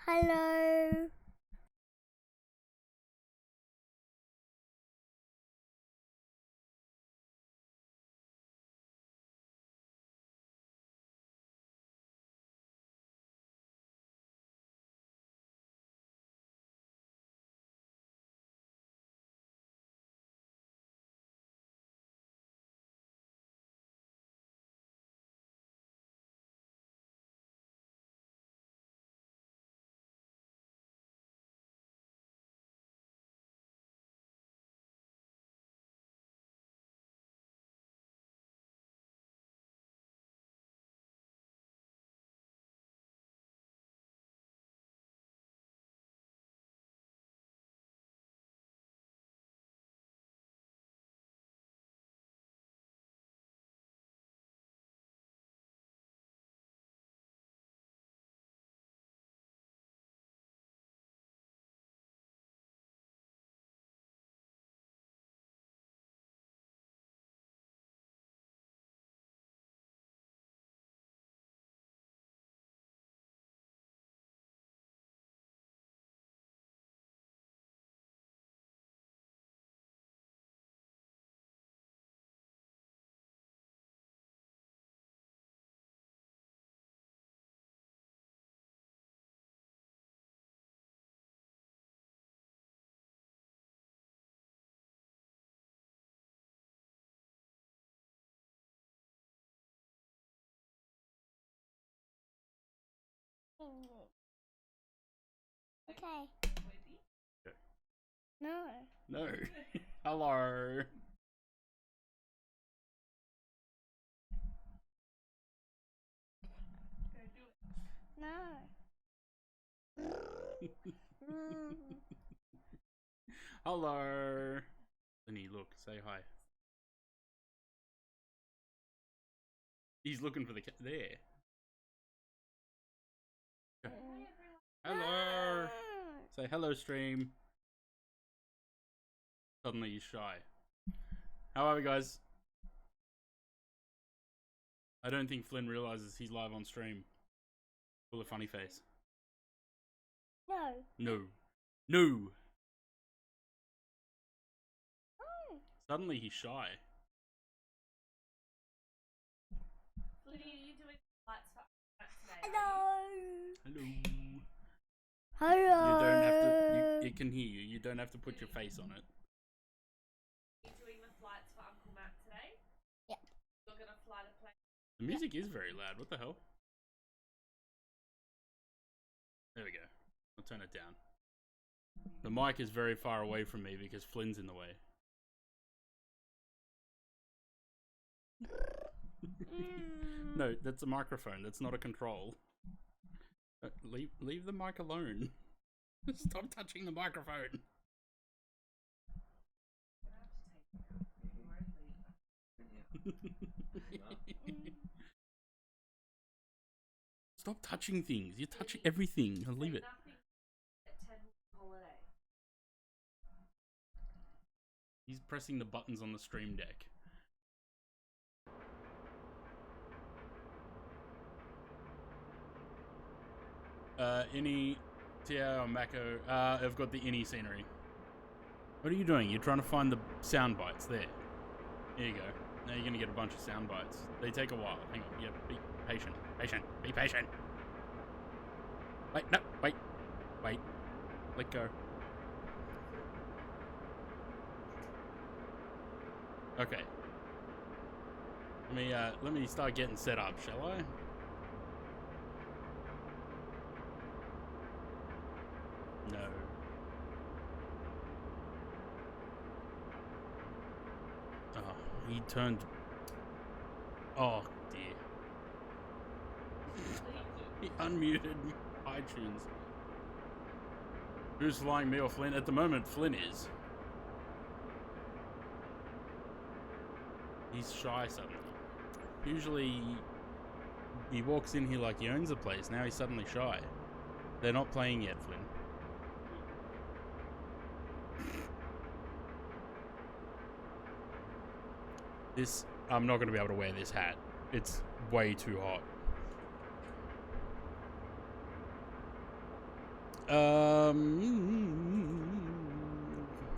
Hello. Okay. No. No. Hello. No. Hello. Lenny, look, say hi. He's looking for the cat. There. Hello. Say hello, stream. Suddenly he's shy. How are we, guys? I don't think Flynn realizes he's live on stream. Full of funny face. No. No. No. Oh. Suddenly he's shy. Lydia, are you doing lights for today? Hello. Hello. Hello. You don't have to. It can hear you. You don't have to put your face on it. Are you doing the flights for Uncle Matt today? Yep. You're gonna fly the plane. The music is very loud. What the hell? There we go. I'll turn it down. The mic is very far away from me because Flynn's in the way. No, that's a microphone. That's not a control. Leave the mic alone. Stop touching the microphone. Stop touching things. You're touching everything. I'll leave it. Nothing at 10 holiday. He's pressing the buttons on the stream deck. Any Tia or Mako, I've got the any scenery. What are you doing? You're trying to find the sound bites there. There you go. Now you're gonna get a bunch of sound bites. They take a while. Hang on. Yeah, be patient. Be patient. Wait, no, wait. Let go. Okay. Let me start getting set up, shall I? No. Oh, he turned. Oh dear. He unmuted iTunes. Who's flying, me or Flynn? At the moment, Flynn is. He's shy suddenly. Usually, he walks in here like he owns the place. Now he's suddenly shy. They're not playing yet, Flynn. I'm not going to be able to wear this hat. It's way too hot.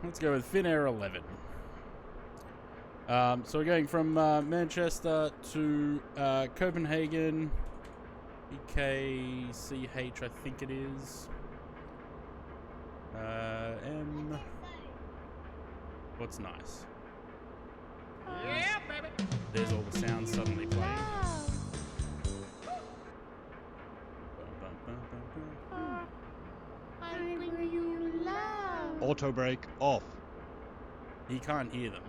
Let's go with Finnair 11. So we're going from Manchester to Copenhagen, EKCH, I think it is. M. What's nice? Yeah, baby. There's all the sounds suddenly playing. I bring you love. Auto brake off. He can't hear them.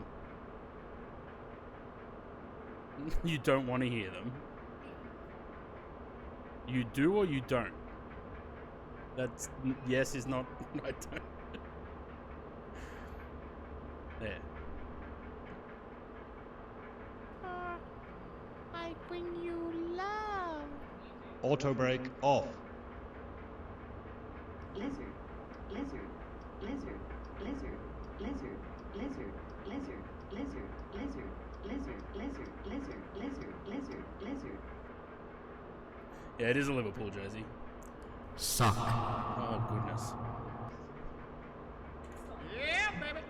You don't want to hear them. You do or you don't? That's yes is not. I don't. There. I bring you love. Auto brake off. Lizard, lizard, lizard, lizard, lizard, lizard, lizard, lizard, lizard, lizard, lizard, lizard, lizard, lizard, lizard. Yeah, it is a Liverpool jersey. Suck. Oh goodness. Yeah, baby.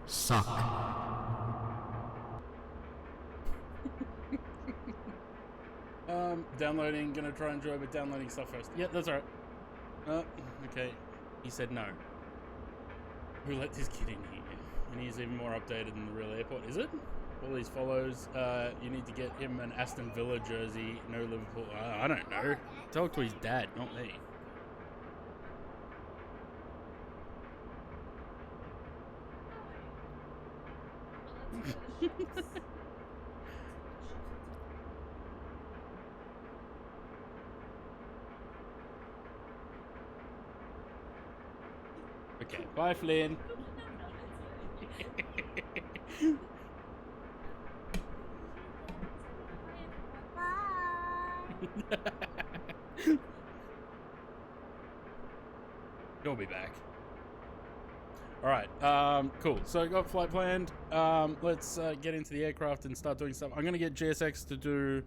Suck. Downloading, gonna try and enjoy, but downloading stuff first. Yeah, that's alright. Okay. He said no. Who let this kid in here? And he's even more updated than the real airport, is it? All these follows, you need to get him an Aston Villa jersey, no Liverpool. I don't know. Talk to his dad, not me. Okay, bye Flynn. He'll be back. Alright, cool. So I got flight planned. Let's get into the aircraft and start doing stuff. I'm gonna get GSX to do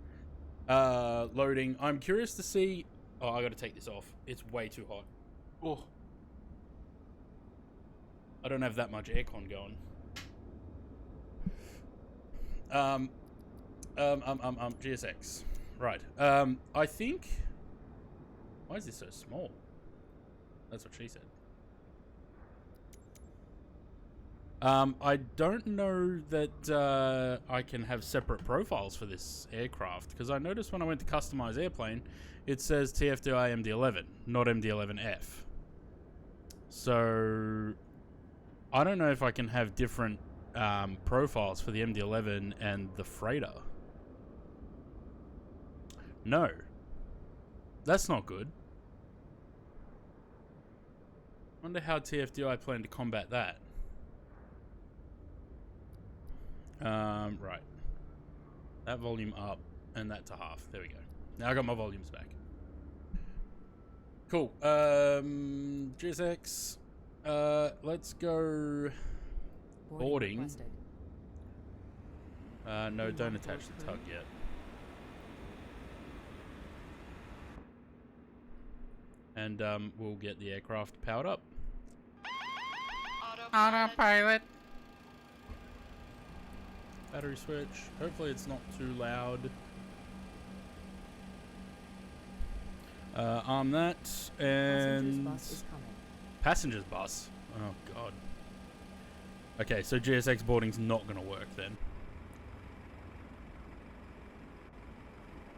loading. I'm curious to see... Oh, I gotta take this off. It's way too hot. Oh. I don't have that much aircon going. GSX. Right. I think... Why is this so small? That's what she said. I don't know that I can have separate profiles for this aircraft, because I noticed when I went to customize airplane, it says TFDI MD-11, not MD-11F. So I don't know if I can have different profiles for the MD-11 and the freighter. No. That's not good. Wonder how TFDI plan to combat that. Right. That volume up and that to half. There we go. Now I got my volumes back. Cool. GSX. Let's go boarding. No, don't attach the tug yet. And we'll get the aircraft powered up. Autopilot. Battery switch. Hopefully it's not too loud. Arm that and passengers bus. Oh god. Okay, so GSX boarding's not gonna work then.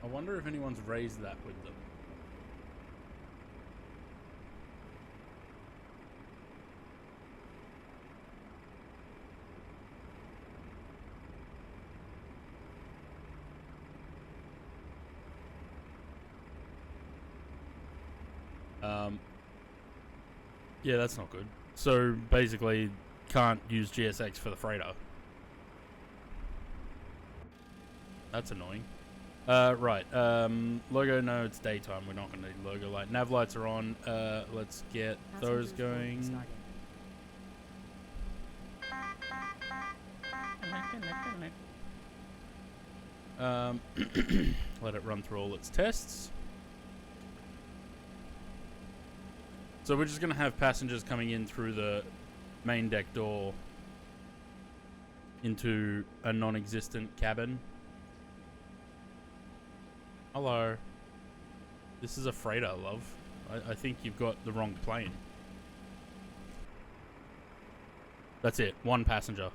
I wonder if anyone's raised that with them. Yeah, that's not good. So basically, can't use GSX for the freighter. That's annoying. Right. Logo, no, it's daytime. We're not going to need logo light. Nav lights are on. Let's get those going. Let it run through all its tests. So we're just going to have passengers coming in through the main deck door into a non-existent cabin. Hello. This is a freighter, love. I think you've got the wrong plane. That's it. One passenger.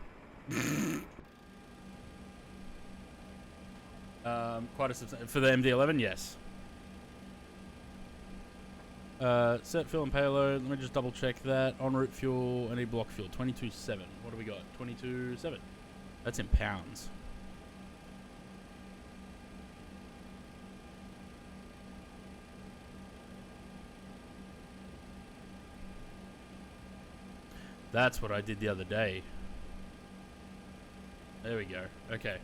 Quite a substantial... For the MD-11, yes. Set fuel and payload. Let me just double check that. En route fuel. I need block fuel. 22.7. What do we got? 22.7. That's in pounds. That's what I did the other day. There we go. Okay.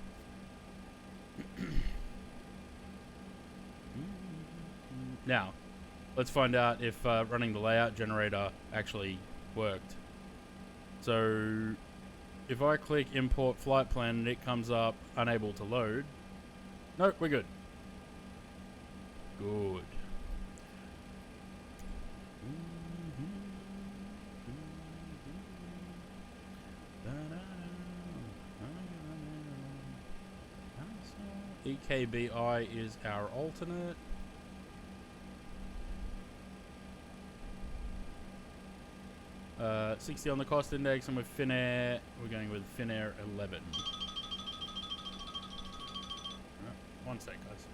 Now, let's find out if running the layout generator actually worked. So, if I click import flight plan and it comes up unable to load. Nope, we're good. Good. EKBI is our alternate. Uh, 60 on the cost index, and with Finnair, we're going with Finnair 11. One sec, guys.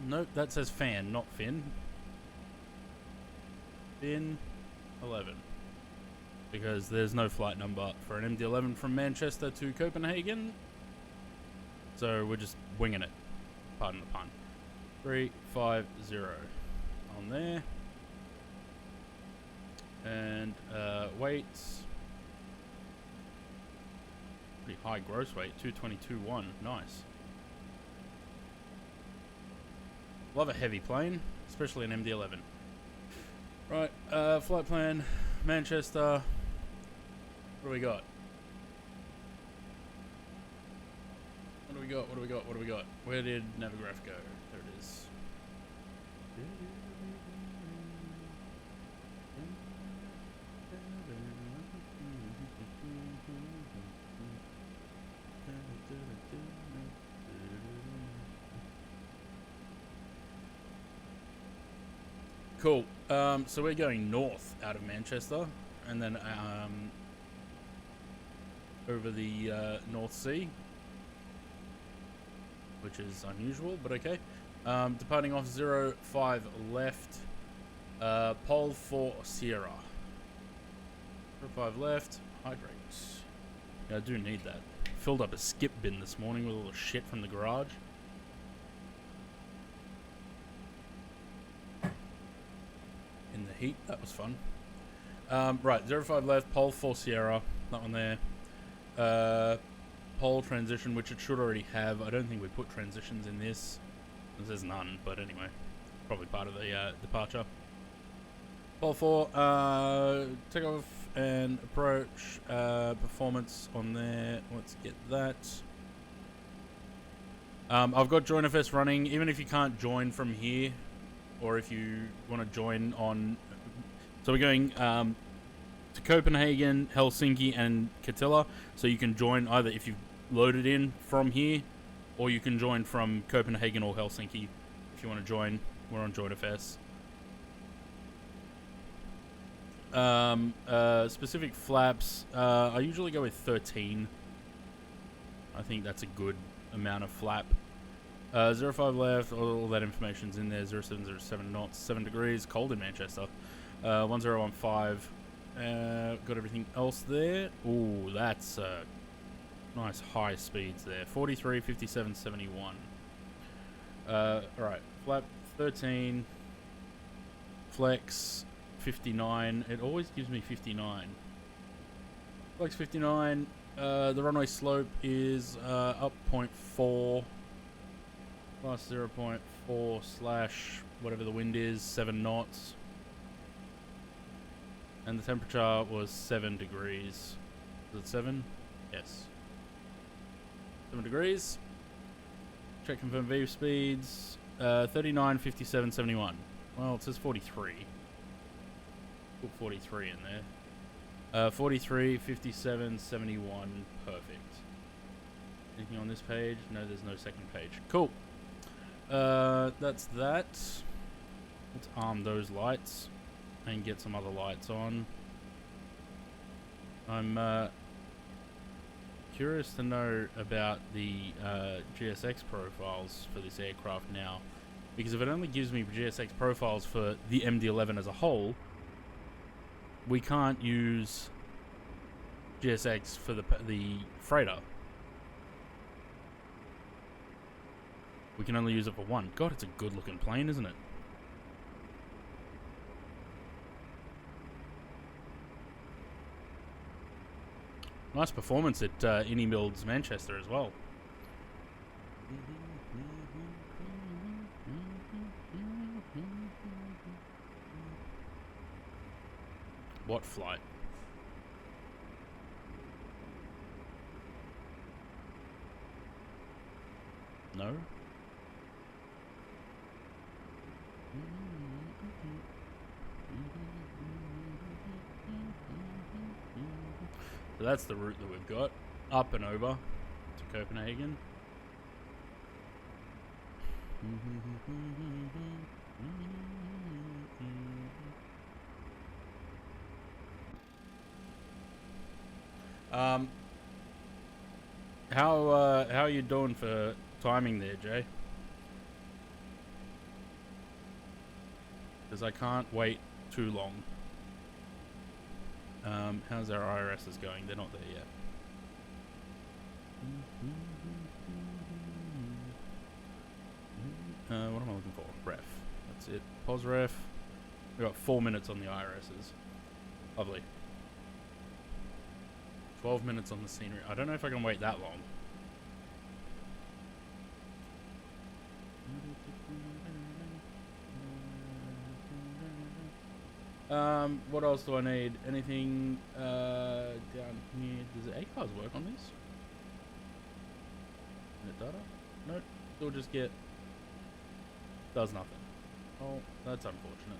Nope, that says fan, not Finn. Finn 11. Because there's no flight number for an MD-11 from Manchester to Copenhagen. So we're just winging it. Pardon the pun. 350 on there. And weights. Pretty high gross weight, 222.1. Nice. Love a heavy plane, especially an MD-11. Right, flight plan, Manchester. What do we got? What do we got? What do we got? What do we got? Where did Navigraph go? There it is. Cool. So we're going north out of Manchester, and then over the North Sea, which is unusual, but okay. Departing off 05 left, pole for Sierra. 05 left, hydrate. Yeah, I do need that. Filled up a skip bin this morning with all the shit from the garage. In the heat, that was fun. Right, 05 left, pole for Sierra, that one there. Pole transition, which it should already have. I don't think we put transitions in this. There's none, but anyway, probably part of the departure. Pole 4, takeoff and approach, performance on there. Let's get that. I've got JoinFS running, even if you can't join from here, or if you want to join on... So we're going to Copenhagen, Helsinki, and Katila. So you can join either if you've loaded in from here, or you can join from Copenhagen or Helsinki. If you want to join, we're on JoinFS. Specific flaps, I usually go with 13. I think that's a good amount of flap. 05 left, all that information's in there. 0707 knots, 7 degrees, cold in Manchester. 1015, got everything else there. Ooh, that's nice high speeds there. 43, 57, 71. Alright, flap 13, flex 59. It always gives me 59. Flex 59. The runway slope is up 0.4 plus 0.4 slash whatever the wind is, 7 knots. And the temperature was 7 degrees. Is it 7? Yes. 7 degrees. Check confirm V speeds. 39, 57, 71. Well, it says 43. Put 43 in there. 43, 57, 71. Perfect. Anything on this page? No, there's no second page. Cool. That's that. Let's arm those lights and get some other lights on. I'm curious to know about the GSX profiles for this aircraft now, because if it only gives me GSX profiles for the MD-11 as a whole, we can't use GSX for the freighter. We can only use it for one. God, it's a good looking plane, isn't it? Nice performance at Innie Mills Manchester as well. What flight? No? So that's the route that we've got, up and over to Copenhagen. How are you doing for timing there, Jay? Because I can't wait too long. How's our IRSs going? They're not there yet. What am I looking for? Ref. That's it. Pos ref. We've got 4 minutes on the IRSs. Lovely. 12 minutes on the scenery. I don't know if I can wait that long. What else do I need? Anything down here? Does the A-cars work on this? Net data? Nope. Still just get... Does nothing. Oh, that's unfortunate.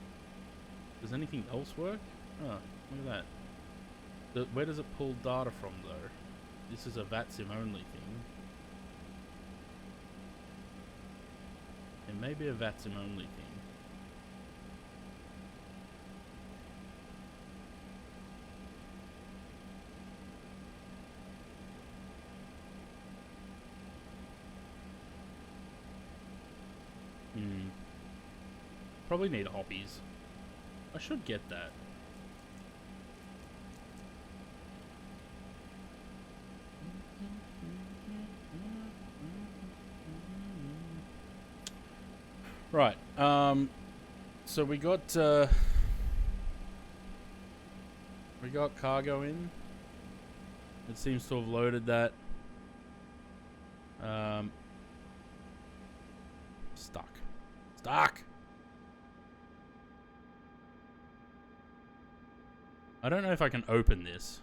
Does anything else work? Oh, look at that. Where does it pull data from, though? This is a VATSIM only thing. It may be a VATSIM only thing. Probably need hoppies. I should get that. Right. So we got cargo in. It seems to have loaded that. Stuck. I don't know if I can open this.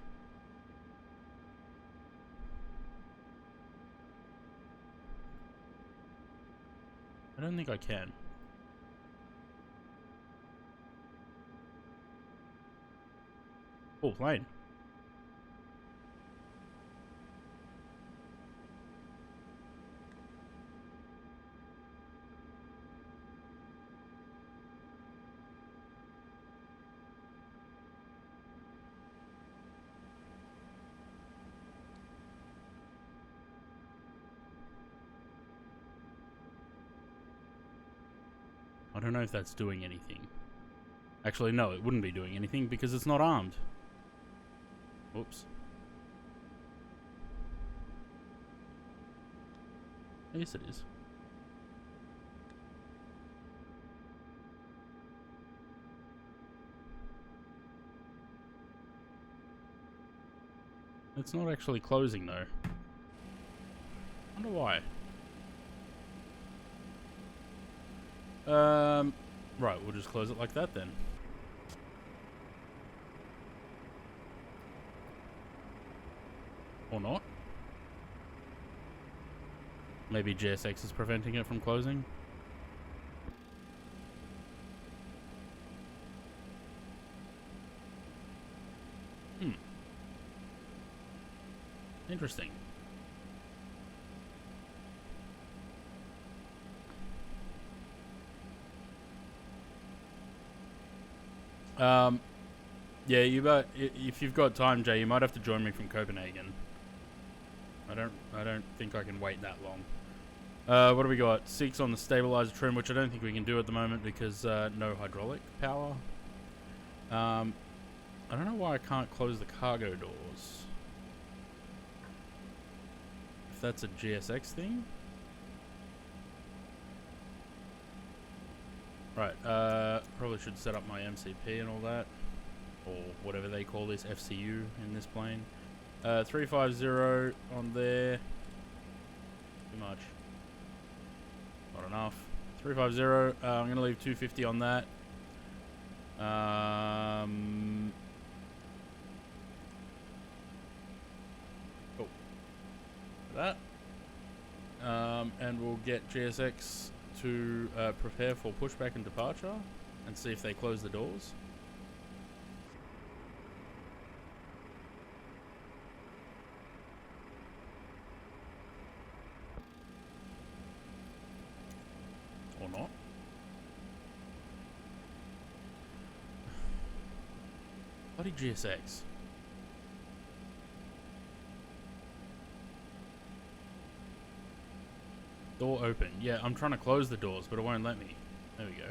I don't think I can. Full plane. I don't know if that's doing anything. Actually, no, it wouldn't be doing anything because it's not armed. Whoops. Yes, it is. It's not actually closing though. Wonder why. Right, we'll just close it like that then. Or not. Maybe GSX is preventing it from closing. Interesting. Yeah, if you've got time, Jay, you might have to join me from Copenhagen. I don't think I can wait that long. What do we got? 6 on the stabilizer trim, which I don't think we can do at the moment because no hydraulic power. I don't know why I can't close the cargo doors. If that's a GSX thing. Right, probably should set up my MCP and all that. Or whatever they call this, FCU in this plane. 350 on there. Too much. Not enough. 350, I'm going to leave 250 on that. Oh. That. And we'll get GSX to prepare for pushback and departure and see if they close the doors. Or not. Bloody GSX. Door open. Yeah, I'm trying to close the doors, but it won't let me. There we go.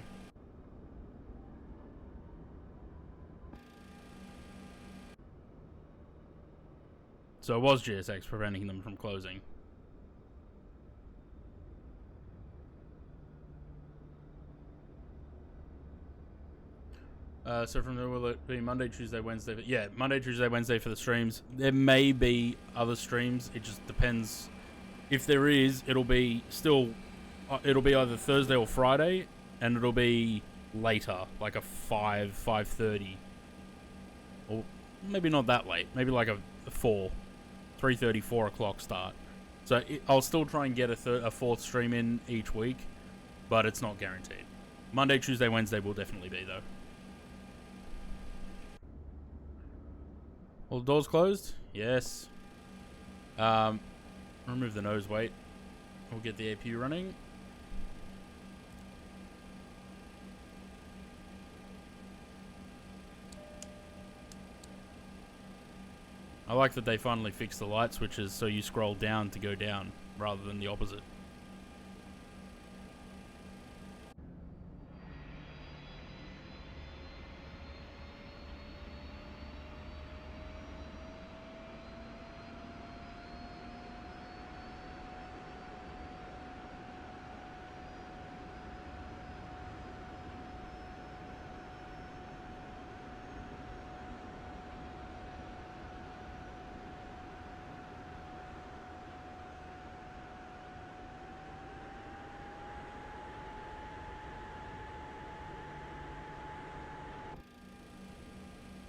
So it was GSX preventing them from closing. So from there, will it be Monday, Tuesday, Wednesday? Yeah, Monday, Tuesday, Wednesday for the streams. There may be other streams. It just depends. If there is, it'll be still, it'll be either Thursday or Friday, and it'll be later, like a 5:30, or maybe not that late. Maybe like a 3:30, 4 o'clock start. So I'll still try and get a fourth stream in each week, but it's not guaranteed. Monday, Tuesday, Wednesday will definitely be though. All the doors closed? Yes. Remove the nose weight. We'll get the APU running. I like that they finally fixed the light switches so you scroll down to go down rather than the opposite.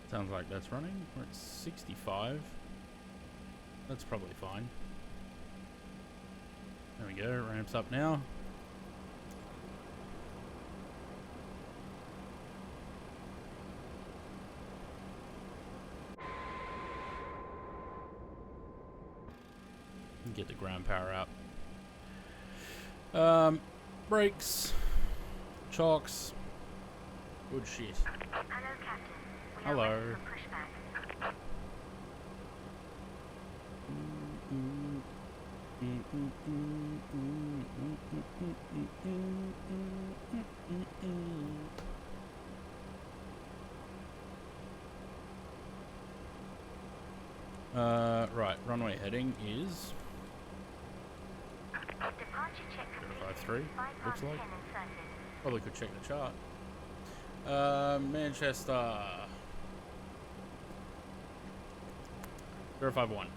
Sounds like that's running. We're at 65. That's probably fine. There we go. Ramps up now. Get the ground power up. Brakes. Chocks. Good shit. Hello, Captain. We Hello. are ready for pushback. heading is Departure check complete. 053. Bypass Looks 10 like. inserted. Probably could check the chart. Manchester 051.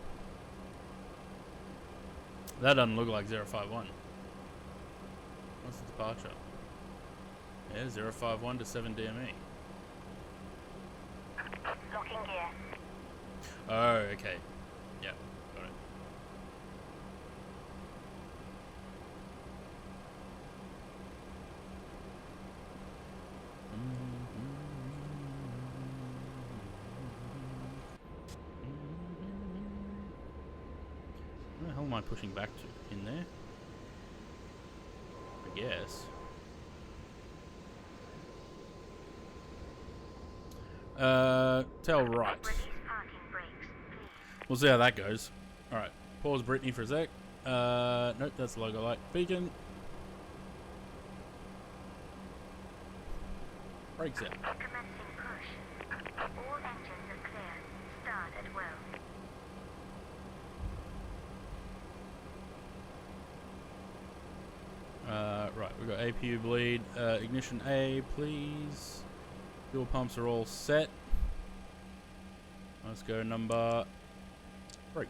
That doesn't look like 051. What's the departure? Yeah, 051 to 7 DME. Locking gear. Oh, okay. Yeah, got it. Where the hell am I pushing back to? In there? I guess. Tell right. Release parking brakes, please. We'll see how that goes. Alright, pause Brittany for a sec. Nope, that's the logo light. Beacon. Brakes out. Commencing push. All engines are clear. Start at will. Right, we've got APU bleed. Ignition A, please. Fuel pumps are all set. Let's go number 3.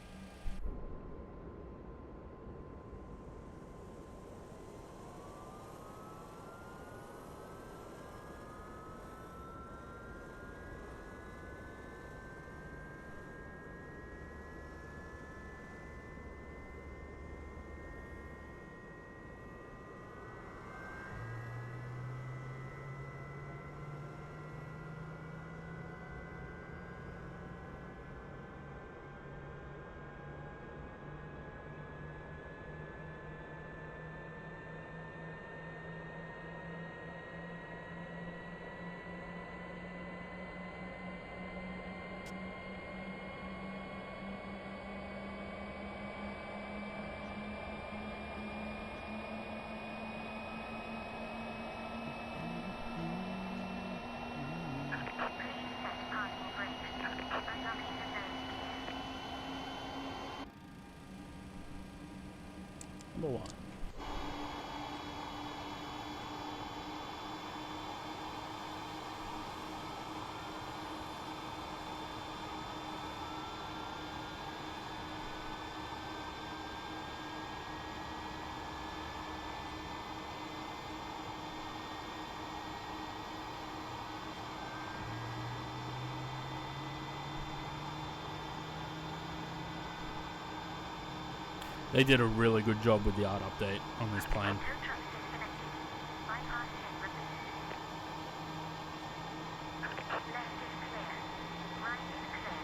Please set parking brakes. Unlocking the nose gear. Number 1. They did a really good job with the art update on this plane. Tow truck disconnected. Bypass 10 repeated. Left is clear. Right is clear.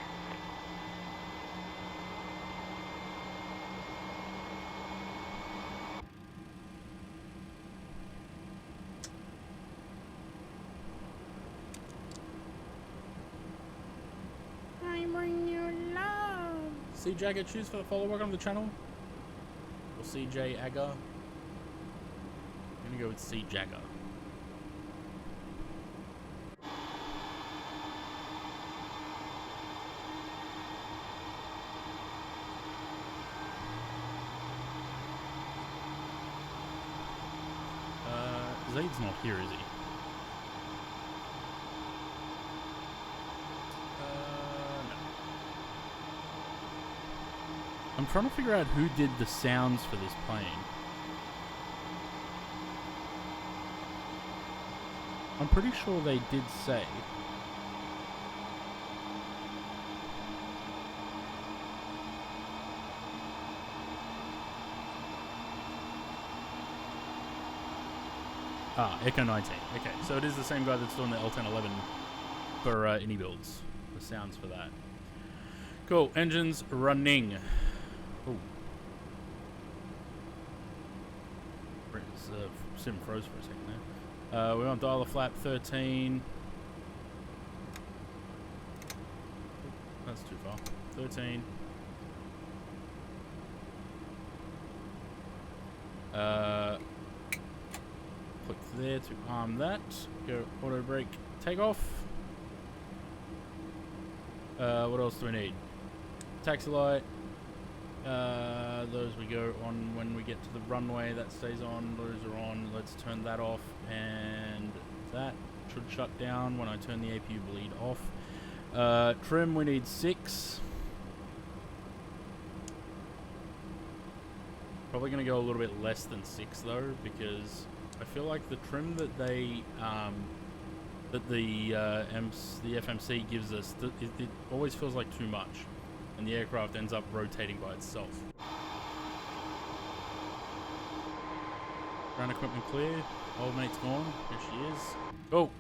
I bring you love. C Jagger, choose for the follow. Welcome to the channel. Or CJ Agger. I'm gonna go with C Jagger. Zaid's not here, is he? No. I'm trying to figure out who did the sounds for this plane. I'm pretty sure they did say. Ah, Echo 19. Okay, so it is the same guy that's doing the L1011 for any builds. The sounds for that. Cool, engines running. Oh. Sim froze for a second there. We want dial the flap 13. That's too far. 13. Click there to arm that. Go auto brake, take off. What else do we need? Taxi light. Those we go on when we get to the runway. That stays on. Those are on. Let's turn that off, and that should shut down when I turn the APU bleed off. Trim, we need 6. Probably going to go a little bit less than 6 though, because I feel like the trim that they that the FMC gives us, it always feels like too much, and the aircraft ends up rotating by itself. Ground equipment clear. Old mate's gone. Here she is. Oh.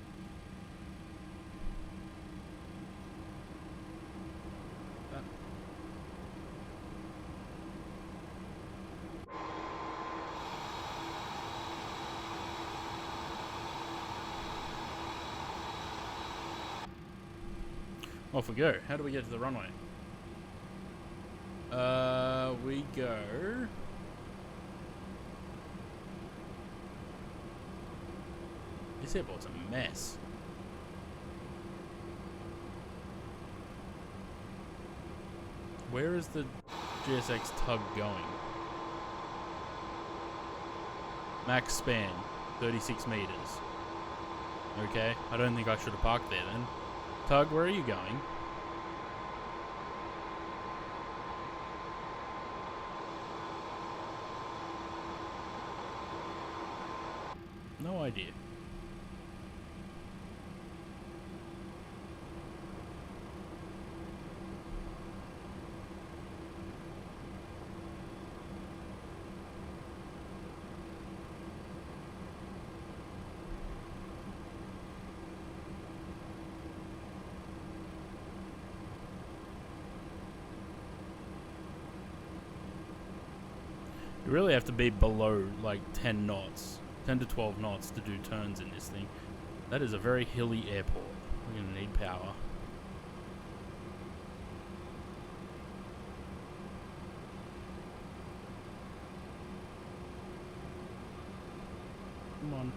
Off we go. How do we get to the runway? We go... This airport's a mess. Where is the GSX tug going? Max span, 36 meters. Okay, I don't think I should have parked there then. Tug, where are you going? No idea. You really have to be below like 10 knots, 10 to 12 knots to do turns in this thing. That is a very hilly airport. We're going to need power. Come on.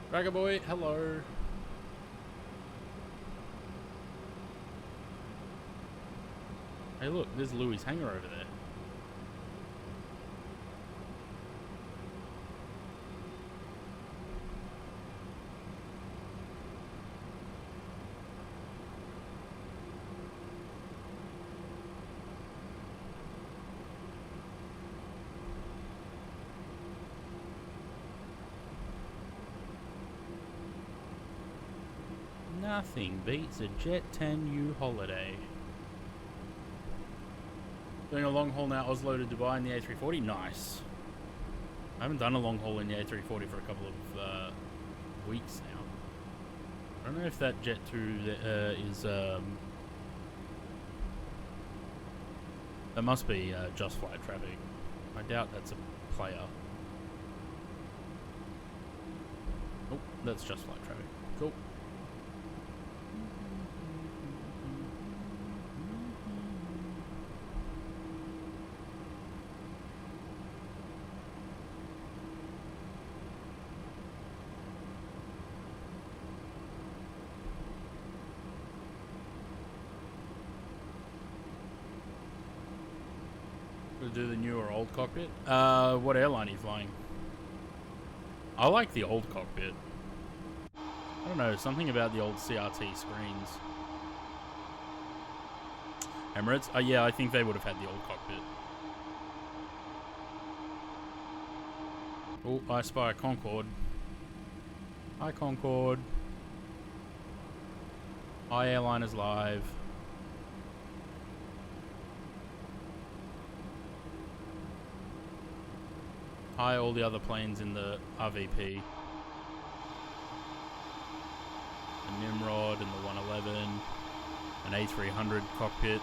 Dragger boy, hello. Hey look, there's Louis' hangar over there. Nothing beats a Jet 10U holiday. Doing a long haul now, Oslo to Dubai in the A340. Nice. I haven't done a long haul in the A340 for a couple of weeks now. I don't know if that Jet 2 is... that must be Just Flight traffic. I doubt that's a player. Oh, that's Just Flight traffic. Cool. Do the new or old cockpit? What airline are you flying? I like the old cockpit. I don't know, something about the old CRT screens. Emirates? Yeah, I think they would have had the old cockpit. Oh, I spy a Concorde. Hi, Concorde. Hi, Airliners Live. Hi, all the other planes in the RVP. A Nimrod and the 111. An A300 cockpit.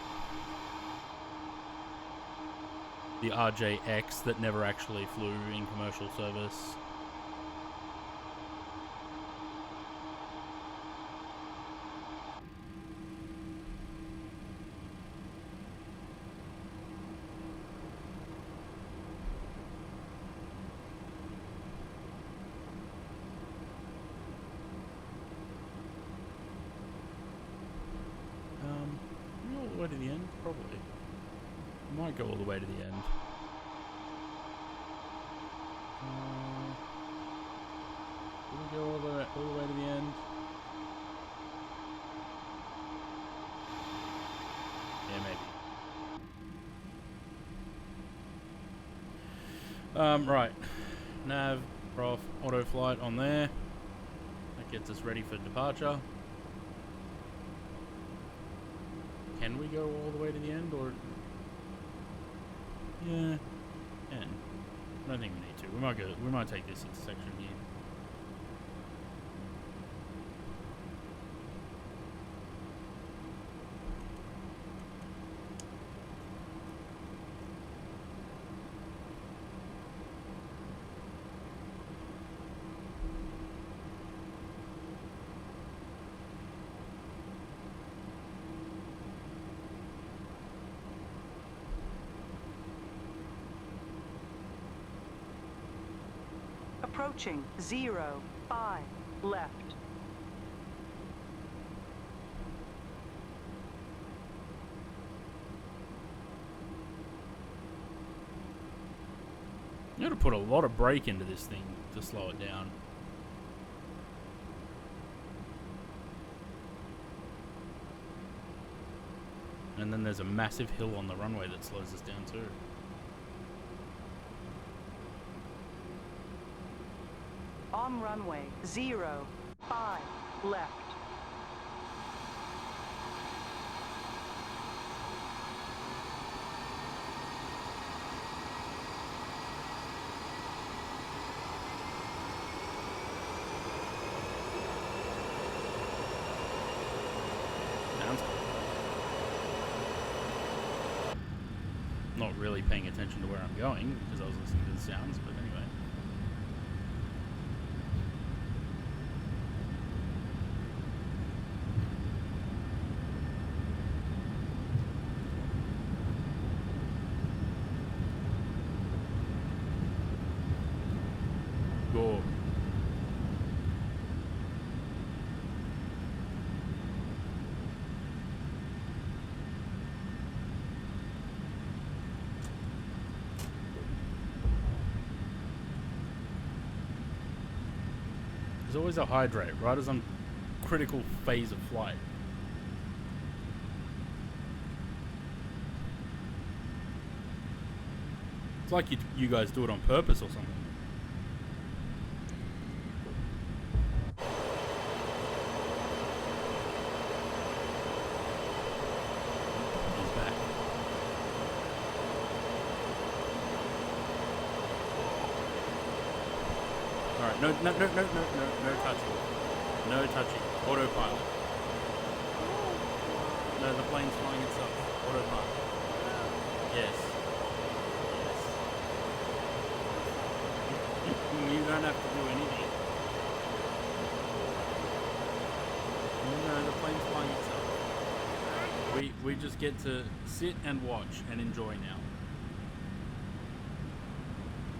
The RJX that never actually flew in commercial service. probably. Might go all the way to the end. Do we go all the way to the end? Yeah, maybe. Right. Nav, prof, auto flight on there. That gets us ready for departure. Can we go all the way to the end, or? Yeah, can. I don't think we need to. We might go. We might take this intersection here. Approaching 05 left. You got to put a lot of brake into this thing to slow it down. And then there's a massive hill on the runway that slows us down too. On runway 05 left. Sounds cool. Not really paying attention to where I'm going because I was listening to the sounds, but anyway. Go. There's always a hydrate right as I'm critical phase of flight. It's like you guys do it on purpose or something. He's back. Alright, no touching. No touching. Autopilot. No, the plane's flying itself. Autopilot. Yes. You don't have to do anything. No, the plane's flying itself. We just get to sit and watch and enjoy now.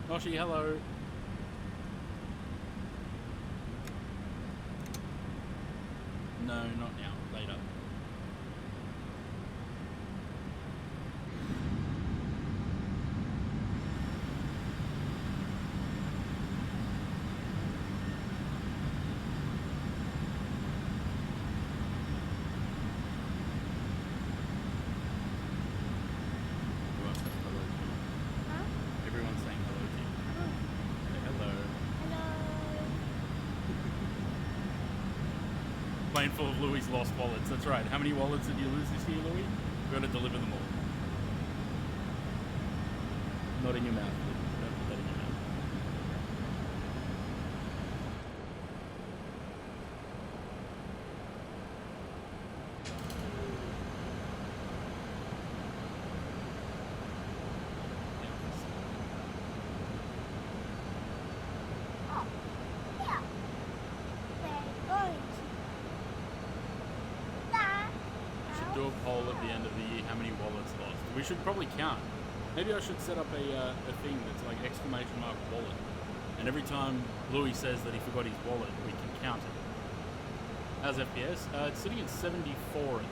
Noshi, hello. No, not now. Later. Everyone's saying hello to you. Huh? Everyone's saying hello to you. Oh, Say hello. hello. Plane full of Louis' lost wallets. That's right. How many wallets did you lose this year, Louis? We're going to deliver them all. Not in your mouth. Don't put that in your mouth. Oh, yeah. They're going to. That. Should do a poll at the end of the year. How many wallets lost? We should probably count. Maybe I should set up a thing that's like exclamation mark wallet, and every time Louis says that he forgot his wallet, we can count it. How's FPS? It's sitting at 74 at the moment.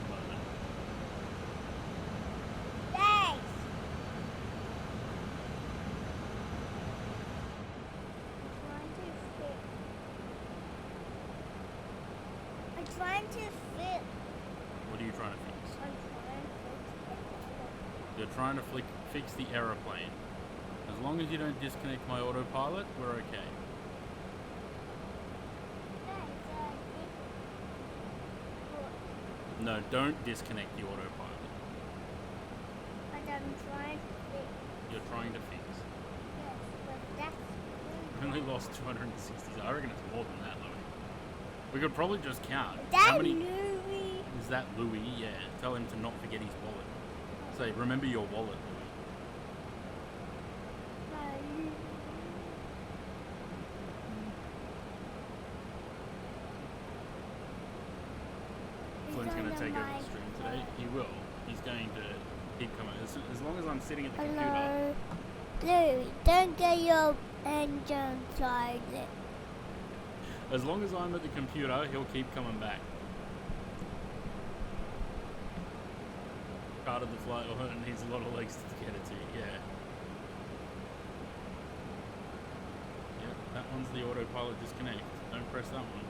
trying to fix. What are you trying to fix? I'm trying to fix You're trying to fix the aeroplane. As long as you don't disconnect my autopilot, we're okay. No, don't disconnect the autopilot. But I'm trying to fix. You're trying to fix. Yes, but that's. I only lost 260. I reckon it's more than that, Louis. We could probably just count. That How many Louis. is that, Louis? Yeah. Tell him to not forget his wallet. Say, remember your wallet, Louis. Flynn's going to take over the stream today. He will. He's going to keep coming. As long as I'm sitting at the computer. Hello. Louis, don't get your engine started. As long as I'm at the computer, he'll keep coming back. Part of the flight needs a lot of legs to get it to. Yeah. Yep, that one's the autopilot disconnect. Don't press that one.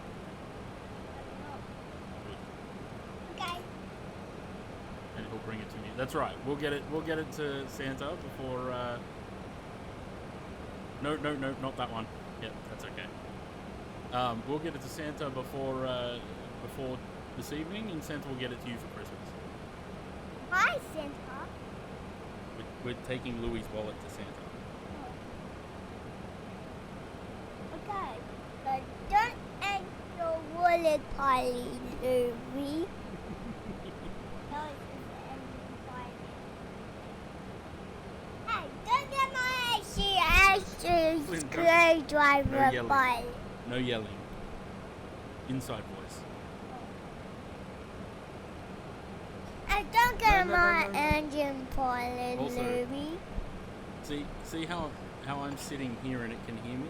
Okay. And he'll bring it to me. That's right. We'll get it to Santa before. No, not that one. Yep, that's okay. We'll get it to Santa before this evening, and Santa will get it to you for Christmas. Hi, Santa. We're taking Louis' wallet to Santa. Okay, but don't end your wallet party, Louis. No, it's the engine party. Hey, don't get my Flynn, screwdriver no yelling. party. No yelling. Inside voice. Hey, don't get No. my engine party, Also- Louis. See how I'm sitting here and it can hear me?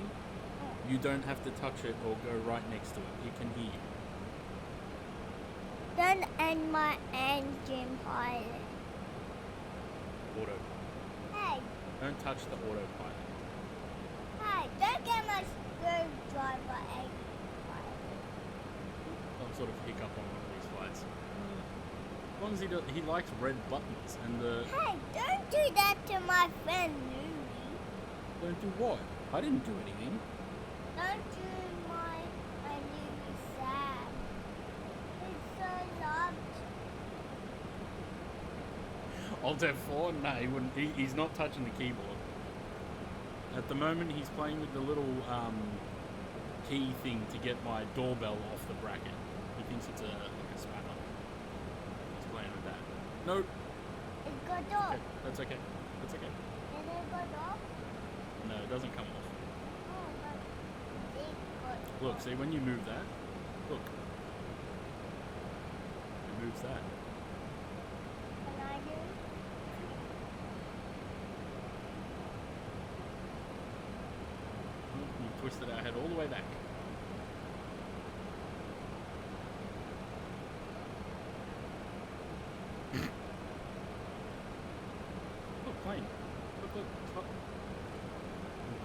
You don't have to touch it or go right next to it. It can hear you. Don't end my engine party. Auto. Hey, Don't touch the autopilot. hey, don't get my screwdriver engine party. Some sort of hiccup on one of these flights. As long as he likes red buttons and the... Hey, don't do that to my friend Louis. Don't do what? I didn't do anything. Don't do my Louis sad. He's so loved. Alt F4? No, he wouldn't. He's not touching the keyboard. At the moment, he's playing with the little key thing to get my doorbell off the bracket. He thinks it's like a spanner. He's playing with that. No. It got off. Okay, that's okay. That's okay. Did it got off? No, it doesn't come off. Oh, but it got Look, off. see when you move that? Look. It moves that. Can I do it? You twisted our head all the way back. Look, plane. Look, stop. Oh,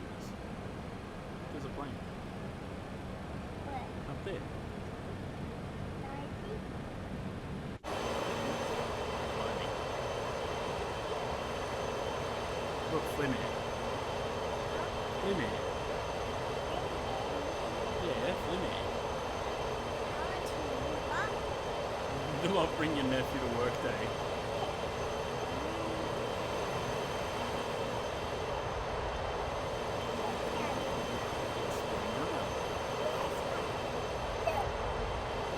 goodness. There's a plane. What? Up there. Can I do it? Lightning. Look, Flynn here. Flynn here. Yeah, Flynn here. Do not bring your nephew to work day.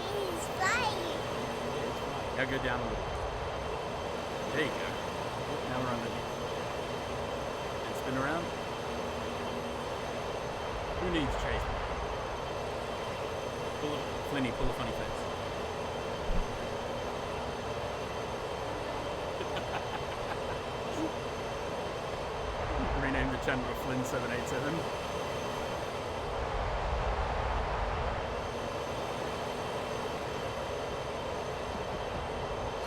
He's flying. Now go down a little. There you go. Oh, now we're underneath. And spin around. Who needs chase? Flinny, pull a funny face. Rename the channel to Flynn787.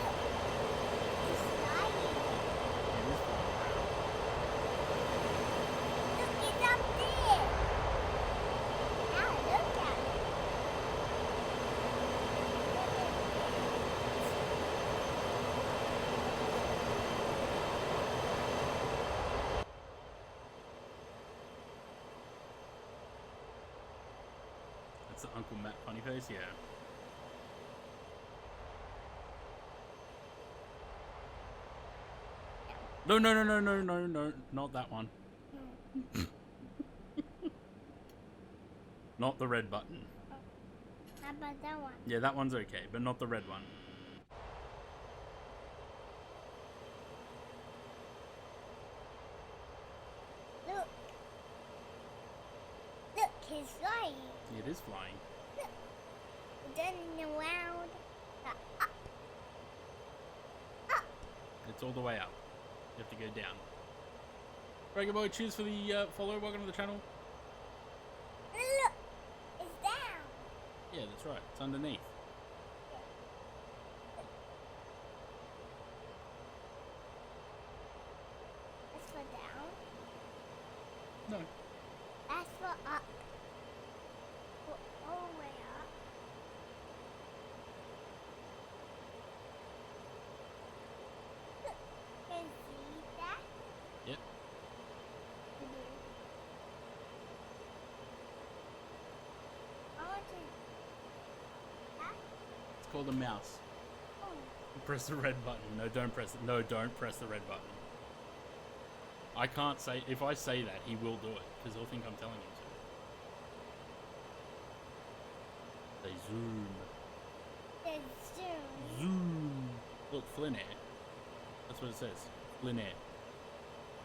He's flying. Look, it's up there. Now look at it. That's the Uncle Matt funny face, yeah. No, no, no, no, no, no, no, not that one. Not the red button. How about that one? Yeah, that one's okay, but not the red one. Look. Look, he's flying. It is flying. Turning around. Up. Up. It's all the way up. You have to go down. Breaker Boy, cheers for the follow. Welcome to the channel. Look. It's down. Yeah, that's right. It's underneath. That's for down. No. That's for up. For all the way up. Look. Can you see that? Yep. I want to. That? It's called a mouse. Oh. Press the red button. No, don't press it. No, don't press the red button. I can't say. If I say that, he will do it because he'll think I'm telling him to. Say zoom. Then zoom. Zoom. Look, Flynn Air. That's what it says. Flynn Air.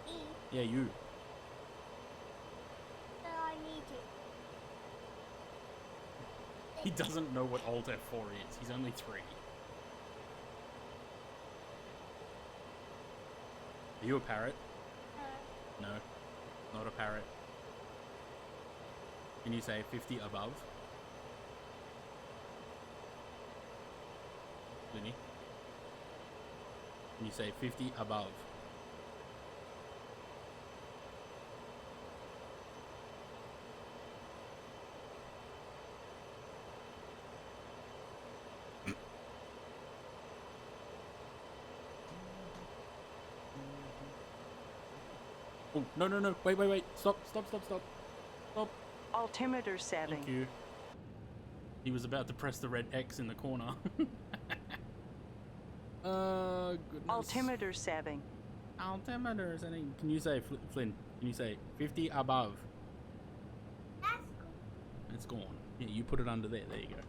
E. Yeah, you. So I need to. He doesn't know what Alt F4 is. He's only 3. Are you a parrot? No, not a parrot. Can you say 50 above? Linny? Can you say 50 above? Oh, no, no, no. Wait, wait, wait. Stop, stop, stop, stop. Stop. Altimeter setting. Thank you. He was about to press the red X in the corner. Goodness. Altimeter setting. Altimeter setting. Can you say, Flynn, can you say 50 above? That's cool. It's gone. Yeah, you put it under there. There you go.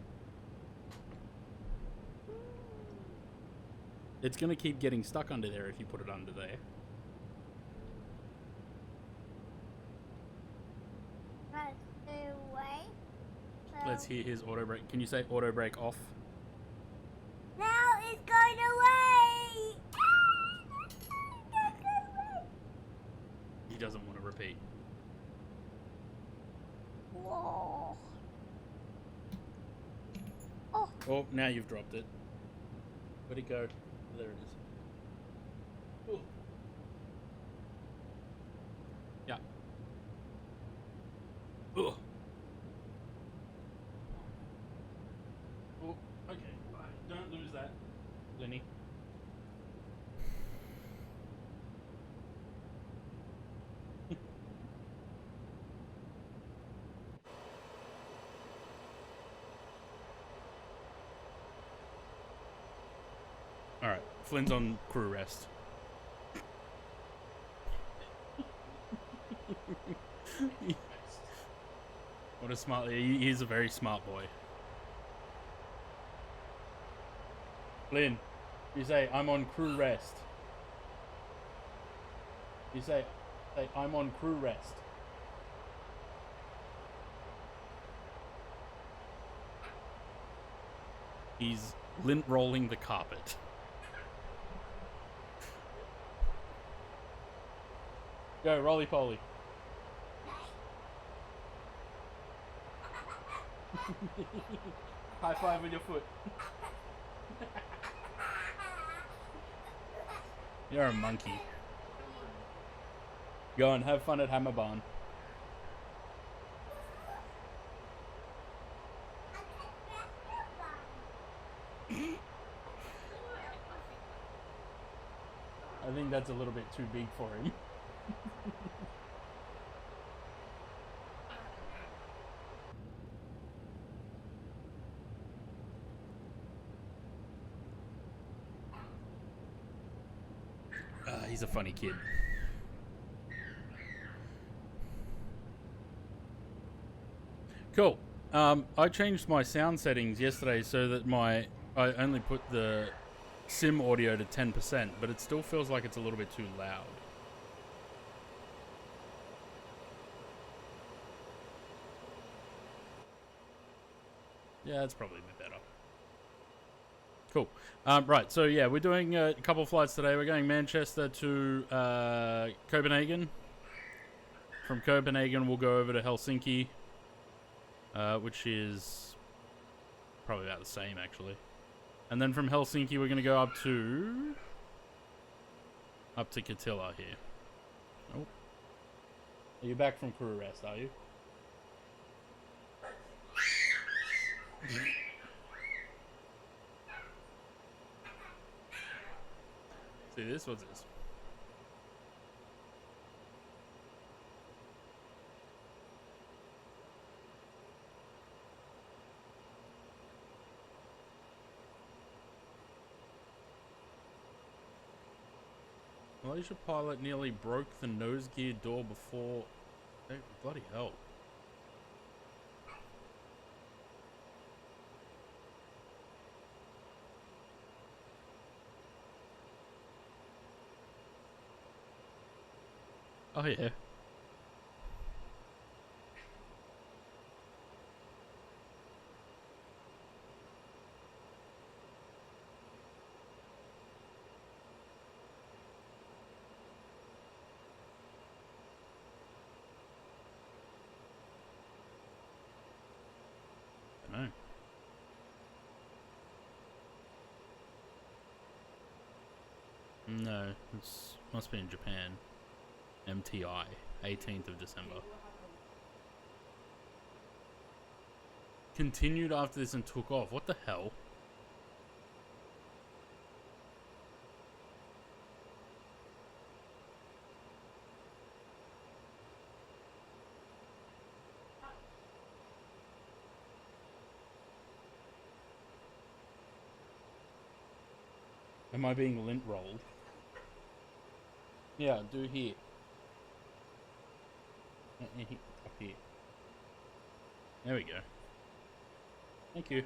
It's going to keep getting stuck under there if you put it under there. That's the way. So Let's hear his auto brake. Can you say auto brake off? now it's going away. He doesn't want to repeat. Whoa. Oh, Oh, now you've dropped it. Where'd it go? There it is. Ooh. Yeah. Ugh. Oh, okay. Don't lose that, Lenny. Alright, Flynn's on crew rest. What a smart... He's a very smart boy. Flynn, you say, I'm on crew rest. You say, I'm on crew rest. He's lint rolling the carpet. Go, roly poly. High five with your foot. You're a monkey. Go and have fun at Hammer Barn. I think that's a little bit too big for him. He's a funny kid. Cool. I changed my sound settings yesterday so that I only put the sim audio to 10%, but it still feels like it's a little bit too loud. Yeah, that's probably a bit better. Cool. Right, so yeah, we're doing a couple of flights today. We're going Manchester to Copenhagen. From Copenhagen, we'll go over to Helsinki, which is probably about the same, actually. And then from Helsinki, we're going to go up to Kattila here. Oh. Are you back from crew rest, are you? See this? What's this? Malaysia pilot nearly broke the nose gear door before... Hey, bloody hell. Oh yeah. Dunno. No, it must be in Japan. MTI, 18th of December. Continued after this and took off. What the hell? Am I being lint rolled? Yeah, do here. Up here. There we go. Thank you.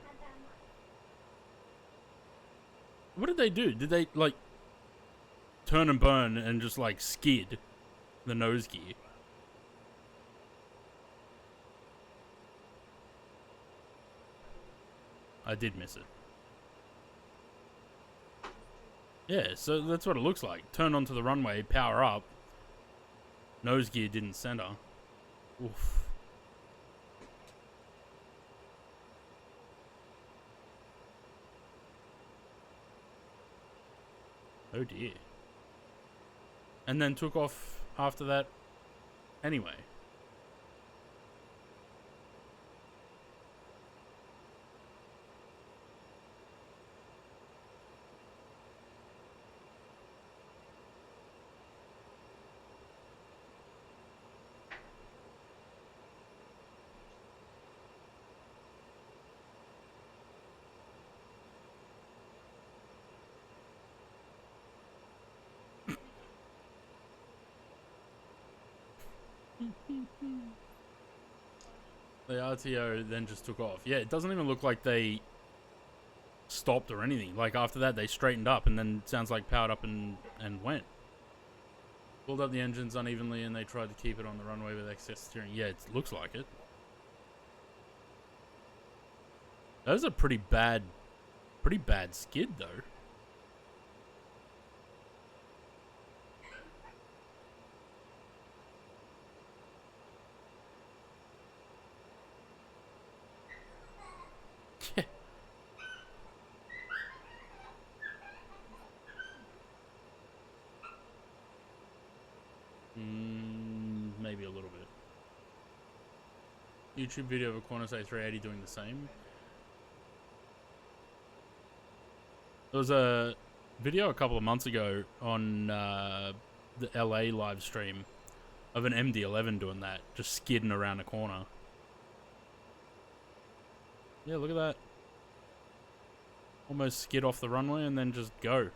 What did they do? Did they, like, turn and burn and just, like, skid the nose gear? I did miss it. Yeah, so that's what it looks like. Turn onto the runway, power up. Nose gear didn't center. Oof. Oh dear. And then took off after that anyway. The RTO then just took off. Yeah, it doesn't even look like they stopped or anything. Like, after that, they straightened up and then sounds like powered up and went. Pulled up the engines unevenly and they tried to keep it on the runway with excess steering. Yeah, it looks like it. That was a pretty bad skid, though. Maybe a little bit. YouTube video of a Qantas A380 doing the same. There was a video a couple of months ago on the LA live stream of an MD-11 doing that, just skidding around a corner. Yeah, look at that. Almost skid off the runway and then just go.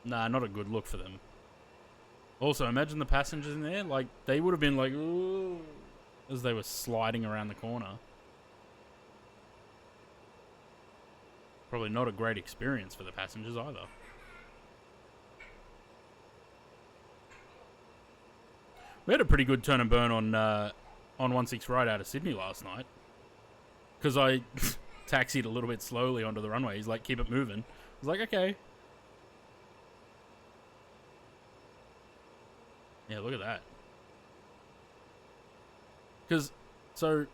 Nah, not a good look for them. Also, imagine the passengers in there. Like, they would have been like, ooh, as they were sliding around the corner. Probably not a great experience for the passengers either. We had a pretty good turn and burn on 16 right out of Sydney last night. Because I taxied a little bit slowly onto the runway. He's like, keep it moving. I was like, okay. Yeah, look at that. Because, so...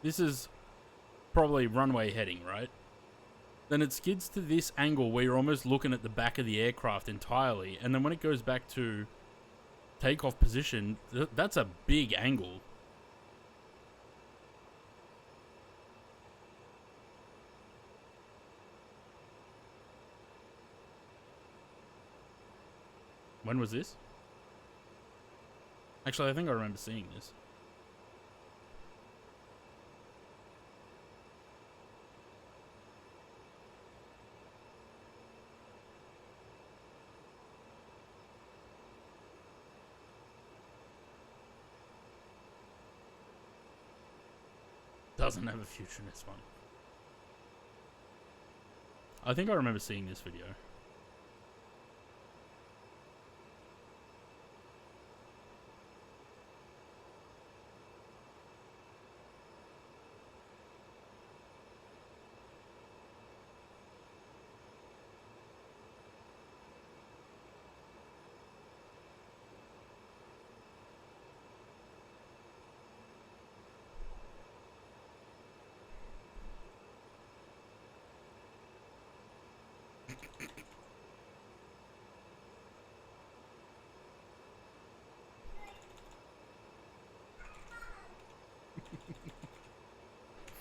This is probably runway heading, right? Then it skids to this angle where you're almost looking at the back of the aircraft entirely. And then when it goes back to takeoff position, that's a big angle. When was this? Actually, I think I remember seeing this. Doesn't have a future in this one. I think I remember seeing this video.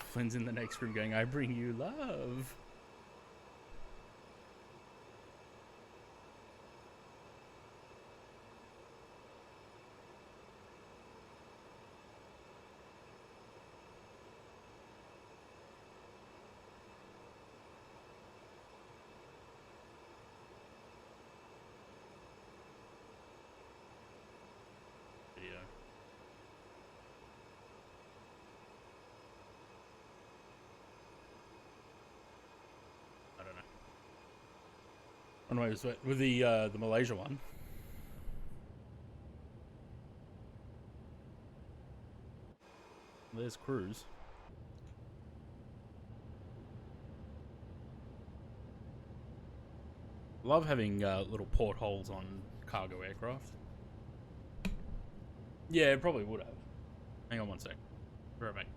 Flynn's in the next room going, I bring you love. Video. I don't know. Anyway, with the Malaysia one. There's Cruise. Love having little portholes on cargo aircraft. Yeah, it probably would have. Hang on one sec. Be right back.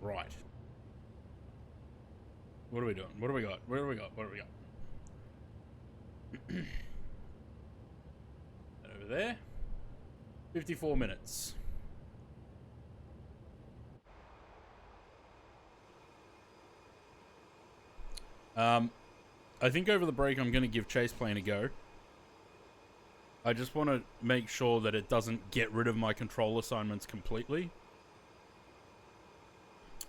Right. What are we doing? What do we got? What do we got? What do we got? Over there. 54 minutes. I think over the break I'm going to give Chase Plane a go. I just want to make sure that it doesn't get rid of my control assignments completely.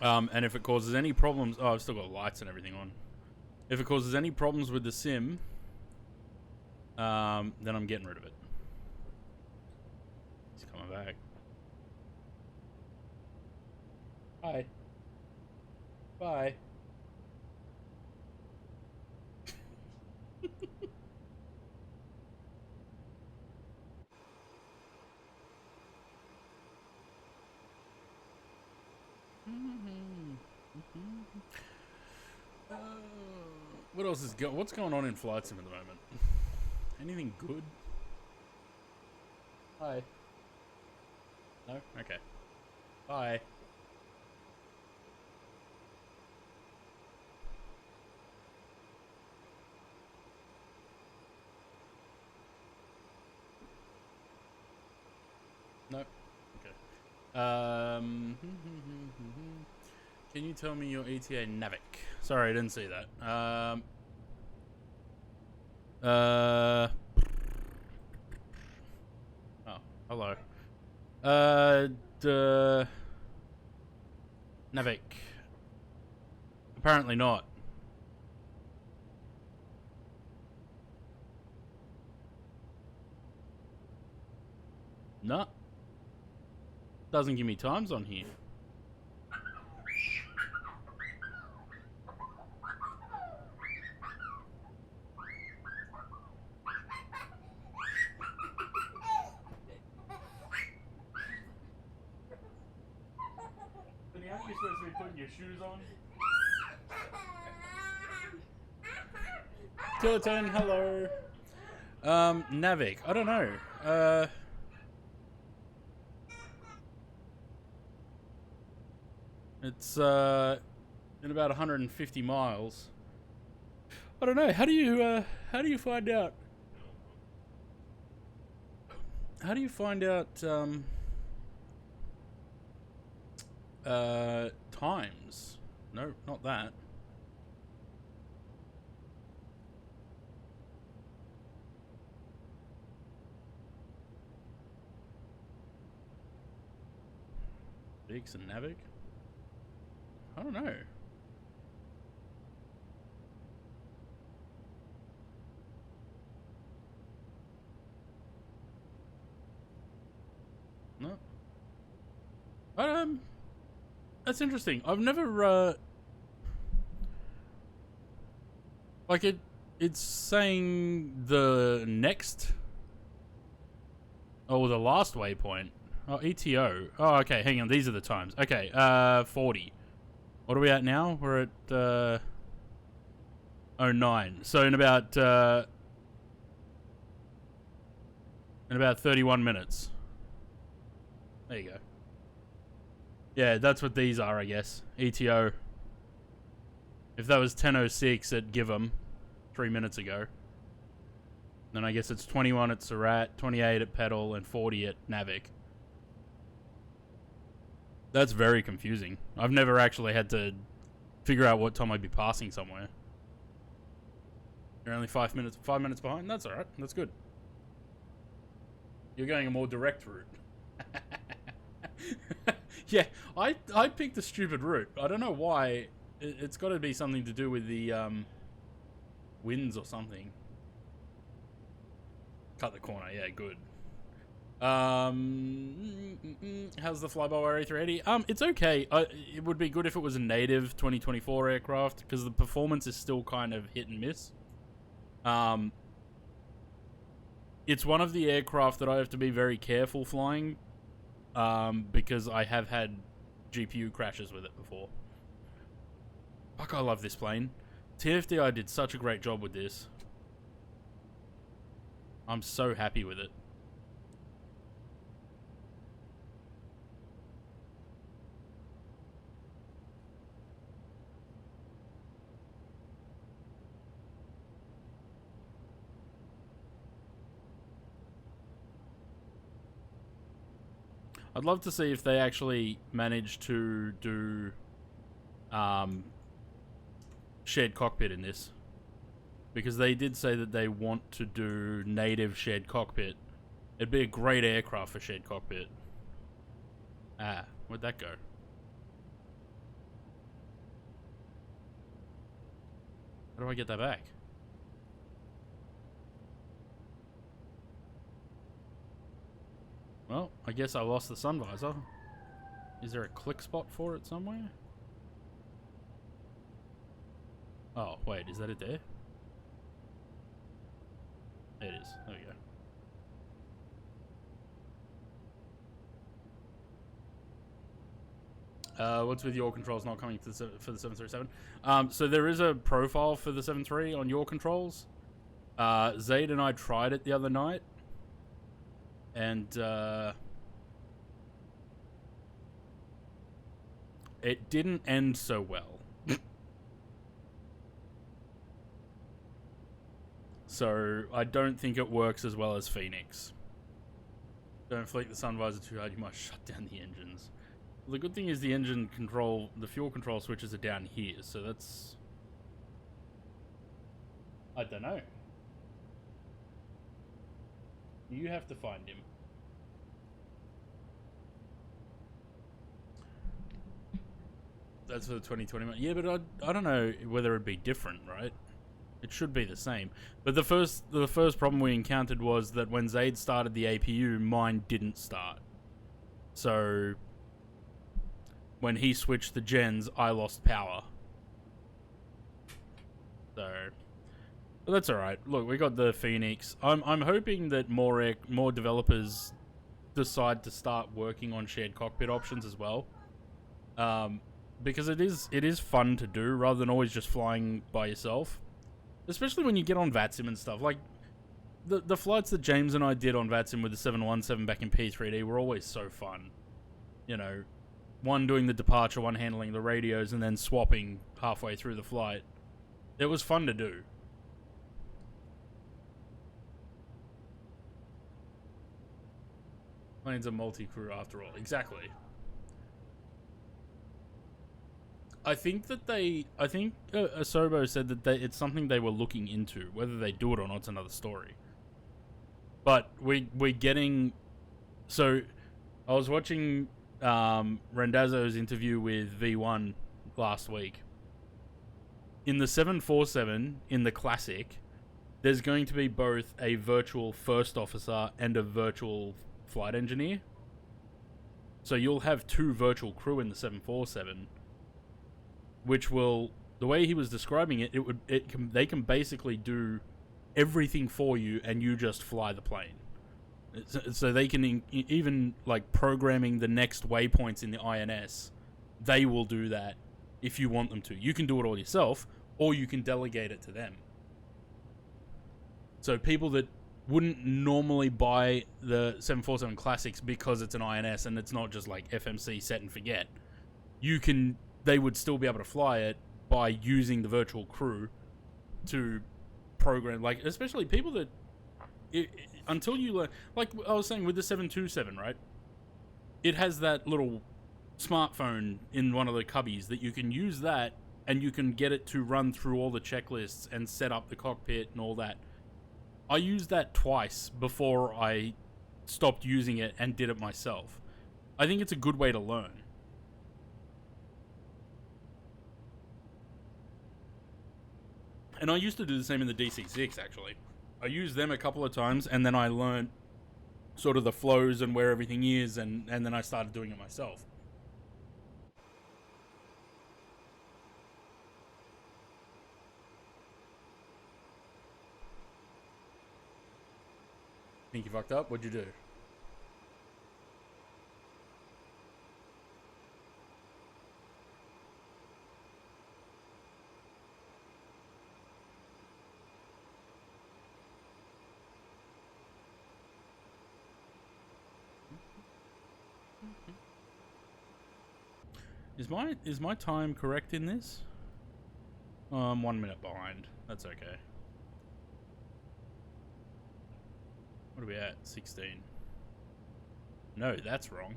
And if it causes any problems... Oh, I've still got lights and everything on. If it causes any problems with the sim, then I'm getting rid of it. He's coming back. Bye. Bye. What else is what's going on in Flight Sim at the moment? Anything good? Hi. No? Okay. Bye. No? Okay. Can you tell me your ETA Navic? Sorry, I didn't see that. Oh, hello. Navic. Apparently not. No. Doesn't give me times on here. Aren't you supposed to be putting your shoes on? Kiloton, hello. Navic, I don't know. It's in about 150 miles. I don't know. How do you find out? How do you find out times? No, not that. Vix and Navic? I don't know. No. That's interesting. I've never like it's saying the next the last waypoint. Oh, ETO. Oh, okay, hang on, these are the times. Okay, 40. What are we at now? We're at 09. So in about 31 minutes. There you go. Yeah, that's what these are, I guess. ETO. If that was 10:06 at Giv'em 3 minutes ago, then I guess it's 21 at Surat, 28 at Petal, and 40 at Navic. That's very confusing. I've never actually had to figure out what time I'd be passing somewhere. You're only 5 minutes behind? That's alright. That's good. You're going a more direct route. Yeah, I picked a stupid route. I don't know why. It's got to be something to do with the winds or something. Cut the corner. Yeah, good. How's the Flyby A380? It's okay. It would be good if it was a native 2024 aircraft, because the performance is still kind of hit and miss. It's one of the aircraft that I have to be very careful flying, because I have had GPU crashes with it before. Fuck, I love this plane. TFDI did such a great job with this. I'm so happy with it. I'd love to see if they actually manage to do shared cockpit in this. Because they did say that they want to do native shared cockpit. It'd be a great aircraft for shared cockpit. Ah, where'd that go? How do I get that back? Well, I guess I lost the sun visor. Is there a click spot for it somewhere? Oh, wait, is that it there? It is. There we go. What's with your controls not coming to for the 737? So there is a profile for the 7.3 on your controls. Zaid and I tried it the other night. And it didn't end so well. So I don't think it works as well as Phoenix. Don't flick the sun visor too hard, you might shut down the engines. Well, the good thing is the engine control, the fuel control switches are down here, so that's... I don't know. You have to find him. That's for the 2021. Yeah, but I don't know whether it'd be different, right? It should be the same. But the first problem we encountered was that when Zaid started the APU, mine didn't start. So when he switched the gens, I lost power. So but that's all right. Look, we got the Phoenix. I'm hoping that more developers decide to start working on shared cockpit options as well. Because it is fun to do rather than always just flying by yourself. Especially when you get on VATSIM and stuff. Like, the flights that James and I did on VATSIM with the 717 back in P3D were always so fun. You know, one doing the departure, one handling the radios, and then swapping halfway through the flight. It was fun to do. Planes are multi-crew after all. Exactly. I think Asobo said that it's something they were looking into. Whether they do it or not is another story. But we're getting... So, I was watching Randazzo's interview with V1 last week. In the 747, in the Classic, there's going to be both a virtual first officer and a virtual flight engineer. So you'll have two virtual crew in the 747... which will, the way he was describing it, they can basically do everything for you and you just fly the plane. So they can even like programming the next waypoints in the INS, they will do that if you want them to. You can do it all yourself or you can delegate it to them. So people that wouldn't normally buy the 747 Classics because it's an INS and it's not just like FMC set and forget, they would still be able to fly it by using the virtual crew to program, like, especially people that, until you learn, like I was saying with the 727, right? It has that little smartphone in one of the cubbies that you can use that and you can get it to run through all the checklists and set up the cockpit and all that. I used that twice before I stopped using it and did it myself. I think it's a good way to learn. And I used to do the same in the DC-6, actually. I used them a couple of times, and then I learned sort of the flows and where everything is, and then I started doing it myself. Think you fucked up? What'd you do? Is my time correct in this? 1 minute behind. That's okay. What are we at? 16. No, that's wrong.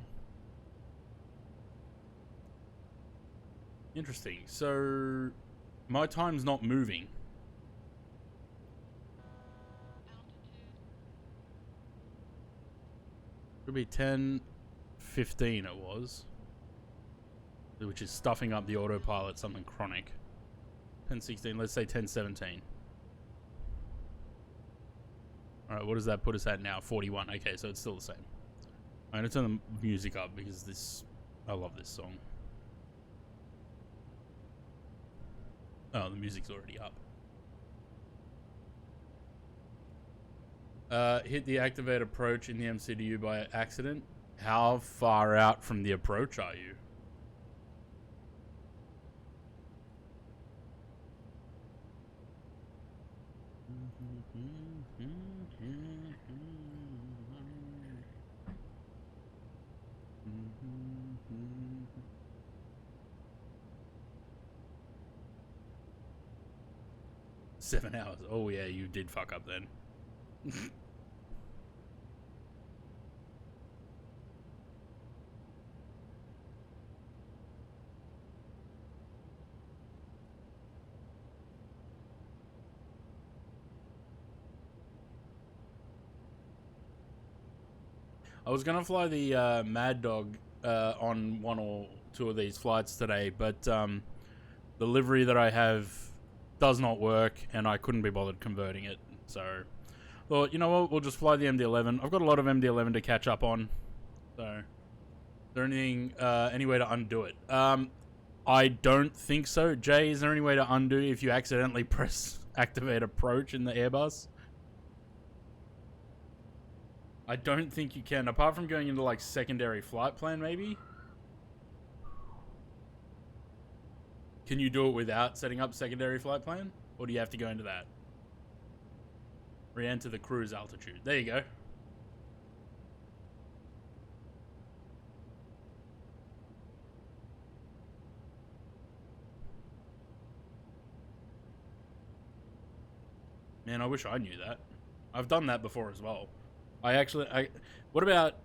Interesting. So my time's not moving. Could be 10:15 it was. Which is stuffing up the autopilot, something chronic. 10:16, let's say 10:17. Alright, what does that put us at now? 41. Okay, so it's still the same. I'm gonna turn the music up because this... I love this song. Oh, the music's already up. Hit the activate approach in the MCDU by accident. How far out from the approach are you? Seven hours. Oh yeah, you did fuck up then. I was gonna fly the Mad Dog on one or two of these flights today, but the livery that I have does not work, and I couldn't be bothered converting it. So, thought, you know what, we'll just fly the MD-11. I've got a lot of MD-11 to catch up on. So, is there anything, any way to undo it? I don't think so. Jay, is there any way to undo if you accidentally press activate approach in the Airbus? I don't think you can, apart from going into like secondary flight plan maybe? Can you do it without setting up secondary flight plan? Or do you have to go into that? Re-enter the cruise altitude. There you go. Man, I wish I knew that. I've done that before as well. What about...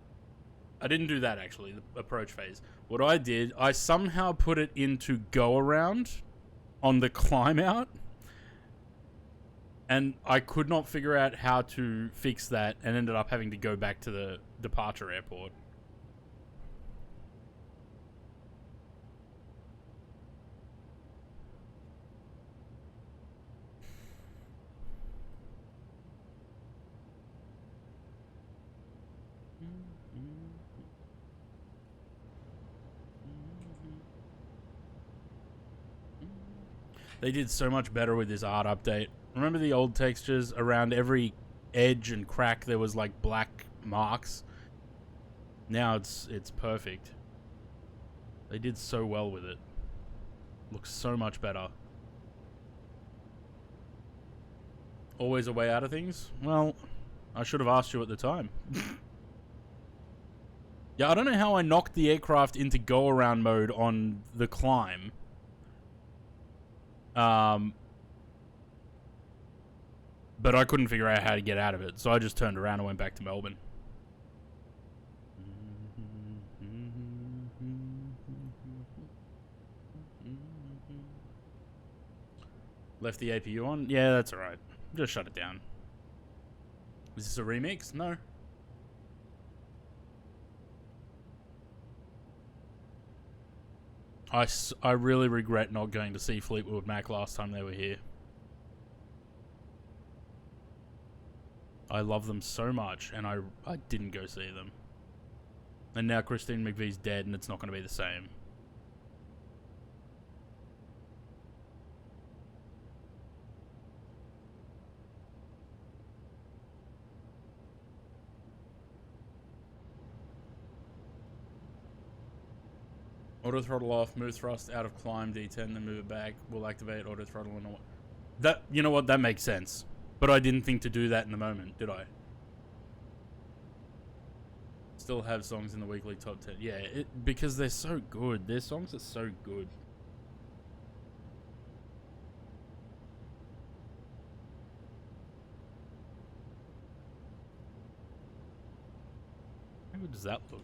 I didn't do that actually, the approach phase. What I did, I somehow put it into go around on the climb out, and I could not figure out how to fix that, and ended up having to go back to the departure airport. They did so much better with this art update. Remember the old textures? Around every edge and crack there was like black marks. Now it's perfect. They did so well with it. Looks so much better. Always a way out of things? Well, I should have asked you at the time. Yeah, I don't know how I knocked the aircraft into go-around mode on the climb. But I couldn't figure out how to get out of it, so I just turned around and went back to Melbourne. Left the APU on? Yeah, that's alright. Just shut it down. Is this a remix? No. I really regret not going to see Fleetwood Mac last time they were here. I love them so much, and I didn't go see them. And now Christine McVie's dead, and it's not going to be the same. Auto throttle off, move thrust out of climb, D10, then move it back. We'll activate auto throttle and all. That, you know what, that makes sense. But I didn't think to do that in the moment, did I? Still have songs in the weekly top 10. Yeah, because they're so good. Their songs are so good. How good does that look?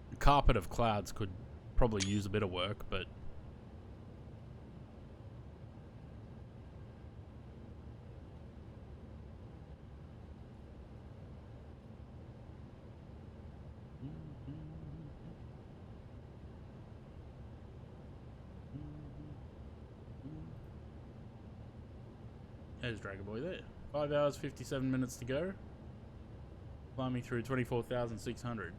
The carpet of clouds could probably use a bit of work, but There's Dragon Boy there. 5 hours, 57 minutes to go. Climbing through 24,600.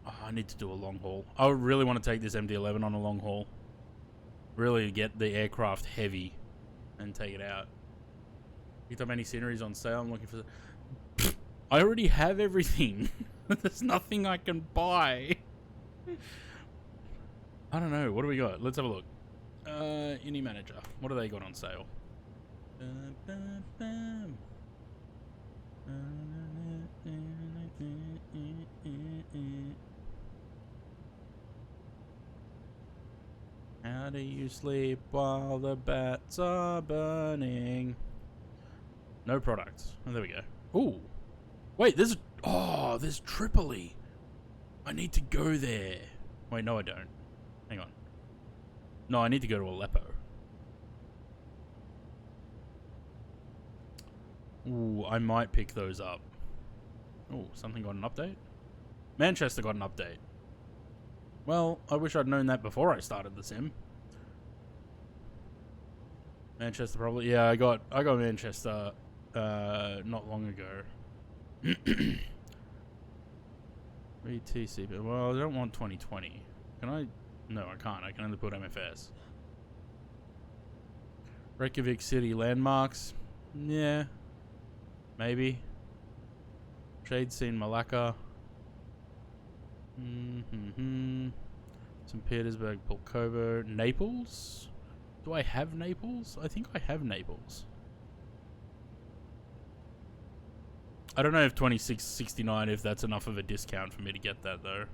Oh, I need to do a long haul. I really want to take this MD-11 on a long haul. Really get the aircraft heavy and take it out. Picked up any sceneries on sale. I'm looking for... I already have everything. There's nothing I can buy. I don't know. What do we got? Let's have a look. Any manager. What do they got on sale? How do you sleep while the bats are burning? No products. Oh, there we go. Ooh. Wait, there's... Oh, there's Tripoli. I need to go there. Wait, no I don't. Hang on. No, I need to go to Aleppo. Ooh, I might pick those up. Ooh, something got an update? Manchester got an update. Well, I wish I'd known that before I started the sim. Manchester probably... Yeah, I got Manchester not long ago. VTC, but well, I don't want 2020. Can I? No, I can't. I can only put MFS. Reykjavik City landmarks. Yeah. Maybe. Trade scene Malacca. St. Petersburg, Pulkovo. Naples? Do I have Naples? I think I have Naples. I don't know if 26.69 if that's enough of a discount for me to get that though.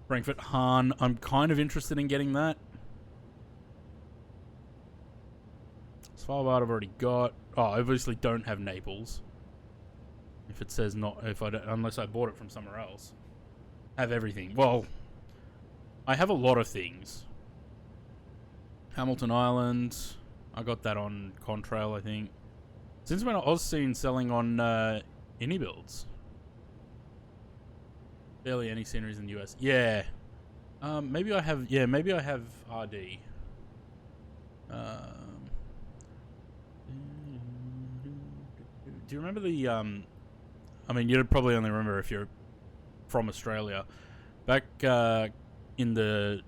Frankfurt Hahn, I'm kind of interested in getting that. Svalbard I've already got. Oh, I obviously don't have Naples. If it says not, if I don't, unless I bought it from somewhere else. Have everything. Well, I have a lot of things. Hamilton Island. I got that on Contrail, I think. Since when I was seen selling on Builds. Barely any sceneries in the US. Yeah. Maybe I have. Yeah, maybe I have RD. Do you remember the? I mean, you'd probably only remember if you're from Australia. Back in the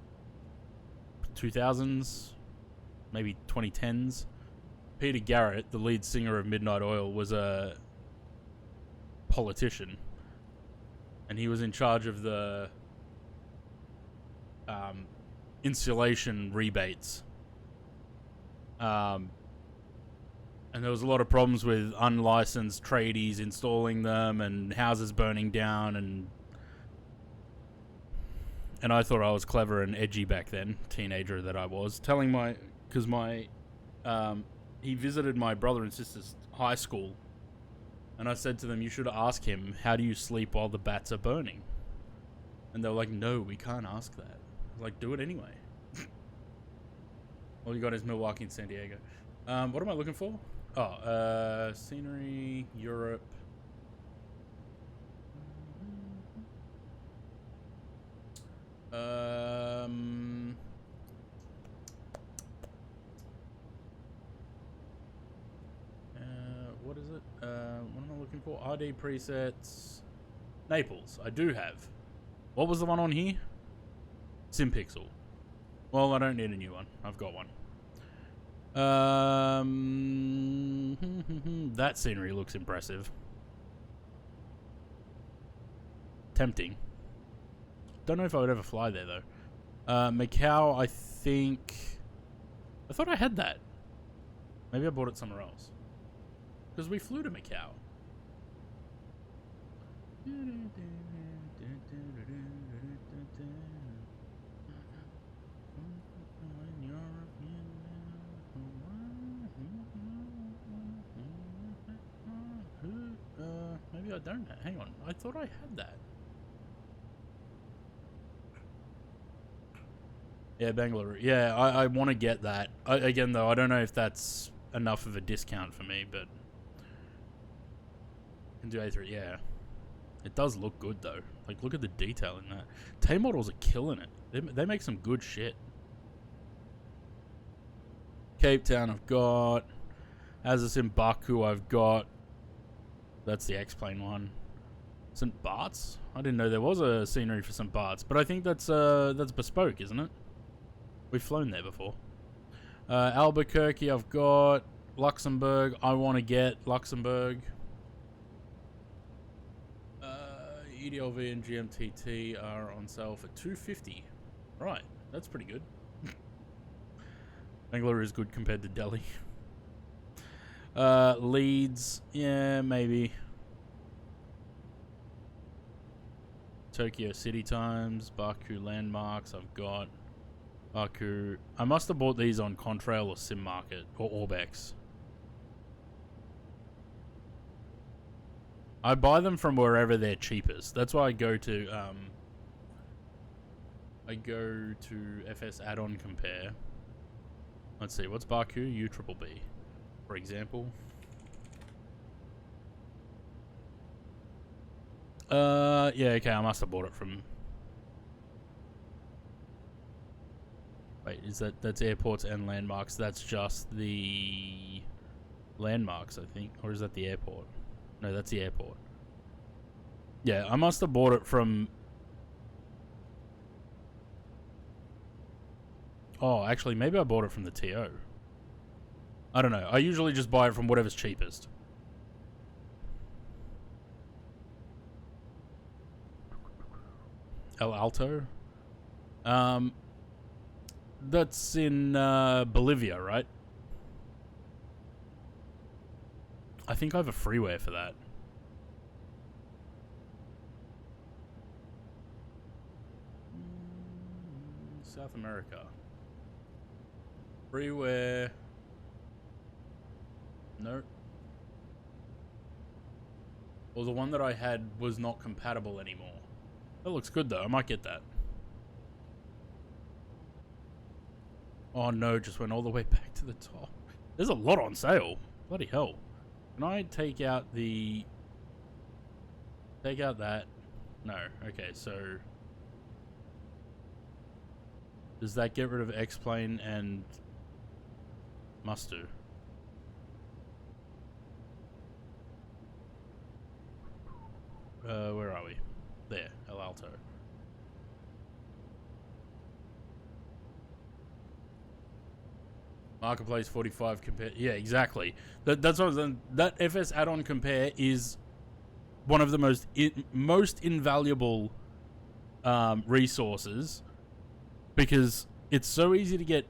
2000s, maybe 2010s, Peter Garrett, the lead singer of Midnight Oil, was a politician. And he was in charge of the insulation rebates. And there was a lot of problems with unlicensed tradies installing them and houses burning down. And I thought I was clever and edgy back then, teenager that I was. Telling my... Because he visited my brother and sister's high school. And I said to them, you should ask him, how do you sleep while the bats are burning? And they were like, no, we can't ask that. I was like, do it anyway. All you got is Milwaukee and San Diego. What am I looking for? Oh, scenery, Europe. What is it? What am I looking for? RD presets. Naples, I do have. What was the one on here? SimPixel. Well, I don't need a new one. I've got one. That scenery looks impressive. Tempting. Don't know if I would ever fly there though. Macau, I think... I thought I had that. Maybe I bought it somewhere else. Because we flew to Macau. Maybe I don't. Hang on. I thought I had that. Yeah, Bangalore. Yeah, I want to get that. Again, though, I don't know if that's enough of a discount for me, but... Can do A3, yeah. It does look good though. Like, look at the detail in that. Tay models are killing it. They make some good shit. Cape Town I've got. As it's in Baku I've got. That's the X-Plane one. St. Bart's? I didn't know there was a scenery for St. Bart's, but I think that's bespoke, isn't it? We've flown there before. Albuquerque I've got. Luxembourg, I want to get Luxembourg. EDLV and GMTT are on sale for $250. Right, that's pretty good. Bangalore is good compared to Delhi. Leeds, yeah, maybe. Tokyo City Times, Baku Landmarks, I've got. Baku. I must have bought these on Contrail or Sim Market or Orbex. I buy them from wherever they're cheapest. That's why I go to FS Add-on Compare. Let's see, what's Baku? UBBB, for example. Yeah, okay, I must have bought it from... Wait, that's airports and landmarks? That's just the landmarks, I think. Or is that the airport? No, that's the airport. Yeah, I must have bought it from... Oh, actually, maybe I bought it from the TO. I don't know. I usually just buy it from whatever's cheapest. El Alto? That's in Bolivia, right? I think I have a freeware for that. South America. Freeware. No. Well, the one that I had was not compatible anymore. That looks good though. I might get that. Oh no, just went all the way back to the top. There's a lot on sale. Bloody hell. Can I take out the... Take out that? No. Okay, so... Does that get rid of X-Plane and... Must do. Where are we? There, El Alto. Marketplace 45 compare. Yeah, exactly. That's what I was saying. That FS add-on compare is one of the most invaluable resources, because it's so easy to get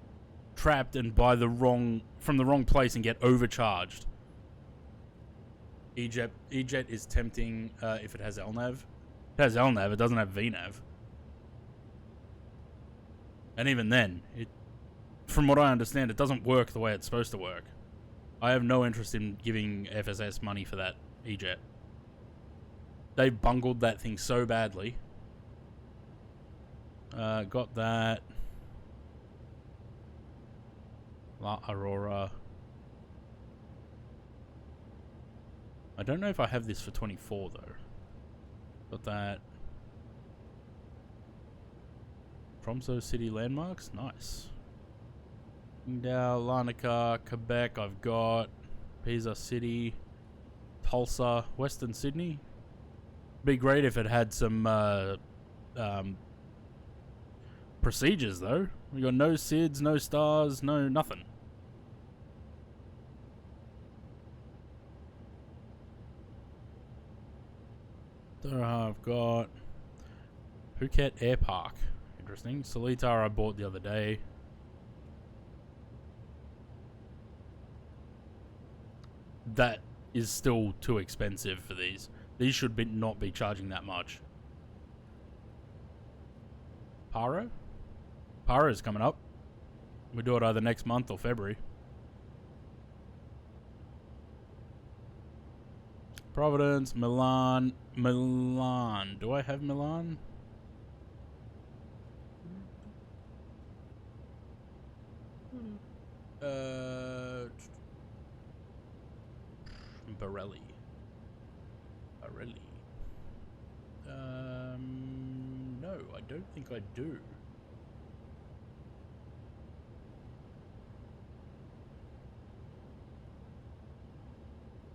trapped and buy from the wrong place and get overcharged. EJet is tempting if it has LNAV. It has LNAV, it doesn't have VNAV. And even then, from what I understand, it doesn't work the way it's supposed to work. I have no interest in giving FSS money for that EJet. They bungled that thing so badly. Got that. La Aurora. I don't know if I have this for 24 though. Got that. Tromso City Landmarks? Nice. Qingdao, Larnaca, Quebec I've got. Pisa City. Tulsa. Western Sydney. Be great if it had some procedures though. We got no SIDS, no stars, no nothing. I've got Phuket Air Park. Interesting. Seletar I bought the other day. That is still too expensive for these. These should not be charging that much. Paro? Paro's coming up. We do it either next month or February. Providence, Milan. Milan. Do I have Milan? Borelli. Pirelli. No, I don't think I do.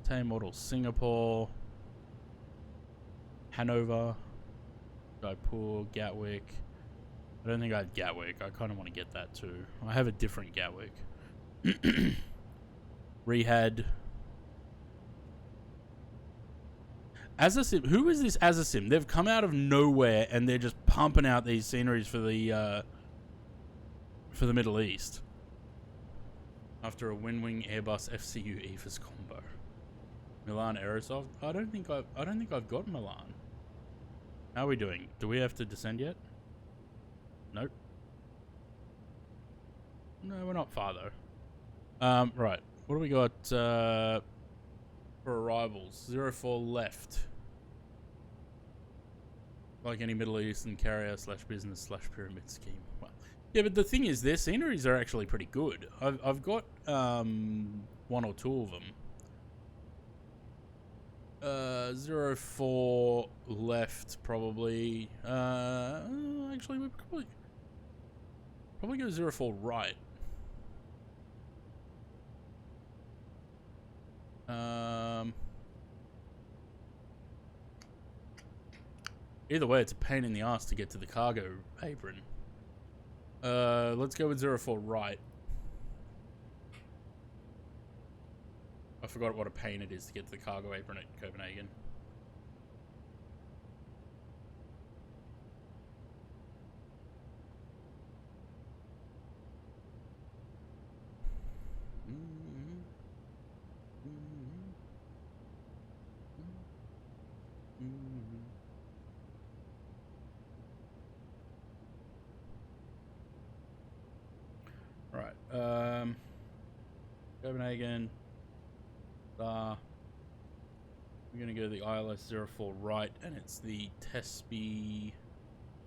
Tay model Singapore, Hanover, Jaipur, Gatwick. I don't think I have Gatwick. I kind of want to get that too. I have a different Gatwick. Rehad. Azasim. Who is this Azasim? They've come out of nowhere and they're just pumping out these sceneries for the Middle East. After a Winwing Airbus FCU EFIS combo. Milan Aerosoft. I don't think I've got Milan. How are we doing? Do we have to descend yet? Nope. No, we're not far though. Right. What do we got for arrivals? 04 left. Like any Middle Eastern carrier / business / pyramid scheme. Well, yeah, but the thing is, their sceneries are actually pretty good. I've got one or two of them. 04 left probably. Actually, we probably go 04 right. Either way, it's a pain in the ass to get to the cargo apron. Let's go with 04 right. I forgot what a pain it is to get to the cargo apron at Copenhagen. Right. Copenhagen. We're going to go to the ILS 04 right, and it's the Tespi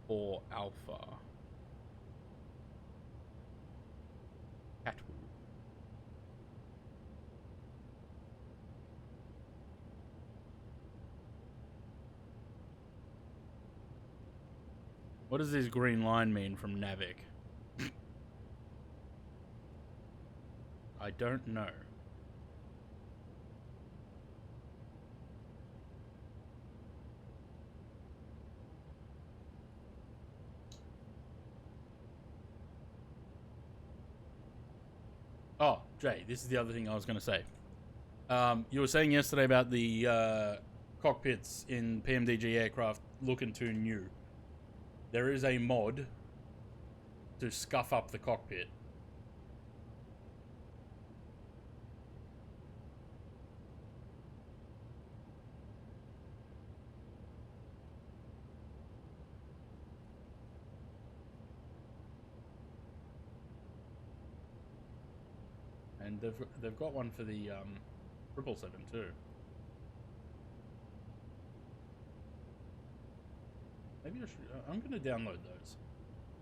4 Alpha. Catwood. What does this green line mean from Navic? I don't know. Oh, Jay, this is the other thing I was going to say. You were saying yesterday about the cockpits in PMDG aircraft looking too new. There is a mod to scuff up the cockpit. And they've got one for the 777 too. Maybe I should. I'm going to download those.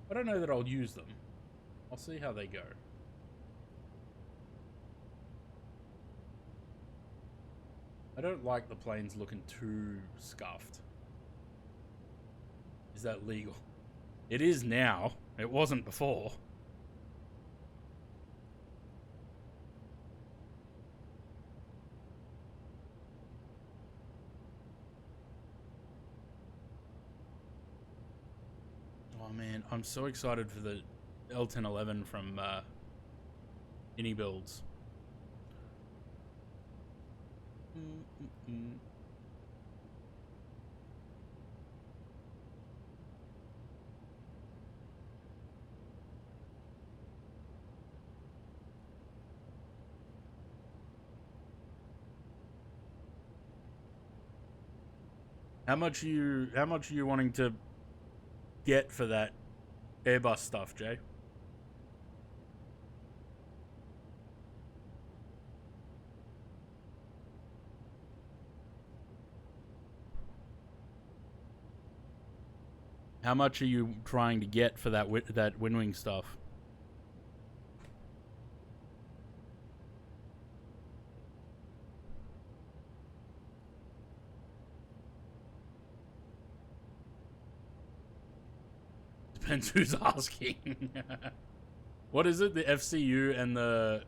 I don't know that I'll use them. I'll see how they go. I don't like the planes looking too scuffed. Is that legal? It is now. It wasn't before. Oh man, I'm so excited for the L1011 from Ini Builds. How much are you wanting to get for that Airbus stuff, Jay? How much are you trying to get for that that Winwing stuff? Depends who's asking. What is it? The FCU and the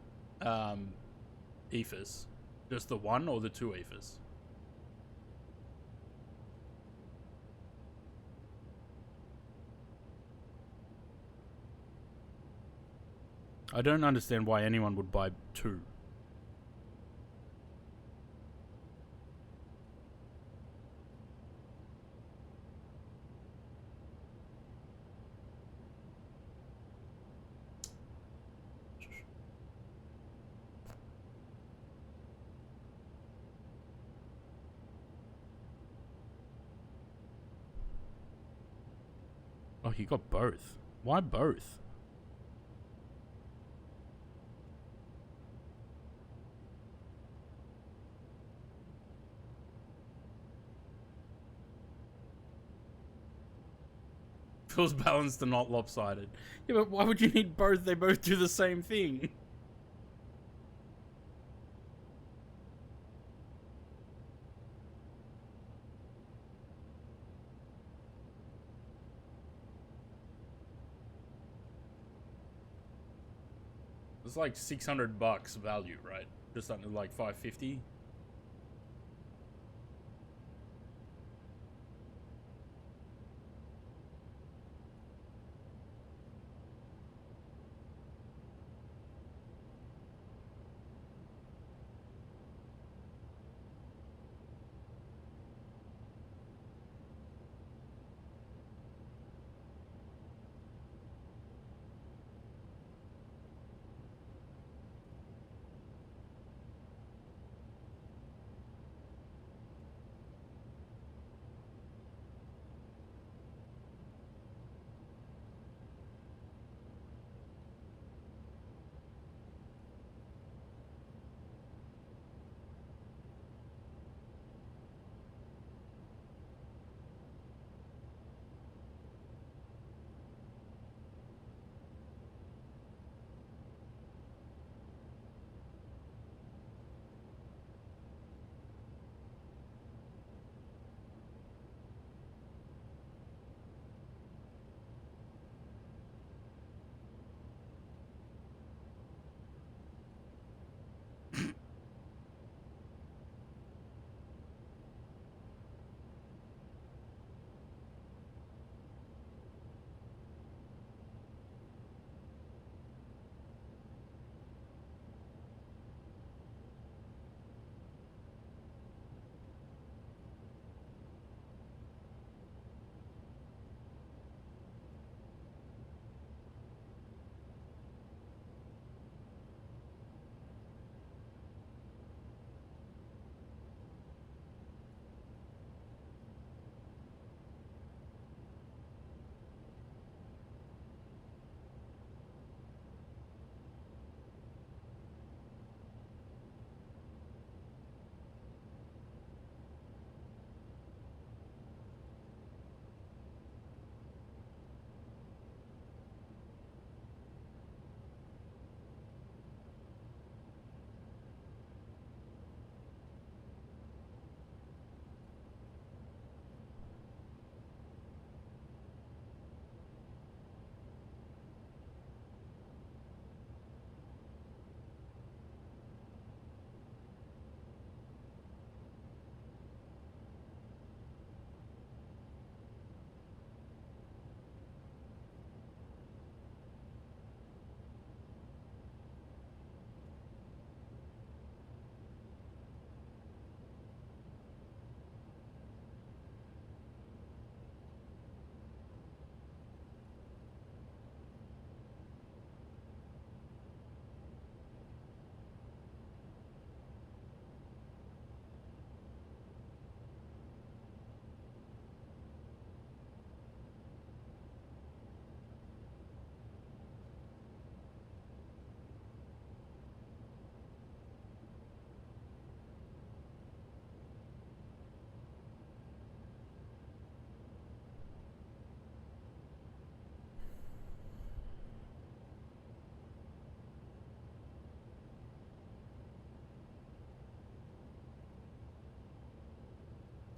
EFIS? Just the one or the two EFIS? I don't understand why anyone would buy two. Oh, he got both. Why both? Feels balanced and not lopsided. Yeah, but why would you need both? They both do the same thing. It's like $600 value, right? Just under like 550.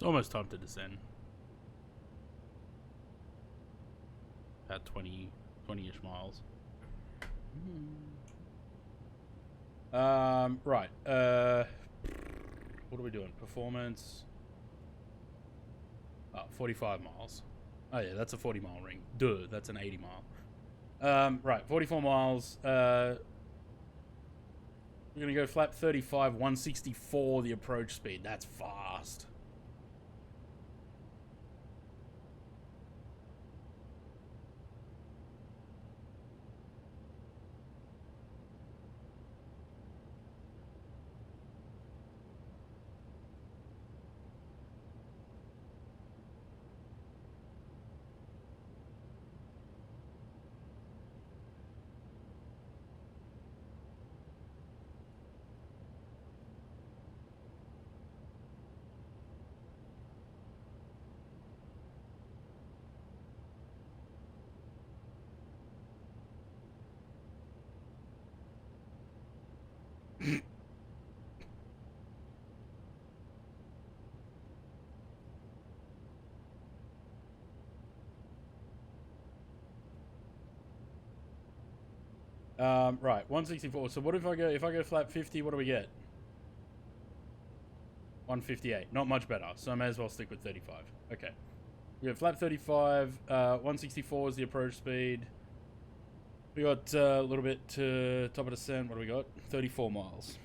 It's almost time to descend. Had about 20-ish miles. Right. What are we doing? Performance. 45 miles. Oh yeah, that's a 40-mile ring. Duh, that's an 80-mile. Right, 44 miles. We're gonna go flap 35, 164 the approach speed. That's fast. Right, 164. So what if I go flap 50, what do we get? 158. Not much better, so I may as well stick with 35. Okay. We have flap 35, 164 is the approach speed. We got a little bit to top of descent. What do we got? 34 miles.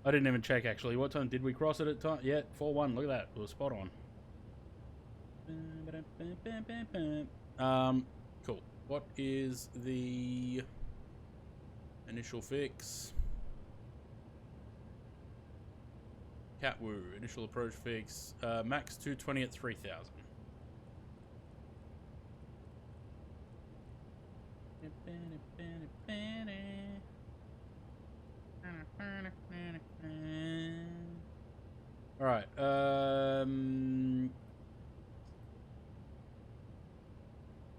I didn't even check actually. What time did we cross it at time? Yeah, 4-1. Look at that. It was spot on. Cool. What is the initial fix? Catwoo. Initial approach fix. Max 220 at 3,000. All right.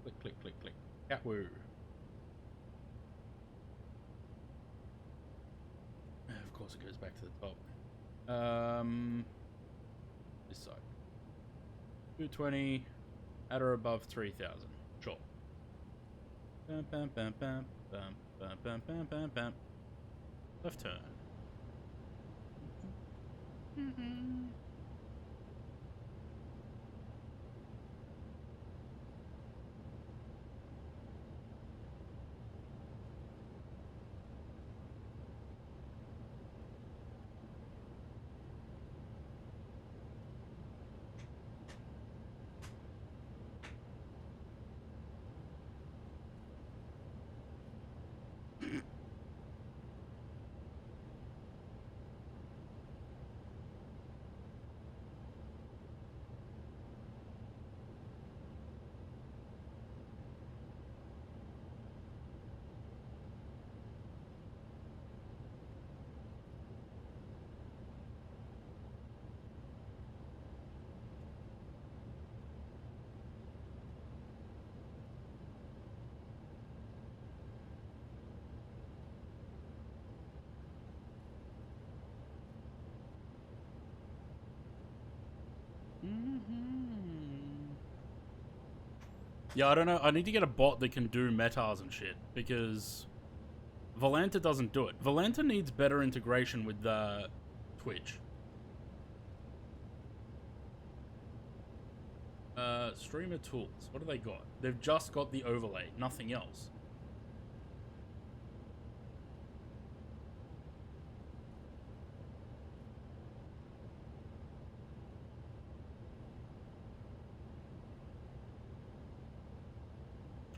Click, click, click, click. Catwoo. Of course, it goes back to the top. This side. 220 at or above 3,000. Sure. Bam, bam, bam, bam, bam, bam, bam, bam, bam, bam. Left turn. Yeah, I don't know. I need to get a bot that can do metas and shit, because Volanta doesn't do it. Volanta needs better integration with Twitch. Streamer tools. What do they got? They've just got the overlay, nothing else.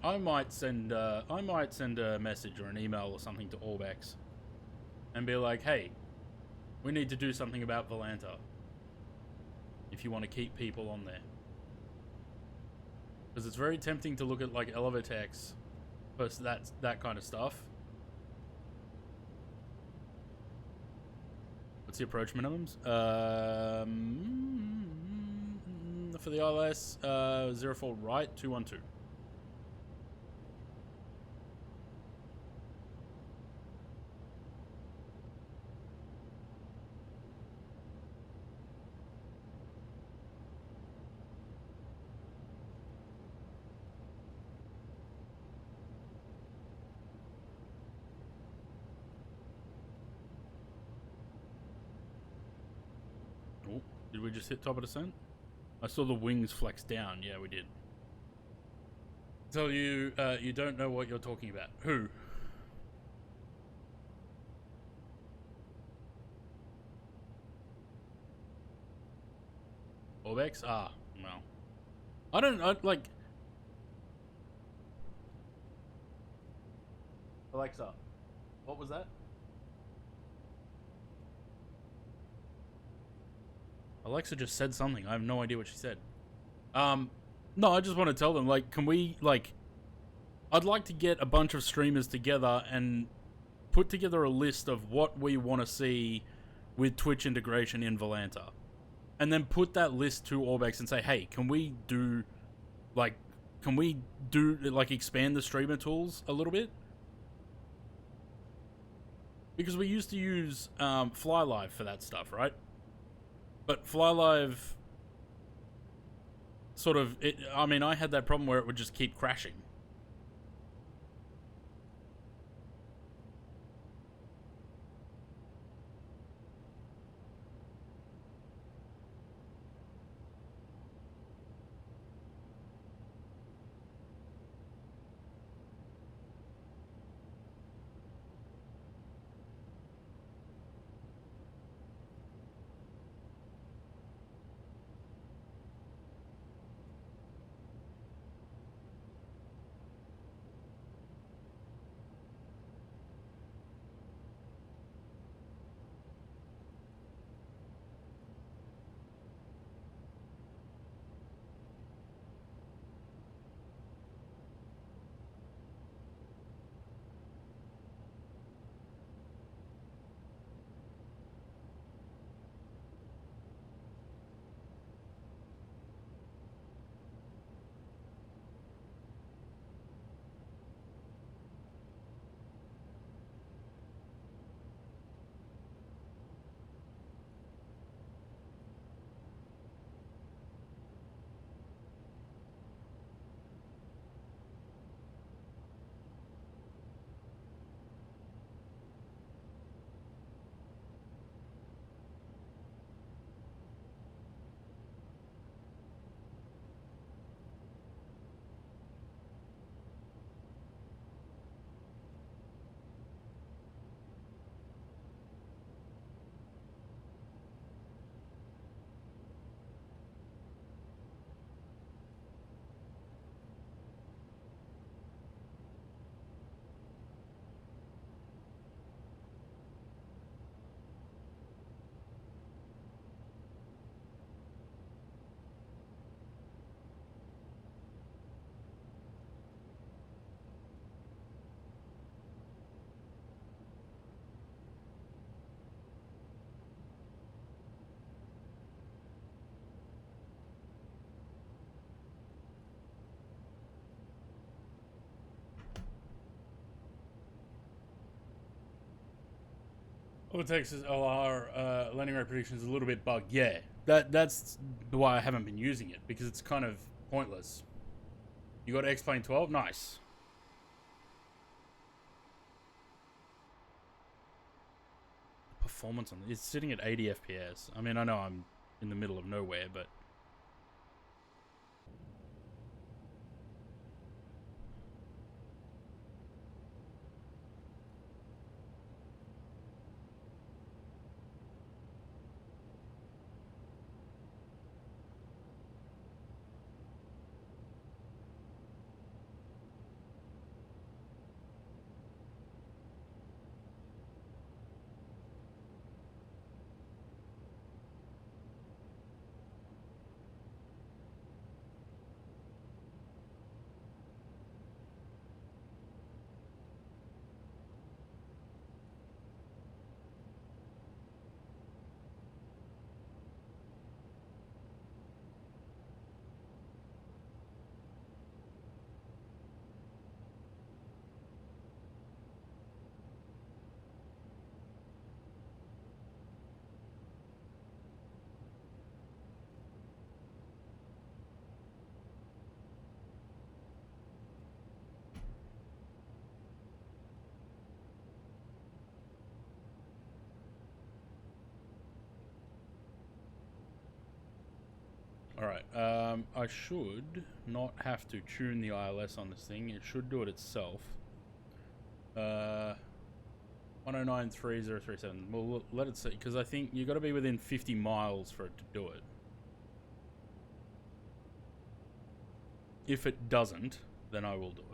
I might send a message or an email or something to Orbex and be like, hey, we need to do something about Volanta if you want to keep people on there. Because it's very tempting to look at like Elevatex, post that kind of stuff. What's the approach minimums? For the ILS, 0-4 right, 212. Did we just hit top of descent? I saw the wings flex down. Yeah, we did. Tell you, you don't know what you're talking about. Who? Orbex? Ah, no. I like... Alexa, what was that? Alexa just said something. I have no idea what she said. No, I just want to tell them, like, can we, like... I'd like to get a bunch of streamers together and put together a list of what we want to see with Twitch integration in Volanta. And then put that list to Orbex and say, hey, can we do, like, expand the streamer tools a little bit? Because we used to use FlyLive for that stuff, right? But FlyLive sort of, I mean, I had that problem where it would just keep crashing. Texas LR landing rate prediction is a little bit bugged. Yeah, that's why I haven't been using it, because it's kind of pointless. You got X-Plane 12? Nice. Performance on it's sitting at 80 FPS. I mean, I know I'm in the middle of nowhere, but Alright, I should not have to tune the ILS on this thing. It should do it itself. 1093,037. Well, let it see, because I think you got to be within 50 miles for it to do it. If it doesn't, then I will do it.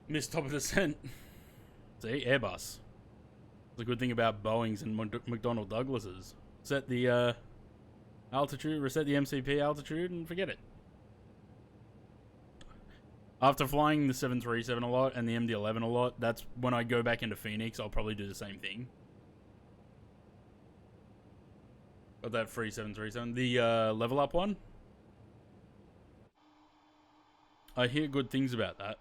Missed top of descent. See, Airbus. The good thing about Boeings and McDonnell Douglases. Set the altitude, reset the MCP altitude, and forget it. After flying the 737 a lot and the MD-11 a lot, that's when I go back into Phoenix, I'll probably do the same thing. Got that free 737. The level up one. I hear good things about that.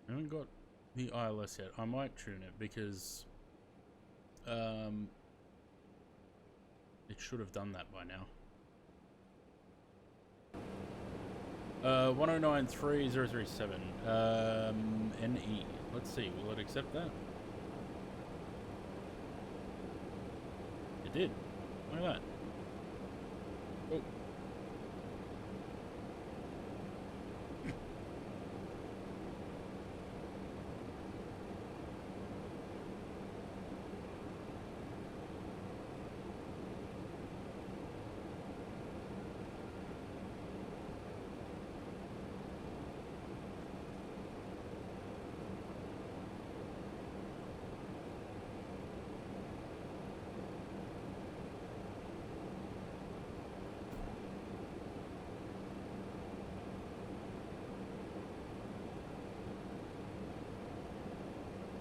I haven't got the ILS yet. I might tune it because it should have done that by now. 1093,037 NE. Let's see, will it accept that? It did. Look at that. Oh.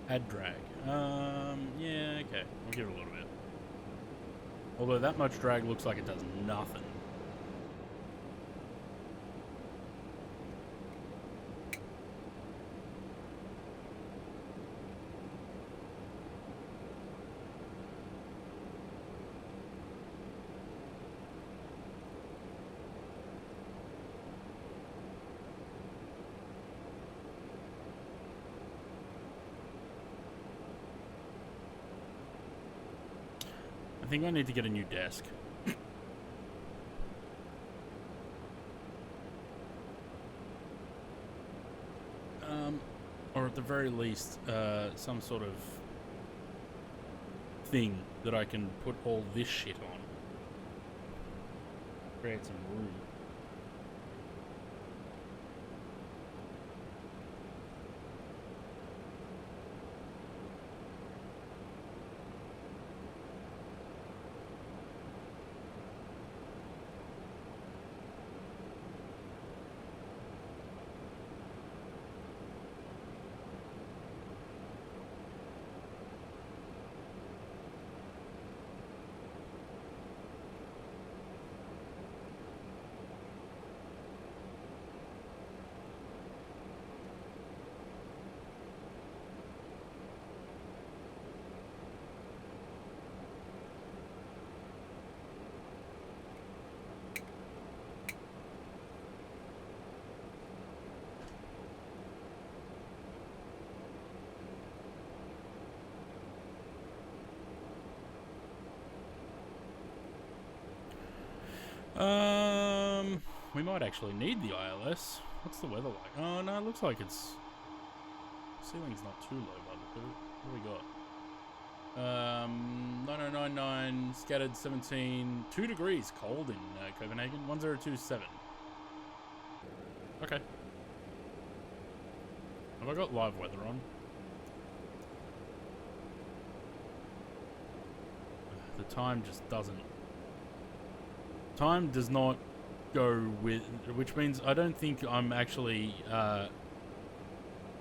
Add drag. Yeah, okay. We'll give it a little bit. Although that much drag looks like it does nothing. I think I need to get a new desk. Or at the very least, some sort of thing that I can put all this shit on. Create some room. We might actually need the ILS. What's the weather like? Oh no, it looks like it's ceiling's not too low, but what do we got? 9099 scattered 17, 2 degrees cold in Copenhagen. 1027. Okay. Have I got live weather on? The time just doesn't. Time does not go with, which means I don't think I'm actually,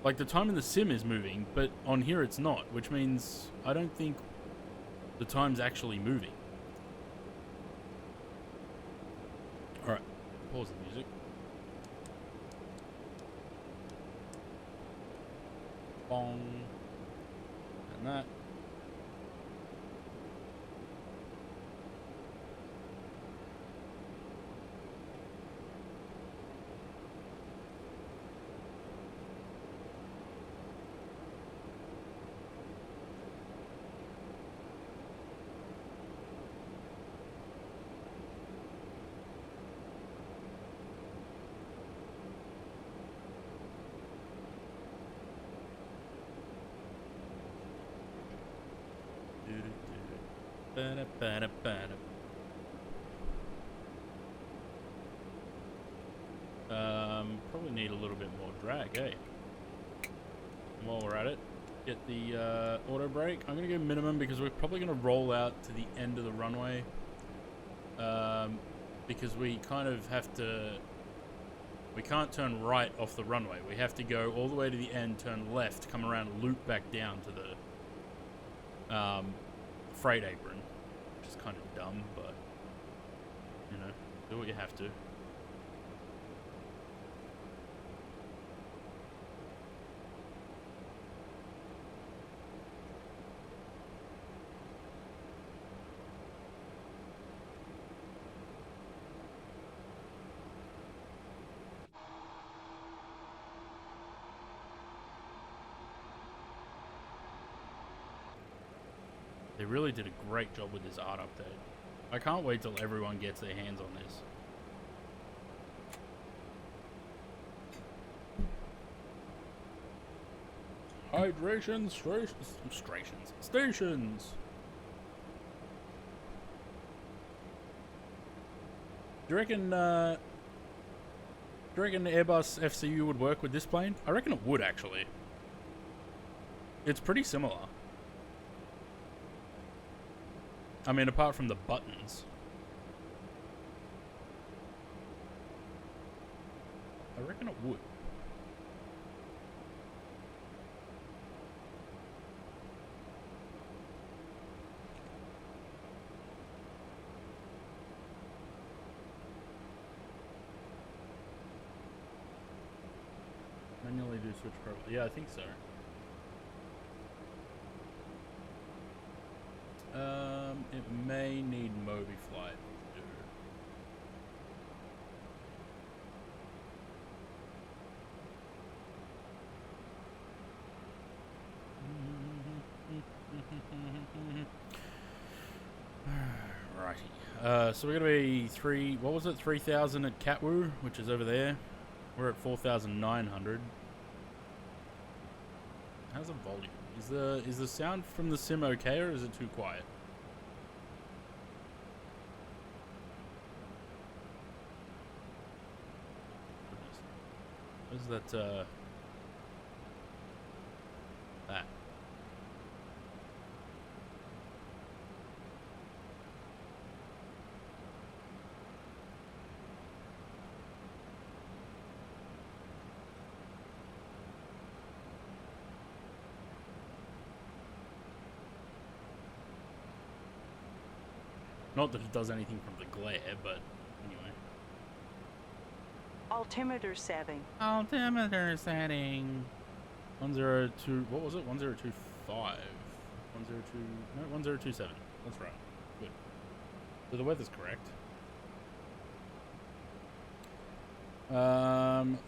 like the time in the sim is moving, but on here it's not, which means I don't think the time's actually moving. Alright, pause the music. Bong. And that. Probably need a little bit more drag, eh? And while we're at it, get the auto brake. I'm gonna go minimum because we're probably gonna roll out to the end of the runway. Because we kind of have to. We can't turn right off the runway. We have to go all the way to the end, turn left, come around, loop back down to the freight apron, which is kind of dumb, but you know, do what you have to. They really did a great job with this art update. I can't wait till everyone gets their hands on this. Hydration stations. Do you reckon Airbus FCU would work with this plane? I reckon it would, actually. It's pretty similar. I mean, apart from the buttons. I reckon it would. Manually do switch profile. Yeah, I think so. It may need Moby Flight to do. Righty. So we're gonna be what was it? 3,000 at Katwoo, which is over there. We're at 4,900. How's the volume? Is the sound from the sim okay, or is it too quiet? What is that? That. Not that it does anything from the glare, but anyway. Altimeter setting. Altimeter setting. 102. What was it? 1025. 102. No, 1027. That's right. Good. So the weather's correct.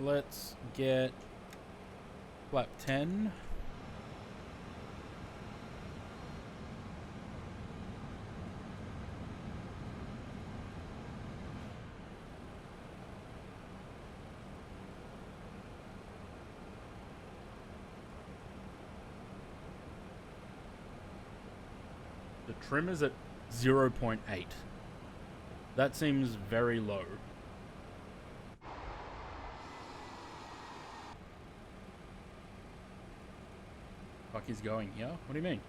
Let's get flap 10. The trim is at 0.8. That seems very low. Fuck is going here? What do you mean?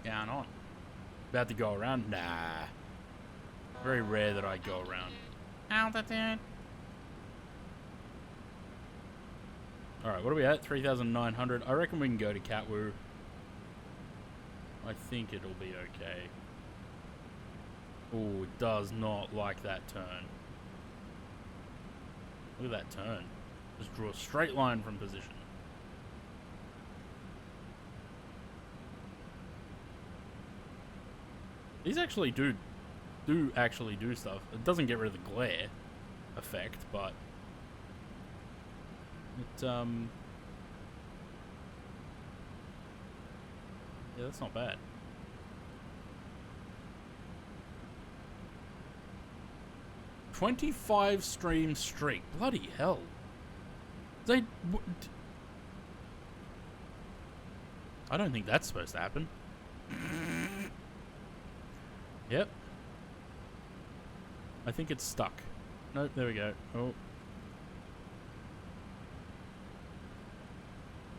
Going on? About to go around? Nah. Very rare that I go around. Altitude. Alright, what are we at? 3,900. I reckon we can go to Katwoo. I think it'll be okay. Oh, it does not like that turn. Look at that turn. Just draw a straight line from position. These actually do actually do stuff. It doesn't get rid of the glare effect, but it yeah, that's not bad. "25 stream streak. Bloody hell. I don't think that's supposed to happen. Yep. I think it's stuck. Nope, there we go. Oh.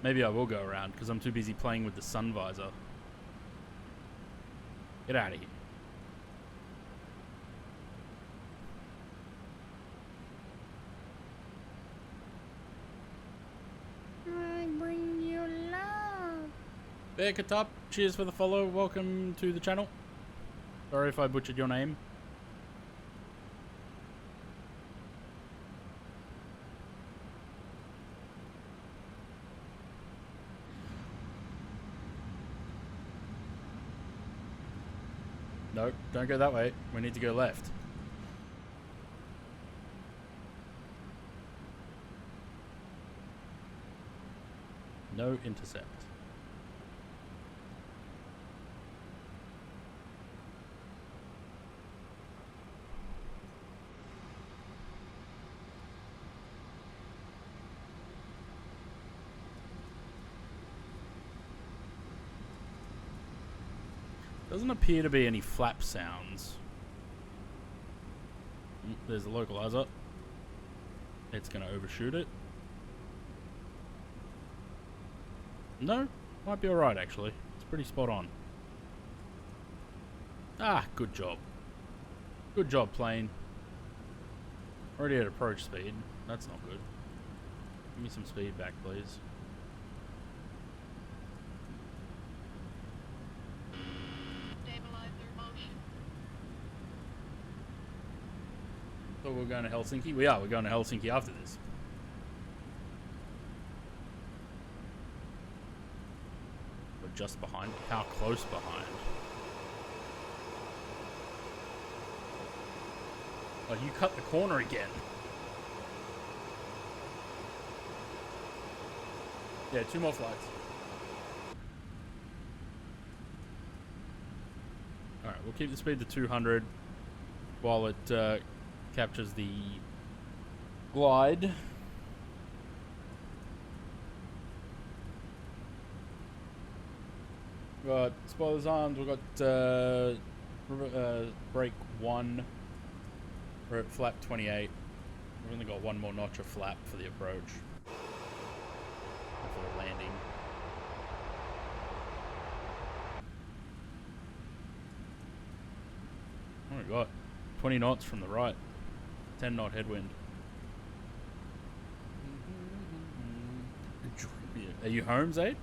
Maybe I will go around because I'm too busy playing with the sun visor. Get out of here. I bring you love. Bear Katop, cheers for the follow. Welcome to the channel. Sorry if I butchered your name. Nope, don't go that way. We need to go left. No intercept. Doesn't appear to be any flap sounds. There's the localizer. It's going to overshoot it. No, might be alright actually. It's pretty spot on. Ah, good job. Good job, plane. Already at approach speed. That's not good. Give me some speed back, please. So we're going to Helsinki? We are. We're going to Helsinki after this. We're just behind. How close behind? Oh, you cut the corner again. Yeah, 2 more flights. Alright, we'll keep the speed to 200 while it captures the glide. We've got spoilers arms, we've got brake 1. We're at flap 28. We've only got 1 more notch of flap for the approach. And for the landing. Oh my god. 20 knots from the right. 10 knot headwind. Are you home, Zaid?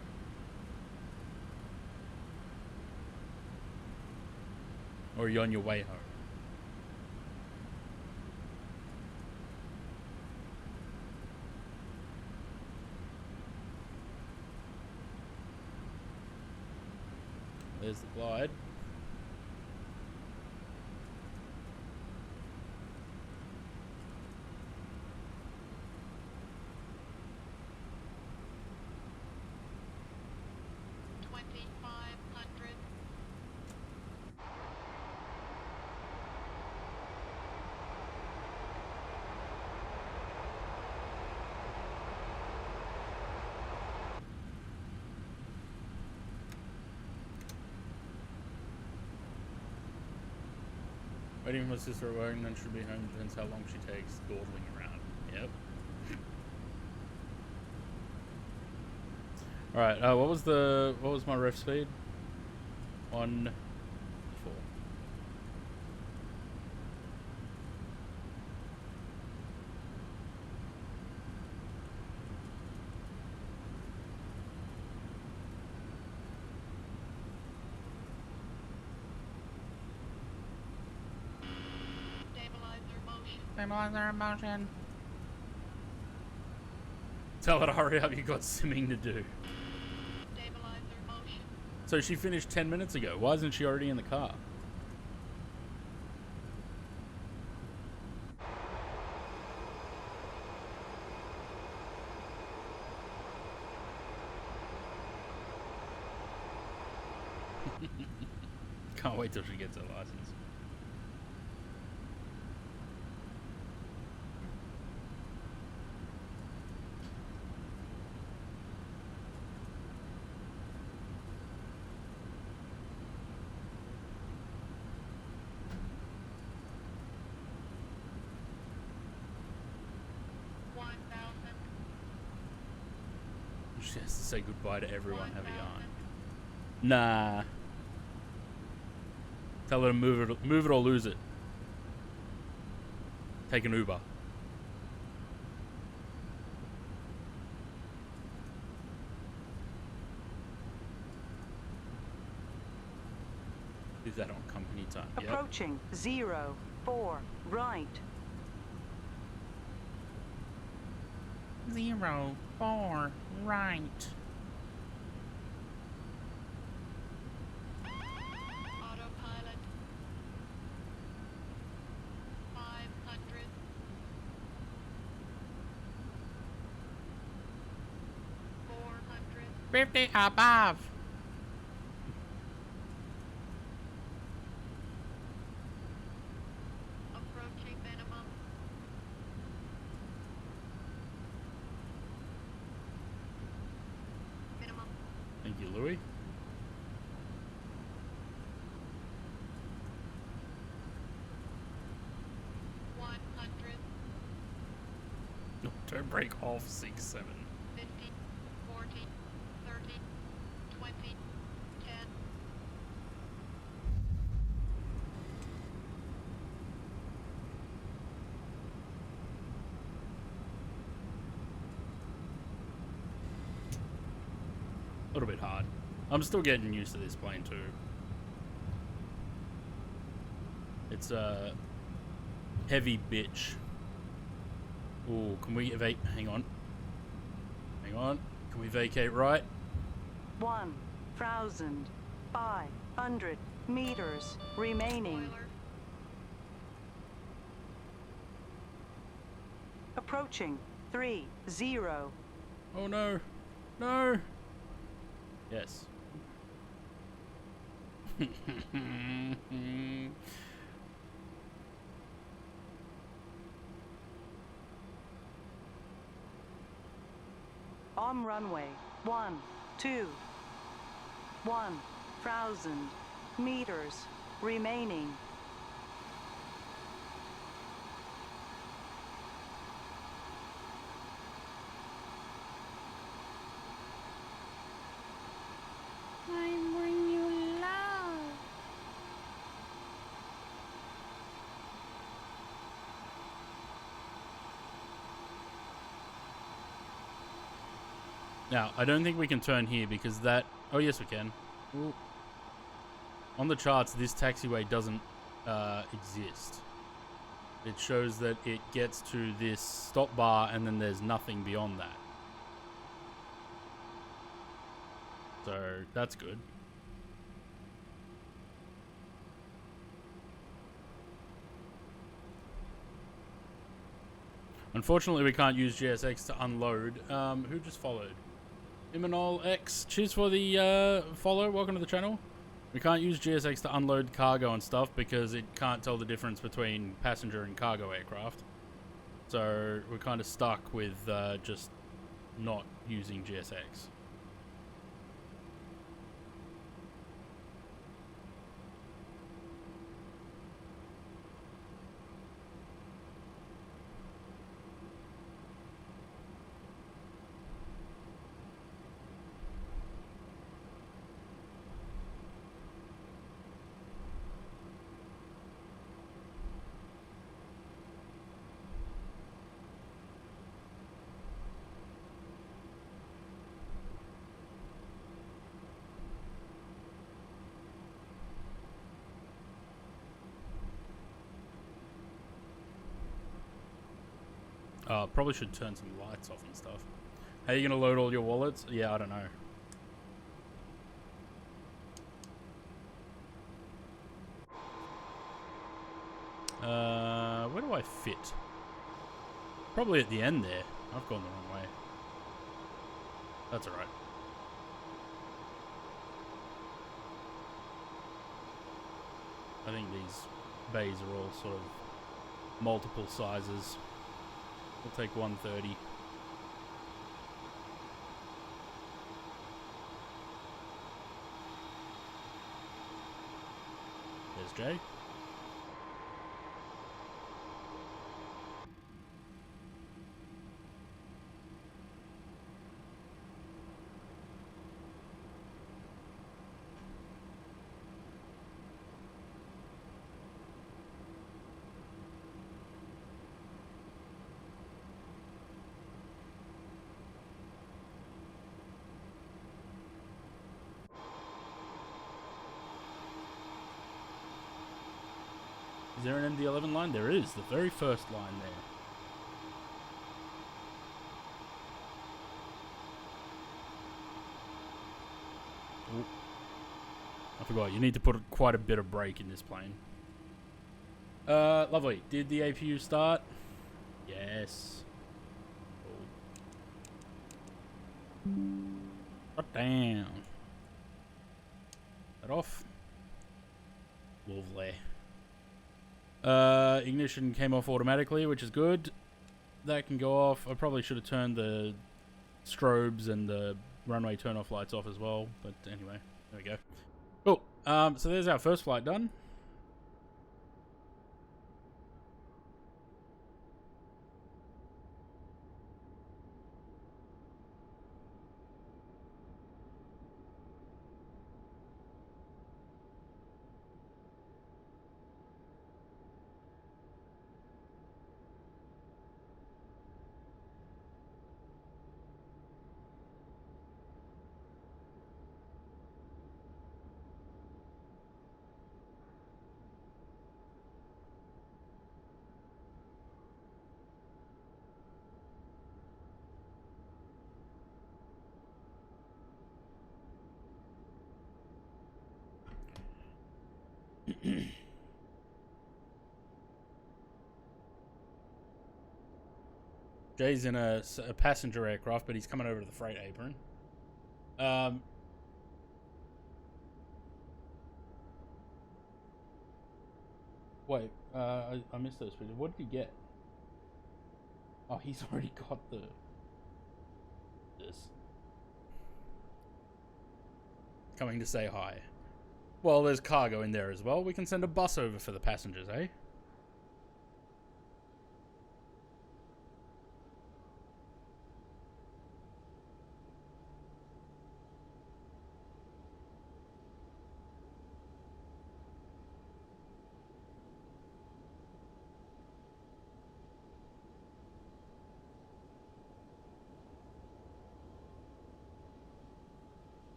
Or are you on your way home? There's the glide. Waiting for my sister at work and then she'll be home. Depends how long she takes dawdling around. Yep. Alright, what was my ref speed? 1, 4. Stabilizer in motion. Tell her to hurry up, you got simming to do. So she finished 10 minutes ago. Why isn't she already in the car? Can't wait till she gets her license. She has to say goodbye to everyone, heavy on. Nah. Tell her to move it or lose it. Take an Uber. Is that on company time? Yep. Approaching 04 right. 04 right. Autopilot. 500. 400. 50 above. Approaching minimum. Minimum. Thank you, Louis. No, don't break off 6, 7. 50, 40, 30, 20, 10. A little bit hard. I'm still getting used to this plane too. It's a heavy bitch. Ooh, can we evade? Hang on. Hang on. Can we vacate right? 1,500 meters remaining. Spoiler. Approaching 30. Oh no. No. Yes. On runway 1,000 meters remaining. I bring you love. Now, I don't think we can turn here because that... Oh, yes, we can. Ooh. On the charts, this taxiway doesn't exist. It shows that it gets to this stop bar and then there's nothing beyond that. So, that's good. Unfortunately, we can't use GSX to unload. Who just followed? Imanol X, cheers for the follow. Welcome to the channel. We can't use GSX to unload cargo and stuff because it can't tell the difference between passenger and cargo aircraft. So we're kind of stuck with just not using GSX. Probably should turn some lights off and stuff. How are you going to load all your wallets? Yeah, I don't know. Where do I fit? Probably at the end there. I've gone the wrong way. That's alright. I think these bays are all sort of multiple sizes. We'll take 130. There's Jay. Is there an MD-11 line? There is, the very first line there. Ooh. I forgot, you need to put quite a bit of brake in this plane. Lovely. Did the APU start? Yes. Shut down. That off. Lovely. Ignition came off automatically, which is good. That can go off. I probably should have turned the strobes and the runway turn-off lights off as well. But anyway, there we go. Cool. So there's our first flight done. Jay's in a passenger aircraft, but he's coming over to the freight apron. Wait, I missed those pictures. What did he get? Oh, he's already got this. Coming to say hi. Well, there's cargo in there as well. We can send a bus over for the passengers, eh?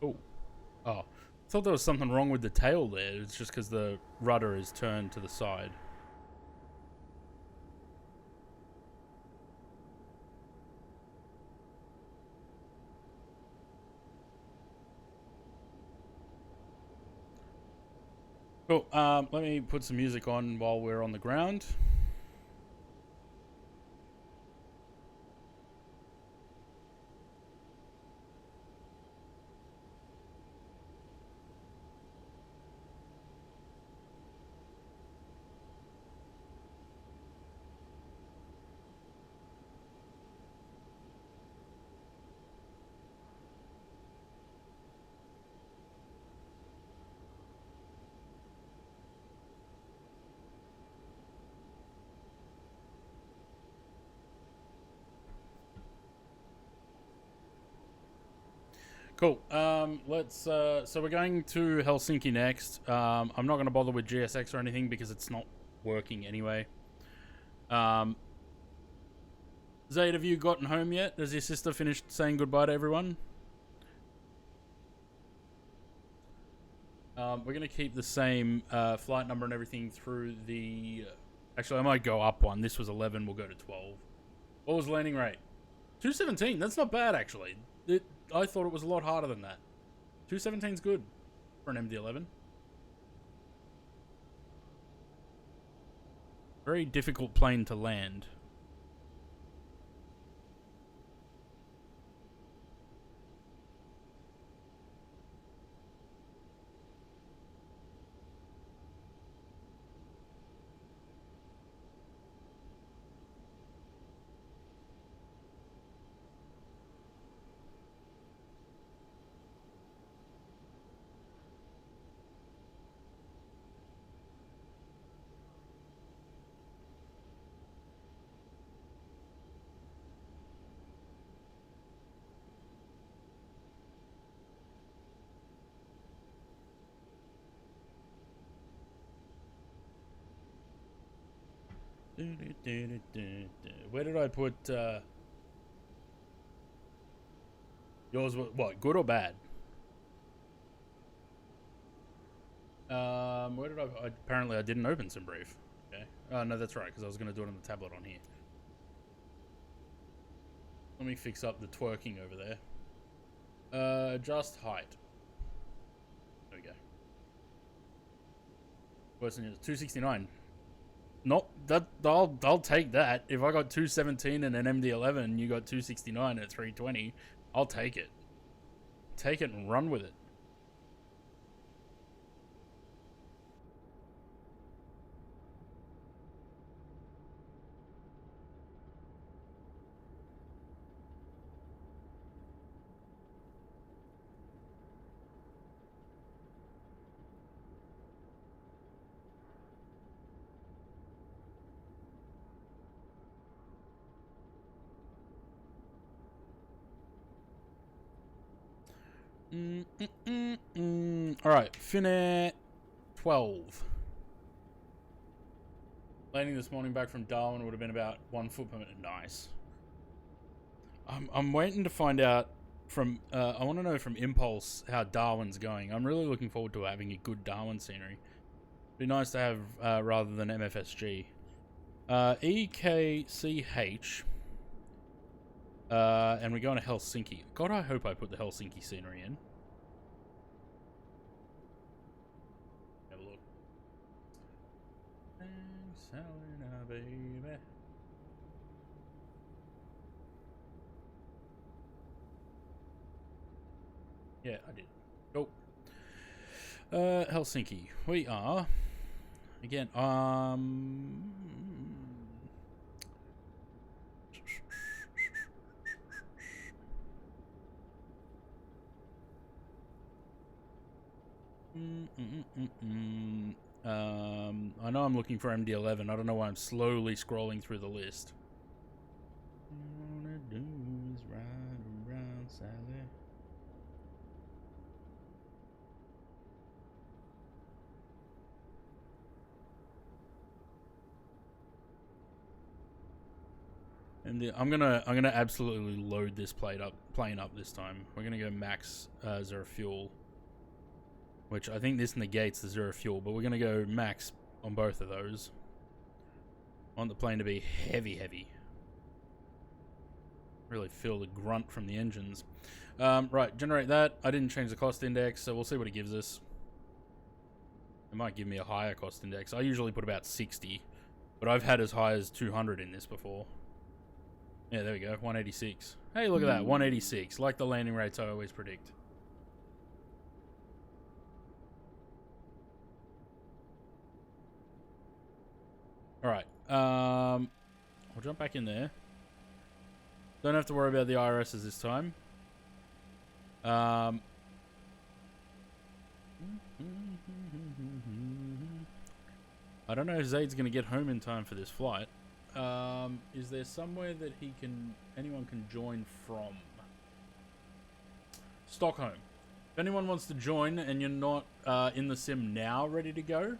Oh, I thought there was something wrong with the tail there. It's just because the rudder is turned to the side. Cool. Let me put some music on while we're on the ground. Cool. So we're going to Helsinki next. I'm not going to bother with GSX or anything because it's not working anyway. Zaid, have you gotten home yet? Has your sister finished saying goodbye to everyone? We're going to keep the same flight number and everything through the... Actually, I might go up one. This was 11. We'll go to 12. What was landing rate? 217. That's not bad, actually. I thought it was a lot harder than that. 217's good for an MD-11. Very difficult plane to land. Where did I put yours? What, good or bad? Where did I apparently I didn't open some brief. Okay. Oh no, that's right, because I was going to do it on the tablet on here. Let me fix up the twerking over there. Adjust height. There we go. Worse than 269. Not that I'll take that. If I got 217 and an MD-11 and you got 269 at 320, I'll take it. Take it and run with it. Alright, Finnair 12. Landing this morning back from Darwin would have been about 1 foot per minute. Nice. I'm waiting to find out from, I want to know from Impulse how Darwin's going. I'm really looking forward to having a good Darwin scenery. Be nice to have rather than MFSG. EKCH. And we're going to Helsinki. God, I hope I put the Helsinki scenery in. Have a look. Thanks, Helena, baby. Yeah, I did. Cool. Helsinki. We are again. I know I'm looking for MD11. I don't know why I'm slowly scrolling through the list. All I wanna do is ride around, Sally. And I'm gonna absolutely load this plane up this time. We're gonna go max zero fuel, which I think this negates the zero fuel, but we're gonna go max on both of those. I want the plane to be heavy. Really feel the grunt from the engines. Right, generate that. I didn't change the cost index, so we'll see what it gives us. It might give me a higher cost index. I usually put about 60, but I've had as high as 200 in this before. Yeah, there we go, 186. Hey, look at that, 186. Like the landing rates I always predict. Alright, I'll jump back in there. Don't have to worry about the IRSs this time. I don't know if Zaid's going to get home in time for this flight. Is there somewhere that anyone can join from? Stockholm. If anyone wants to join and you're not in the sim now ready to go,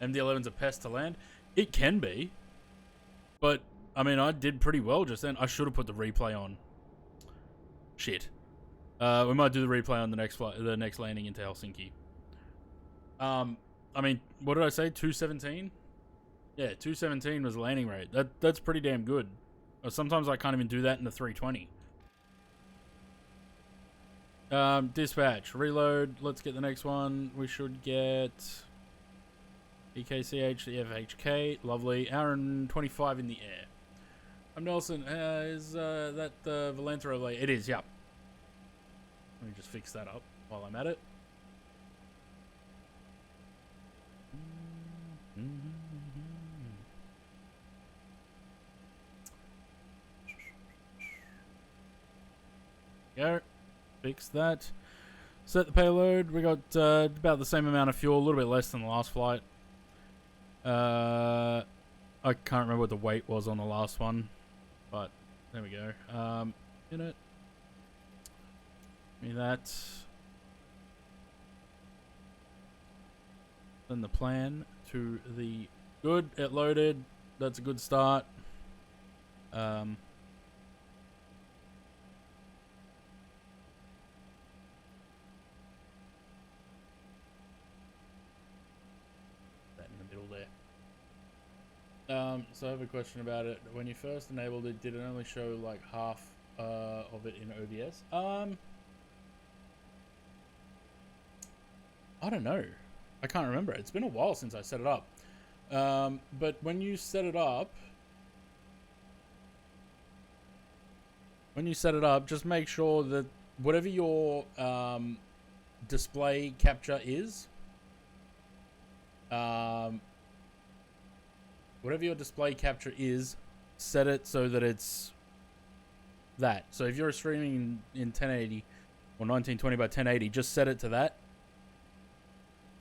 MD-11's a pest to land, it can be. But, I mean, I did pretty well just then. I should have put the replay on. Shit. We might do the replay on the next flight, the next landing into Helsinki. I mean, what did I say? 217? Yeah, 217 was the landing rate. That's pretty damn good. Sometimes I can't even do that in the 320. Dispatch, reload. Let's get the next one. We should get EKCH, the FHK. Lovely. Hour and 25 in the air. I'm Nelson. Is that the Valenta relay? It is, yeah. Let me just fix that up while I'm at it. Go. Fix that. Set the payload. We got about the same amount of fuel, a little bit less than the last flight. I can't remember what the weight was on the last one, but there we go. In it. Give me that. Then the plan to the good. It loaded. That's a good start. That in the middle there. So I have a question about it. When you first enabled it, did it only show like half of it in OBS? I don't know. I can't remember. It's been a while since I set it up. But when you set it up, just make sure that whatever your display capture is, set it so that it's that. So if you're streaming in 1080 or 1920 by 1080, just set it to that.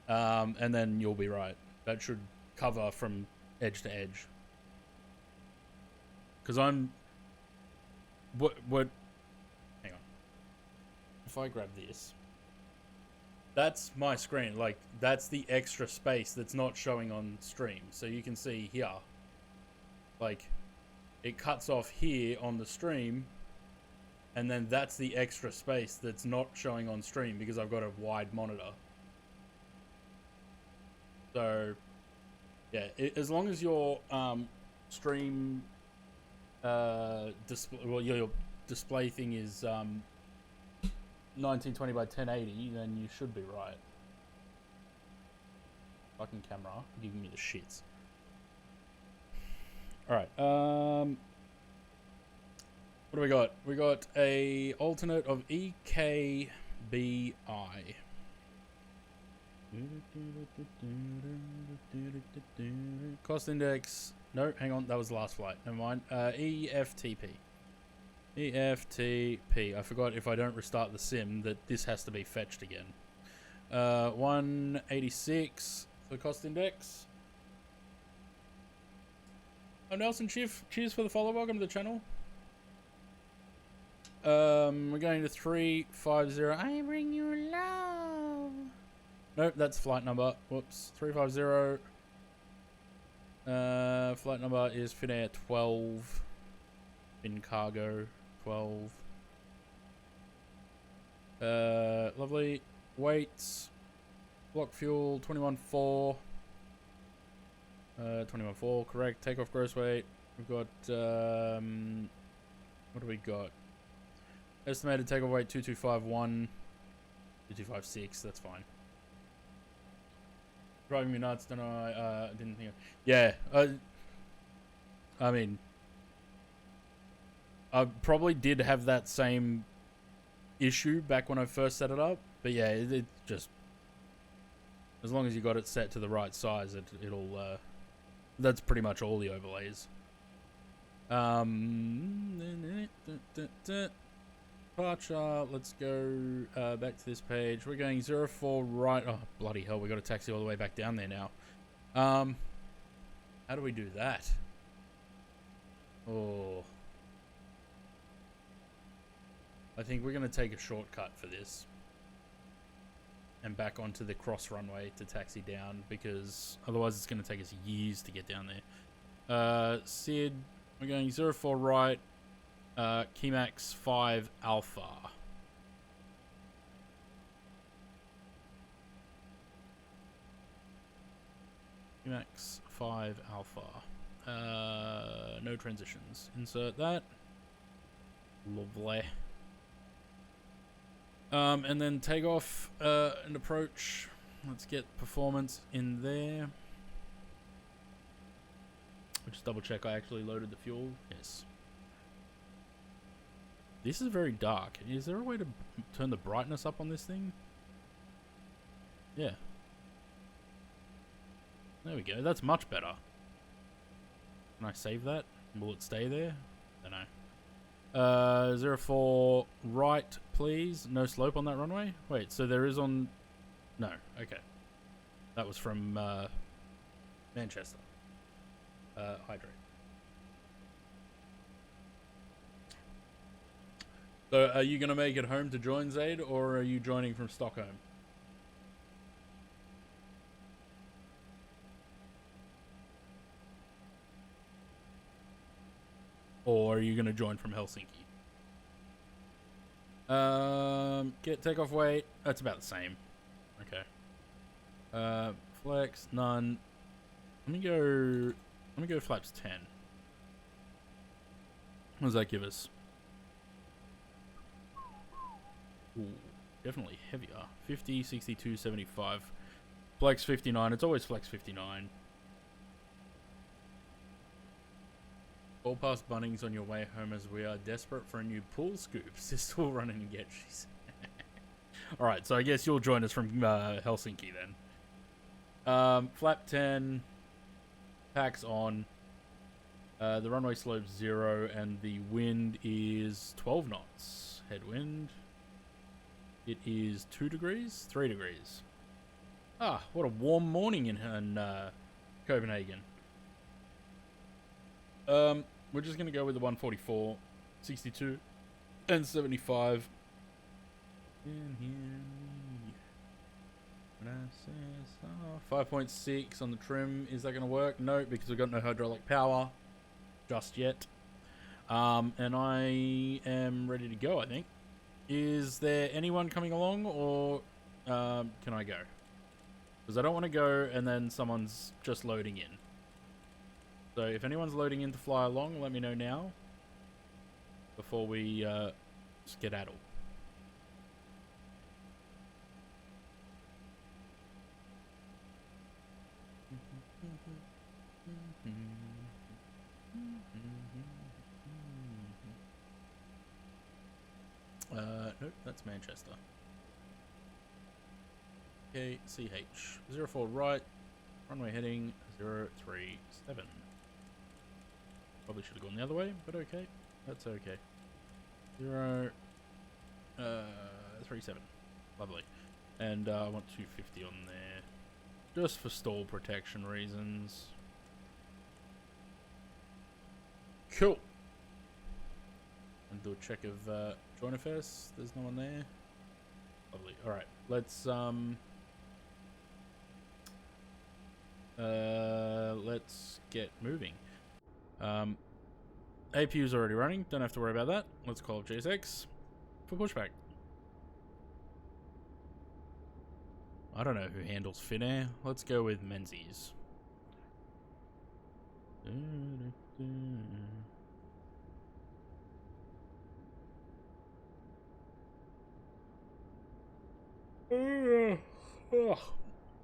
And then you'll be right. That should cover from edge to edge. Because I'm... What... Hang on. If I grab this... That's my screen. Like, that's the extra space that's not showing on stream. So you can see here. Like, it cuts off here on the stream. And then that's the extra space that's not showing on stream because I've got a wide monitor. So, yeah, as long as your stream display, well, your display thing is 1920 by 1080, then you should be right. Fucking camera, giving me the shits. Alright, what do we got? We got a alternate of EKBI. Cost index. No, hang on, that was the last flight. Never mind. EFTP. EFTP. I forgot if I don't restart the sim that this has to be fetched again. 186 for the cost index. Oh, Nelson Chief, cheers for the follow. Welcome to the channel. We're going to 350. I bring you love. Nope, that's flight number. Whoops. 350. Flight number is Finnair 12. In cargo 12. Lovely. Weights. Block fuel 21.4. 21.4, correct. Takeoff gross weight. We've got, what do we got? Estimated takeoff weight 2251. 2256, that's fine. Driving me nuts, don't know, I didn't think of, yeah, I mean, I probably did have that same issue back when I first set it up, but yeah, it just, as long as you got it set to the right size, it'll, that's pretty much all the overlays. Departure, let's go back to this page. We're going 04 right. Oh, bloody hell, we got a taxi all the way back down there now. How do we do that? Oh. I think we're going to take a shortcut for this. And back onto the cross runway to taxi down, because otherwise it's going to take us years to get down there. Sid, we're going 04 right. Keymax 5 Alpha. Keymax 5 Alpha. No transitions. Insert that. Lovely. And then take off and approach. Let's get performance in there. I'll just double check I actually loaded the fuel. Yes. This is very dark. Is there a way to turn the brightness up on this thing? Yeah. There we go. That's much better. Can I save that? Will it stay there? Don't know. 04 right, please. No slope on that runway? Wait, so there is on... No, okay. That was from Manchester. Hydrate. So, are you going to make it home to join Zaid, or are you joining from Stockholm? Or are you going to join from Helsinki? Take off weight. That's about the same. Okay. Flex, none. Let me go flaps 10. What does that give us? Ooh, definitely heavier. 50, 62, 75. Flex 59. It's always flex 59. All past Bunnings on your way home as we are desperate for a new pool scoop. Is still running again, she's. Alright, so I guess you'll join us from Helsinki then. Flap 10. Packs on. The runway slope's 0 and the wind is 12 knots. Headwind. It is 2 degrees? 3 degrees. Ah, what a warm morning in Copenhagen. We're just going to go with the 144, 62, and 75. In here, when I say so. 5.6 on the trim. Is that going to work? No, because we've got no hydraulic power just yet. And I am ready to go, I think. Is there anyone coming along, or can I go? Because I don't want to go and then someone's just loading in. So if anyone's loading in to fly along, let me know now. before we skedaddle. Nope, that's Manchester. Okay, CH 04 right, runway heading 037. Probably should have gone the other way, but okay, that's okay. 037, lovely. And I want 250 on there, just for stall protection reasons. Cool. And do a check of join affairs. There's no one there. Lovely. All right, let's get moving. APU's already running. Don't have to worry about that. Let's call up GSX for pushback. I don't know who handles Finnair. Let's go with Menzies.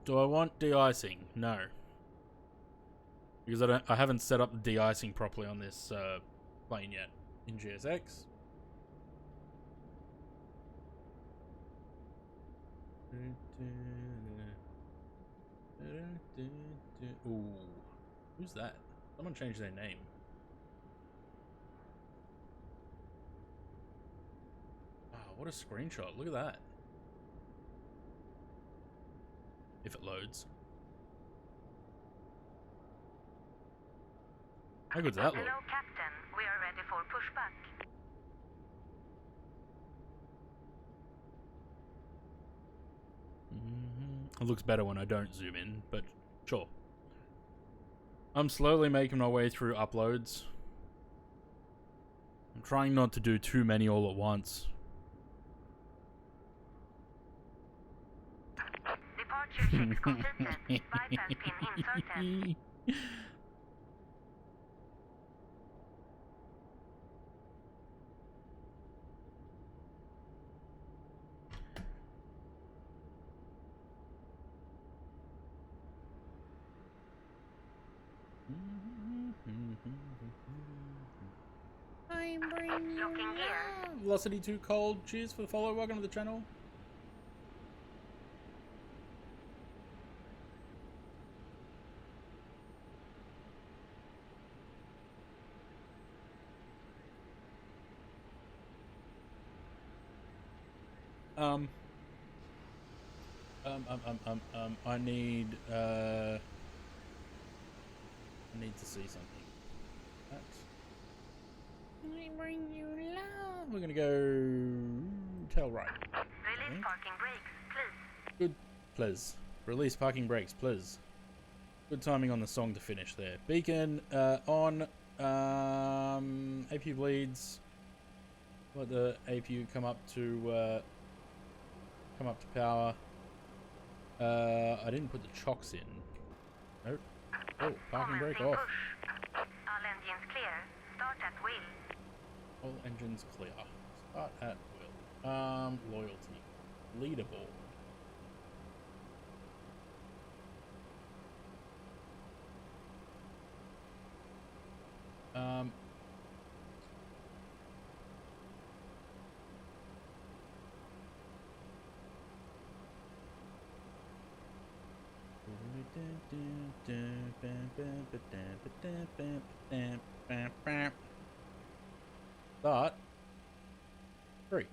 Do I want de-icing? No, because I haven't set up the de-icing properly on this plane yet in GSX. Ooh, who's that? Someone changed their name. Wow, what a screenshot! Look at that. If it loads. How good's that look? Hello, Captain. We are ready for pushback. It looks better when I don't zoom in, but sure. I'm slowly making my way through uploads. I'm trying not to do too many all at once. Departure checks completed. Bypass pin inserted. I'm bringing you Looking gear. love. Velocity too cold. Cheers for the follow. Welcome to the channel. I need to see something. That's... I bring you love. We're gonna go tail right. Release parking brakes, please. Good, please. Release parking brakes, please. Good timing on the song to finish there. Beacon on. APU bleeds. Let the APU come up to power. I didn't put the chocks in. Nope. Oh, parking brake Commencing off. push. All engines clear. Start at will. All engines clear. Start at will. Loyalty. Leaderboard. Start 3.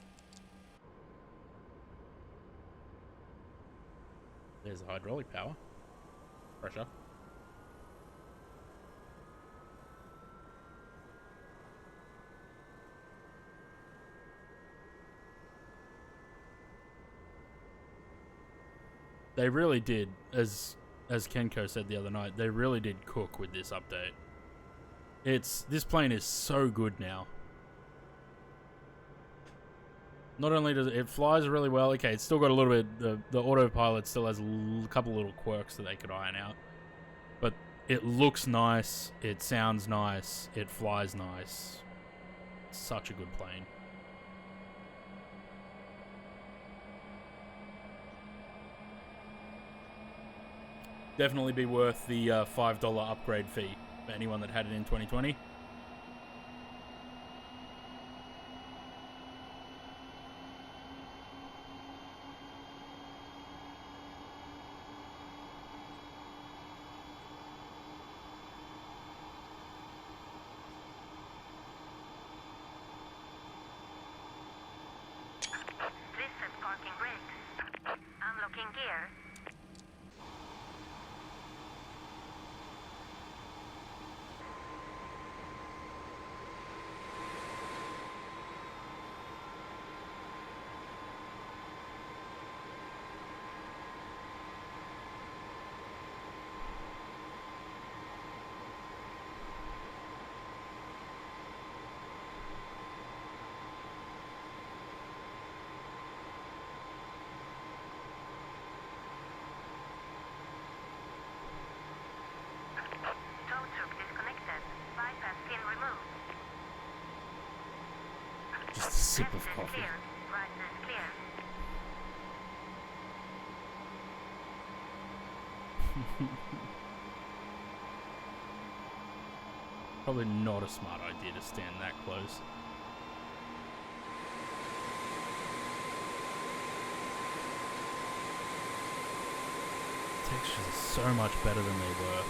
There's the hydraulic power. Pressure. They really did, as Kenko said the other night, they really did cook with this update. This plane is so good now. Not only does it flies really well, okay, it's still got a little bit, the autopilot still has a couple little quirks that they could iron out. But it looks nice, it sounds nice, it flies nice. such a good plane. Definitely be worth the $5 upgrade fee for anyone that had it in 2020. This is parking brakes. Unlocking gear. Tow truck disconnected. Bypass pin removed. Just a sip of Left is coffee. clear. Right is clear. Probably not a smart idea to stand that close. Textures are so much better than they were.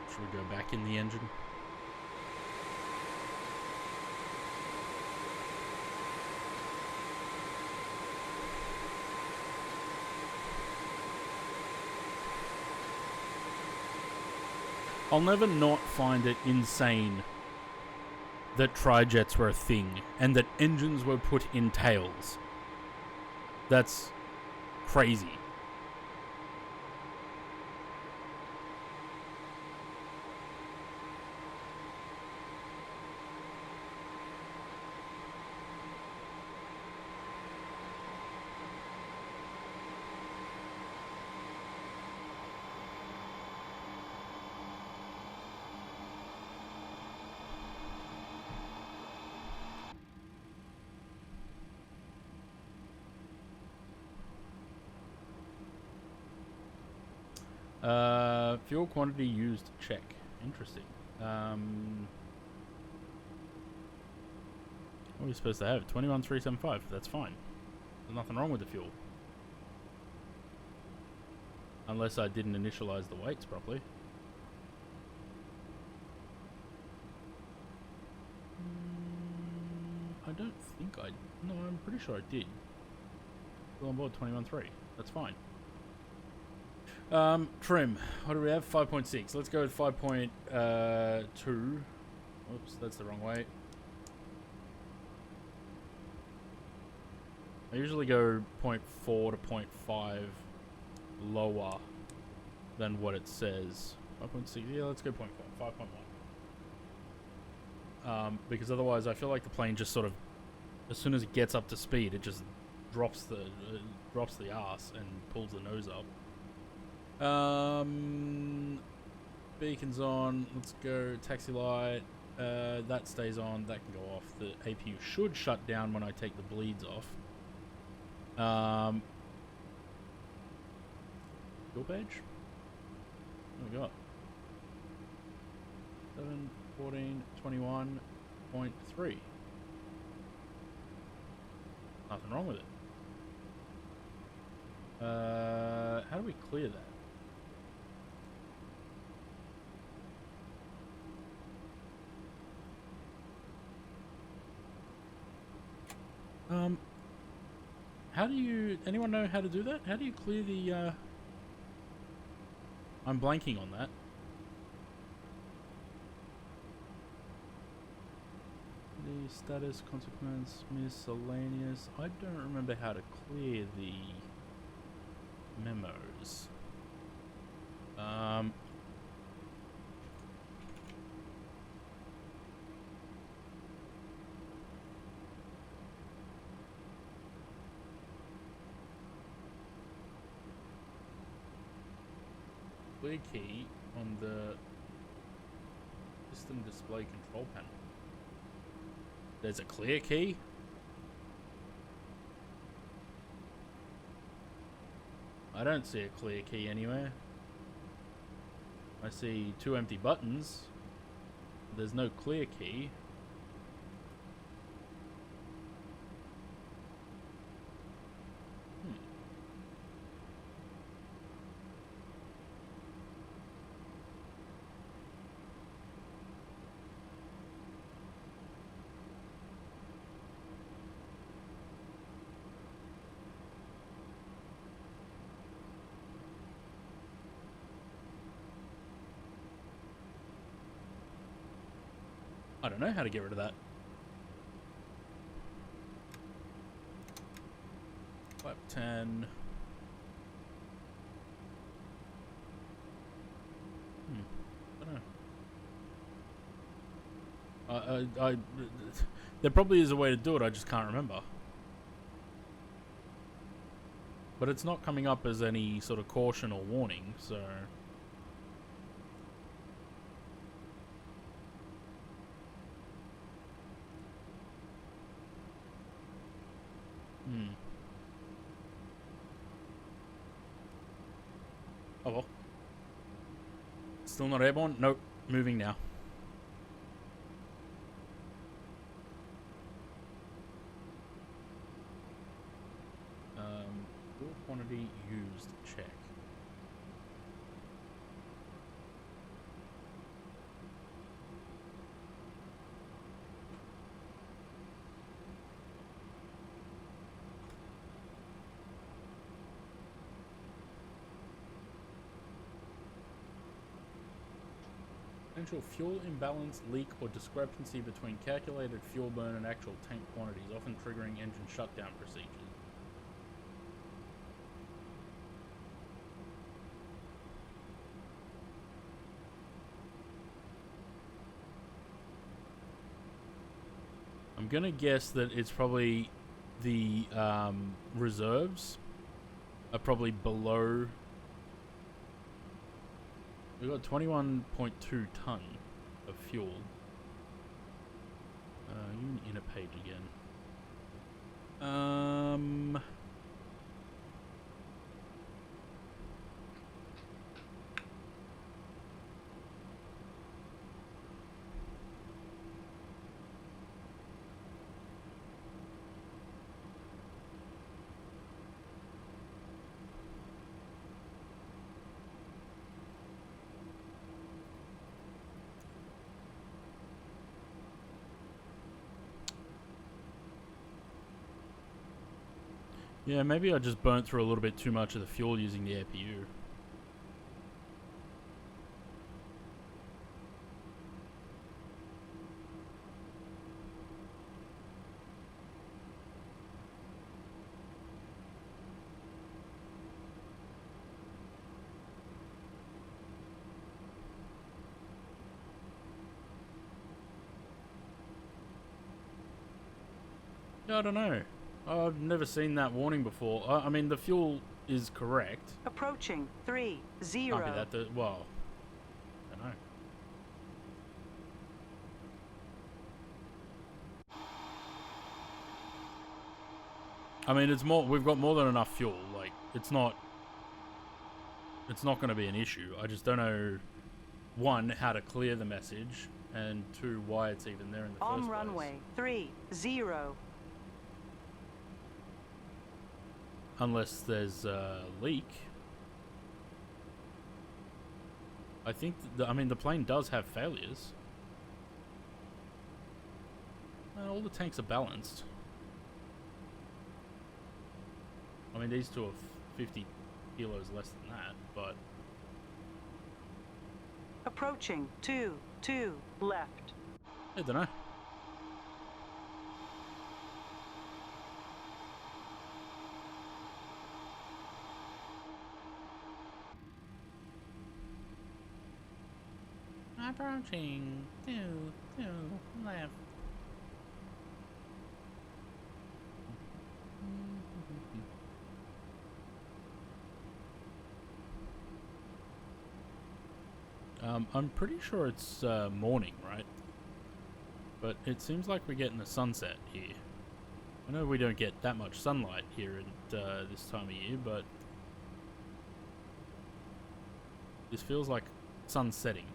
Should we go back in the engine? I'll never not find it insane that trijets were a thing and that engines were put in tails. That's crazy. Fuel quantity used, check. Interesting. What are we supposed to have? 21,375. That's fine. There's nothing wrong with the fuel. Unless I didn't initialize the weights properly. I don't think I... No, I'm pretty sure I did. Still on board 21.3. That's fine. Trim. What do we have? 5.6. Let's go with 5.2. Whoops, that's the wrong way. I usually go 0.4 to 0.5 lower than what it says. 5.6. Yeah, let's go 0.4. 5.1. Because otherwise I feel like the plane just sort of, as soon as it gets up to speed, it just drops the arse and pulls the nose up. Beacon's on. Let's go. Taxi light. That stays on. That can go off. The APU should shut down when I take the bleeds off. Fuel page. What do we got? 7, 14, 21.3. Nothing wrong with it. How do we clear that? How do you... Anyone know how to do that? How do you clear the, I'm blanking on that. The status, consequence, miscellaneous. I don't remember how to clear the memos. clear key on the system display control panel. There's a clear key? I don't see a clear key anywhere. I see 2 empty buttons. There's no clear key. I don't know how to get rid of that. Flap 10. I don't know. There probably is a way to do it, I just can't remember. But it's not coming up as any sort of caution or warning, so... Oh well. Still not airborne? Nope. Moving now. Fuel quantity used. Check. Potential fuel imbalance, leak, or discrepancy between calculated fuel burn and actual tank quantities, often triggering engine shutdown procedures. I'm gonna guess that it's probably the reserves are probably below. We've got 21.2 ton of fuel. You in a page again. Yeah, maybe I just burnt through a little bit too much of the fuel using the APU. Yeah, I don't know. I've never seen that warning before. I mean, the fuel is correct. Approaching 30. Can't be that. Well, I don't know. I mean, it's more. We've got more than enough fuel. Like, it's not going to be an issue. I just don't know, one, how to clear the message, and two, why it's even there in the first place. On runway 30. Unless there's a leak. I think, I mean, the plane does have failures. All the tanks are balanced. I mean, these two are 50 kilos less than that, but... Approaching 2 left. I don't know. Approaching 2 left. I'm pretty sure it's morning, right? But it seems like we're getting a sunset here. I know we don't get that much sunlight here at this time of year, but this feels like sun setting.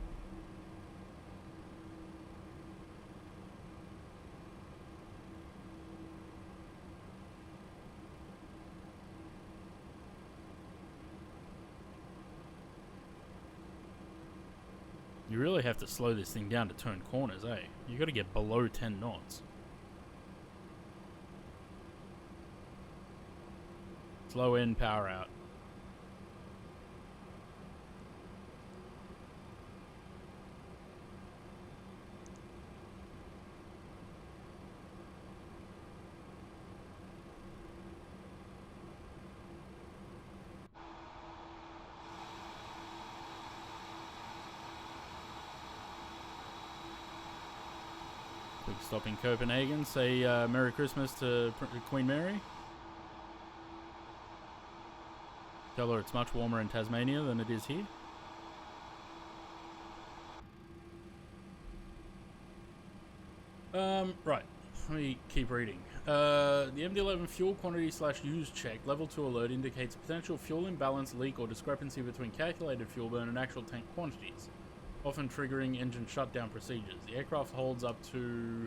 You really have to slow this thing down to turn corners, eh? You gotta get below 10 knots. Slow in, power out. Quick stop in Copenhagen. Say Merry Christmas to Queen Mary. Tell her it's much warmer in Tasmania than it is here. Right. Let me keep reading. The MD-11 fuel quantity / use check level 2 alert indicates potential fuel imbalance, leak, or discrepancy between calculated fuel burn and actual tank quantities, often triggering engine shutdown procedures. The aircraft holds up to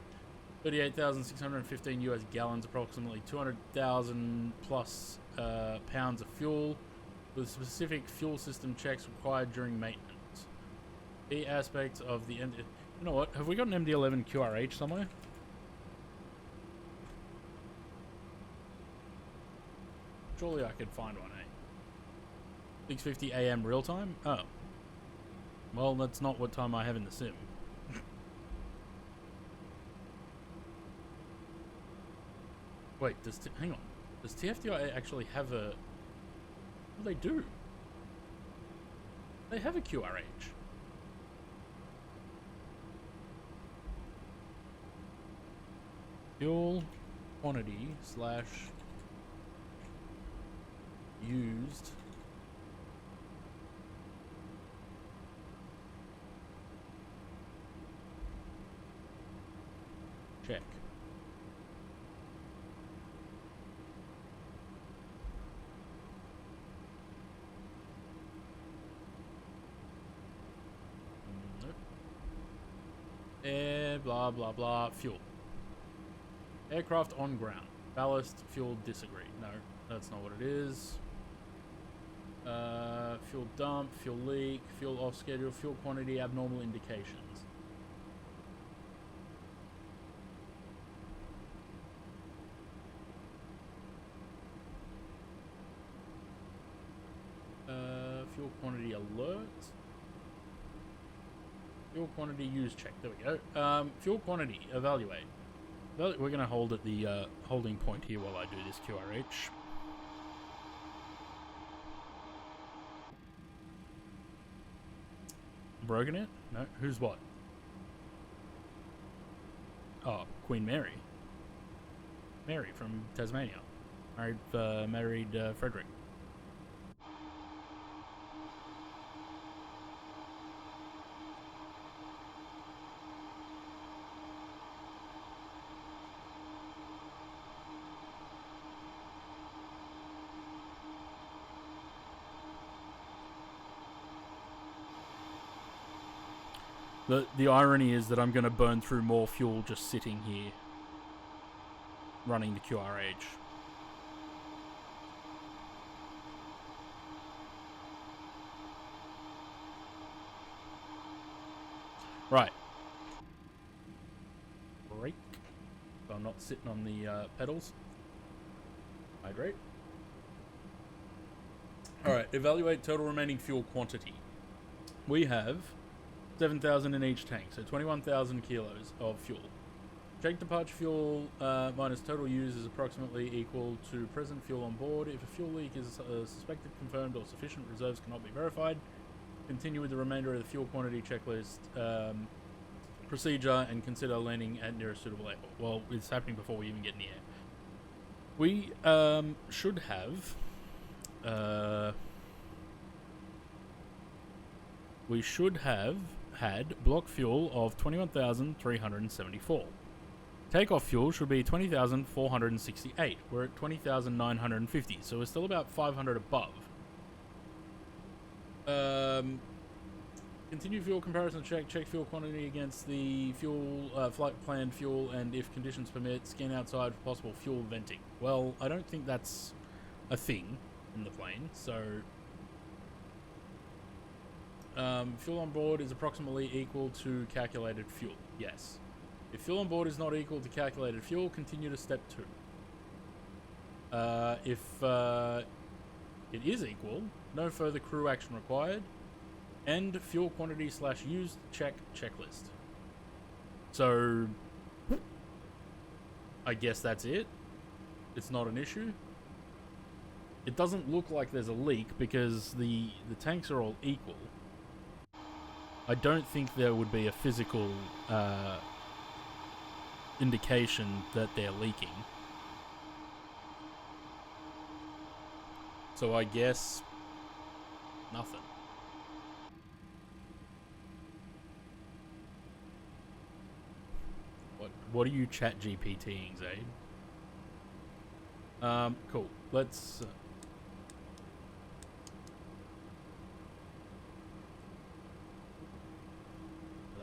38,615 US gallons, approximately 200,000 plus pounds of fuel, with specific fuel system checks required during maintenance. Key aspects of the MD... You know what? Have we got an MD-11 QRH somewhere? Surely I could find one, eh? 6:50 AM real time? Oh. Well, that's not what time I have in the sim. Wait, hang on. Does TFDI actually have a... What do they do? They have a QRH. Fuel quantity / used check. Nope. Blah blah blah. Fuel. Aircraft on ground. Ballast, fuel, disagree. No, that's not what it is. Fuel dump, fuel leak, fuel off schedule, fuel quantity, abnormal indications. Fuel quantity alert. Fuel quantity use check. There we go. Fuel quantity evaluate. We're going to hold at the holding point here while I do this QRH. Broken it? No. Who's what? Oh, Queen Mary. Mary from Tasmania. Married Frederick. The irony is that I'm going to burn through more fuel just sitting here running the QRH. Right. Brake. So I'm not sitting on the pedals. Hydrate. Alright, evaluate total remaining fuel quantity. We have 7,000 in each tank, so 21,000 kilos of fuel. Check departure fuel minus total use is approximately equal to present fuel on board. If a fuel leak is suspected, confirmed, or sufficient reserves cannot be verified, continue with the remainder of the fuel quantity checklist procedure and consider landing at nearest suitable airport. Well, it's happening before we even get in the air. We should have... we should have had block fuel of 21,374. Takeoff fuel should be 20,468. We're at 20,950, so we're still about 500 above. Continue fuel comparison check. Check fuel quantity against the fuel flight planned fuel, and if conditions permit, scan outside for possible fuel venting. Well, I don't think that's a thing in the plane, so fuel on board is approximately equal to calculated fuel. Yes. If fuel on board is not equal to calculated fuel, continue to step 2. If it is equal, no further crew action required. End fuel quantity / used check checklist. So I guess that's it. It's not an issue. It doesn't look like there's a leak because the tanks are all equal. I don't think there would be a physical indication that they're leaking. So I guess nothing. What are you chat GPTing, Zaid? Cool. Let's that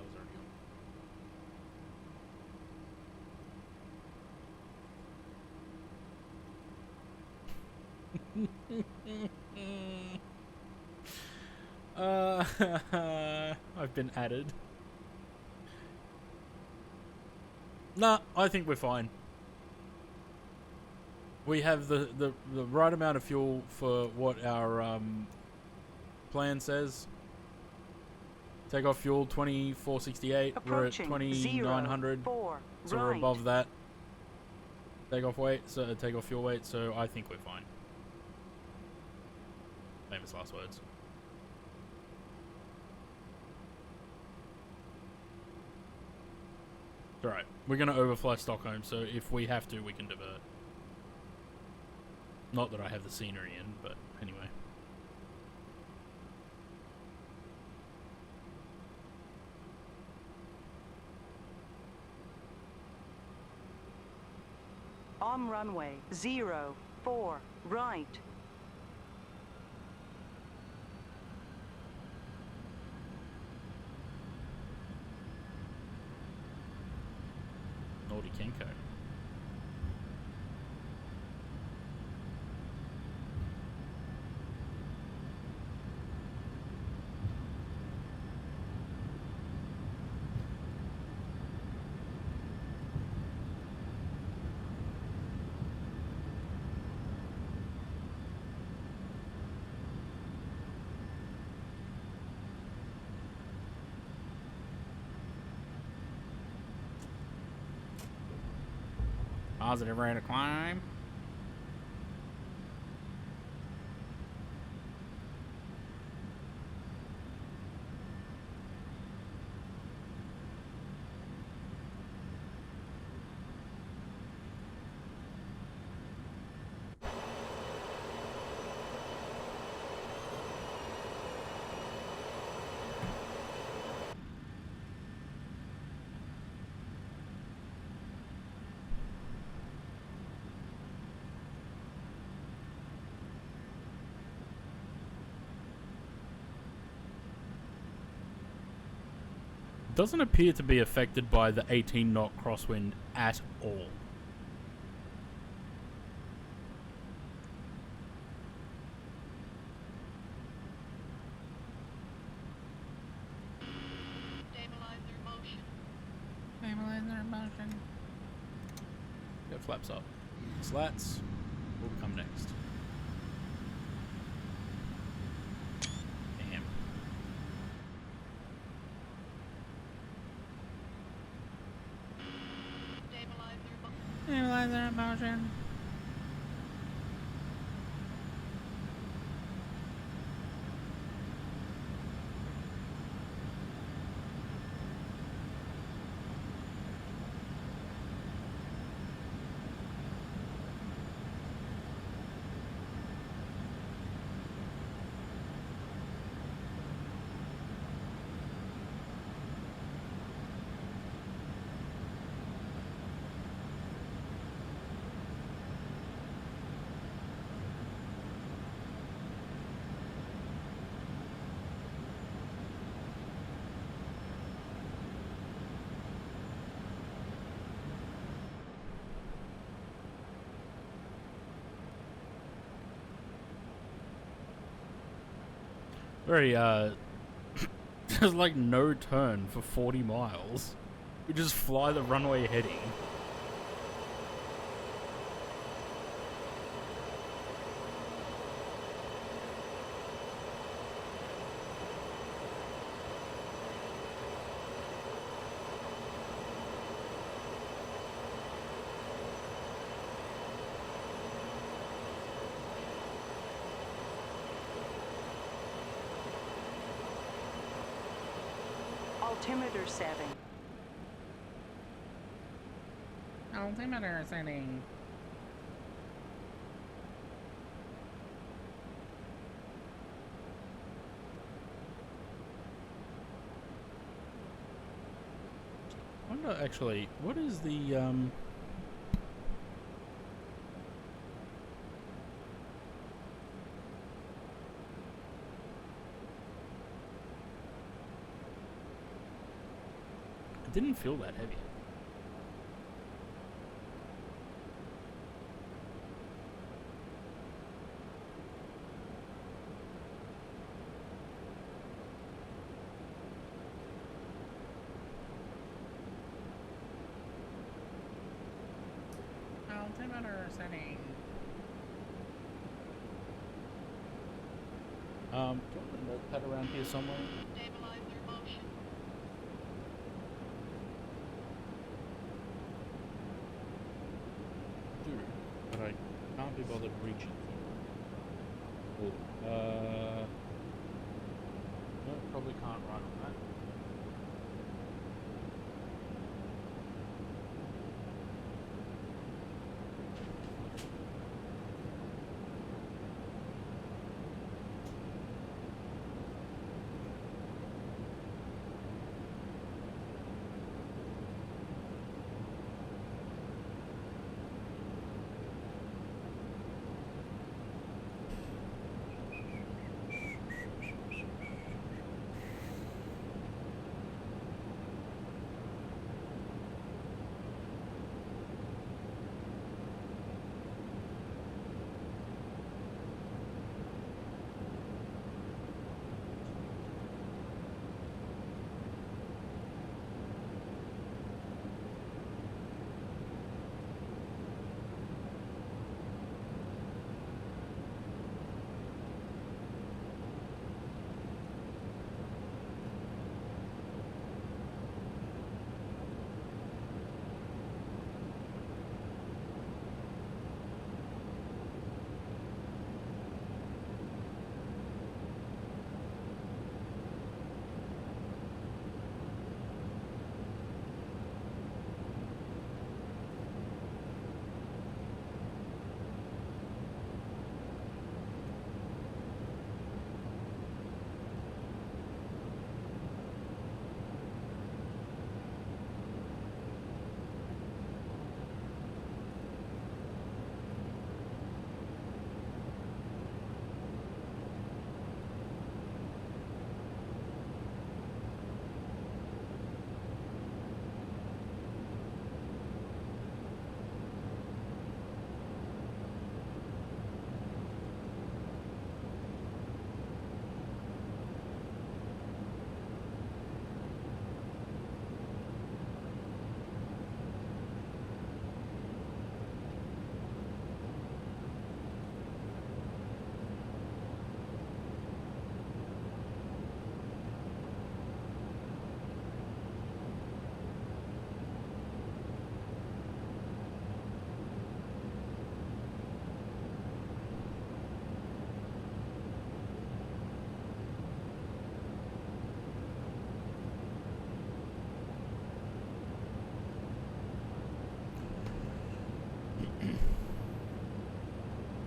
was already on. I've been added. Nah, I think we're fine. We have the right amount of fuel for what our plan says. Takeoff fuel 2468. We're at Approaching 2900. 4, So we're above that. Takeoff weight, so takeoff fuel weight, so I think we're fine. Famous last words. Alright, we're going to overfly Stockholm, so if we have to, we can divert. Not that I have the scenery in, but anyway. On runway 04, right. Nordy Kenko. Positive rate of climb. Doesn't appear to be affected by the 18 knot crosswind at all. Stabilizer motion. Go flaps up. Slats will come next. Damn. Stabilizer motion. Very, there's like no turn for 40 miles. We just fly the runway heading. Altimeter setting. Altimeter setting. I wonder actually, what is the it didn't feel that heavy. Altimeter setting. Do you want a notepad around here somewhere? Do, but I can't be bothered reaching for it. Oh, no, probably can't write on that.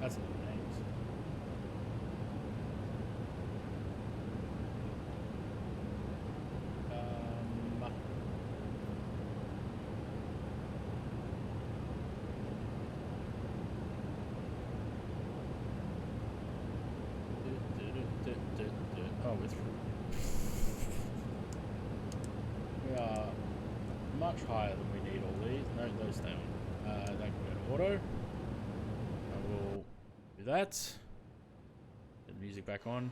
That's a little names. Oh, we're through. We are much higher than we need all these. No, those stay on. That can go to auto. I will do that. Get the music back on.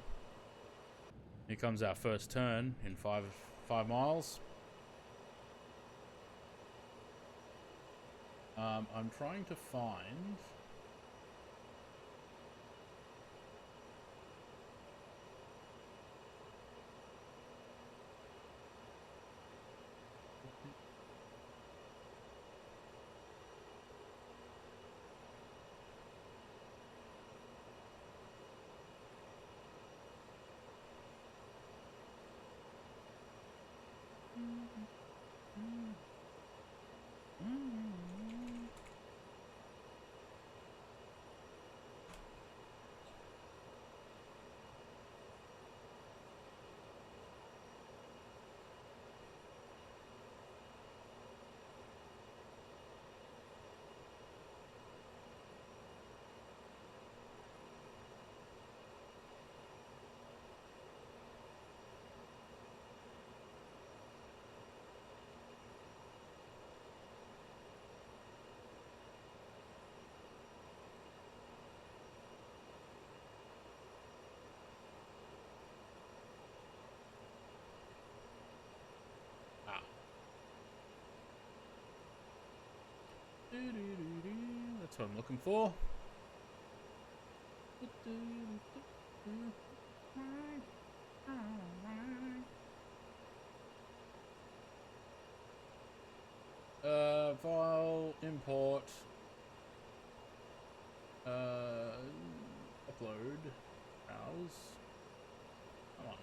Here comes our first turn in five miles. I'm trying to find. That's what I'm looking for. File, import, upload, browse. Come on.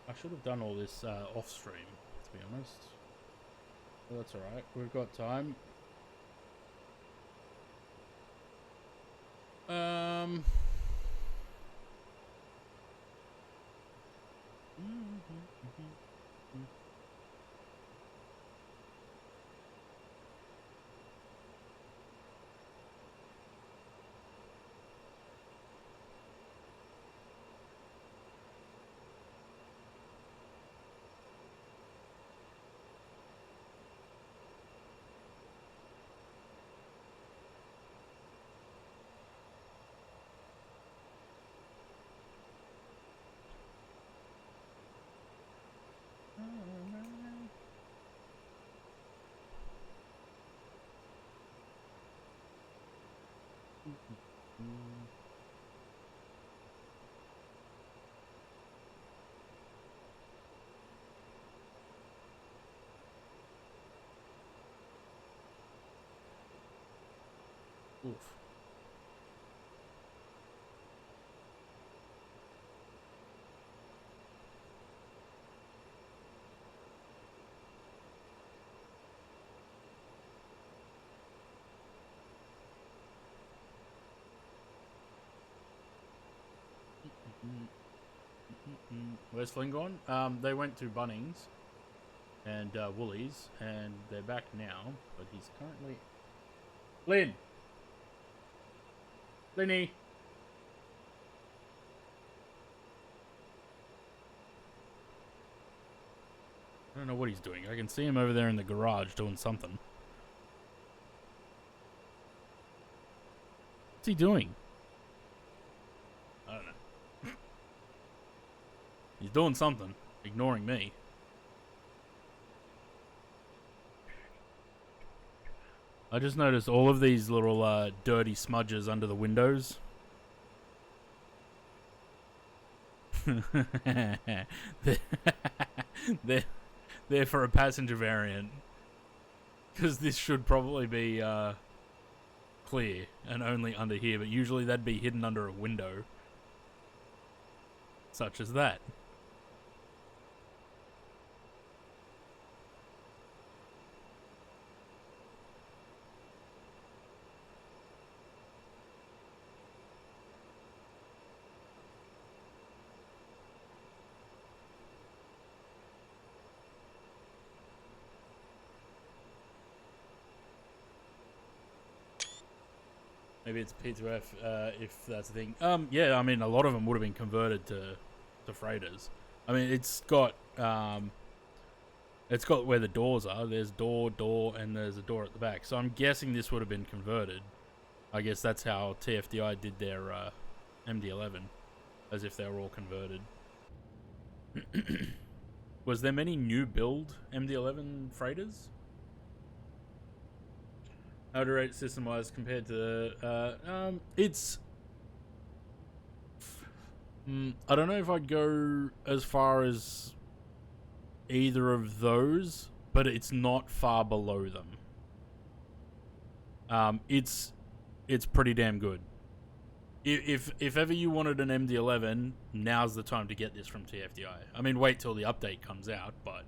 I should have done all this off stream, to be honest. But that's alright, we've got time. Oof. Where's Flynn gone? They went to Bunnings and Woolies, and they're back now, but he's currently... Flynn! Flinny! don't know what he's doing. I can see him over there in the garage doing something. What's he doing? I don't know. He's doing something. Ignoring me. I just noticed all of these little dirty smudges under the windows. they're for a passenger variant. Because this should probably be clear and only under here, but usually that'd be hidden under a window. Such as that. Maybe it's P2F, if that's the thing. Yeah, I mean, a lot of them would have been converted to freighters. I mean, it's got where the doors are. There's door, and there's a door at the back. So I'm guessing this would have been converted. I guess that's how TFDI did their MD-11, as if they were all converted. Was there many new build MD-11 freighters? How to rate system-wise compared to it's I don't know if I'd go as far as either of those, but it's not far below them. It's pretty damn good. If ever you wanted an MD-11, now's the time to get this from TFDI. I mean, wait till the update comes out, but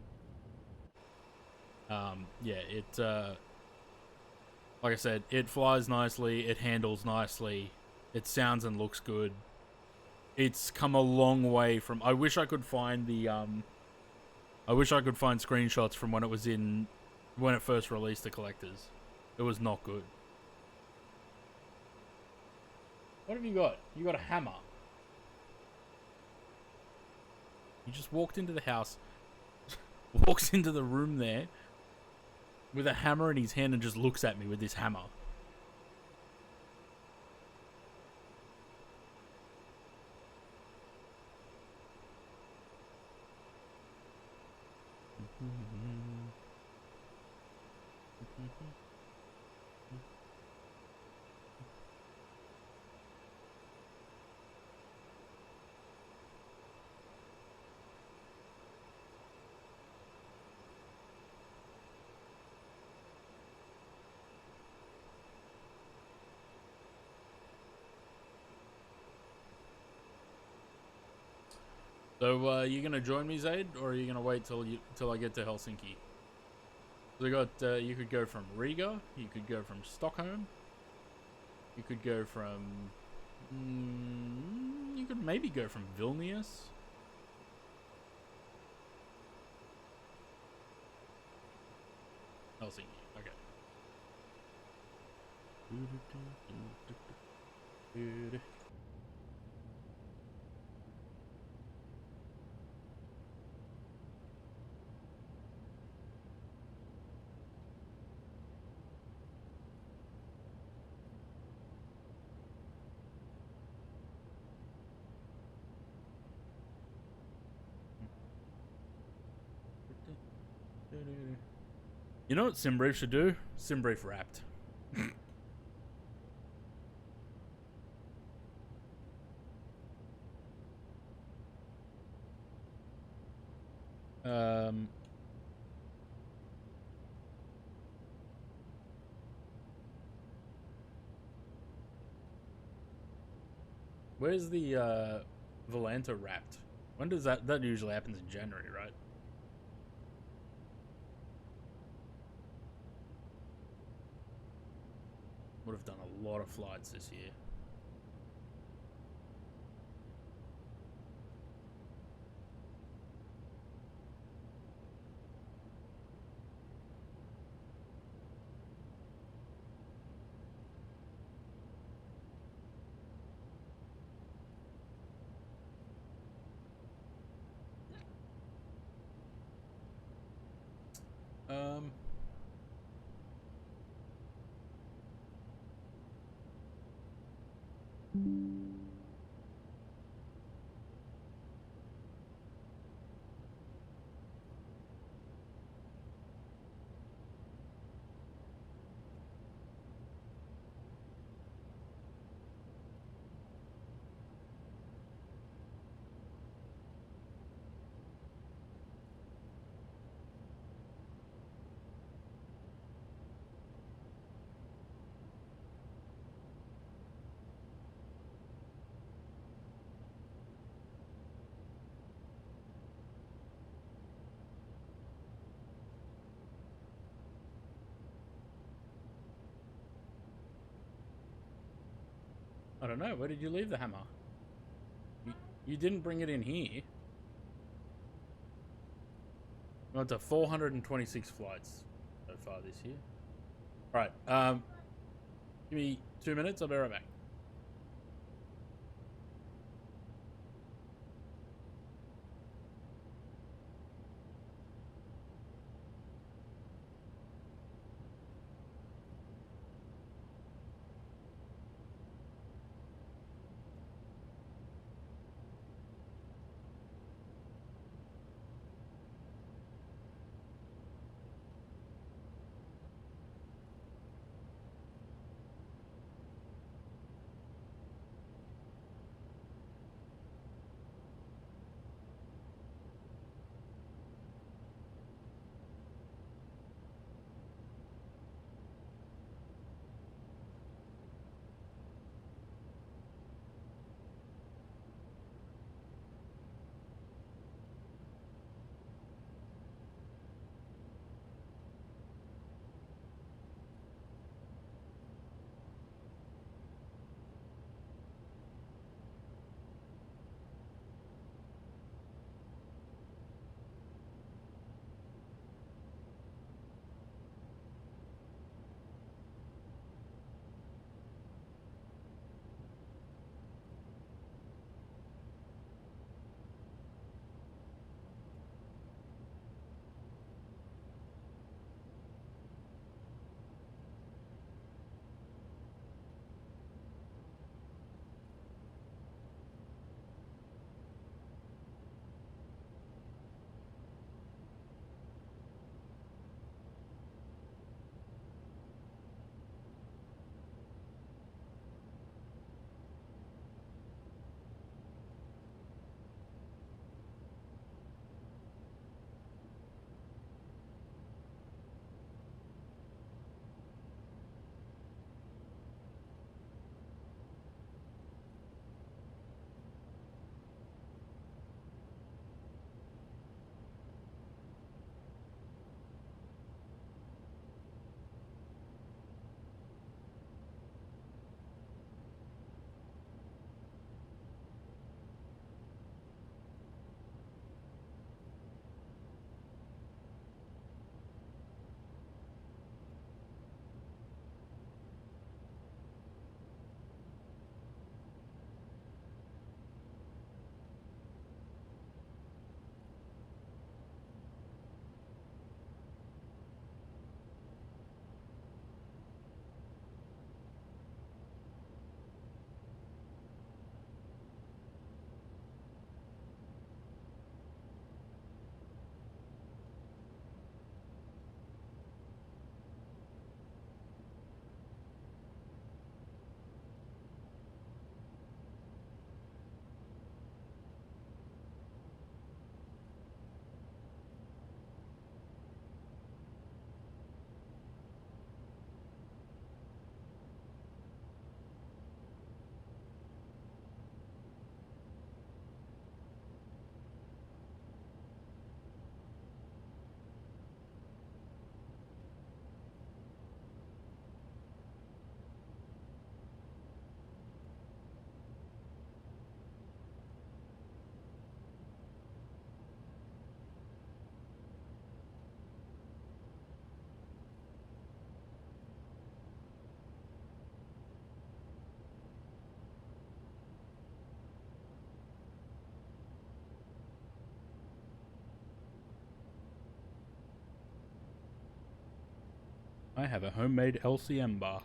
yeah, it like I said, it flies nicely, it handles nicely, it sounds and looks good. It's come a long way from... I wish I could find the I wish I could find screenshots from when it was in... when it first released to collectors. It was not good. What have you got? You got a hammer. You just walked into the house, walks into the room there, with a hammer in his hand and just looks at me with this hammer. So, you gonna join me, Zaid, or are you gonna wait till I get to Helsinki? So we got, you could go from Riga, you could go from Stockholm, you could go from, you could maybe go from Vilnius. Helsinki, okay. You know what Simbrief should do? Simbrief Wrapped. Where's the Volanta Wrapped? When does that usually happens in January, right? Would have done a lot of flights this year. Um. I don't know. Where did you leave the hammer? You didn't bring it in here. Went to 426 flights so far this year. Right. Give me 2 minutes. I'll be right back. I have a homemade LCM bar.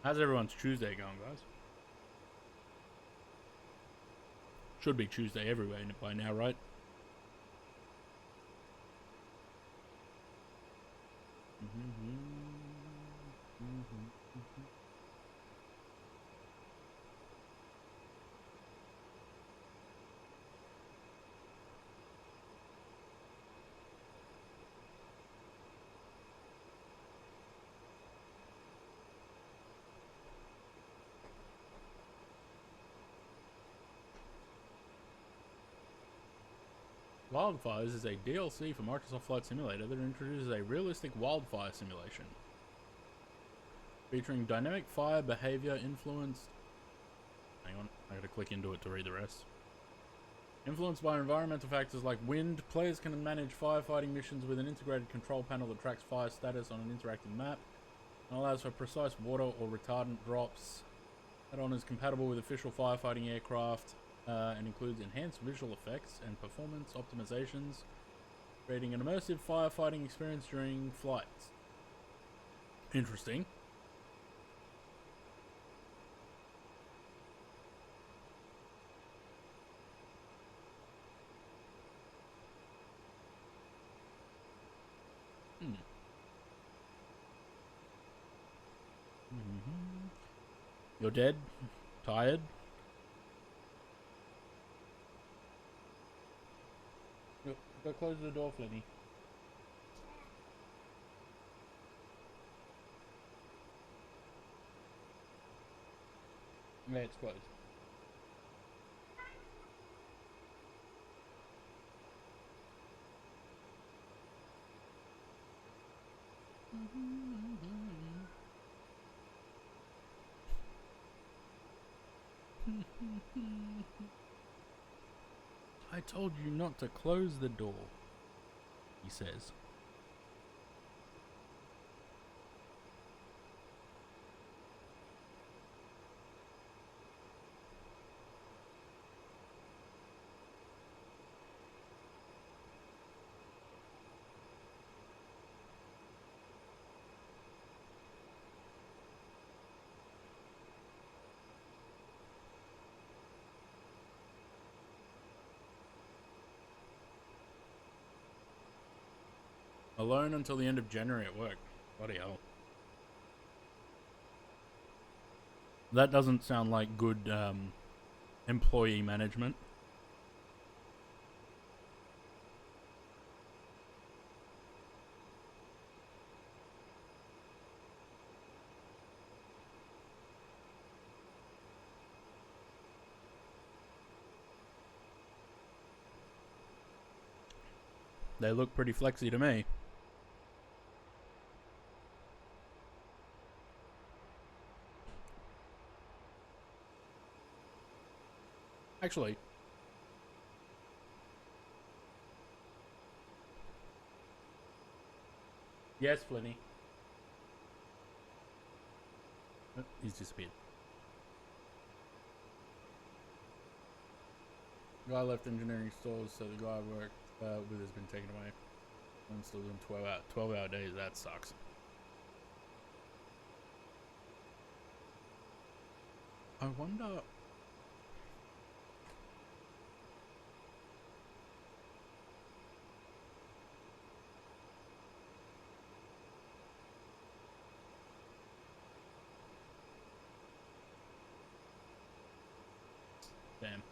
How's everyone's Tuesday going, guys? Should be Tuesday everywhere by now, right? Wildfires is a DLC for Microsoft Flight Simulator that introduces a realistic wildfire simulation. Featuring dynamic fire behavior influenced... Hang on, I gotta click into it to read the rest. Influenced by environmental factors like wind, players can manage firefighting missions with an integrated control panel that tracks fire status on an interactive map and allows for precise water or retardant drops. Add-on is compatible with official firefighting aircraft and includes enhanced visual effects and performance optimizations, creating an immersive firefighting experience during flights. Interesting. You're dead? Tired? Go close the door, Flinny. Yeah, it's closed. I told you not to close the door, he says. Alone until the end of January at work. Bloody hell. That doesn't sound like good employee management. They look pretty flexy to me. Actually, yes, Flinny. Oh, he's disappeared. Guy left engineering stores, so the guy I worked with has been taken away. I'm still doing 12-hour days. That sucks. I wonder. Damn. I'm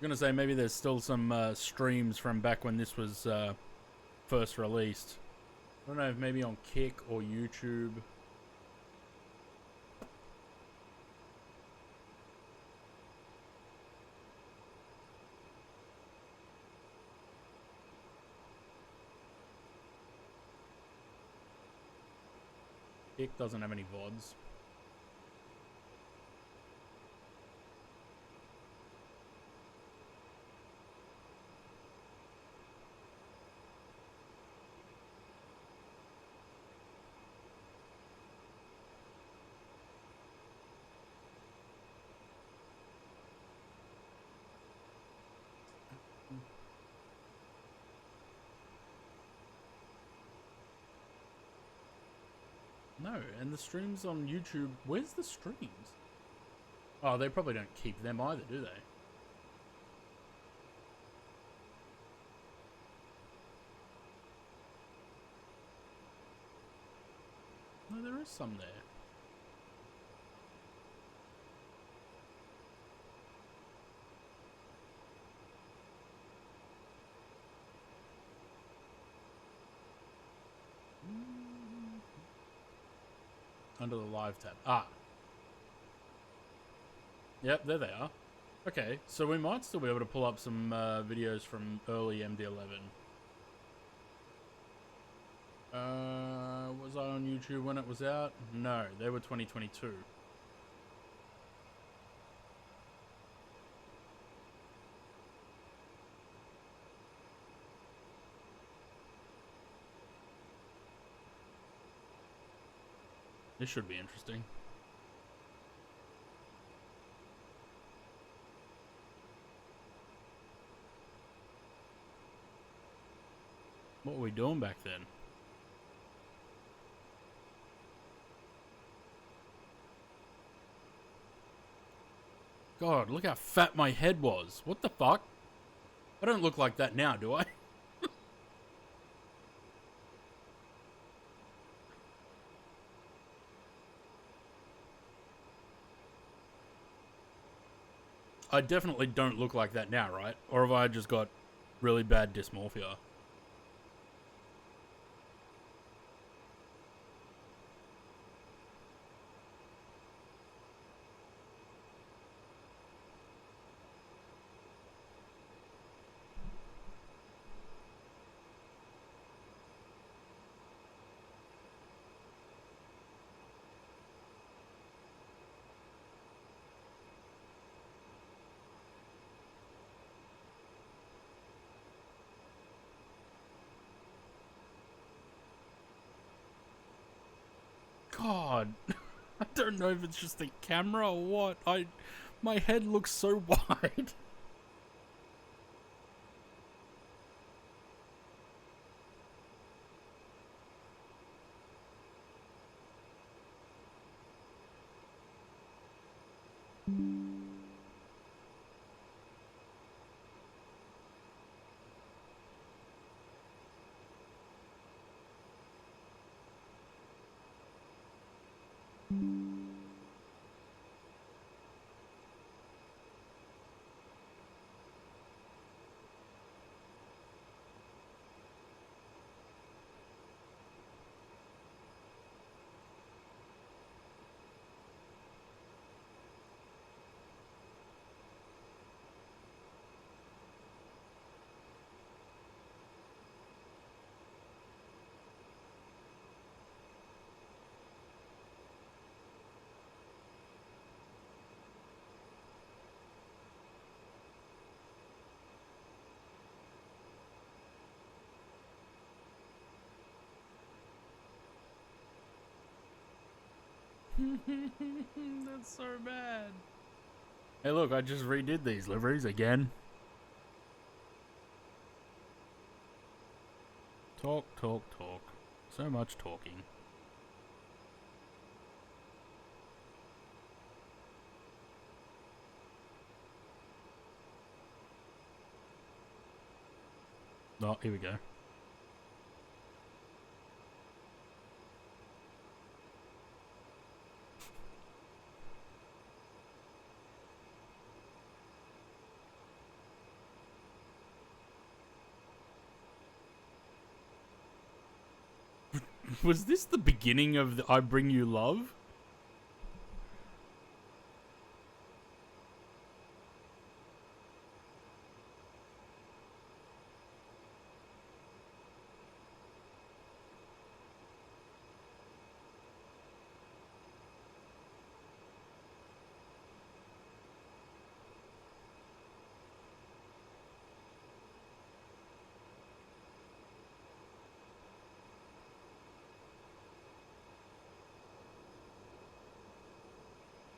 gonna say maybe there's still some streams from back when this was first released. I don't know if maybe on Kick or YouTube. Kick doesn't have any VODs. No, and the streams on YouTube, where's the streams? Oh, they probably don't keep them either, do they? No, there is some there. Under the live tab. Ah. Yep, there they are. Okay, so we might still be able to pull up some videos from early MD11. Was I on YouTube when it was out? No, they were 2022. This should be interesting. What were we doing back then? God, look how fat my head was. What the fuck? I don't look like that now, do I? I definitely don't look like that now, right? Or have I just got really bad dysmorphia? God, I don't know if it's just the camera or what. My head looks so wide. That's so bad. Hey, look, I just redid these liveries again. Talk, talk, talk. So much talking. Oh, here we go. Was this the beginning of the I Bring You Love?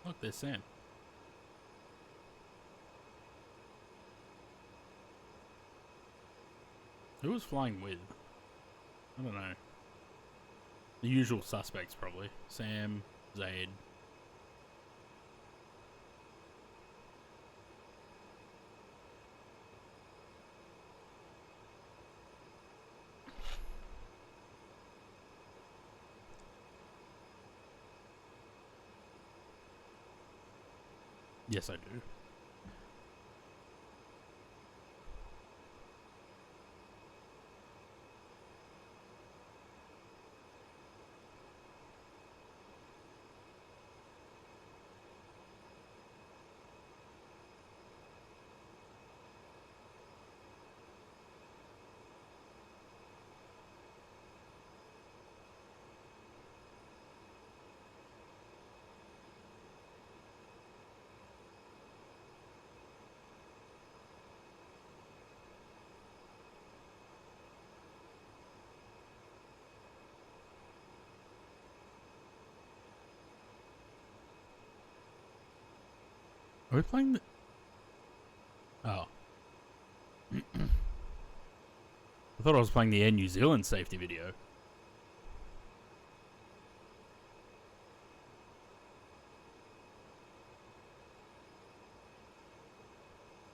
Look, there's Sam. Who was flying with? I don't know. The usual suspects, probably. Sam, Zaid. Yes, I do. Are we playing the... Oh. I thought I was playing the Air New Zealand safety video.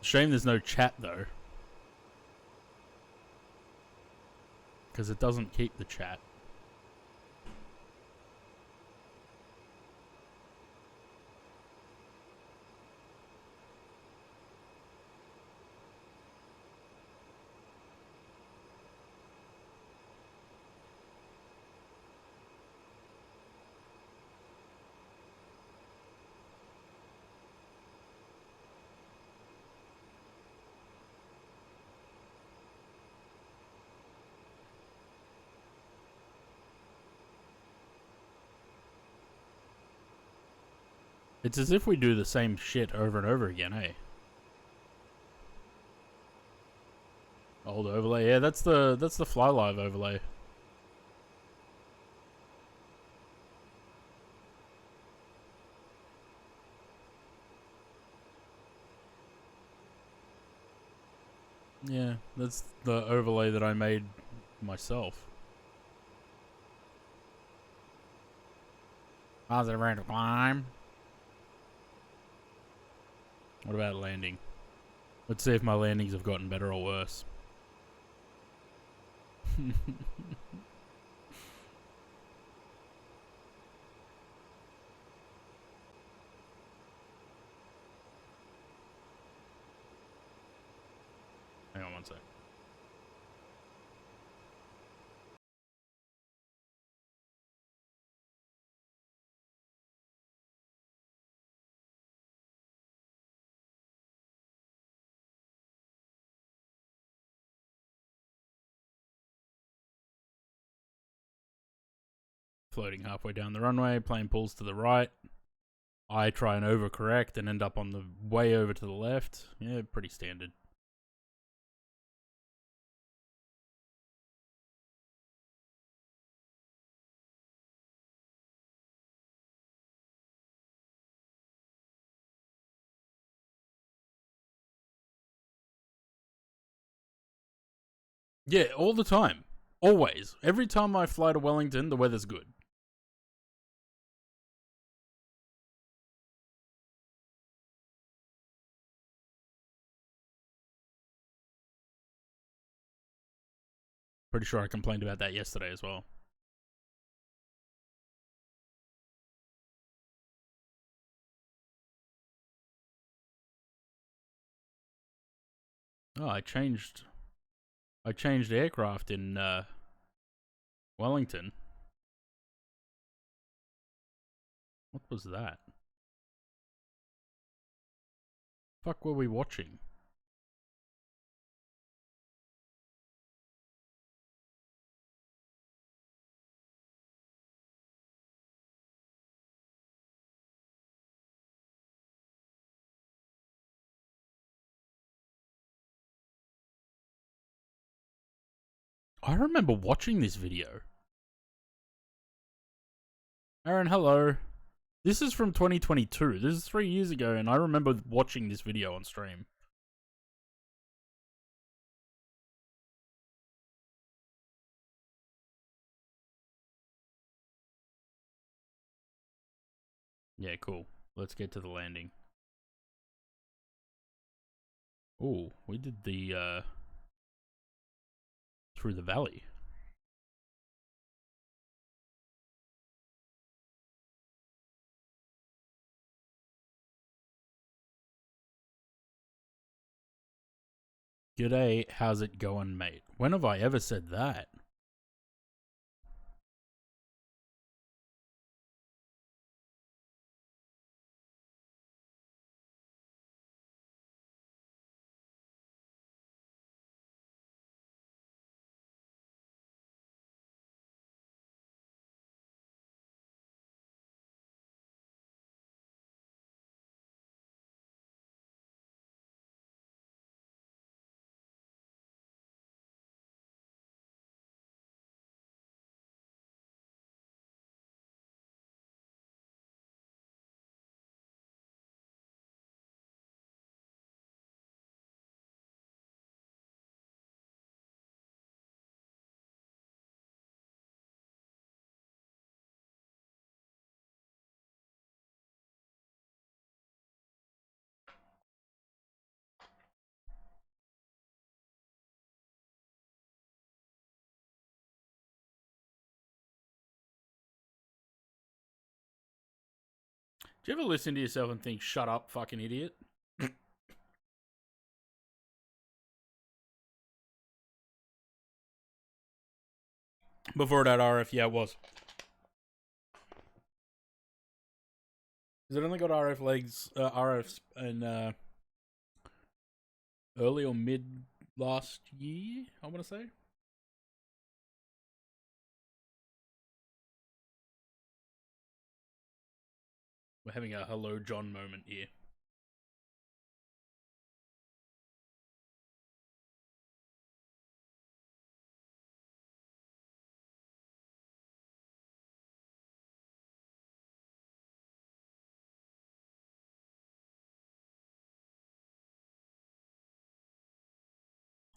Shame there's no chat though. Because it doesn't keep the chat. It's as if we do the same shit over and over again, eh? Old overlay, yeah, that's the Fly Live overlay. Yeah, that's the overlay that I made myself. How's it ready to climb? What about landing? Let's see if my landings have gotten better or worse. one sec. Floating halfway down the runway, plane pulls to the right. I try and overcorrect and end up on the way over to the left. Yeah, pretty standard. Yeah, all the time. Always. Every time I fly to Wellington, the weather's good. Pretty sure I complained about that yesterday as well. Oh, I changed aircraft in Wellington. What was that? Fuck were we watching? I remember watching this video. Aaron, hello. This is from 2022. This is 3 years ago, and I remember watching this video on stream. Yeah, cool. Let's get to the landing. Oh, we did the, through the valley. G'day, how's it going, mate? When have I ever said that? Do you ever listen to yourself and think, shut up, fucking idiot? Before that RF, yeah, it was. Has it only got RF legs, RFs in early or mid last year, I want to say? We're having a hello John moment here.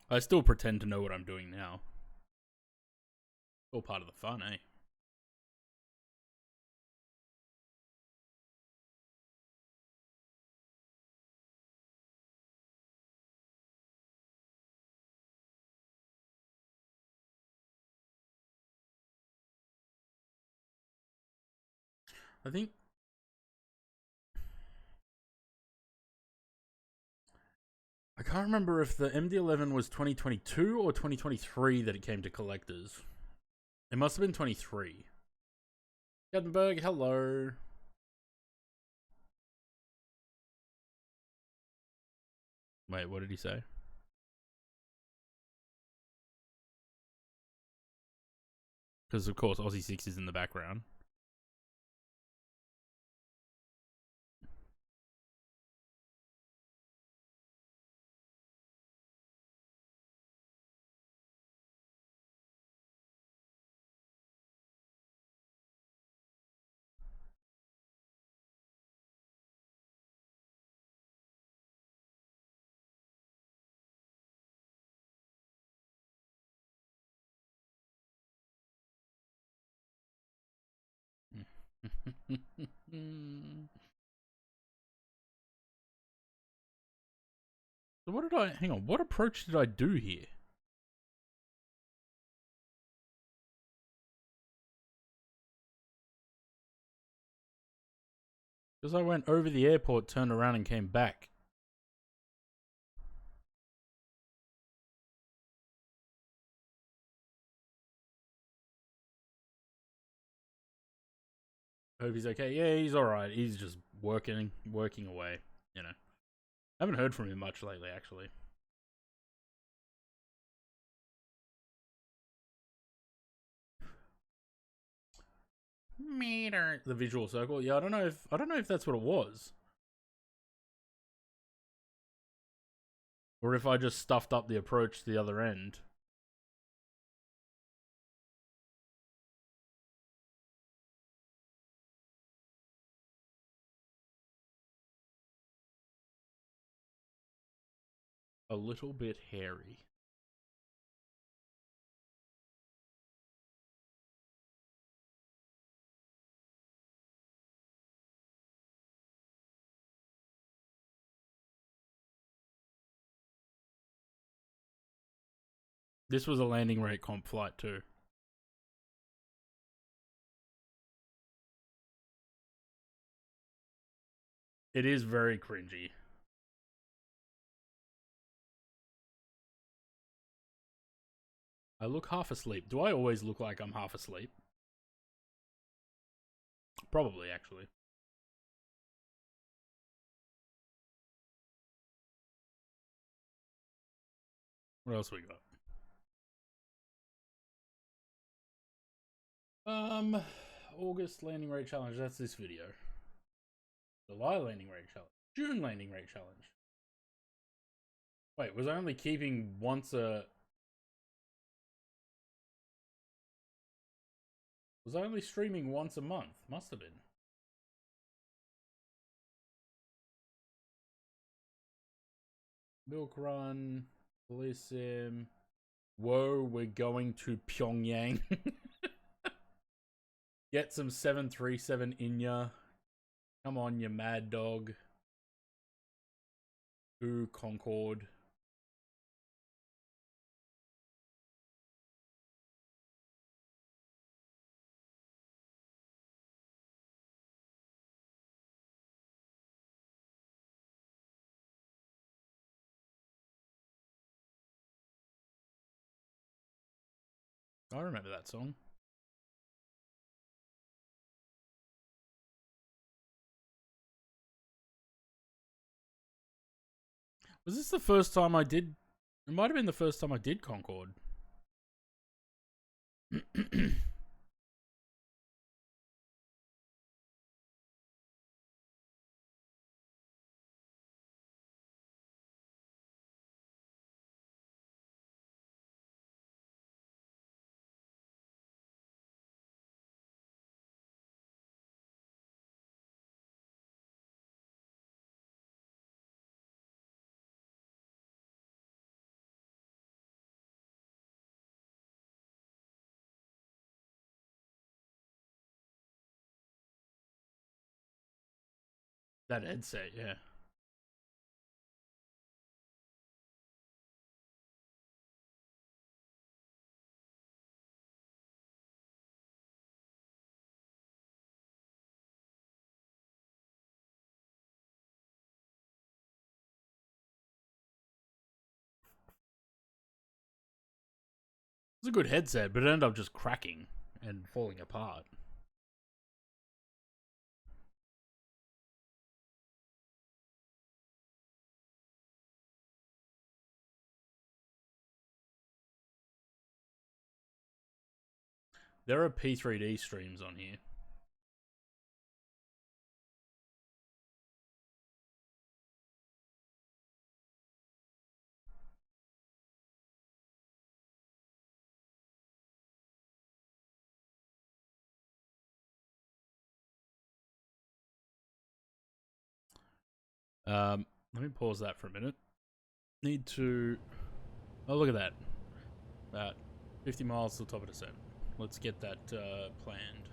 I still pretend to know what I'm doing now. All part of the fun, eh? I think I can't remember if the MD-11 was 2022 or 2023 that it came to collectors. It must have been 23. Gutenberg, hello. Wait, what did he say? Because of course Aussie 6 is in the background. So what did I, hang on, what approach did I do here? Because I went over the airport, turned around and came back. Hope he's okay. Yeah, he's alright. He's just working away, you know. I haven't heard from him much lately, actually. Meter. The visual circle. Yeah, I don't know if that's what it was. Or if I just stuffed up the approach to the other end. A little bit hairy. This was a landing rate comp flight too. It is very cringy. I look half asleep. Do I always look like I'm half asleep? Probably, actually. What else we got? August landing rate challenge. That's this video. July landing rate challenge. June landing rate challenge. Wait, was I only keeping once a... Was I only streaming once a month? Must have been. Milk Run, Police Sim. Whoa, we're going to Pyongyang. Get some 737 in ya. Come on, you mad dog. Ooh, Concorde. I remember that song. Was this the first time I did? It might have been the first time I did Concorde. That headset, yeah. was a good headset, but it ended up just cracking and falling apart. There are P3D streams on here. Let me pause that for a minute. Need to... Oh, look at that. About 50 miles to the top of the set. Let's get that planned.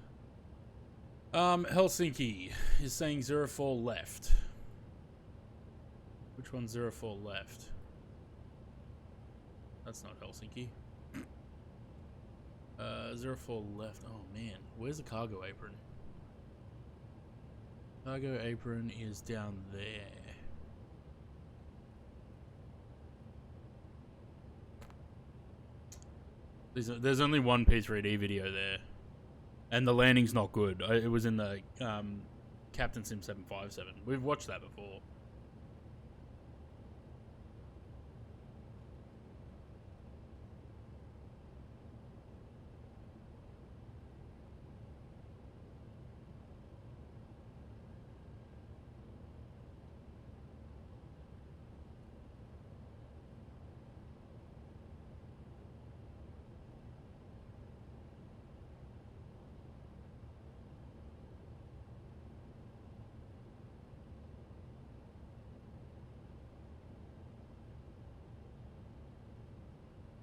Helsinki is saying 04 left. Which one's 04 left? That's not Helsinki. 04 left. Oh man, where's the cargo apron? Cargo apron is down there. There's only one P3D video there, and the landing's not good. It was in the Captain Sim 757. We've watched that before.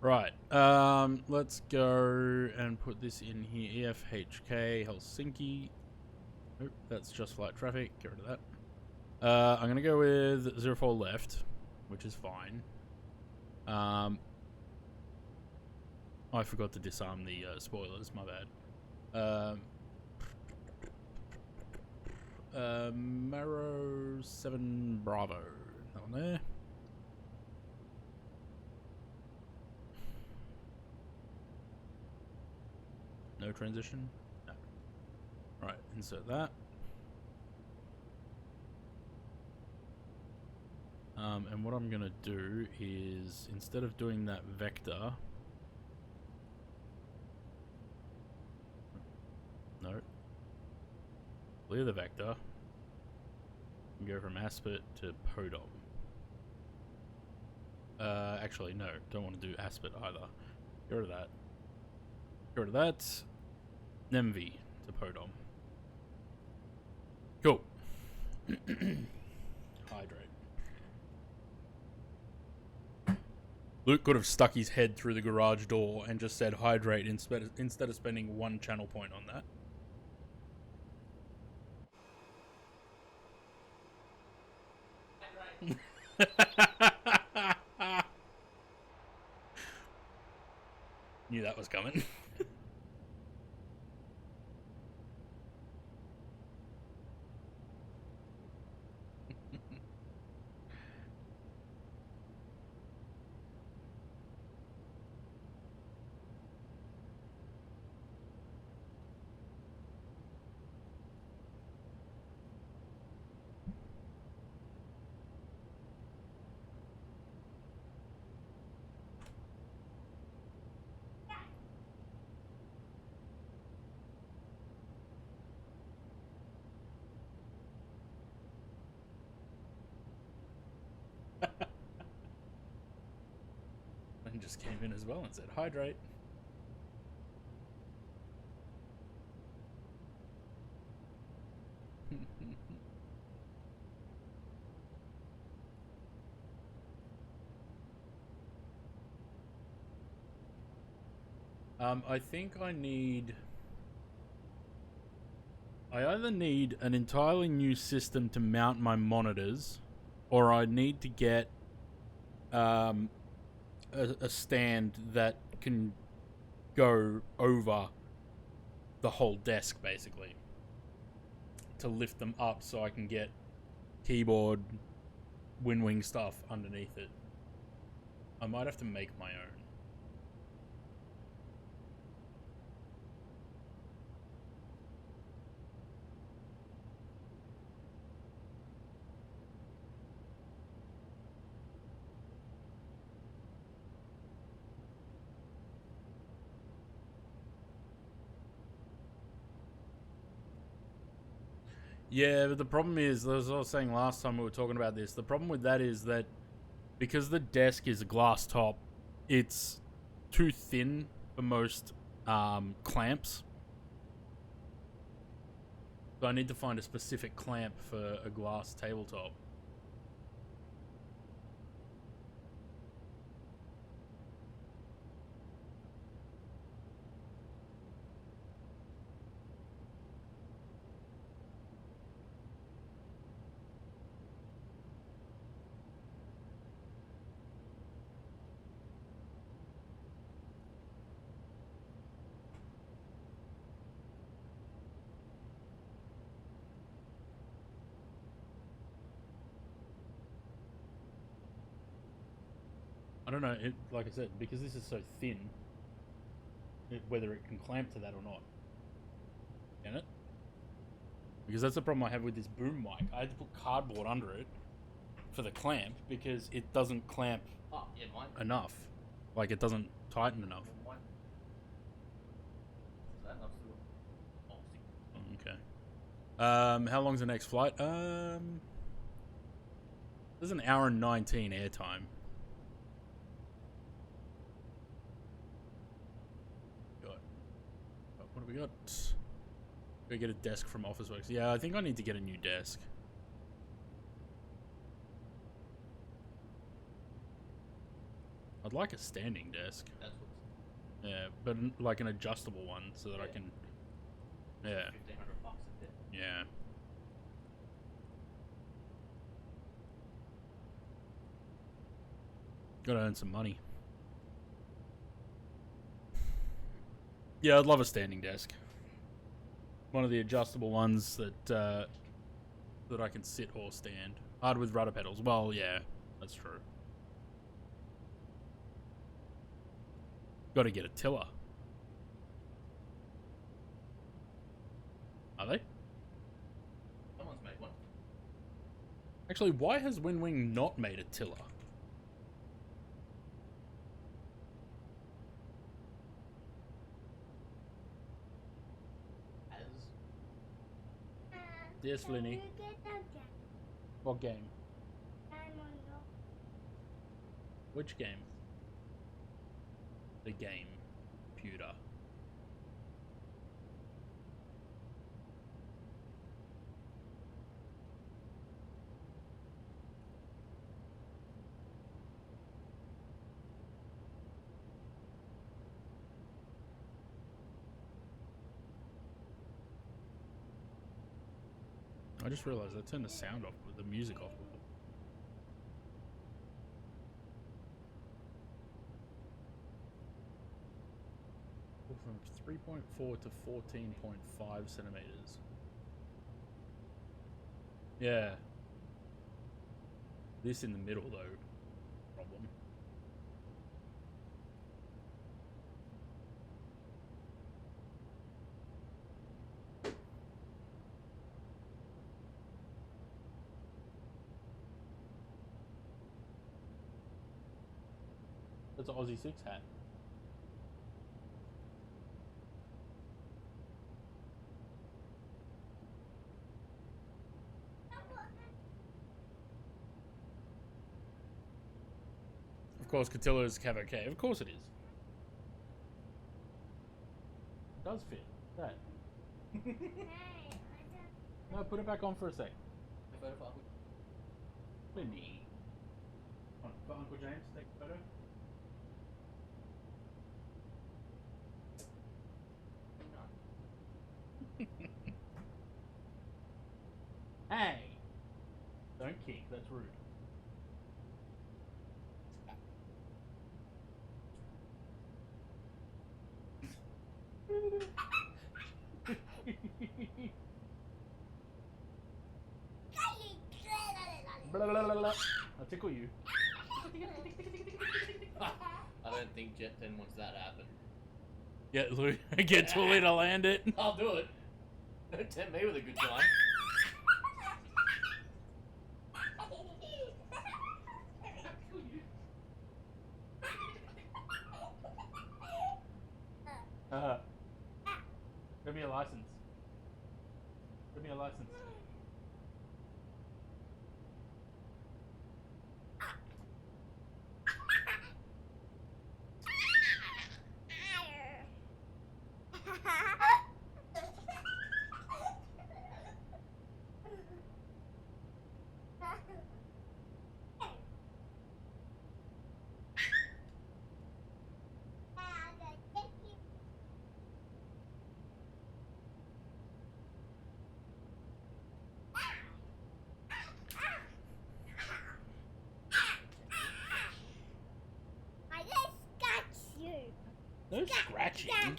Right, let's go and put this in here. EFHK Helsinki. Nope, that's just flight traffic. Get rid of that. I'm gonna go with 04 left, which is fine. I forgot to disarm the spoilers. My bad. Marrow 7 Bravo. That one there. No transition? No. Right, insert that. And what I'm gonna do is, instead of doing that vector... No. Clear the vector. And go from Aspet to Podom. Actually, no. Don't want to do Aspet either. Get rid of that. Get rid of that. Nemvi to Podom. Cool. Hydrate. Luke could have stuck his head through the garage door and just said hydrate instead of spending one channel point on that. Knew that was coming. And just came in as well and said hydrate. I think I either need an entirely new system to mount my monitors, or I need to get a stand that can go over the whole desk, basically, to lift them up so I can get keyboard, WinWing stuff underneath it. I might have to make my own. Yeah, but the problem is, as I was saying last time we were talking about this, the problem with that is that because the desk is a glass top, it's too thin for most clamps. So I need to find a specific clamp for a glass tabletop. I don't know, like I said, because this is so thin, whether it can clamp to that or not. Can it? Because that's the problem I have with this boom mic. I had to put cardboard under it for the clamp because it doesn't clamp enough. Like, it doesn't tighten enough. Okay. How long's the next flight? There's an hour and 19 airtime. What do we got? We get a desk from Officeworks. Yeah, I think I need to get a new desk. I'd like a standing desk. That's what's Yeah, but like an adjustable one so that I can. Yeah. $1,500 a bit. Yeah. Gotta earn some money. Yeah, I'd love a standing desk. One of the adjustable ones that that I can sit or stand. Hard with rudder pedals. Well, yeah, that's true. Got to get a tiller. Are they? Someone's made one. Actually, why has WinWing not made a tiller? Yes, Can Linny. you get a game? What game? I'm on your Which game? The game. Computer. I just realized I turned the sound off, with the music off. From 3.4 to 14.5 centimeters. Yeah. This in the middle, though. Problem. That's an Aussie 6 hat. Of course, Cotillo's Cavoke. Of course it is. It does fit. That. Hey, I just No, put it back on for a sec. Winnie. On for Uncle James, take a photo. Hey! Don't kick, that's rude. Blah, blah, blah, blah. I'll tickle you. I don't think Jet 10 wants that to happen. Get Tully to land it. I'll do it. Don't tempt me with a good time. Give me a license. Give me a license. itching.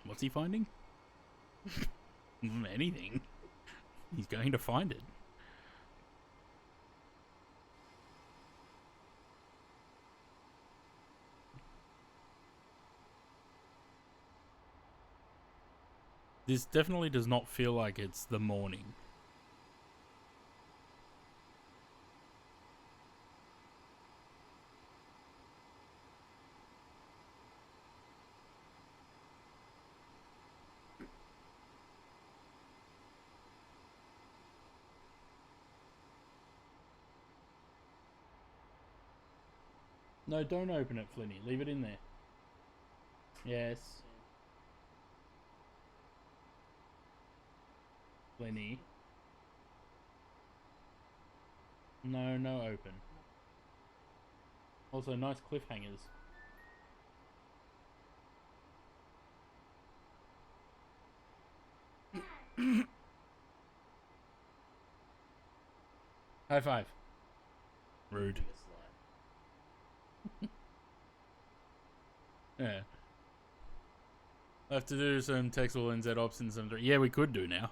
What's he finding? Anything. He's going to find it. This definitely does not feel like it's the morning. No, don't open it, Flinny. Leave it in there. Yes. Flinny. No, no open. Also, nice cliffhangers. High five. Rude. Yeah. I have to do some textual NZ ops and some... Yeah, we could do now.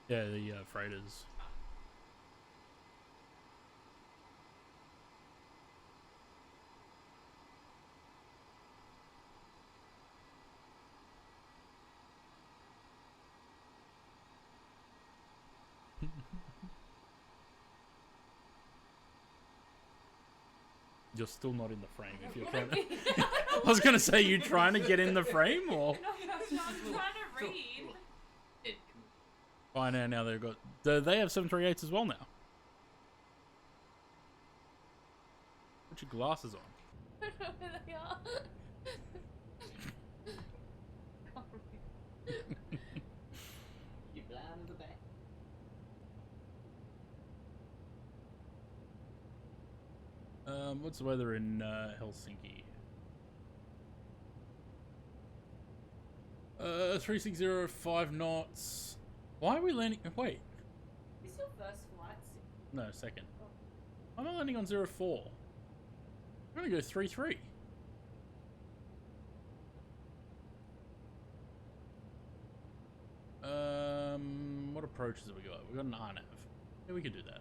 Yeah, the freighters. You're still not in the frame if you're trying to... I was going to say, you trying to get in the frame or... No, I'm trying to read. Fine, now they've got... Do they have 738s as well now? Put your glasses on. I don't know where they are. You blind as a bat. What's the weather in Helsinki? 360, 5 knots. Why are we landing? Wait. Is your first flight? No, second. I'm not landing on 04. I'm gonna go 33. What approaches have we got? We got an RNAV. Yeah, we could do that.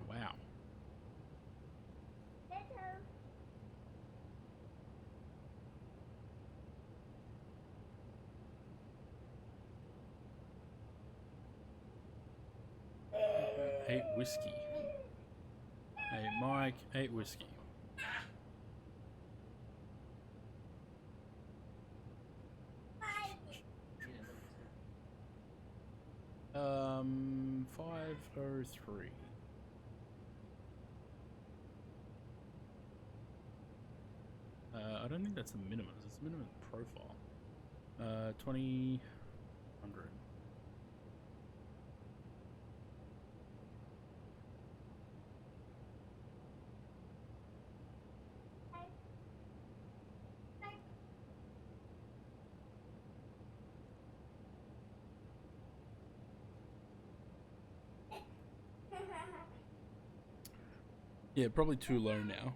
Wow. Eight whiskey. Hey, Mike, 8 whiskey. Um, 503. I don't think that's the minimum. It's the minimum profile. 2000. Yeah, probably too low now.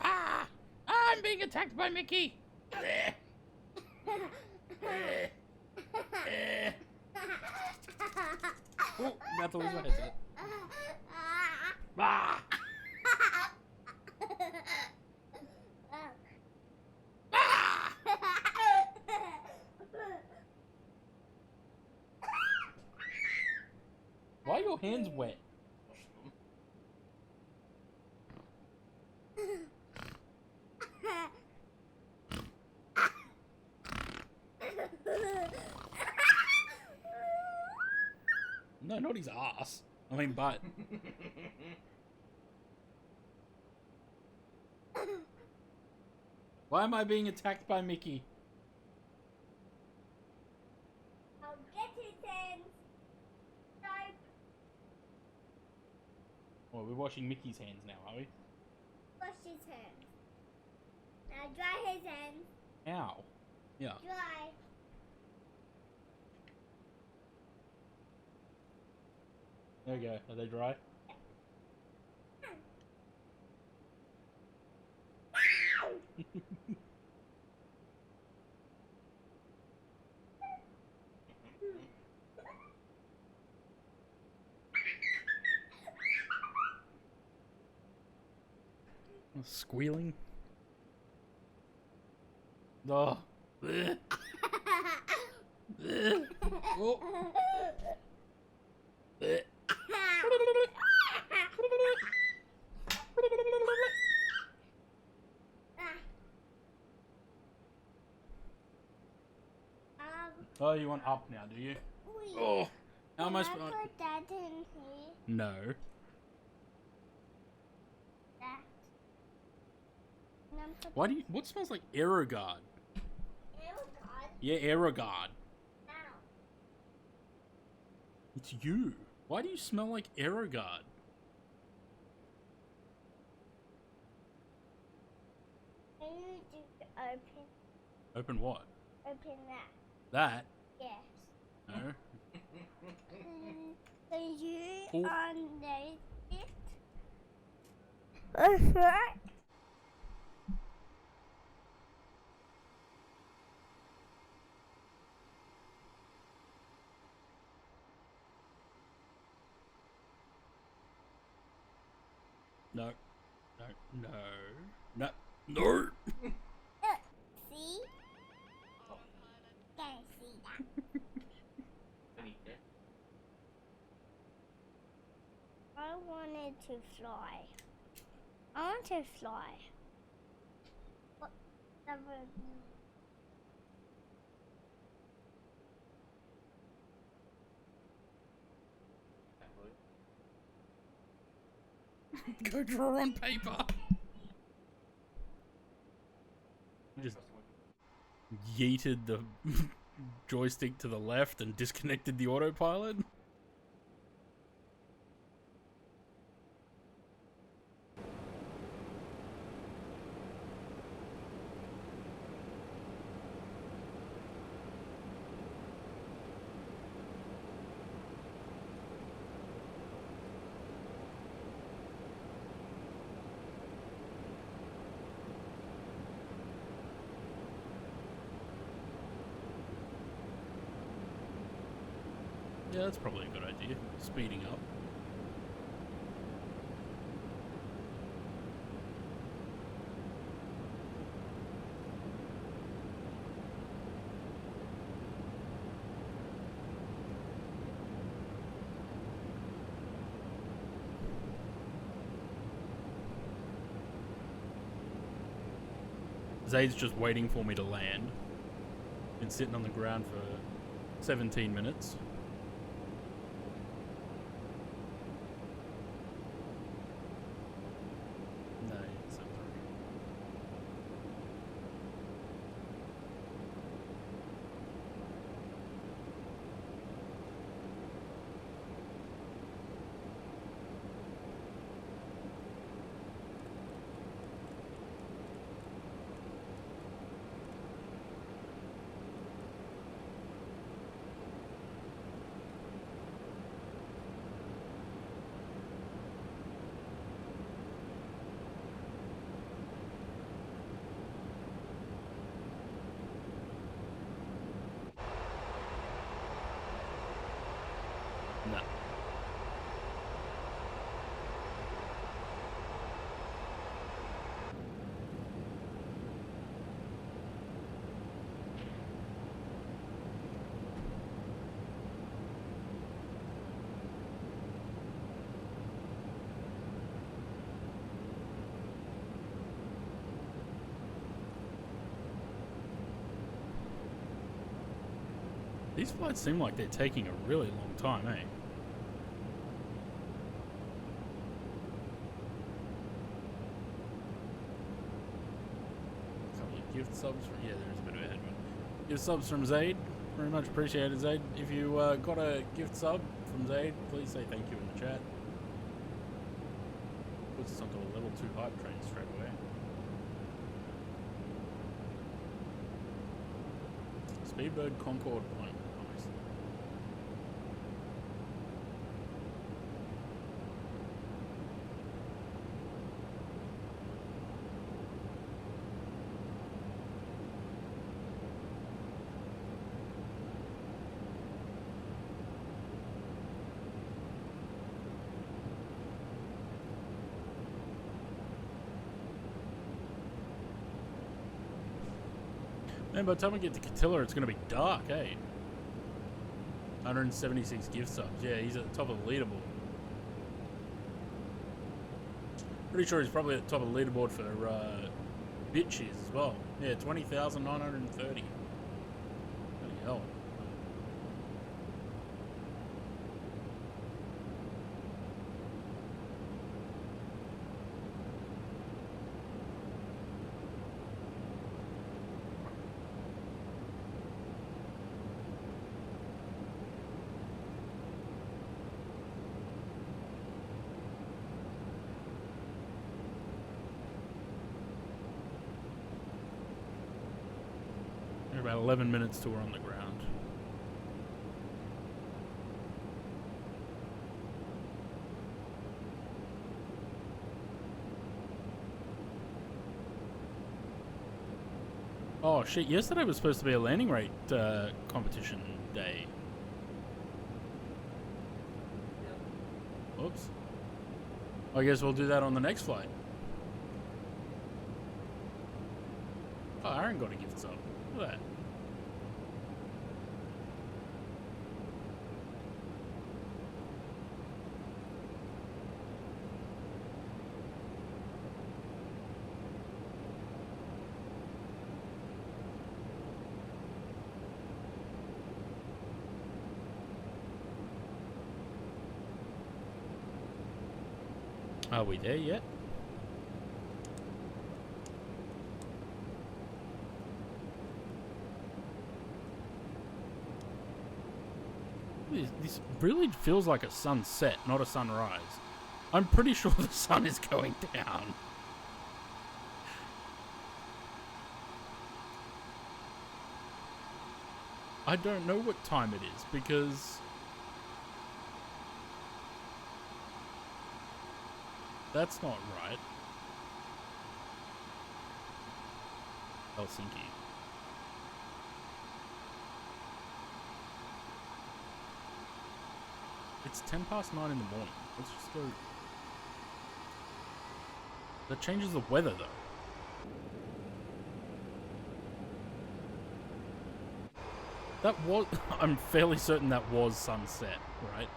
Ah! I'm being attacked by Mickey! Oh, about to lose my headset. Ah! Why are your hands wet? No, not his ass. I mean, butt. Why am I being attacked by Mickey? I'll get his hands. Nope. Well, we're washing Mickey's hands now, are we? Wash his hands. Now dry his hands. Ow. Yeah. Dry. There we go. Are they dry? Squealing. Oh. Blech. Blech. Oh. Blech. Oh, you want up now, do you? Oh, how am I supposed to put that in here? No. That. And then put Why do you... What smells like Aerogard? Aerogard. Yeah, Aerogard. Now. It's you. Why do you smell like Aerogard? Can you just open Open what? that? That? Yes. No. So you Oh. underneath it. That's right. No. No. No. No. No. See? Can you see that? I wanted to fly. I want to fly. What? Go draw on paper. Just yeeted the joystick to the left and disconnected the autopilot. Yeah, that's probably a good idea. Speeding up. Zayd's just waiting for me to land. Been sitting on the ground for 17 minutes. No, it's not. These flights seem like they're taking a really long time, eh? Couple of gift subs from, yeah, there's a bit of a headwind. Gift subs from Zaid, very much appreciated, Zaid. If you got a gift sub from Zaid, please say thank you in the chat. Puts us onto a level 2 hype train straight away. Speedbird Concorde plane. Nice. Man, by the time we get to Catilla, it's going to be dark, eh? 176 gift subs. Yeah, he's at the top of the leaderboard. Pretty sure he's probably at the top of the leaderboard for BitCheers as well. Yeah, 20,930. Bloody hell. About 11 minutes till we're on the ground. Oh shit, yesterday was supposed to be a landing rate competition day. Oops. I guess we'll do that on the next flight. Oh, Aaron got a gift sub. Look at that. Are we there yet? This really feels like a sunset, not a sunrise. I'm pretty sure the sun is going down. I don't know what time it is because that's not right. Helsinki. It's 9:10 in the morning. Let's just go. That changes the weather though. That was, I'm fairly certain that was sunset, right?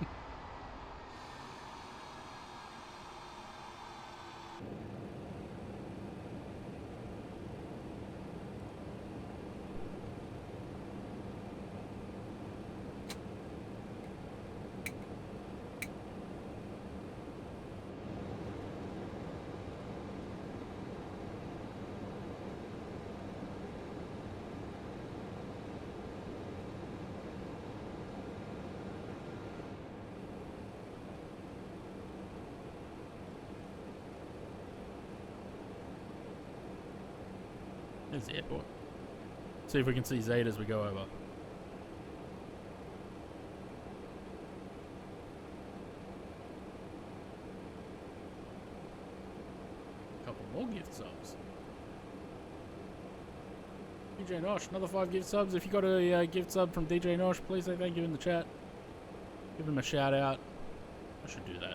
There's the airport. See if we can see Zaid as we go over. Couple more gift subs. DJ Nosh, another 5 gift subs. If you got a gift sub from DJ Nosh, please say thank you in the chat. Give him a shout out. I should do that.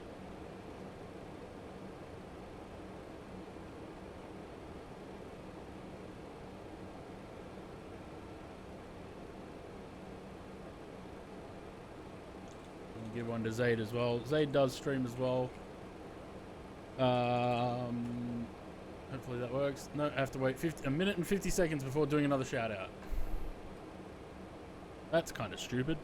Give one to Zaid as well. Zaid does stream as well. Hopefully that works. No, I have to wait a minute and 50 seconds before doing another shout out. That's kind of stupid.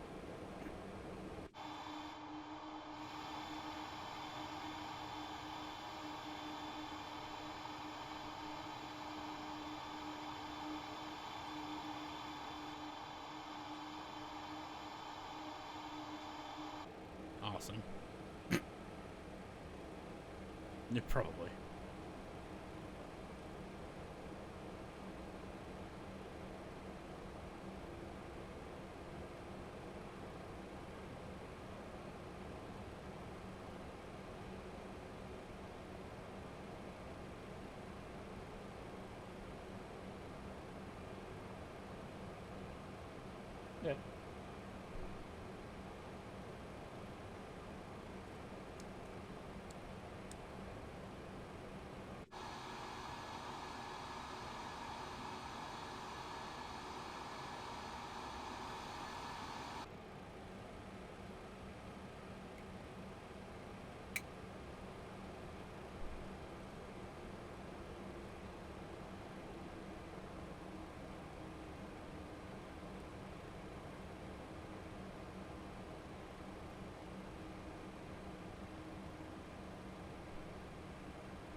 Awesome. Yeah, probably. Yeah.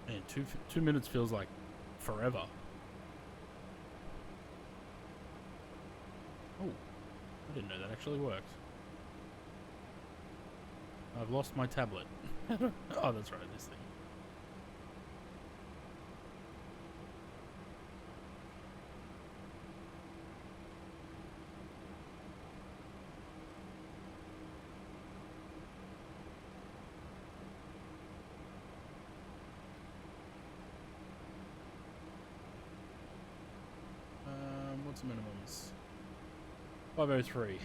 Man, 2 minutes feels like forever. Oh, I didn't know that actually worked. I've lost my tablet. Oh, that's right, this thing. What's the minimums? 503.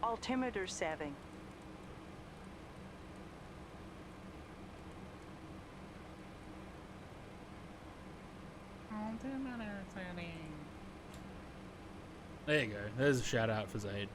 Altimeter 7. Altimeter setting. There you go. There's a shout out for Zaid.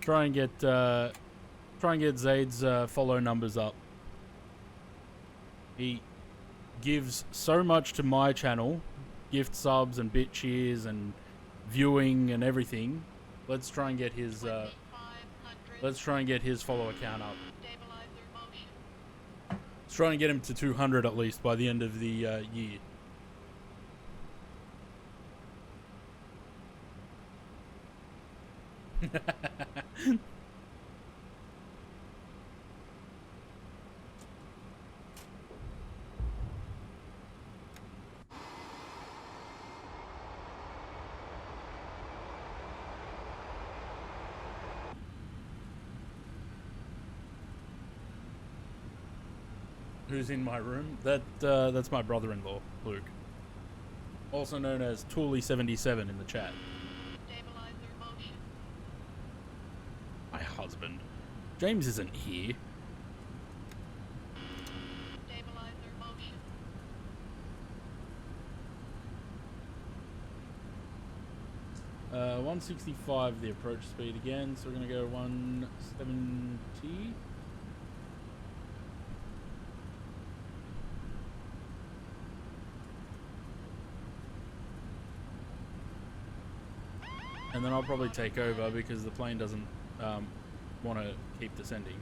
Try and get Zaid's follow numbers up. He gives so much to my channel, gift subs and bit cheers and viewing and everything. Let's try and get his follow count up. Let's try and get him to 200 at least by the end of the year. Who's in my room? That's my brother-in-law, Luke. Also known as Tooley77 in the chat. My husband. James isn't here. 165 the approach speed again, so we're gonna go 170. And then I'll probably take over because the plane doesn't want to keep descending.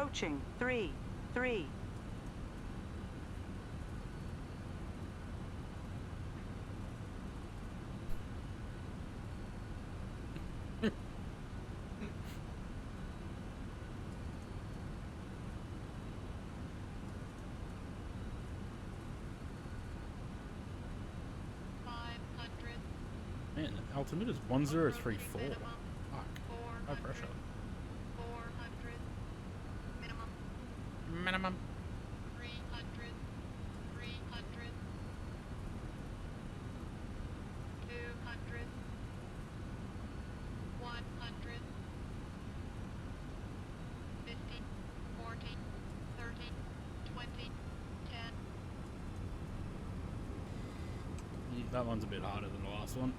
Approaching 3-3. Man, the altimeter's 1034. Fuck. High pressure. Minimum. 10. Yeah, that one's a bit harder than the last one.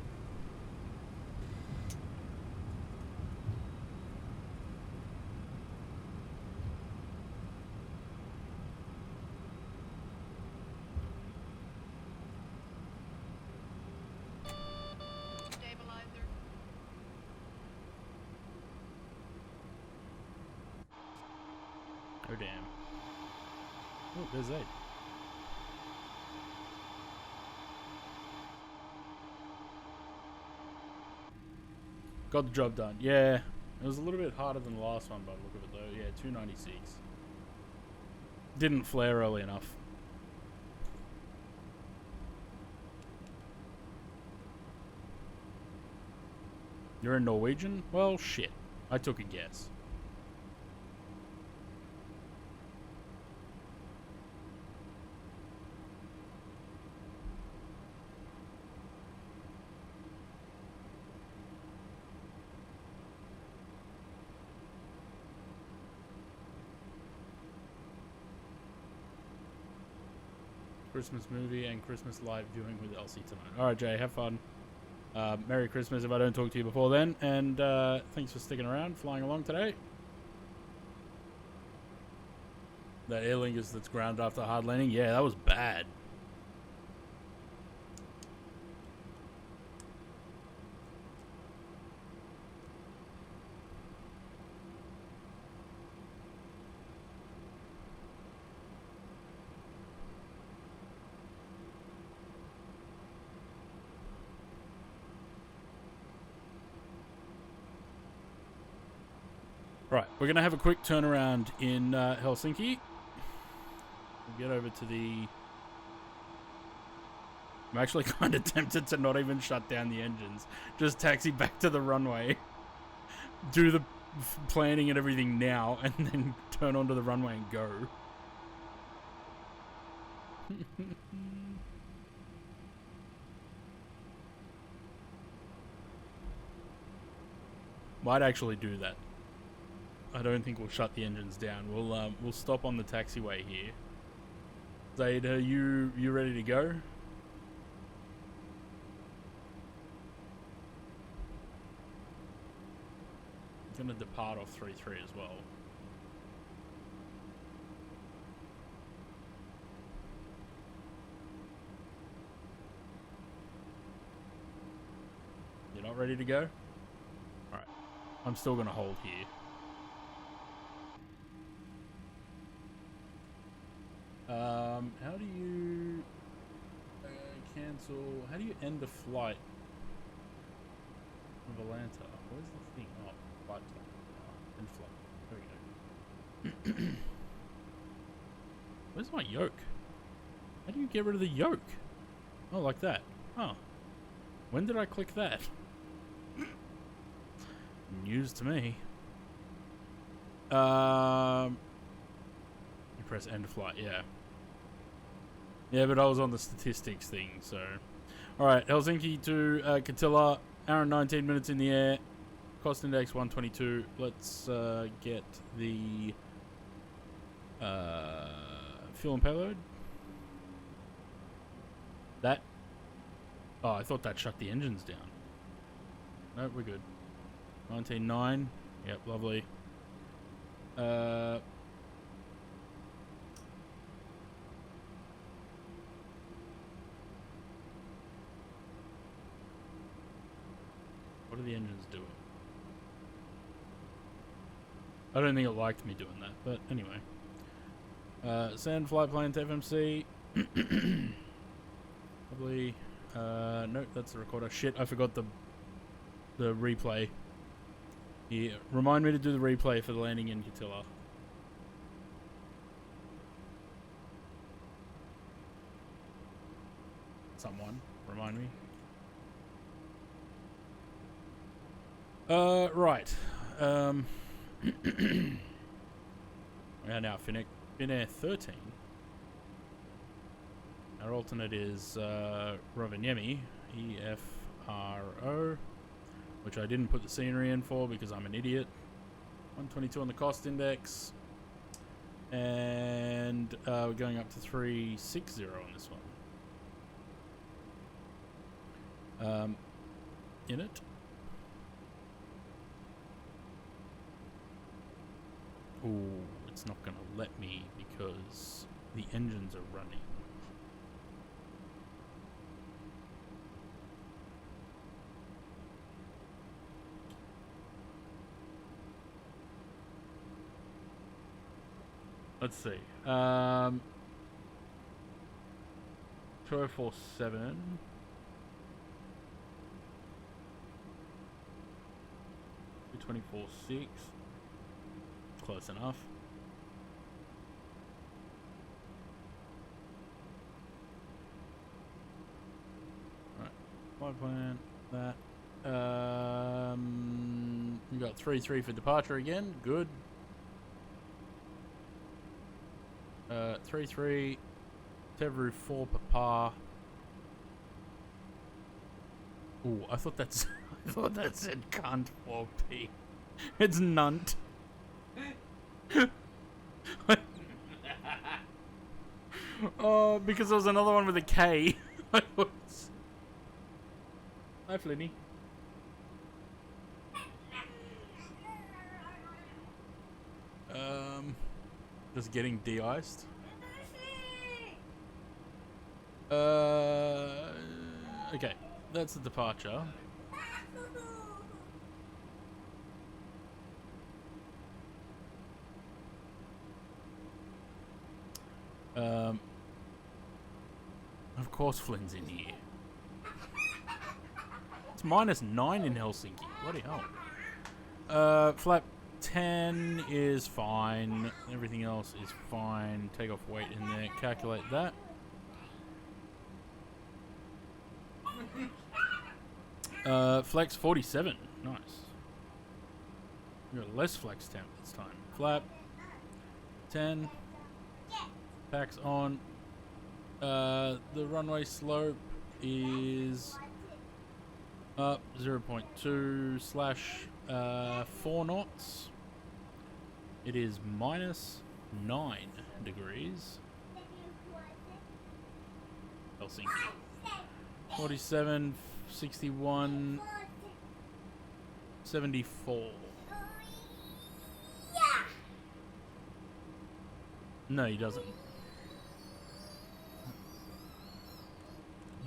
Stabilizer. Oh damn. Oh, there's 8. Got the job done. Yeah. It was a little bit harder than the last one by the look of it though. Yeah, 296. Didn't flare early enough. You're in Norwegian? Well, shit. I took a guess. Christmas movie and Christmas live viewing with Elsie tonight. Alright, Jay, have fun. Merry Christmas if I don't talk to you before then. And thanks for sticking around, flying along today. That Aer Lingus that's grounded after a hard landing. Yeah, that was bad. Right, we're going to have a quick turnaround in Helsinki. We'll get over to the... I'm actually kind of tempted to not even shut down the engines. Just taxi back to the runway. Do the planning and everything now, and then turn onto the runway and go. Might actually do that. I don't think we'll shut the engines down. We'll stop on the taxiway here. Zaid, are you ready to go? I'm gonna depart off 3-3 as well. You're not ready to go? Alright. I'm still gonna hold here. How do you cancel? How do you end a flight of Atlanta? Where's the thing? Oh, flight time. End flight. There we go. Where's my yoke? How do you get rid of the yoke? Oh, like that. Oh. When did I click that? News to me. You press end flight, yeah. Yeah, but I was on the statistics thing, so... Alright, Helsinki to Katila. Hour and 19 minutes in the air. Cost index 122. Let's get the fuel and payload. That... Oh, I thought that shut the engines down. No, we're good. 19.9. Yep, lovely. What are the engines doing? I don't think it liked me doing that, but anyway. Send flight plan to FMC. Probably. No, that's the recorder. Shit, I forgot the replay. Yeah, remind me to do the replay for the landing in Catilla. Someone, remind me. Right. We are now Finnair 13. Our alternate is Rovaniemi, EFRO, which I didn't put the scenery in for because I'm an idiot. 122 on the cost index. And we're going up to 360 on this one. In it. Ooh, it's not going to let me because the engines are running. Let's see. 2047. $24.6. Close enough. Right. Flight plan. That. We got 3-3 for departure again. Good. 3-3. Tevru 4 Papa. Ooh, I thought that's I thought that said cunt 4P. It's nunt. Oh, because there was another one with a K. Hi, Flinny. Just getting de-iced. Okay, that's the departure. Of course Flynn's in here. It's -9 in Helsinki. Bloody hell. Flap 10 is fine. Everything else is fine. Take off weight in there. Calculate that. Flex 47. Nice. We got less flex temp this time. Flap 10. Packs on. The runway slope is up 0.2 / 4 knots. It is -9 degrees. Helsinki. 47, 61, 74. No, he doesn't.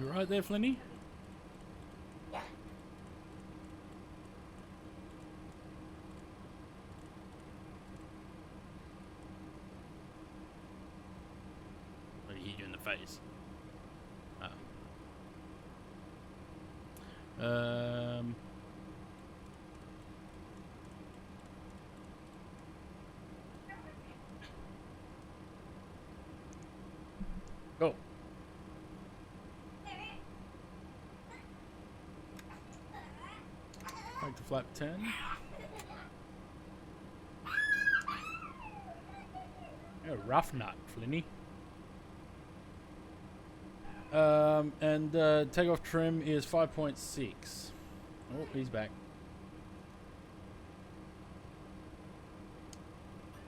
You right there, Flinny? What did he hit you in the face? Oh. Go. Back to flap 10. You're a rough nut, Flinny. And takeoff trim is 5.6. Oh, he's back.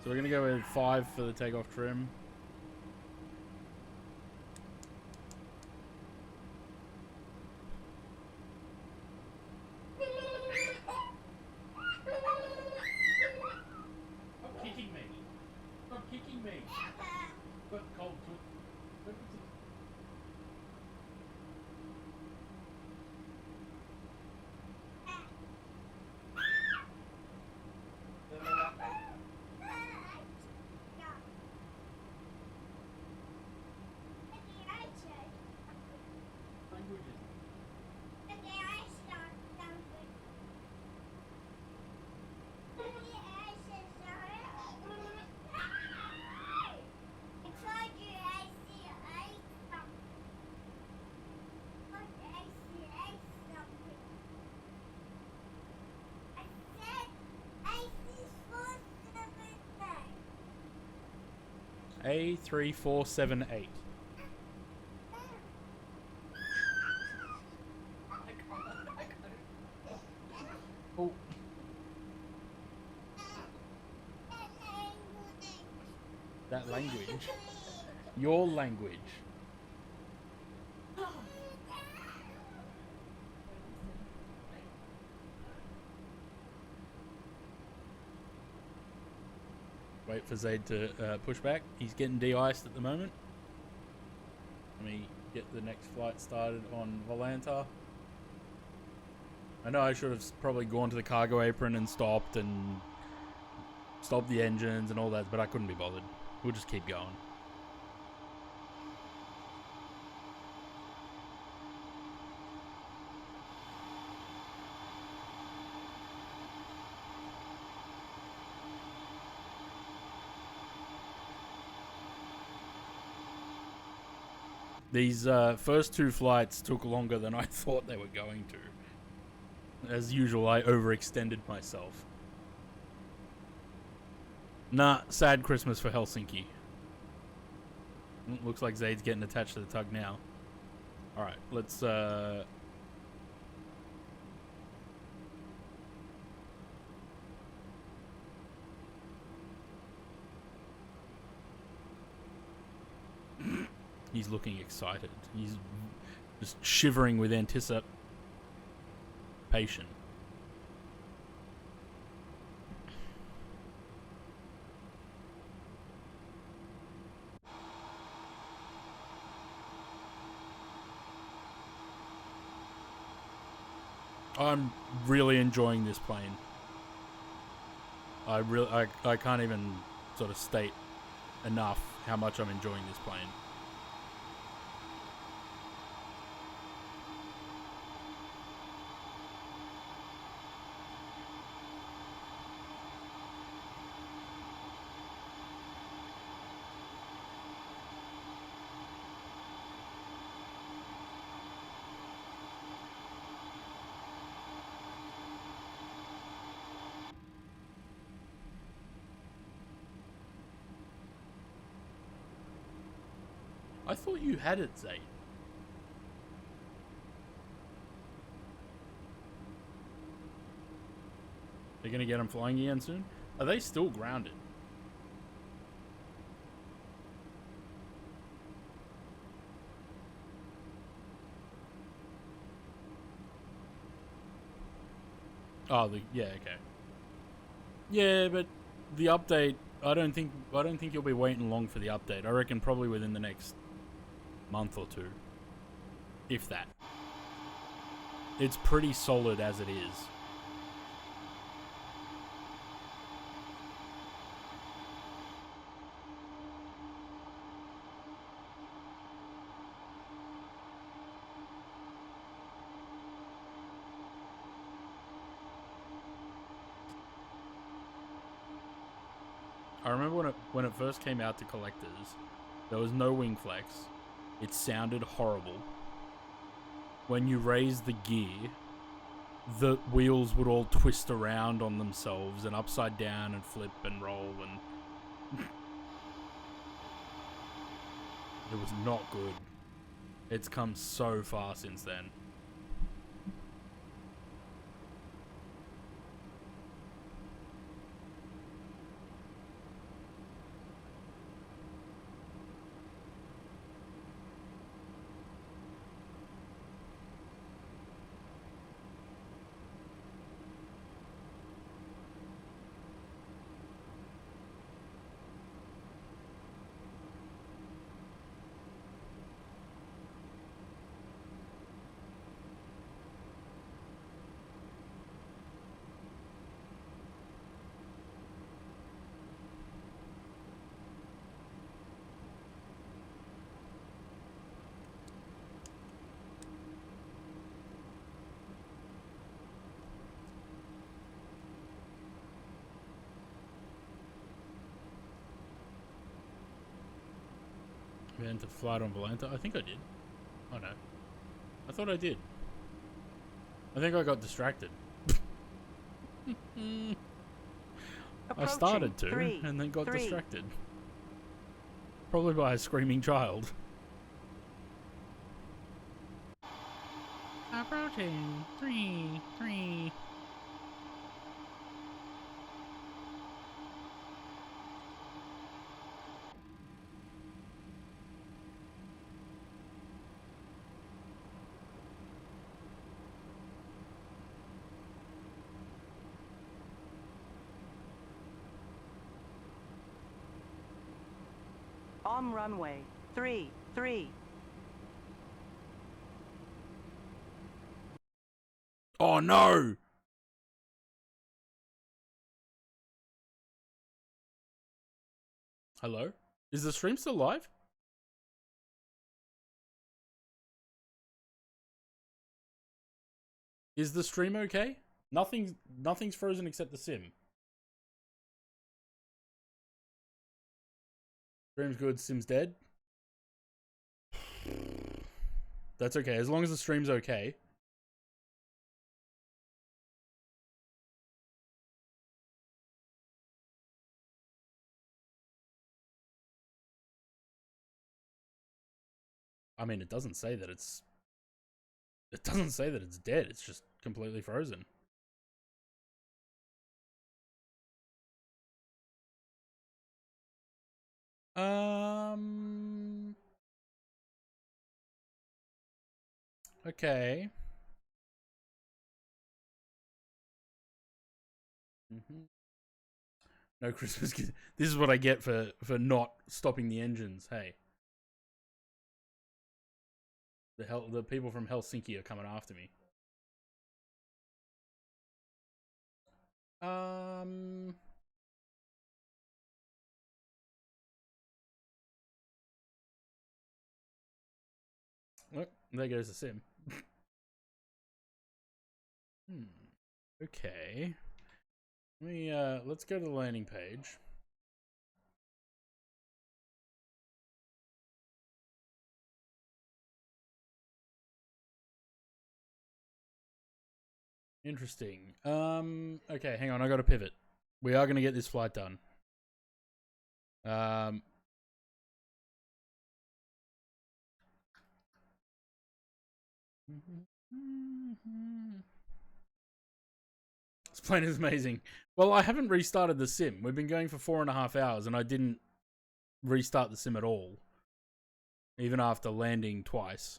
So we're gonna go with 5 for the takeoff trim. Stop kicking me! Stop kicking me! Got cold foot. A3478. Oh. That language. Your language. Wait for Zaid to push back. He's getting de-iced at the moment. Let me get the next flight started on Volanta. I know I should have probably gone to the cargo apron and stopped the engines and all that, but I couldn't be bothered. We'll just keep going. These first two flights took longer than I thought they were going to. As usual, I overextended myself. Nah, sad Christmas for Helsinki. Looks like Zaid's getting attached to the tug now. Alright, let's He's looking excited. He's just shivering with anticipation. I'm really enjoying this plane. I can't even sort of state enough how much I'm enjoying this plane. I thought you had it, Zaid. They're gonna get them flying again soon? Are they still grounded? Oh, yeah, okay. Yeah, but the update, I don't think you'll be waiting long for the update. I reckon probably within the next month or two, if that. It's pretty solid as it is. I remember when it first came out to collectors, there was no wing flex. It sounded horrible. When you raised the gear, the wheels would all twist around on themselves and upside down and flip and roll, and it was not good. It's come so far since then. Ran to flight on Volanta? I think I did. Oh no. I thought I did. I think I got distracted. I started to, and then got distracted. Probably by a screaming child. Approaching. 3, 3. On runway. 3, 3. Oh no! Hello? Is the stream still live? Is the stream okay? Nothing's frozen except the sim. Stream's good, sim's dead. That's okay, as long as the stream's okay. I mean, it doesn't say that it's... It doesn't say that it's dead, it's just completely frozen. Okay. No Christmas gift. This is what I get for not stopping the engines. Hey, the people from Helsinki are coming after me. Well, there goes the sim. Okay. Let's go to the landing page. Interesting. Okay, hang on, I gotta pivot. We are gonna get this flight done. This plane is amazing. Well, I haven't restarted the sim. We've been going for 4.5 hours and I didn't restart the sim at all. Even after landing twice.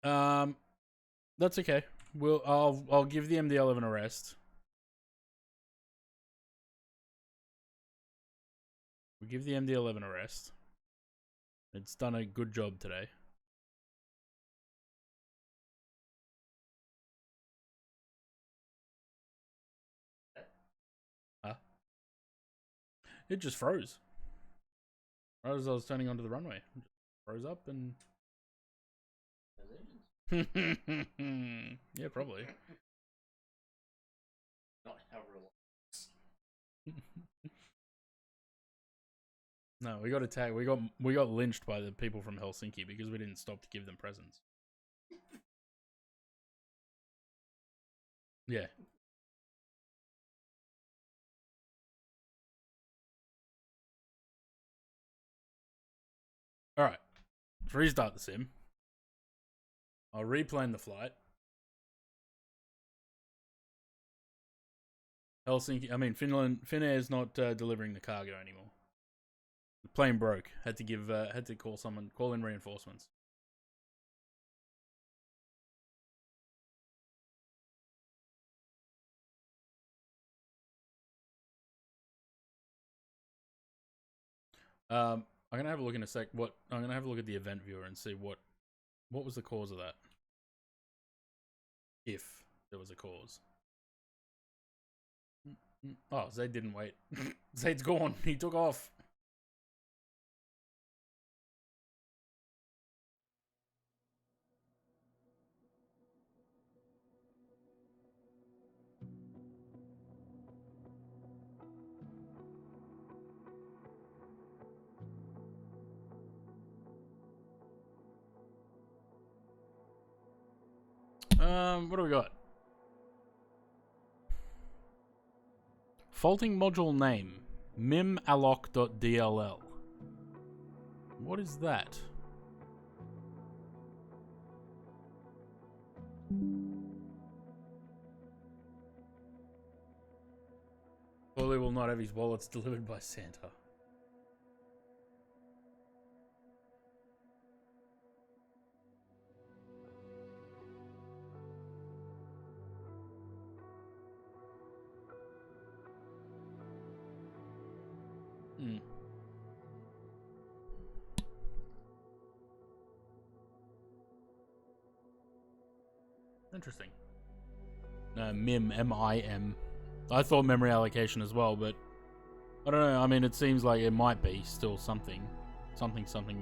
That's okay. I'll give the MD-11 a rest. We'll give the MD-11 a rest. It's done a good job today. Huh? It just froze. Right as I was turning onto the runway. It just froze up and... Yeah, probably. Not how relaxed. No, we got attacked. We got lynched by the people from Helsinki because we didn't stop to give them presents. Yeah. All right. Let's restart the sim. I'll replan the flight. Finnair's not delivering the cargo anymore. The plane broke. Had to call in reinforcements. I'm gonna have a look in a sec. I'm gonna have a look at the event viewer and see what was the cause of that. If there was a cause. Oh, Zaid didn't wait. Zaid's gone. He took off. What do we got? Faulting module name mimaloc.dll. What is that? Paulie will not have his wallets delivered by Santa. Hmm. Interesting. MIM, M-I-M. I thought memory allocation as well, but I don't know. I mean, it seems like it might be still something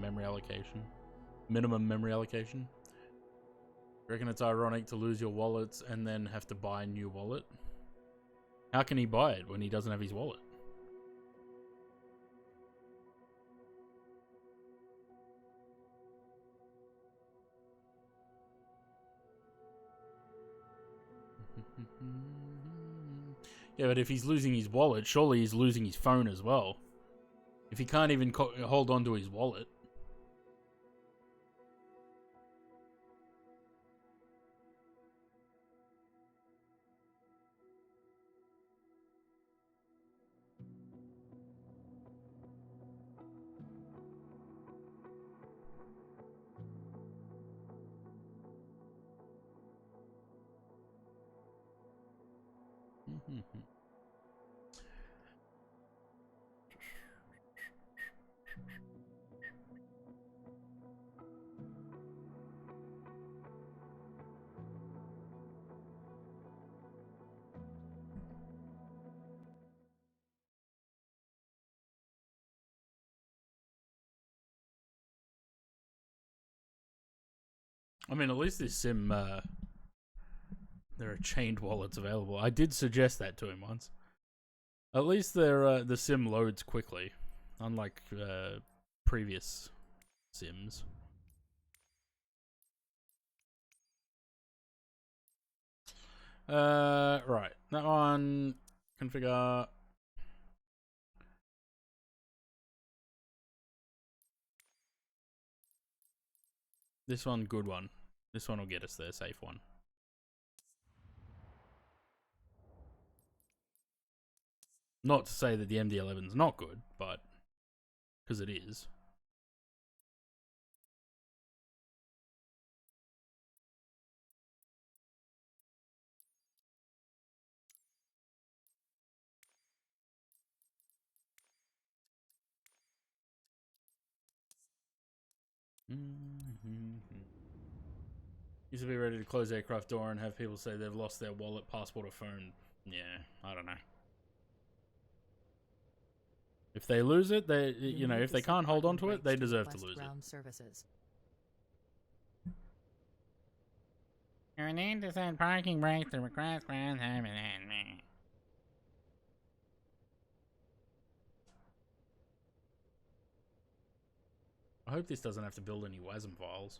memory allocation. Minimum memory allocation. Reckon it's ironic to lose your wallets and then have to buy a new wallet? How can he buy it when he doesn't have his wallet? Yeah, but if he's losing his wallet, surely he's losing his phone as well. If he can't even hold on to his wallet. I mean, at least this sim, there are chained wallets available. I did suggest that to him once. At least the sim loads quickly, unlike previous sims. Right. That one, configure. This one, good one. This one will get us there, safe one. Not to say that the MD-11's not good, but because it is. Used to be ready to close the aircraft door and have people say they've lost their wallet, passport, or phone. Yeah, I don't know. If they lose it, they, you know, if they can't hold on to it, they deserve to lose it. Services. You need to send parking brakes to request ground services. I hope this doesn't have to build any WASM files.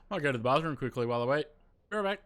I'll go to the bathroom quickly while I wait. Be right back.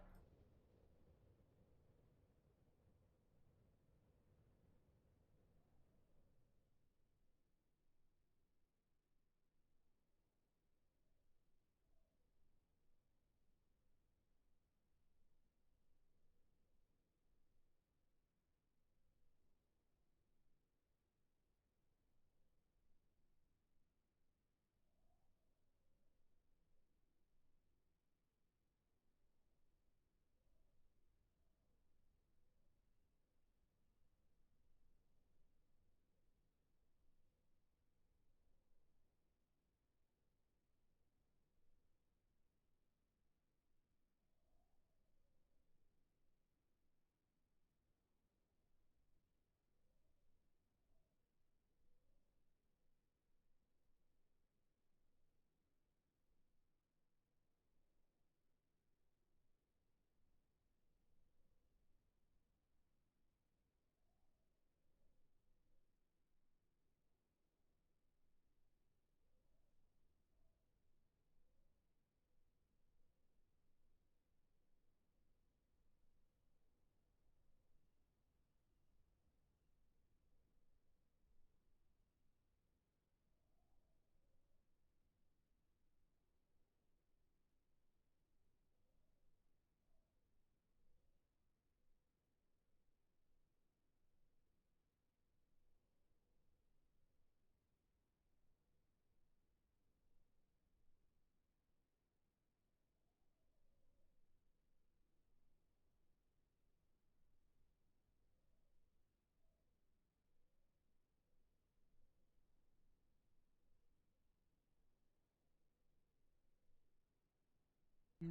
You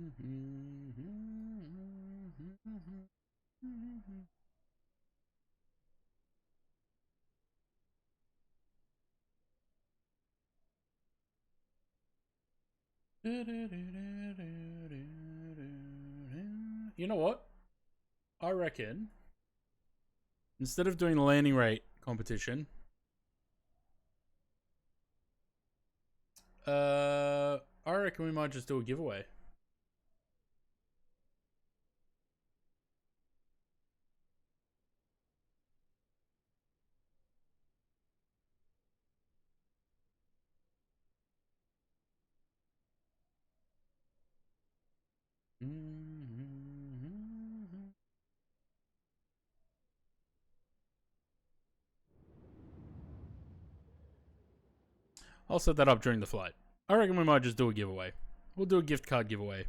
know what? I reckon instead of doing the landing rate competition, I reckon we might just do a giveaway. I'll set that up during the flight. I reckon we might just do a giveaway. We'll do a gift card giveaway.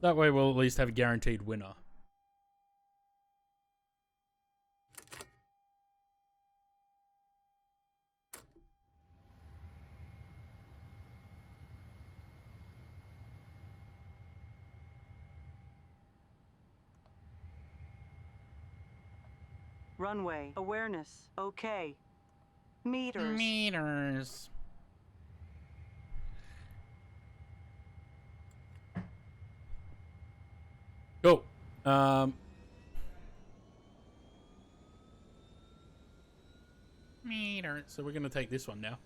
That way we'll at least have a guaranteed winner. Runway. Awareness. Okay. Meters. Meters. Go. Meters. So we're gonna take this one now.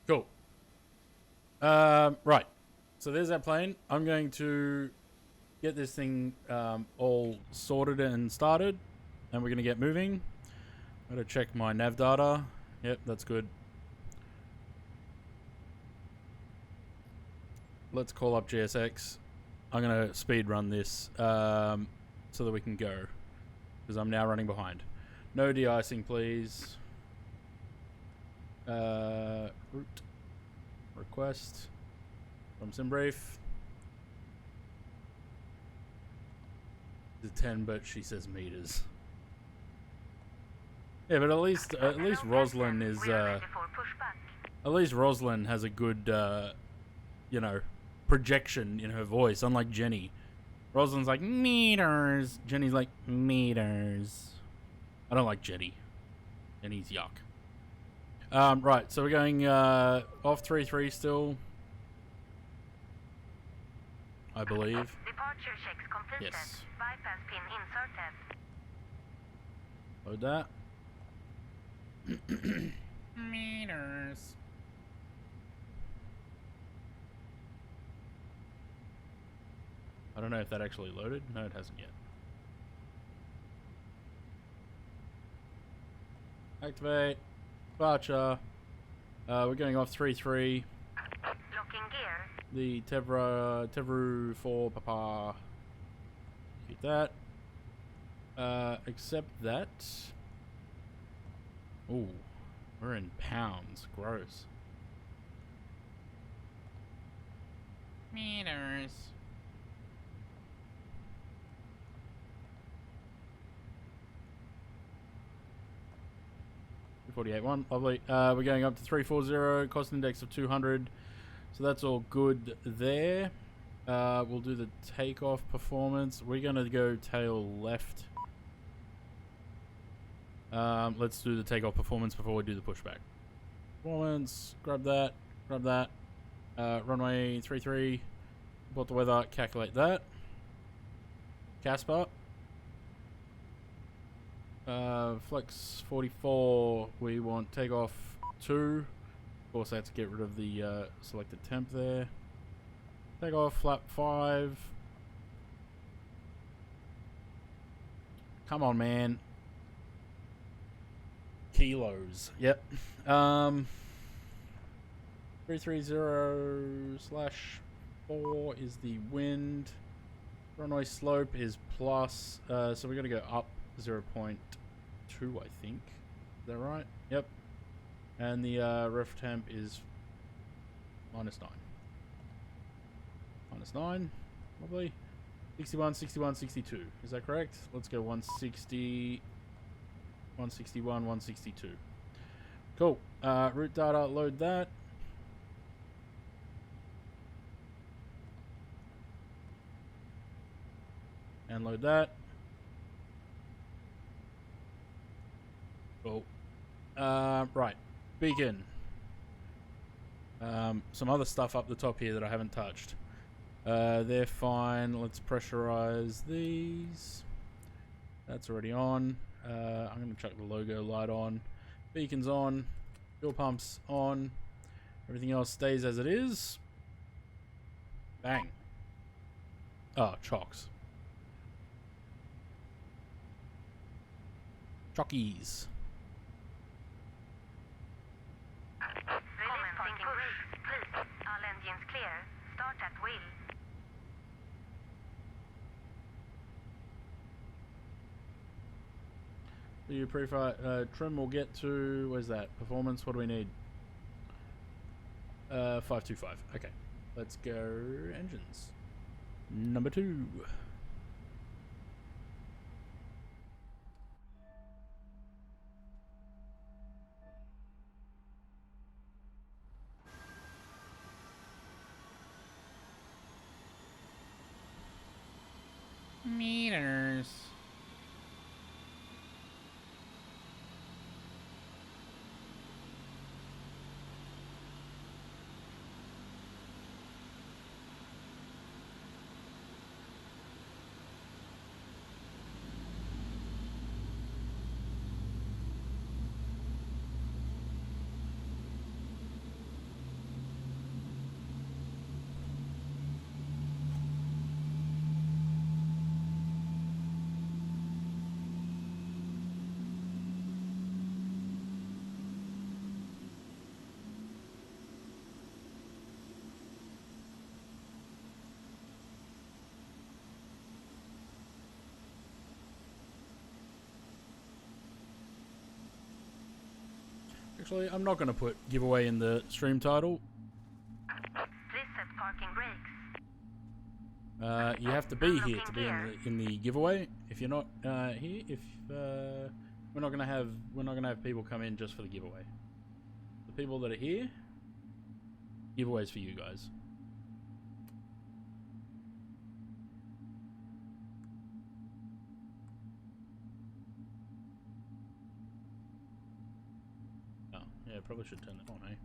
Cool. Right. So there's that plane. I'm going to get this thing all sorted and started, and we're going to get moving. I'm going to check my nav data. Yep, that's good. Let's call up GSX. I'm going to speed run this so that we can go, because I'm now running behind. No de-icing, please. Route request from SimBrief. The 10, but she says meters. Yeah, but at least Roslyn is at least Roslyn has a good you know, projection in her voice, unlike Jenny. Roslyn's like meters. Jenny's like meters. I don't like Jenny. Jenny's yuck. Right, so we're going off 3-3 still, I believe. Departure checks completed. Yes. Bypass pin inserted. Load that. Meters. I don't know if that actually loaded. No, it hasn't yet. Activate. Departure. We're going off 3-3. Locking gear. The Tevru for Papa. Get that. Accept that. Ooh, we're in pounds. Gross. Meters. .48.1, lovely. We're going up to 340, cost index of 200, so that's all good there. We'll do the takeoff performance. We're gonna go tail left. Let's do the takeoff performance before we do the pushback. Performance, grab that, runway 33, report the weather, calculate that. Casper. Flex 44, we want takeoff 2. Of course, I have to get rid of the selected temp there. Takeoff flap 5. Come on, man. Kilos. Yep. 330/4 is the wind. Runway slope is plus. So we're going to go up 0.2, I think. Is that right? Yep. And the ref temp is -9. -9. Lovely. 61, 61, 62. Is that correct? Let's go 160, 161, 162. Cool. Route data, load that. And load that. Cool. Right. Beacon. Some other stuff up the top here that I haven't touched. They're fine. Let's pressurize these. That's already on. I'm going to chuck the logo light on. Beacon's on. Fuel pumps on. Everything else stays as it is. Bang. Oh, chocks. Chockies. Commenting push. Please. All engines clear. Start at will. Do you prefer trim will get to, where's that? Performance, what do we need? 525. Okay. Let's go engines. Number 2. Meters. Actually, I'm not going to put giveaway in the stream title. Please set parking brakes. You have to be here to be in the giveaway. If you're not here, if we're not gonna have people come in just for the giveaway. The people that are here, giveaways for you guys. Oh, yeah, probably should turn that on, eh?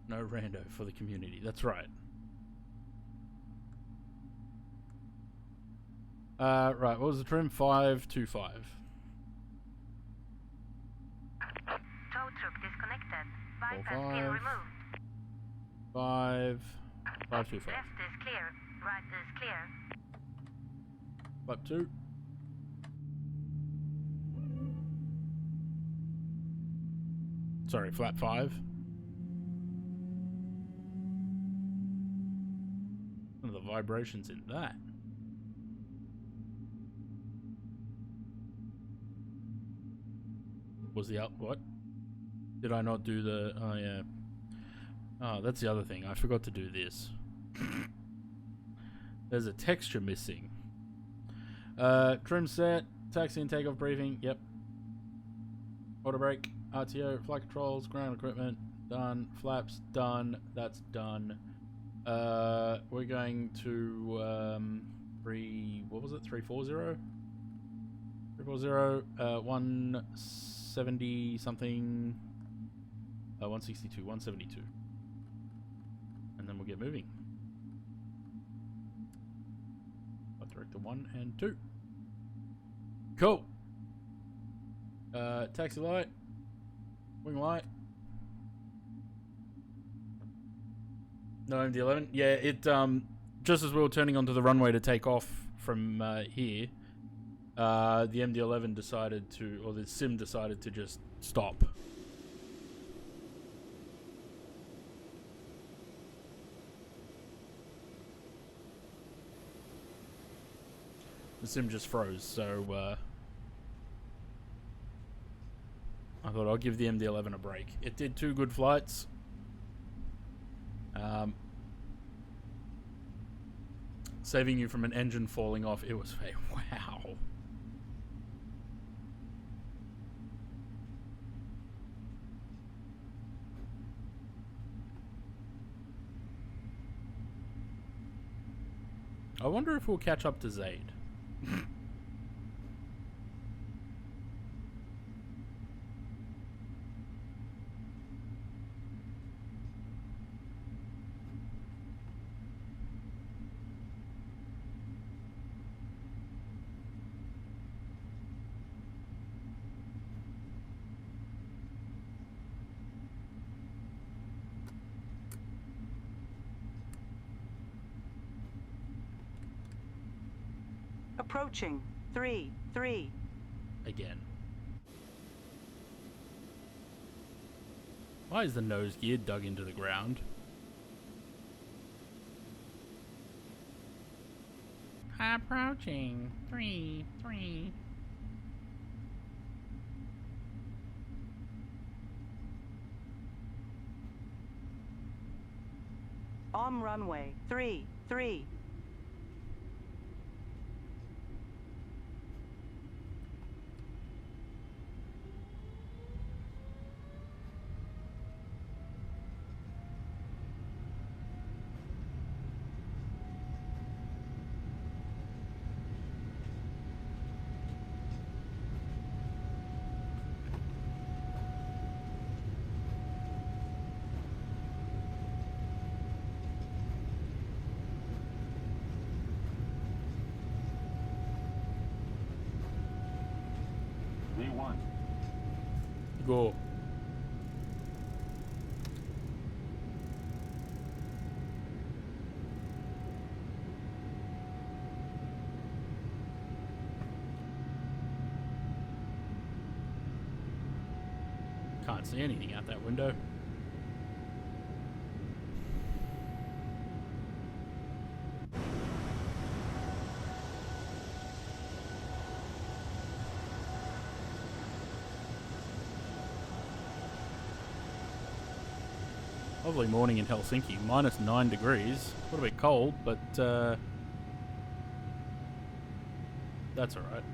No rando for the community. That's right. Right, what was the trim? 525. Tow truck disconnected. Bypass pin 5. removed. 525. Left is clear. Right is clear. Flap 2. Sorry, flap 5. One of the vibrations in that. Was the up what? Did I not do the oh yeah. Oh, that's the other thing. I forgot to do this. There's a texture missing. Trim set, taxi and takeoff briefing, yep. Auto brake, RTO, flight controls, ground equipment, done. Flaps, done. That's done. We're going to what was it? 340? 340, 170 something, 162, 172. And then we'll get moving. Director 1 and 2. Cool. Taxi light. Wing light. No MD-11. Yeah, it just as we were turning onto the runway to take off from here, the MD-11 decided to, or the sim decided to just stop. The sim just froze, so I thought I'll give the MD-11 a break. It did 2 good flights. Saving you from an engine falling off, it was wow. I wonder if we'll catch up to Zaid. Approaching. 3-3. Again. Why is the nose gear dug into the ground? Approaching. 3-3. On runway. 3-3. V1. Go. Can't see anything out that window. Lovely morning in Helsinki, -9 degrees. A little bit cold, but that's alright.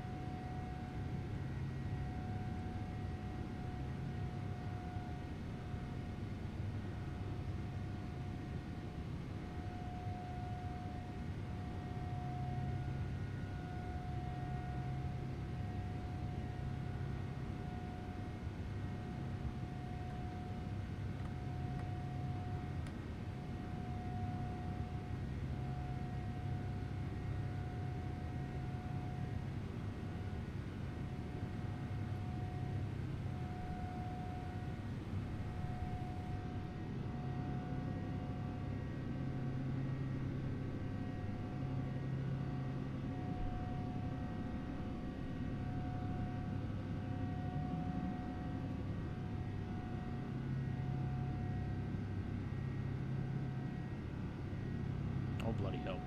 Oh, bloody hell.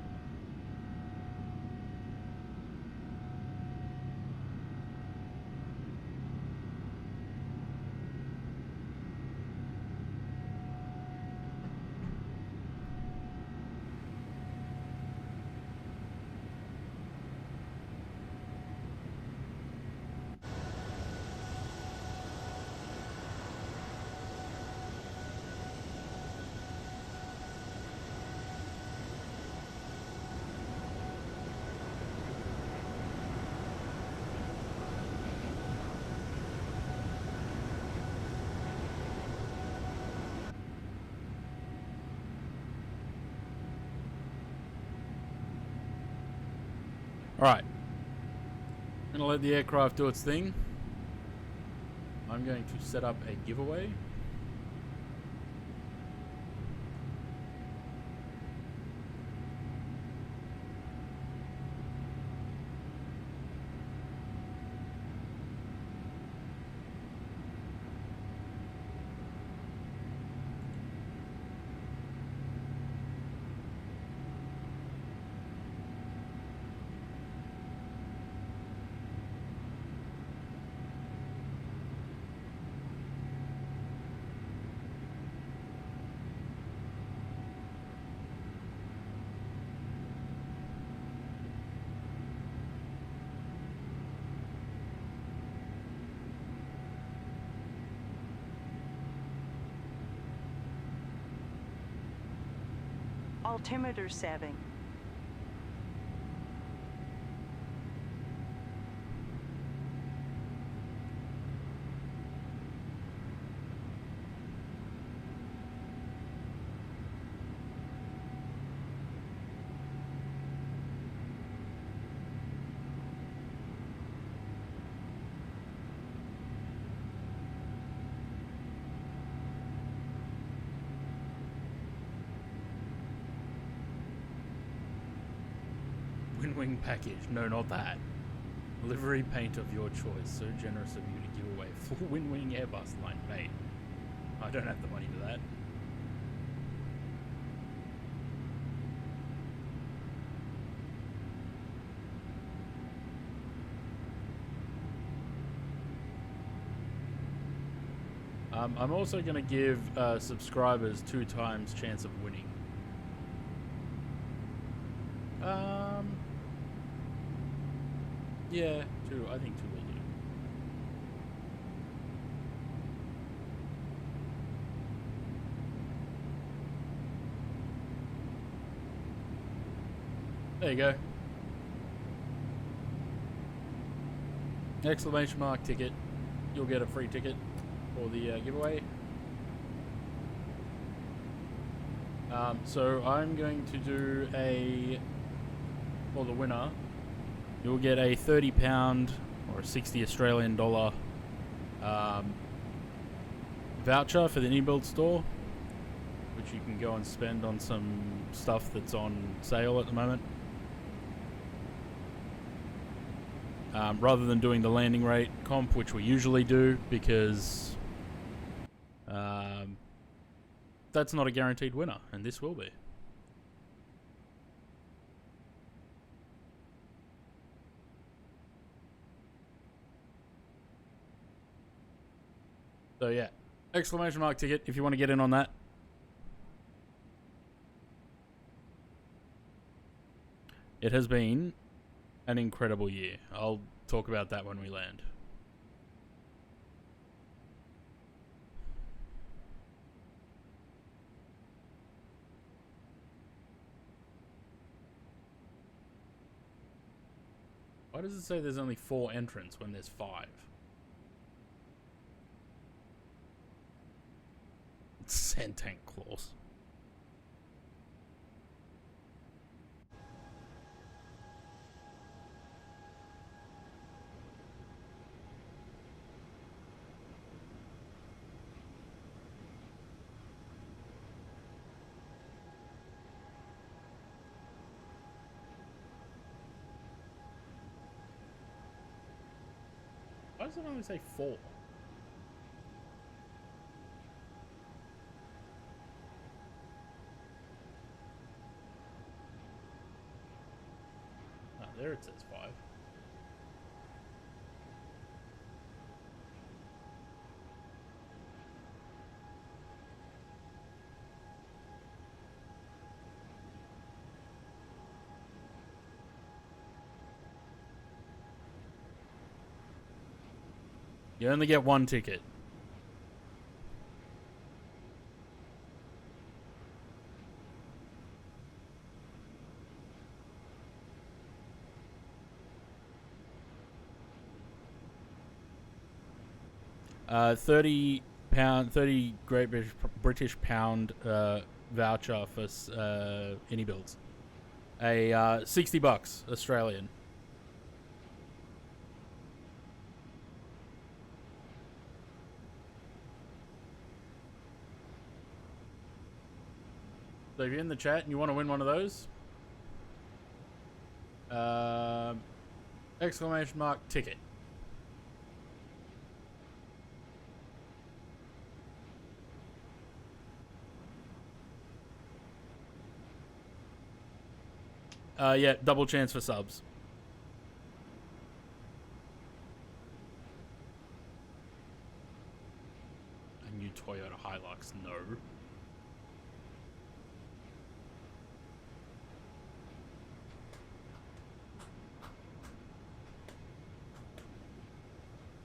Alright. I'm going to let the aircraft do its thing. I'm going to set up a giveaway. Altimeter 7. Wing package. No, not that. Livery paint of your choice. So generous of you to give away full Wing Airbus line paint. I don't have the money for that. I'm also going to give subscribers 2 times chance of winning. Yeah, 2. I think 2 will do. There you go. Exclamation mark ticket. You'll get a free ticket for the giveaway. So I'm going to do for the winner, you'll get a £30 or a 60 Australian dollar voucher for the Anybuild store, which you can go and spend on some stuff that's on sale at the moment. Rather than doing the landing rate comp, which we usually do, because that's not a guaranteed winner, and this will be. So yeah, exclamation mark ticket if you want to get in on that. It has been an incredible year. I'll talk about that when we land. Why does it say there's only 4 entrants when there's 5? Sand-tank claws. Why does it only say 4? Oh, there it says 5. You only get 1 ticket. £30, 30 Great British pound voucher for Anybuilds. A $60 Australian. So if you're in the chat and you want to win one of those, exclamation mark ticket. Yeah, double chance for subs. A new Toyota Hilux, no.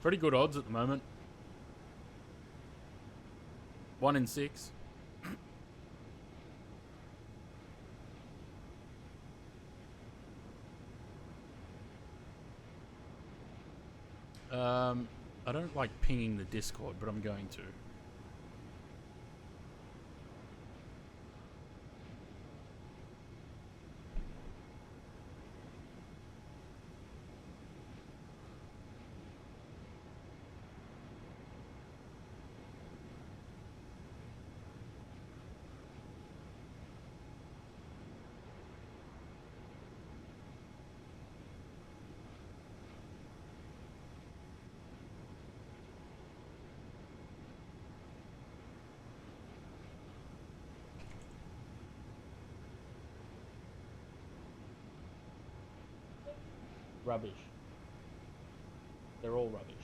Pretty good odds at the moment. 1 in 6. I don't like pinging the Discord, but I'm going to. Rubbish. They're all rubbish.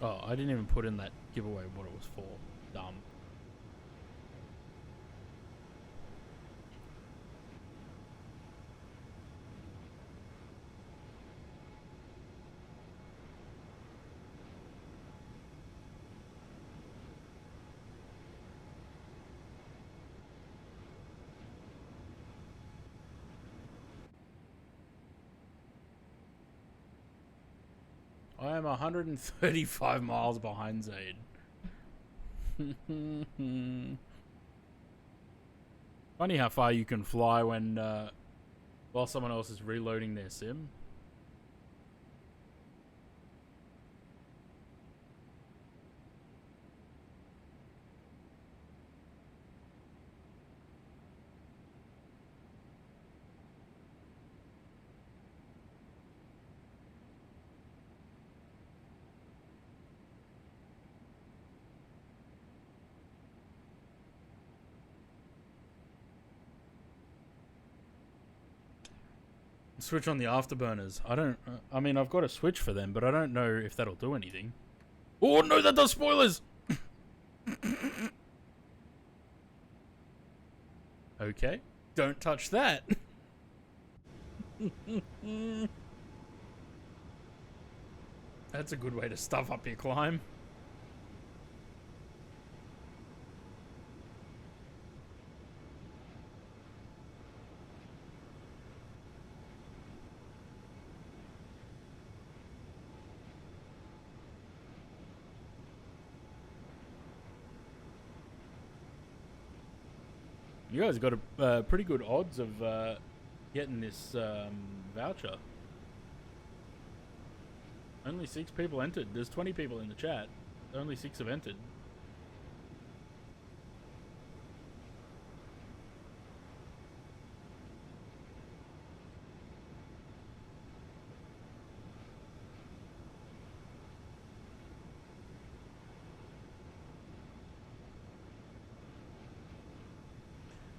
Oh, I didn't even put in that giveaway what it was for. Dumb. I am 135 miles behind Zaid. Funny how far you can fly when while someone else is reloading their sim. Switch on the afterburners. I don't. I mean, I've got a switch for them, but I don't know if that'll do anything. Oh no, that does spoilers. Okay, don't touch that. That's a good way to stuff up your climb. You guys got a pretty good odds of getting this voucher. Only 6 people entered. There's 20 people in the chat. Only 6 have entered.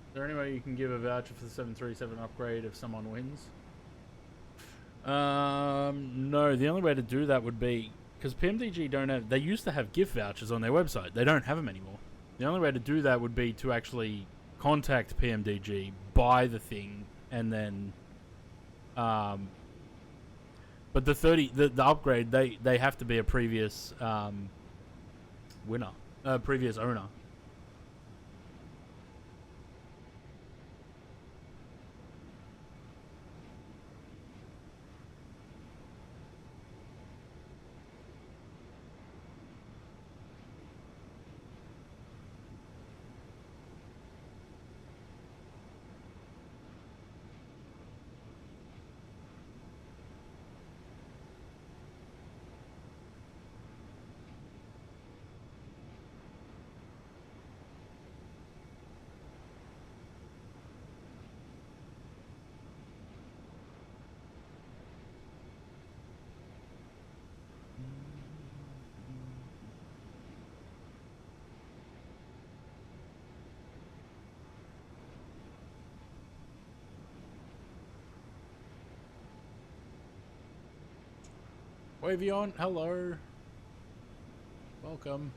Is there any way you can give a voucher for the 737 upgrade if someone wins? No, the only way to do that would be because PMDG don't have. They used to have gift vouchers on their website. They don't have them anymore. The only way to do that would be to actually contact PMDG, buy the thing, and then. But the upgrade they have to be a previous winner, previous owner. Wavion, hello. Welcome.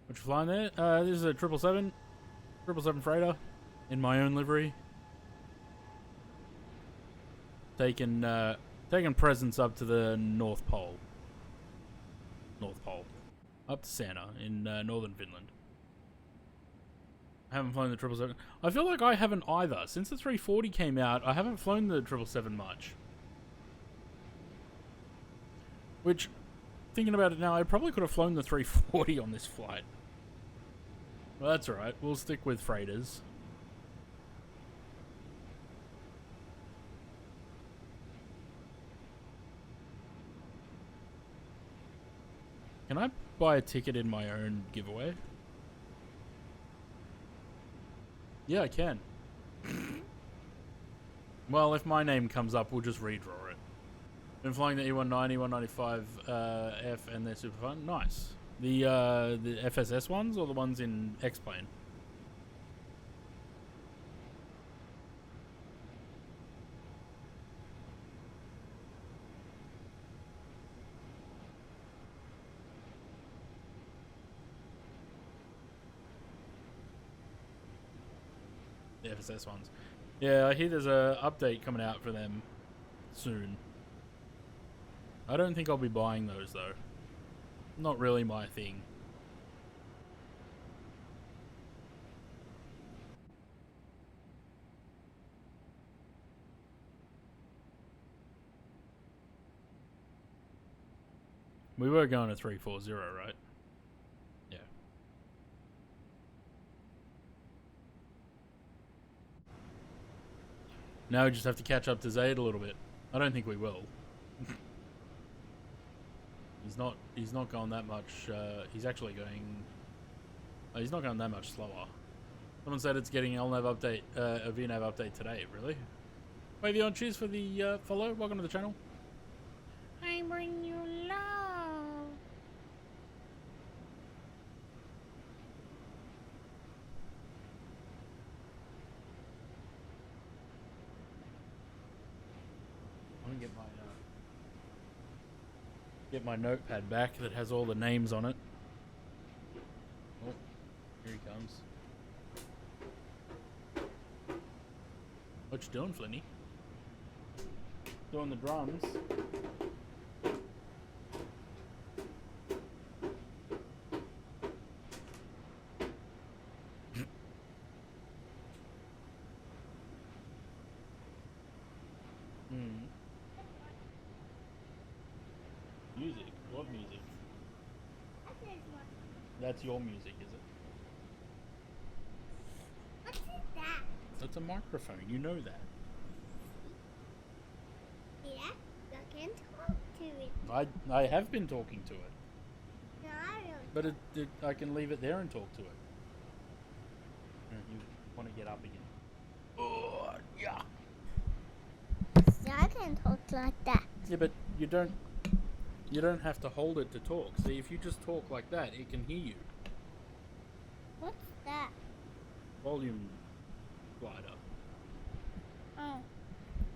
What you flying there? This is a 777 freighter in my own livery. Taking presents up to the North Pole. Up to Santa in northern Finland. I haven't flown the 777. I feel like I haven't either. Since the 340 came out, I haven't flown the 777 much. Which, thinking about it now, I probably could have flown the 340 on this flight. Well, that's alright. We'll stick with freighters. Can I buy a ticket in my own giveaway? Yeah, I can. Well, if my name comes up, we'll just redraw it. Been flying the E190, 195 F, and they're super fun. Nice. The FSS ones or the ones in X-Plane? The FSS ones. Yeah, I hear there's a update coming out for them soon. I don't think I'll be buying those though. Not really my thing. We were going to 340, right? Yeah. Now we just have to catch up to Zaid a little bit. I don't think we will. He's not going that much. He's actually going. He's not going that much slower. Someone said it's getting LNAV update, a VNAV update today. Really? Wavion, cheers for the follow. Welcome to the channel. I bring you love. I'm gonna get my notepad back that has all the names on it. Oh, here he comes. What you doing, Flinny? Doing the drums. Music? What music? That's your music, is it? What's that? That's a microphone, you know that. Yeah, I can talk to it. I have been talking to it, No, I don't. but I can leave it there and talk to it. You want to get up again? Oh, yeah. Yeah, I can talk like that. Yeah, but you don't have to hold it to talk. See, if you just talk like that, it can hear you. What's that? Volume slider. Oh,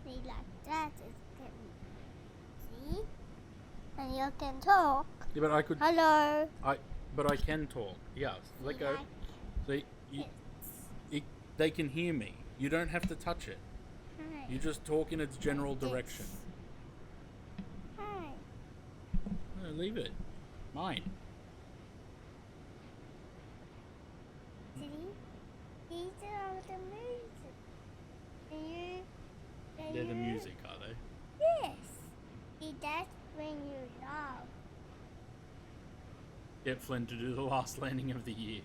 see, like that is good. See? And you can talk. Yeah, but I could. Hello. But I can talk. Yeah, let go. See, they can hear me. You don't have to touch it. Hi. You just talk in its general direction. Hi. No, leave it. Mine. See? These are all the music. They're the music, are they? Yes. See, that's when you love. Get Flynn to do the last landing of the year.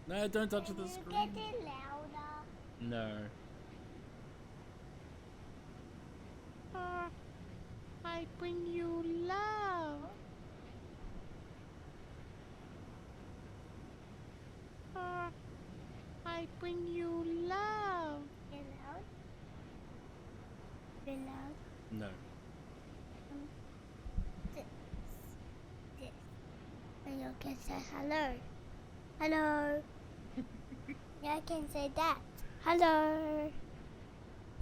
No, don't touch the Can screen. you get it louder? No. I bring you love. I bring you love. Get loud. Get loud. No. This. can say hello. Hello. Yeah, I can say that. Hello.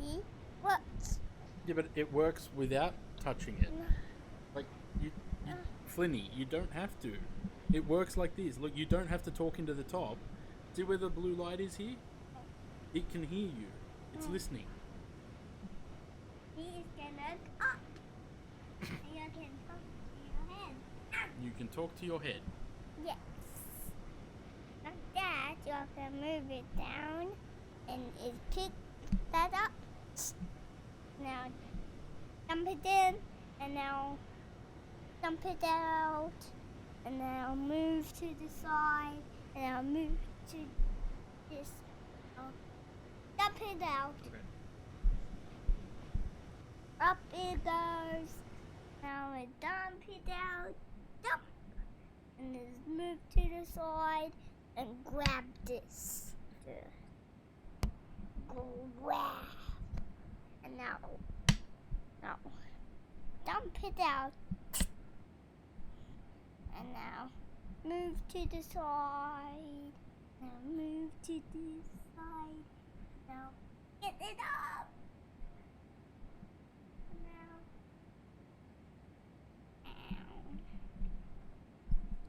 See? What? Yeah, but it works without touching it. Like, you Flinny, you don't have to. It works like this. Look, you don't have to talk into the top. See where the blue light is here? It can hear you. It's listening. He can look up. And you can talk to your head. You can talk to your head. Yes. Like that, you can move it down and it pick that up. Now dump it in and now dump it out and now move to the side and now move to this. Dump it out. Up it goes. Now we dump it out. Dump. And just move to the side and grab this. Grab. And now dump it out. And now move to the side. Now move to this side. Now get it up.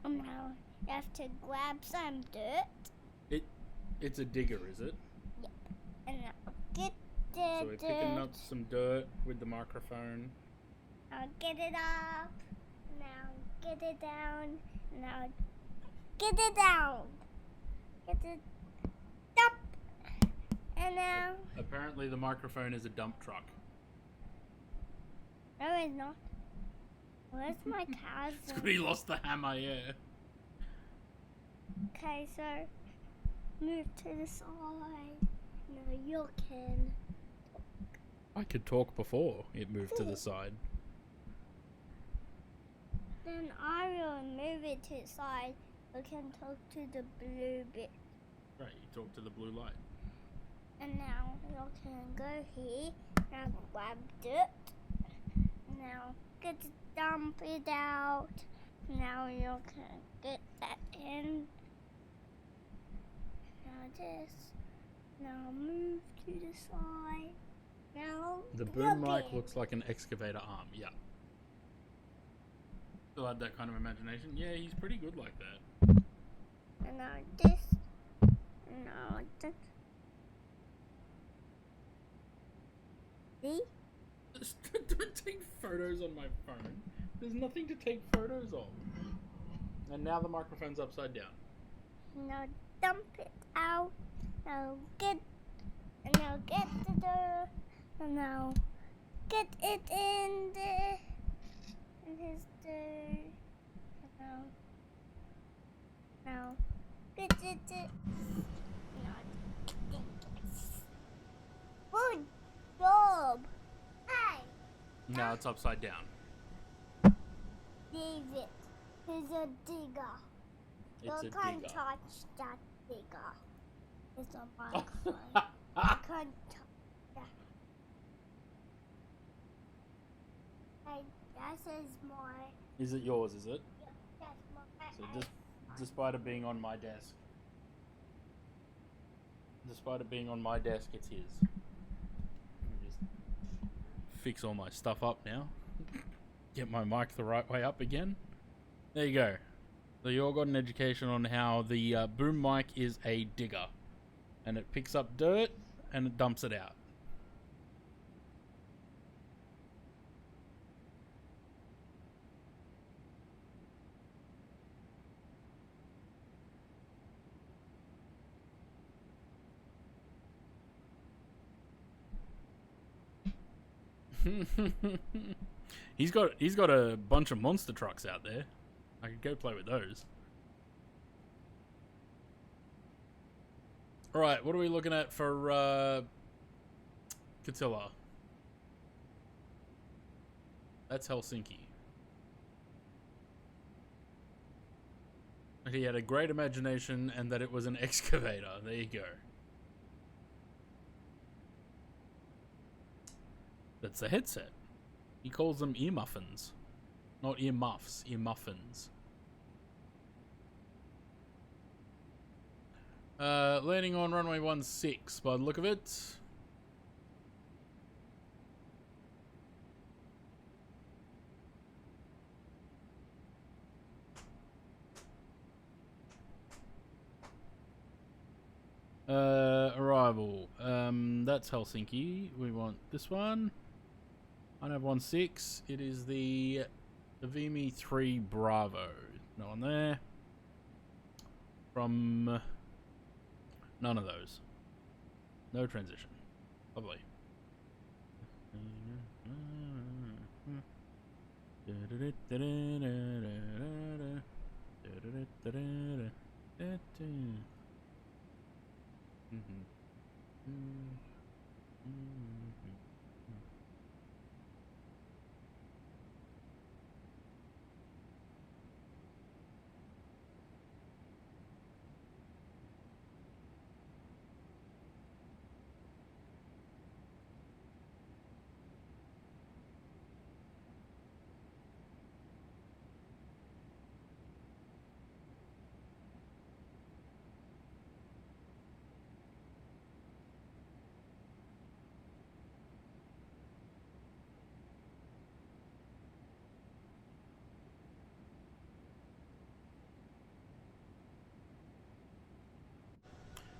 Now you have to grab some dirt. It's a digger, is it? Yep. And now get the So we're dirt. picking up some dirt with the microphone. Now get it up. Now get it down. Now get it down. Get it up. And now. Apparently the microphone is a dump truck. No, it's not. Where's my cousin? It's 'cause he lost the hammer, yeah. Okay, so move to the side. No, you can. I could talk before it moved to the side. Then I will move it to the side. We can talk to the blue bit. Right, you talk to the blue light. And now you can go here. Now grab dirt. Now get it, dump it out. Now you can get that in. Now this. Now move to the side. Now The boom plug mic in. looks like an excavator arm, yeah. Still had that kind of imagination. Yeah, he's pretty good like that. And now this. And now that. See? Don't take photos on my phone. There's nothing to take photos of. And now the microphone's upside down. Now dump it out. Now get the dirt. And now get it in there. And his dirt. And now get it in. Good job. Hey, Now it's upside down. David, he's a digger. It's You a can't digger. touch that digger. It's a microphone. You can't touch that. Hey, that is my. Is it yours, is it? That's my. So despite it being on my desk. Despite it being on my desk, it's his. Let me just fix all my stuff up now. Get my mic the right way up again. There you go. So you all got an education on how the boom mic is a digger. And it picks up dirt and it dumps it out. He's got a bunch of monster trucks out there. I could go play with those. All right, what are we looking at for Catilla? That's Helsinki. He had a great imagination and that it was an excavator. There you go. That's the headset. He calls them ear muffins. Not ear muffs, ear muffins. Landing on runway 16 by the look of it. Arrival. That's Helsinki. We want this one. I have 16. It is the Avimi 3 Bravo. No one there. From none of those. No transition. Lovely.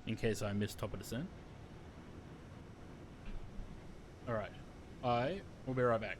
In case I missed top of descent. Alright. I will be right back.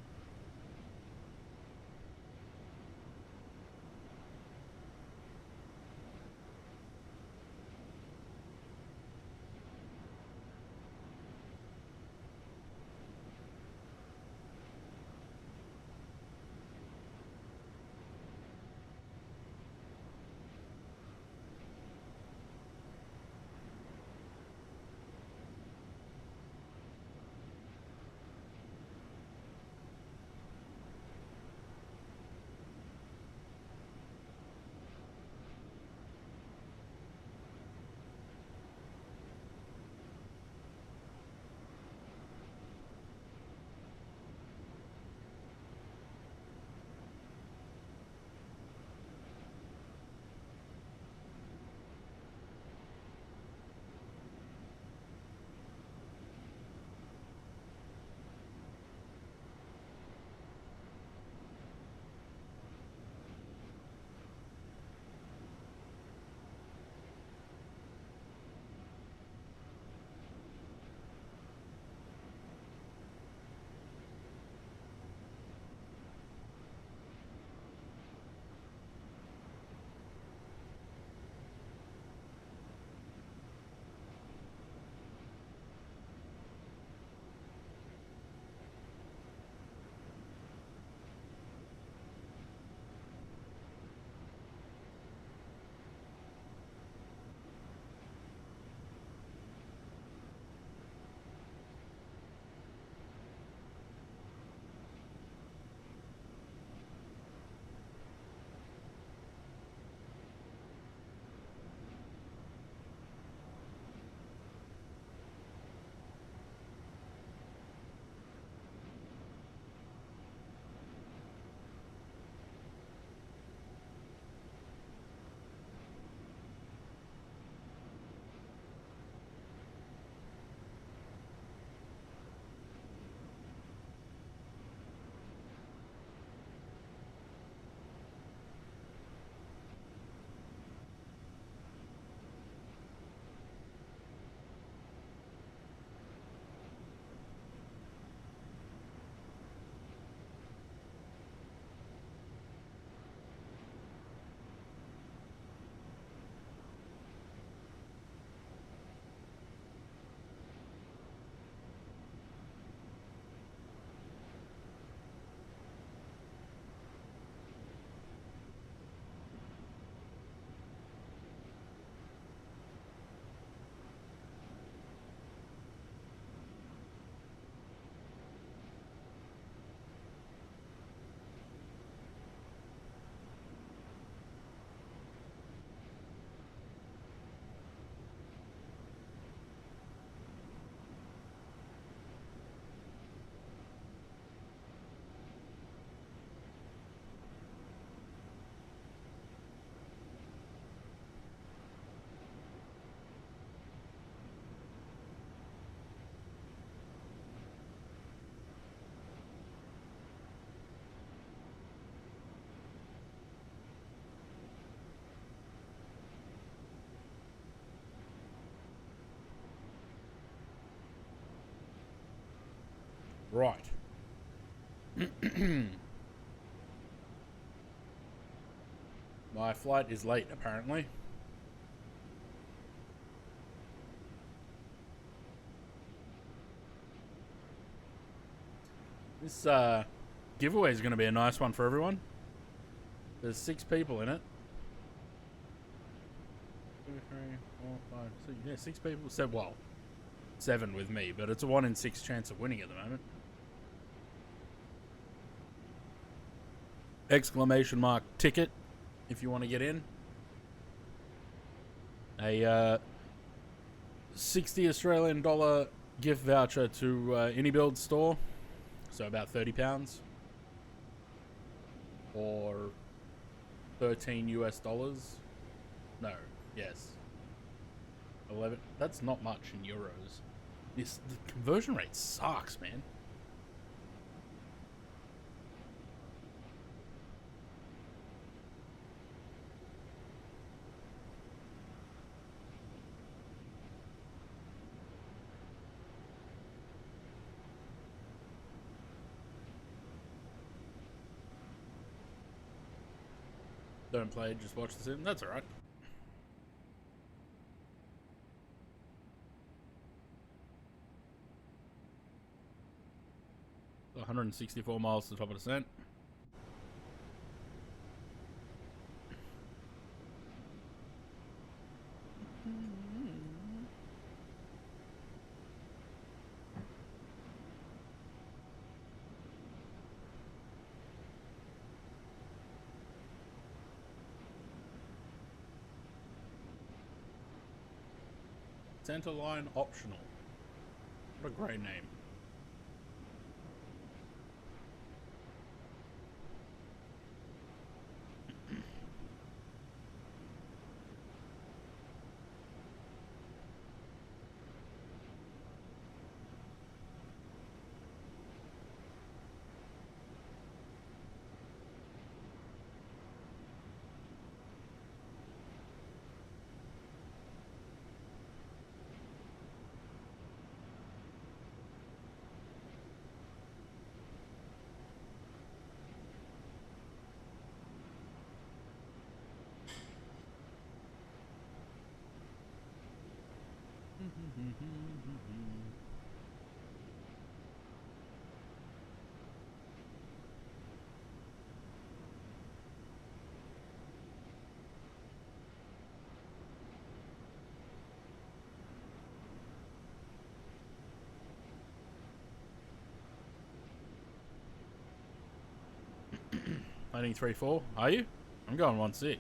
Right. My flight is late, apparently. This giveaway is going to be a nice one for everyone. There's 6 people in it. 2, 3, 4, 5, 6. Yeah, 6 people. So, well, 7 with me, but it's a 1 in 6 chance of winning at the moment. Exclamation mark ticket if you want to get in. A 60 Australian dollar gift voucher to AnyBuild store. So about £30. Or 13 US dollars. No, yes. 11. That's not much in euros. The conversion rate sucks, man. Don't play, just watch the sim. That's alright. So 164 miles to the top of descent. Center line optional. What a great name. Landing 3-4. Are you? I'm going 1-6.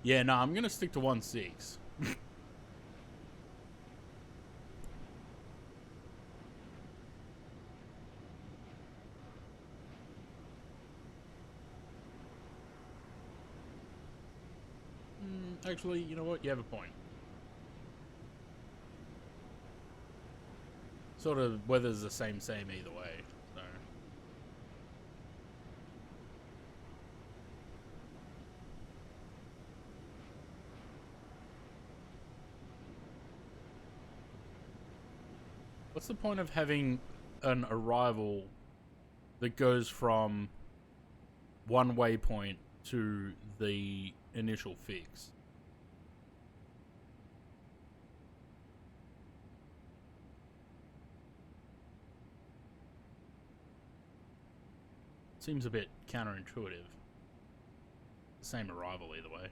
Yeah, no, I'm gonna stick to 1-6. Actually, you know what? You have a point. Sort of weather's the same either way. So. What's the point of having an arrival that goes from one waypoint to the initial fix? Seems a bit counterintuitive. Same arrival either way.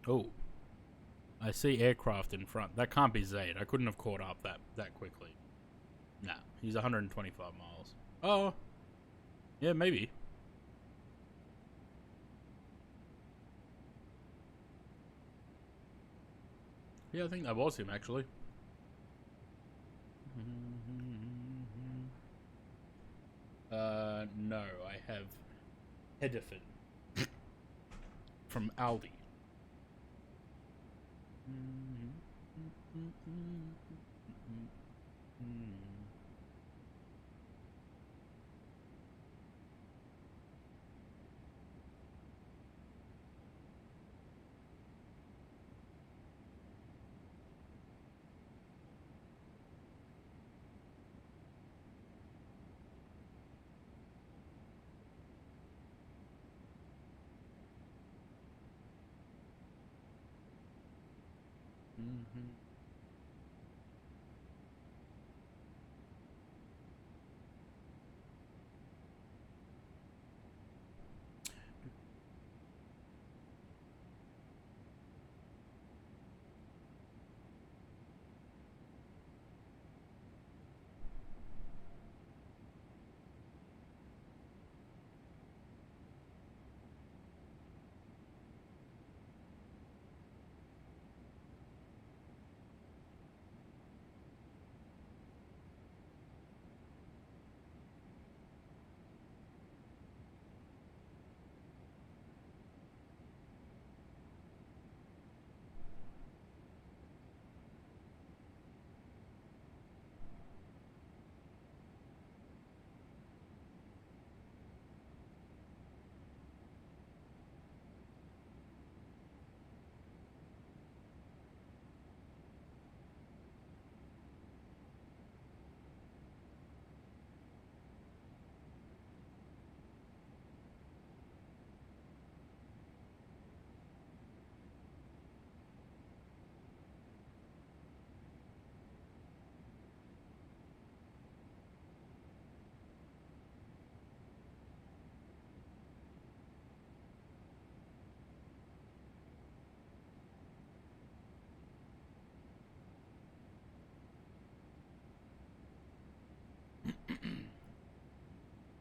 Oh, I see aircraft in front. That can't be Zaid. I couldn't have caught up that quickly. Nah, he's 125 miles. Oh, yeah, maybe. Yeah, I think that was him, actually. No, I have Hedeford. from Aldi.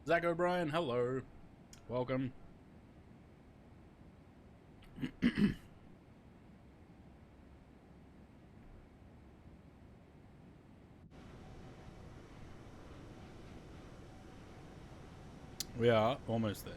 Zach O'Brien, hello. Welcome. We are almost there.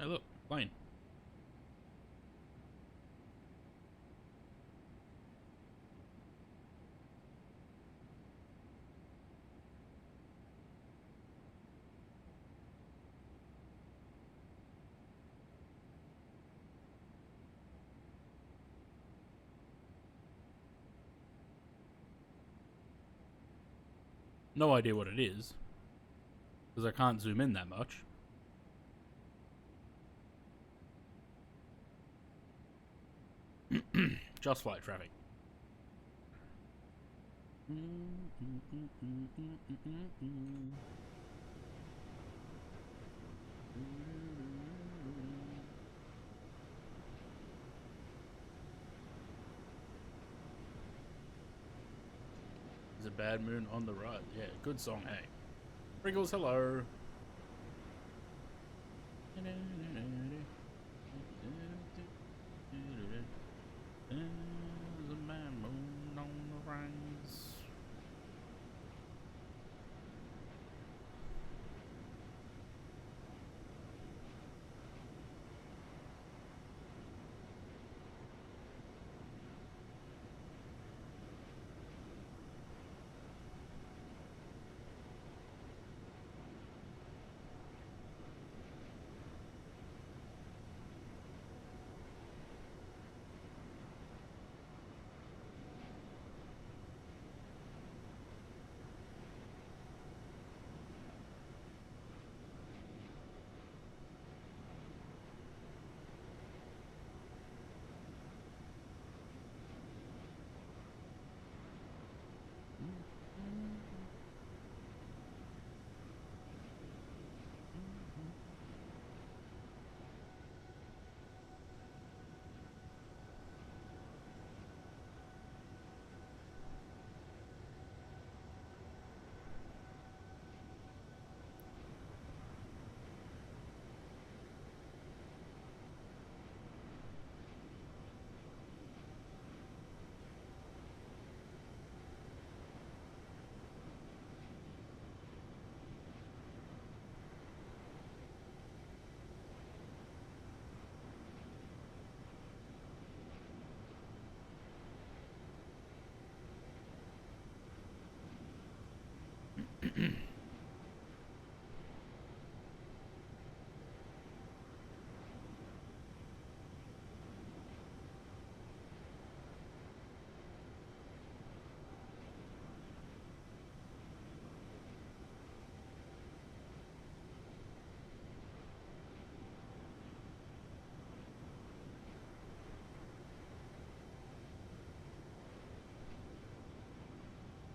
Hey, look, plane. No idea what it is, because I can't zoom in that much. Just flight traffic. There's a bad moon on the right. Yeah, good song, hey. Pringles, hello. There's a bad moon on the rise.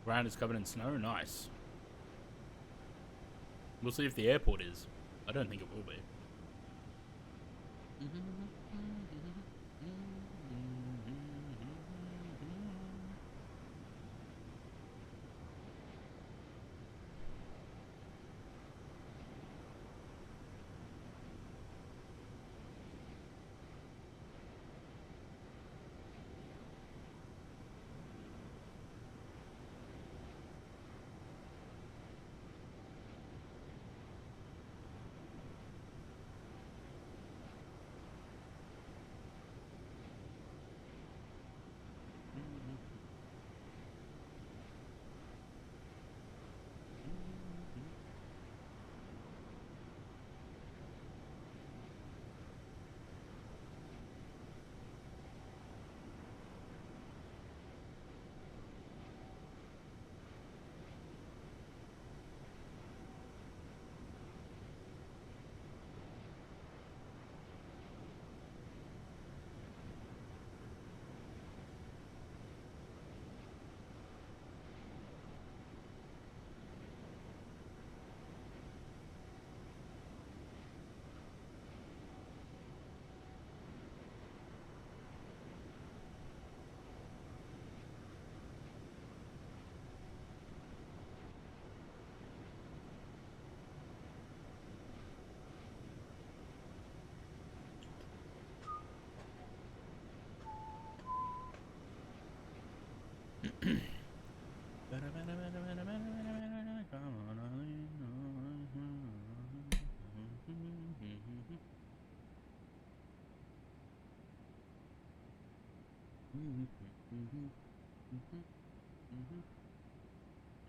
Ground is covered in snow. Nice. We'll see if the airport is. I don't think it will be.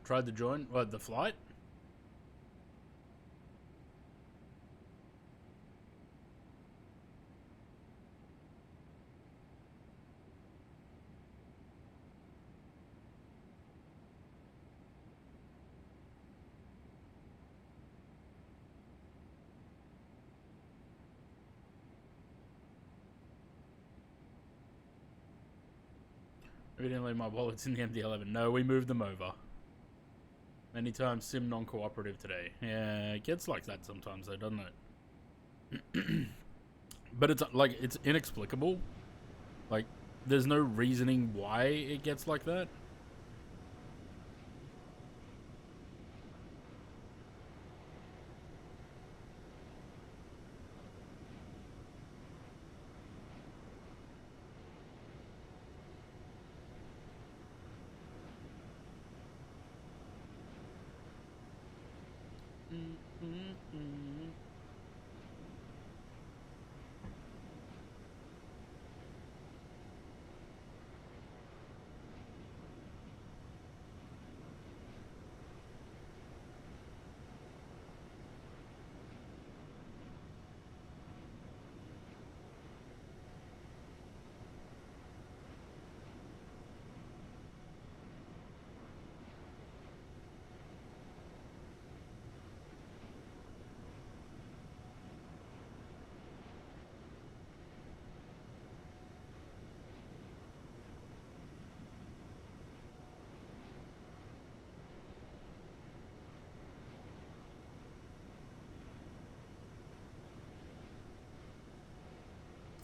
Tried to join the flight. Evidently my wallet's in the MD-11. No, we moved them over. Many times sim non-cooperative today. Yeah, it gets like that sometimes though, doesn't it? But it's like, it's inexplicable. Like, there's no reasoning why it gets like that.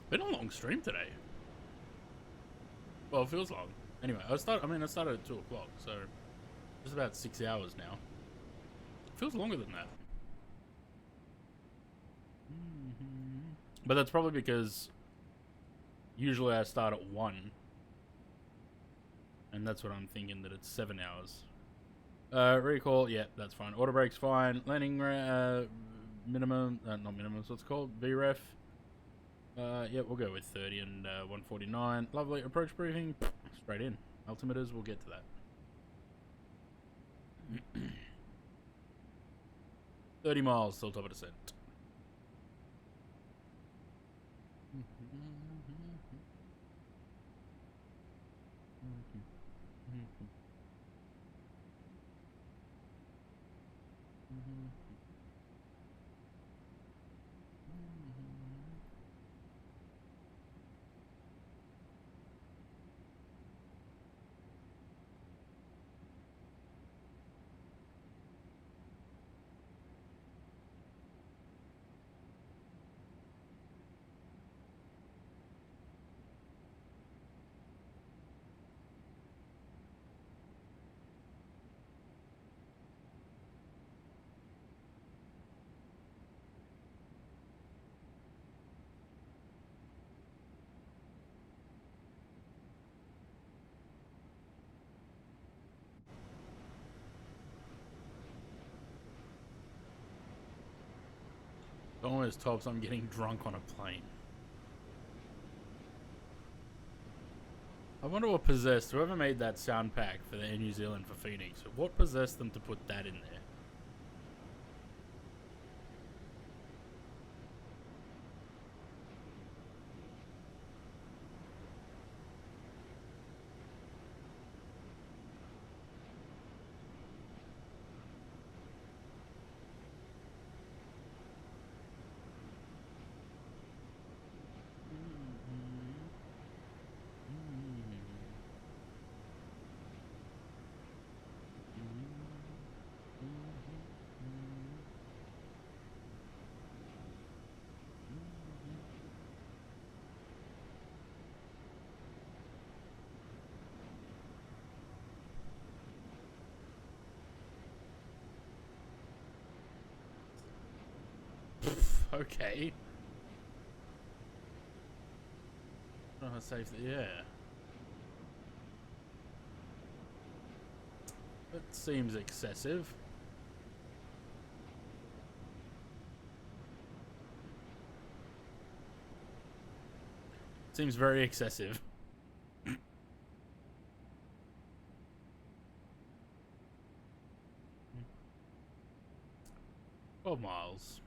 Been a long stream today. Well, it feels long. Anyway, I started at 2 o'clock, so just about 6 hours now. It feels longer than that. But that's probably because usually I start at 1. And that's what I'm thinking, that it's 7 hours. Recall, yeah, that's fine. Auto brake's fine. Landing, minimum, not minimum, so it's called, VREF. Yeah, we'll go with 30 and 149. Lovely. Approach briefing, straight in. Altimeters, we'll get to that. 30 miles till top of descent. Almost tops, I'm getting drunk on a plane. I wonder what possessed whoever made that sound pack for the Air New Zealand for Phoenix. What possessed them to put that in there? Okay. I don't know how safe that, yeah. That seems excessive. Seems very excessive. 12 miles.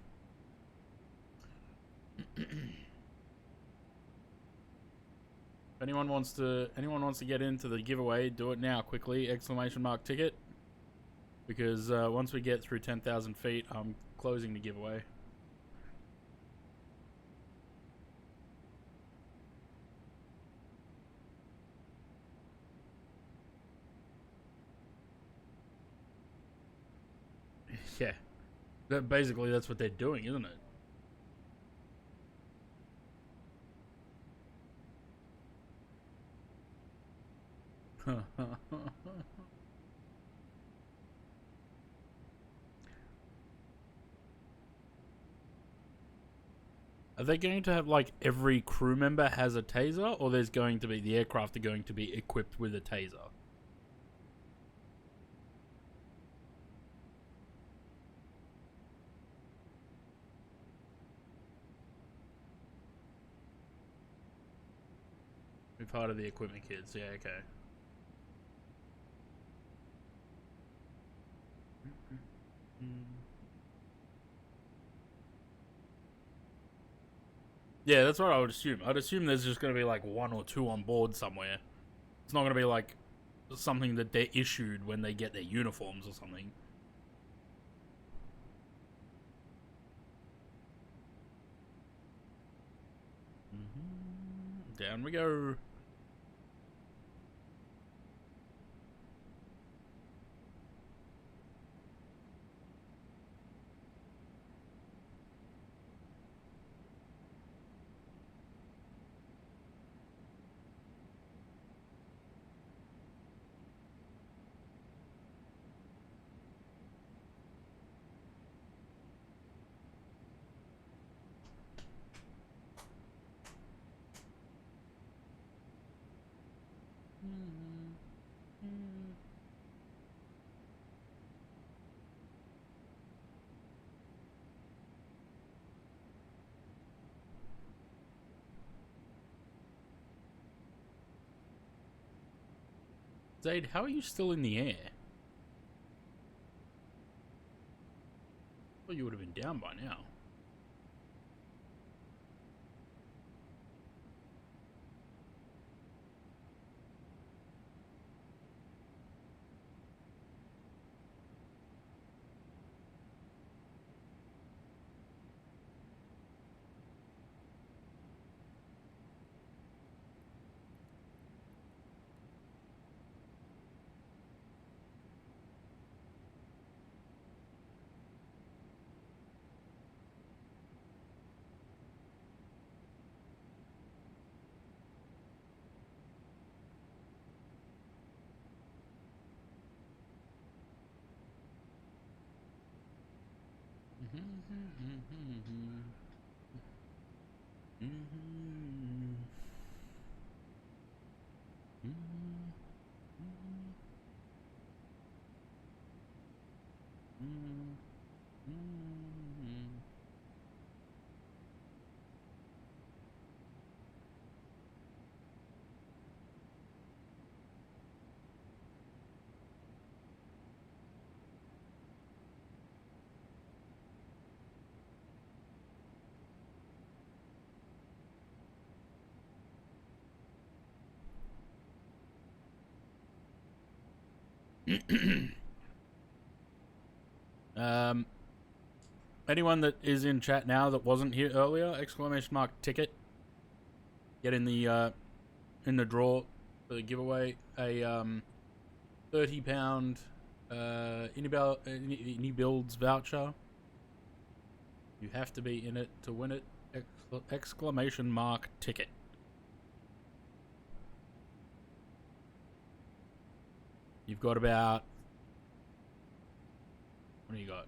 If anyone wants to get into the giveaway, do it now quickly! Exclamation mark ticket. Because once we get through 10,000 feet, I'm closing the giveaway. Yeah. Basically, that's what they're doing, isn't it? Are they going to have, like, every crew member has a taser, or there's going to be, the aircraft are going to be equipped with a taser? We're part of the equipment kids, yeah, okay. Yeah, that's what I would assume. I'd assume there's just going to be like one or two on board somewhere. It's not going to be like something that they're issued when they get their uniforms or something. Down we go. Zaid, how are you still in the air? Well, you would have been down by now. Anyone that is in chat now that wasn't here earlier, exclamation mark ticket. Get in the draw for the giveaway a £30 Any Builds voucher. You have to be in it to win it. Exclamation mark ticket. You've got about, what do you got?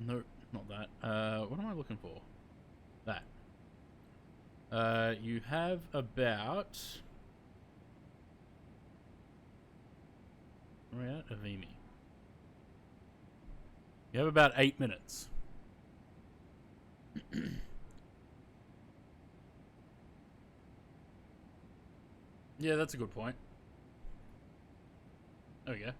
No, not that. What am I looking for? That. You have about, where are we at? Avimi. You have about 8 minutes. Yeah, that's a good point. There we go.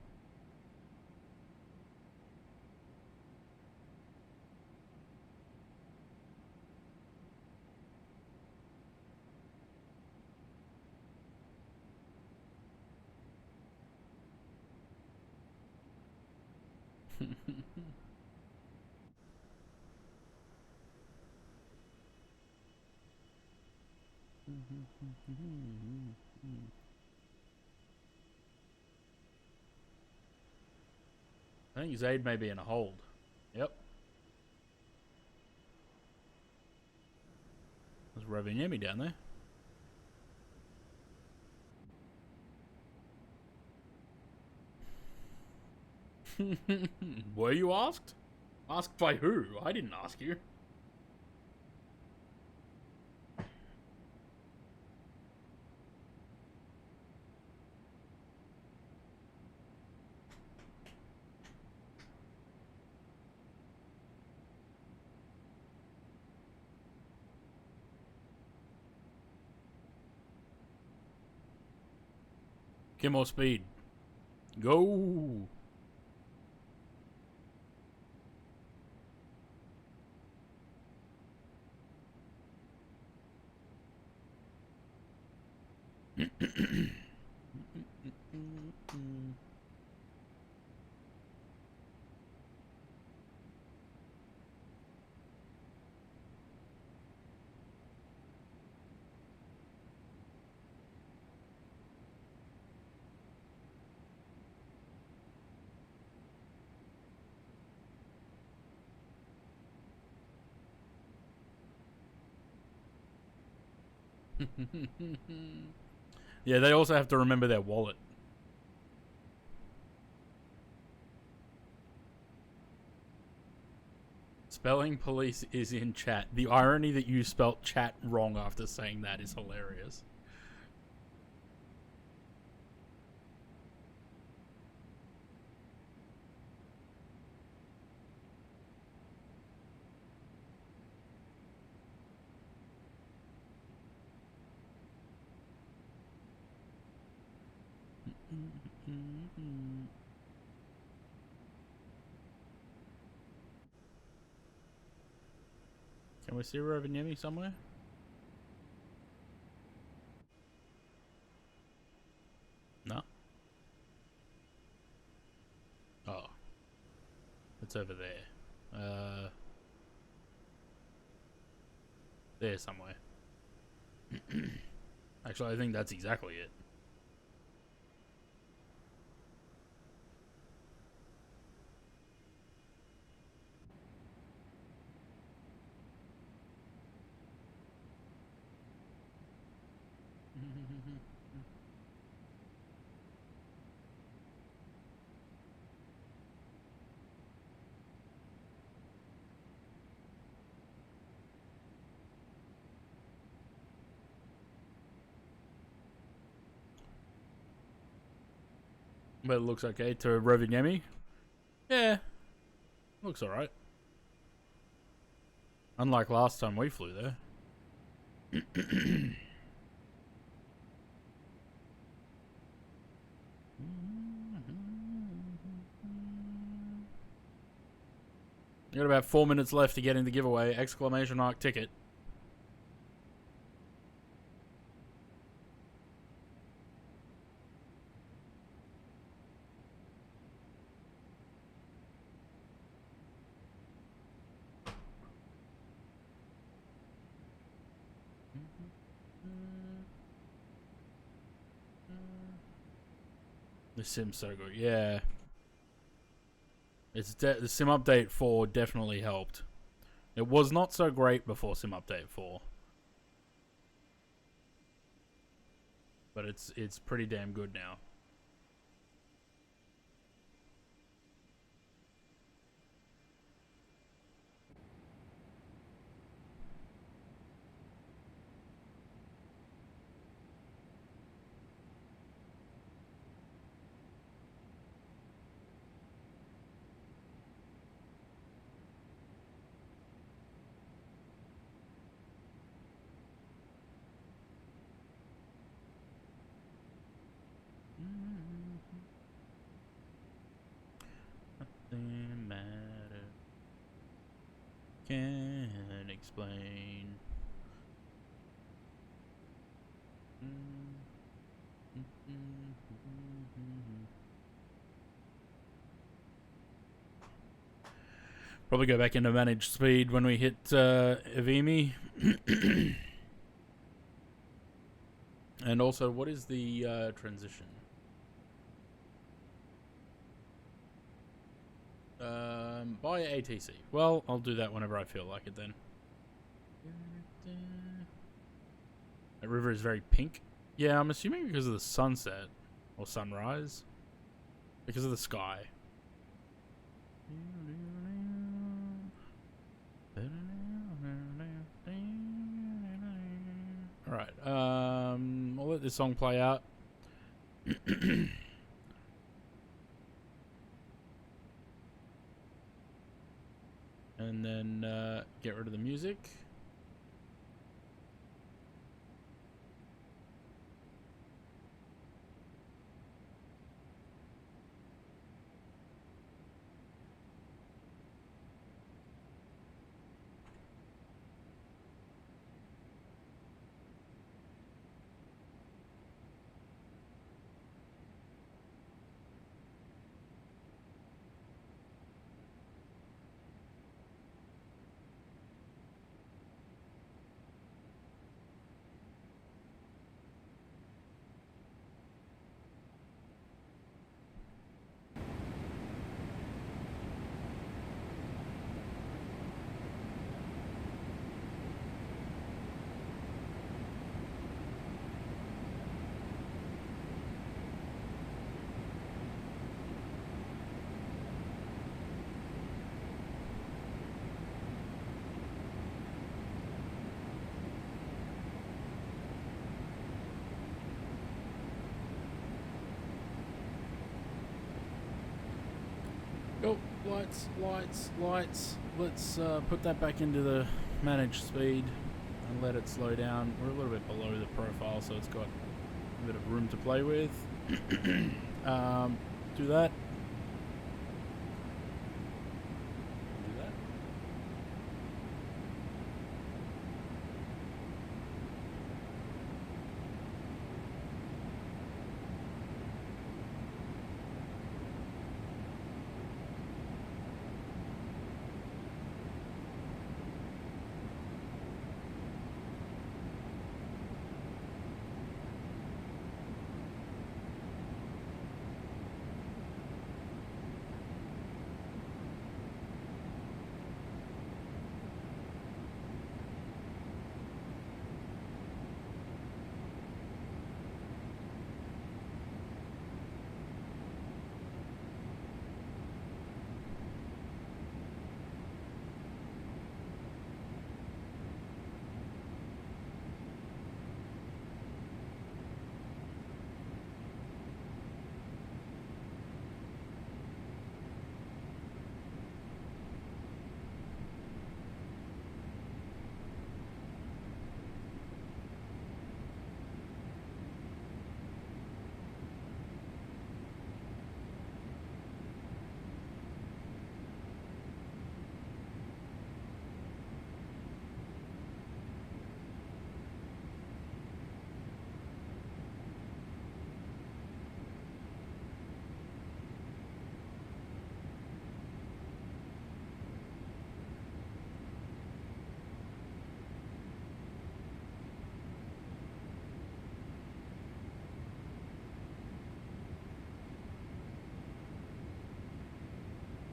I think Zaid may be in a hold. Yep. There's Rovaniemi down there. Were you asked? Asked by who? I didn't ask you. Get more speed. Go. Yeah, they also have to remember their wallet. Spelling police is in chat. The irony that you spelt chat wrong after saying that is hilarious. Can we see Rovaniemi somewhere? No. Oh. It's over there. There somewhere. Actually, I think that's exactly it. But it looks okay to Rovaniemi. Yeah. Looks alright. Unlike last time we flew there. You got about 4 minutes left to get in the giveaway. Exclamation mark ticket. The sim's so good, yeah. It's the sim update 4 definitely helped. It was not so great before sim update 4, but it's pretty damn good now. Nothing matter. Can't explain. Probably go back into managed speed when we hit Evimi. And also, what is the transition? Buy ATC. Well, I'll do that whenever I feel like it then. That river is very pink. Yeah, I'm assuming because of the sunset or sunrise. Because of the sky. Alright, I'll let this song play out. And then get rid of the music. Oh, lights, lights, lights. Let's put that back into the manage speed and let it slow down. We're a little bit below the profile, so it's got a bit of room to play with. Do that. Do that.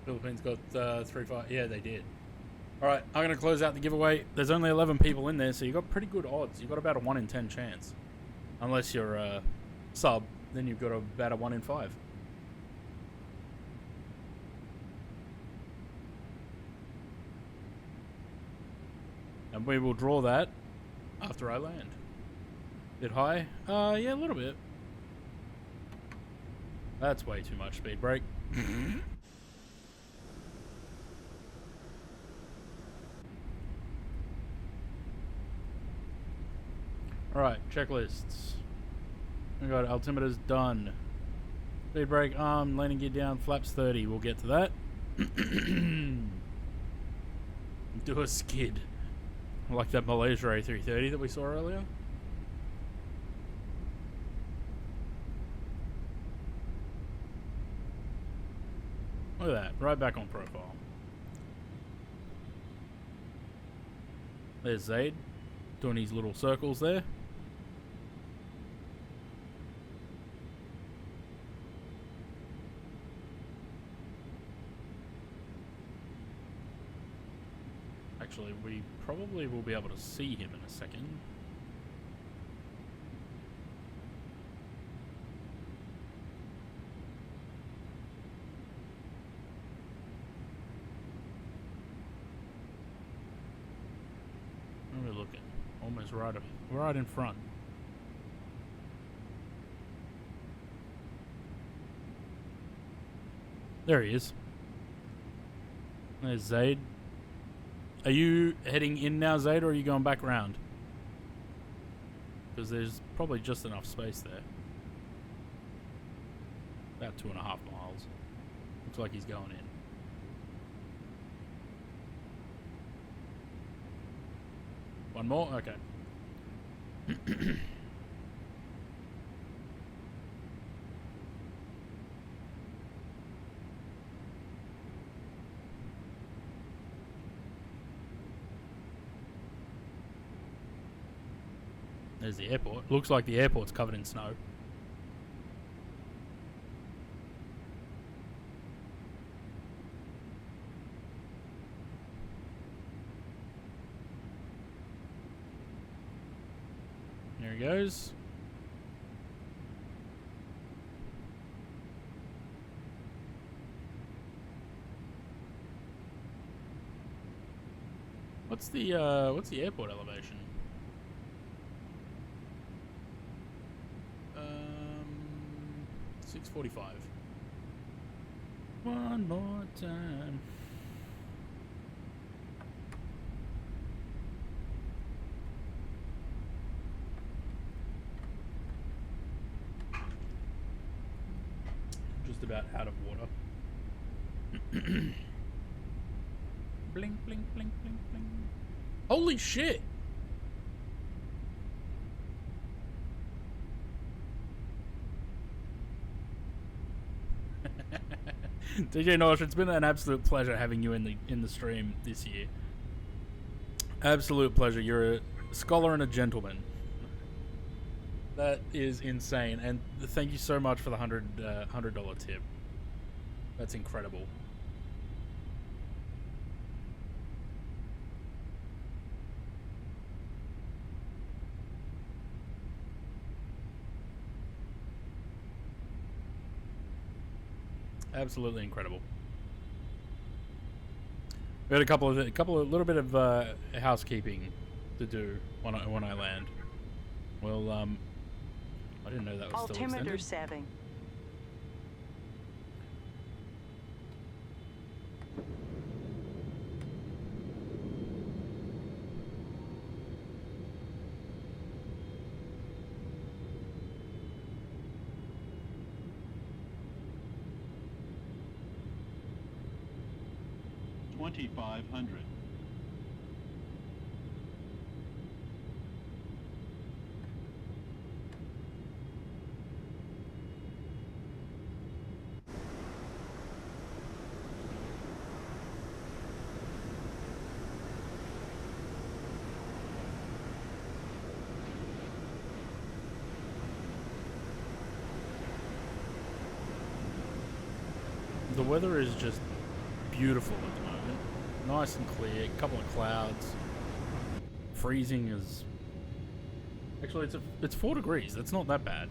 Philippines got 3-5. Yeah, they did. Alright, I'm going to close out the giveaway. There's only 11 people in there, so you got pretty good odds. You got about a 1 in 10 chance. Unless you're a sub, then you've got about a 1 in 5. And we will draw that after I land. Bit high? Yeah, a little bit. That's way too much speed break. Alright, checklists. We got altimeters done. Speed brake, arm, landing gear down, flaps 30. We'll get to that. Do a skid. Like that Malaysia A330 that we saw earlier. Look at that, right back on profile. There's Zaid doing his little circles there. Actually, we probably will be able to see him in a second. Where are we looking? Almost right in front. There he is. There's Zaid. Are you heading in now, Zaid, or are you going back round? Because there's probably just enough space there. About 2.5 miles. Looks like he's going in. One more? Okay. There's the airport. Looks like the airport's covered in snow. There he goes. What's the airport elevation? 645. One more time. Just about out of water. Blink, blink, blink, blink, blink. Holy shit! DJ Nosh, it's been an absolute pleasure having you in the stream this year. Absolute pleasure. You're a scholar and a gentleman. That is insane, and thank you so much for the $100 tip. That's incredible. Absolutely incredible. We had a little bit of housekeeping to do when I land. Well, I didn't know that was still Altimeter extended. setting. $2,500. The weather is just beautiful at the moment. Nice and clear. A couple of clouds. Freezing is. Actually, it's 4 degrees. That's not that bad.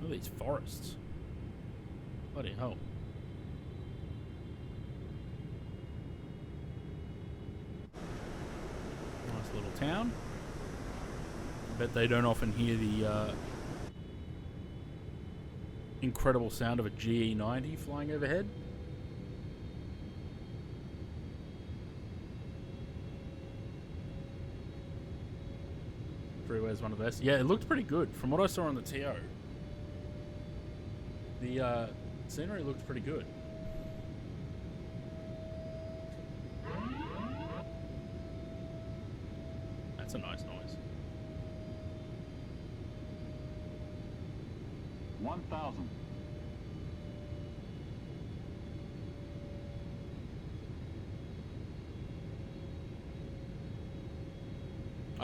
Look at these forests. Bloody hell. Nice little town. I bet they don't often hear the incredible sound of a GE90 flying overhead. Freeway's one of the best. Yeah, it looked pretty good from what I saw on the TO. The scenery looked pretty good.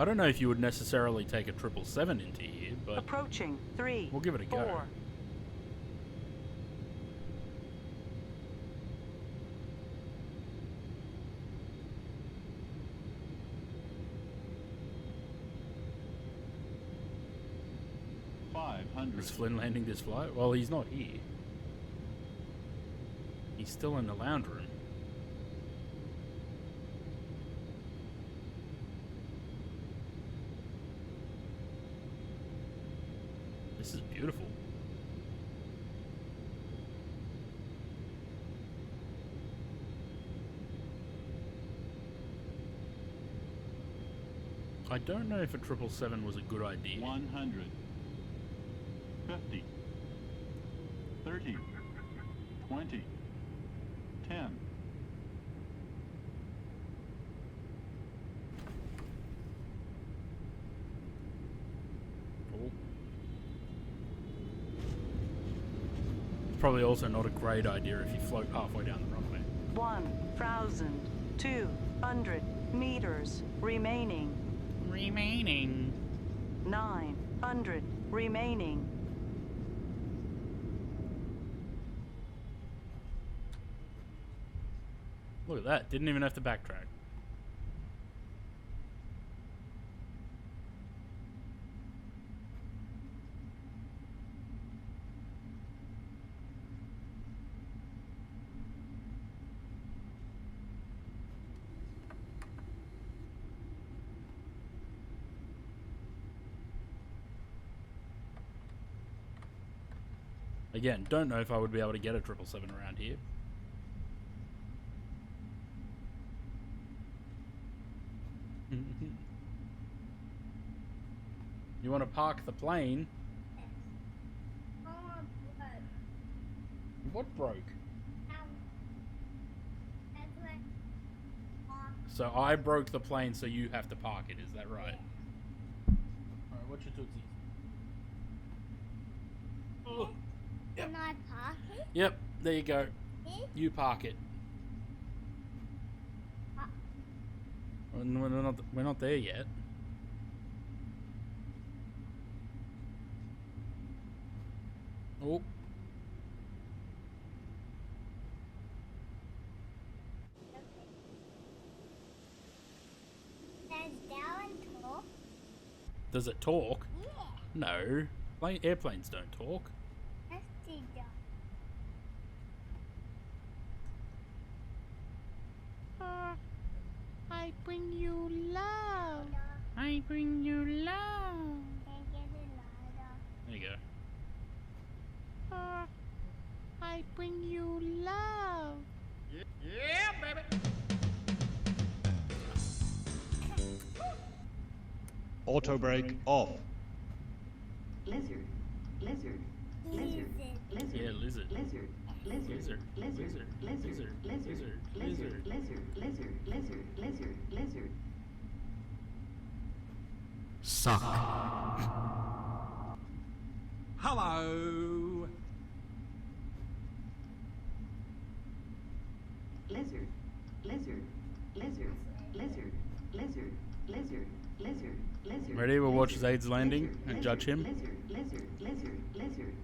I don't know if you would necessarily take a 777 into here, but Approaching. 3. we'll give it a go. 4. Is Flynn landing this flight? Well, he's not here. He's still in the lounge room. This is beautiful. I don't know if a 777 was a good idea. 100. 50. 30. 20. 10. Oh. It's probably also not a great idea if you float halfway down the runway. 1,200 meters remaining. Remaining. 900 remaining. Look at that. Didn't even have to backtrack. Again, don't know if I would be able to get a 777 around here. You want to park the plane? Oh, What broke? So I broke the plane, so you have to park it. Is that right? Alright, what's your tootsies? Oh. Can I park it? Yep, there you go. Here? You park it. We're not there yet. Oh. Does Darren talk? Does it talk? Yeah. No. Airplanes don't talk. Let's see Darren. I bring you love. I bring you love. Can I get it louder? There you go. I bring you love. Yeah, baby. Auto brake off. Lizard. Lizard. Lizard. Lizard. Yeah, lizard. Lizard. Lizard. Lizard. Lizard. Lizard. Lizard. Lizard. Lizard. Lizard. Lizard. Lizard. Lizard. Suck. Hello. Lizard. Lizard. Lizard. Lizard. Lizard. Lizard. Lizard. Lizard. Ready? We'll watch Zaid's landing and judge him. Lizard. Lizard. Lizard. Lizard.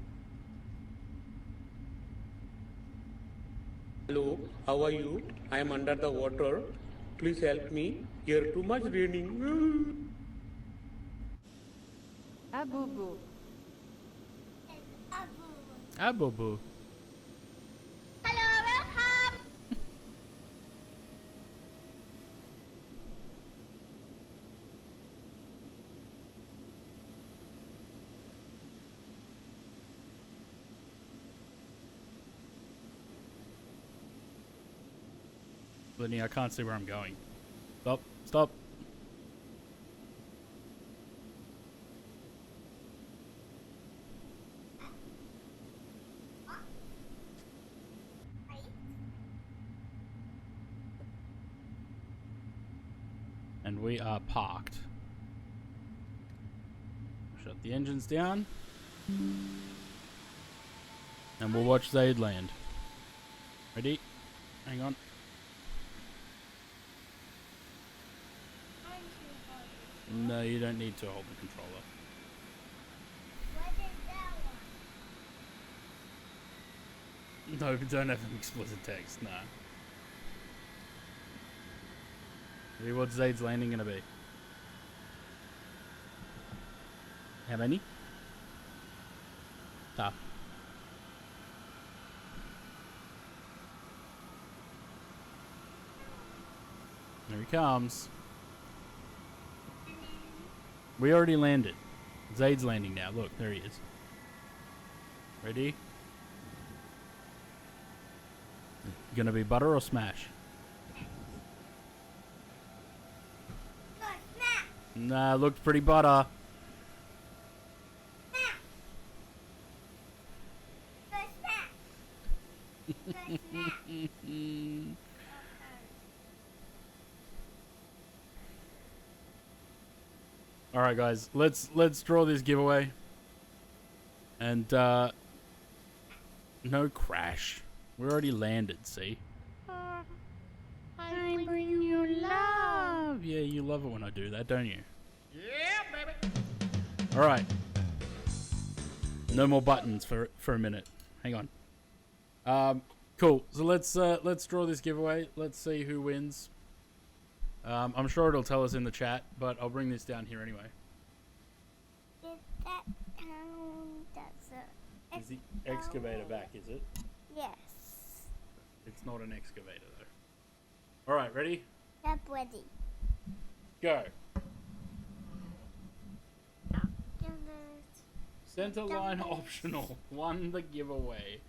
Hello, how are you? I am under the water. Please help me. Here too much raining. Abubu. Abubu. Hello, welcome. Lenny, I can't see where I'm going. Stop. Stop. And we are parked. Shut the engines down. And we'll watch Zaid land. Ready? Hang on. No, you don't need to hold the controller. What is that one? No, we don't have an explicit text, nah. Maybe what's Zaid's landing gonna be? How many? Tough. There he comes. We already landed. Zaid's landing now. Look, there he is. Ready? Gonna be butter or smash? Go smash! Nah, looked pretty butter. Smash! Go smash! Go smash! All right, guys. Let's draw this giveaway. And no crash. We already landed. See? I bring you love. Yeah, you love it when I do that, don't you? Yeah, baby. All right. No more buttons for a minute. Hang on. Cool. So let's draw this giveaway. Let's see who wins. I'm sure it'll tell us in the chat, but I'll bring this down here anyway. Is that that's a Is the excavator back, is it? yes. It's not an excavator, though. Alright, ready? That's ready. Go. Give it. Center line optional. Won the giveaway.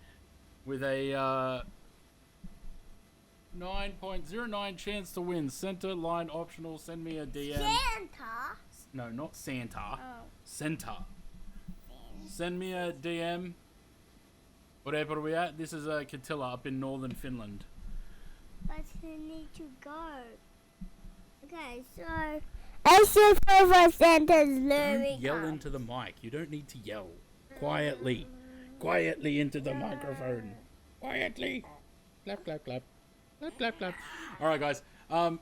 With a 9.09 chance to win. Center line optional. Send me a DM. Santa. No, not Santa. Oh. Center. Send me a DM. What airport are we at? This is Katila up in northern Finland. But you need to go. Okay, so I should go for Santa's Don't luring. yell into the mic. You don't need to yell. Quietly. Quietly into the microphone. Quietly. Clap, clap, clap. Clap, clap, clap. Alright, guys. I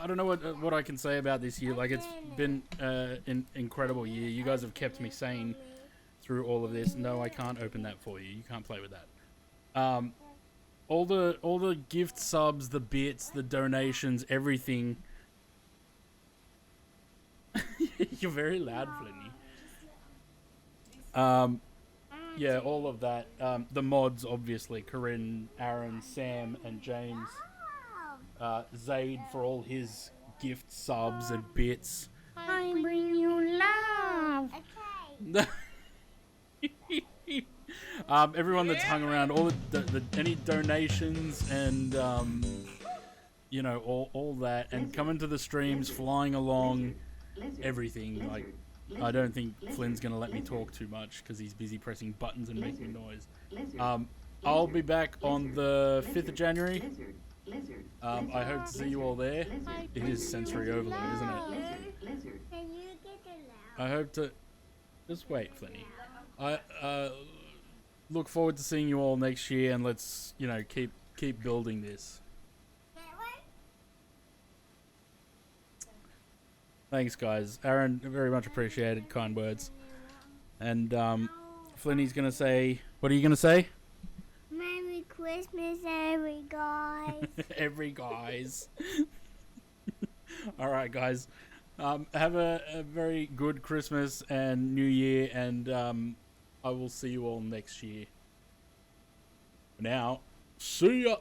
don't know what I can say about this year. Like, it's been an incredible year. You guys have kept me sane through all of this. No, I can't open that for you. You can't play with that. All the gift subs, the bits, the donations, everything. You're very loud, Flinny. Yeah, all of that. The mods, obviously. Corinne, Aaron, Sam, and James. Zaid for all his gift subs and bits. I bring you love. Okay. Everyone that's hung around, all the any donations and you know, all that, and coming to the streams, flying along, everything. Like, I don't think Flynn's gonna let me talk too much because he's busy pressing buttons and making noise. I'll be back on the 5th of January. I hope to see you all there. It is sensory overload, isn't it? Can you get it loud? I hope to... Just wait, Flinny. I look forward to seeing you all next year, and let's, you know, keep building this. Thanks, guys. Aaron, very much appreciated. Kind words. And Flinny's gonna say... What are you gonna say? Merry Christmas, every guys. Every guys. Alright, guys. Have a very good Christmas and New Year, and I will see you all next year. For now, see ya!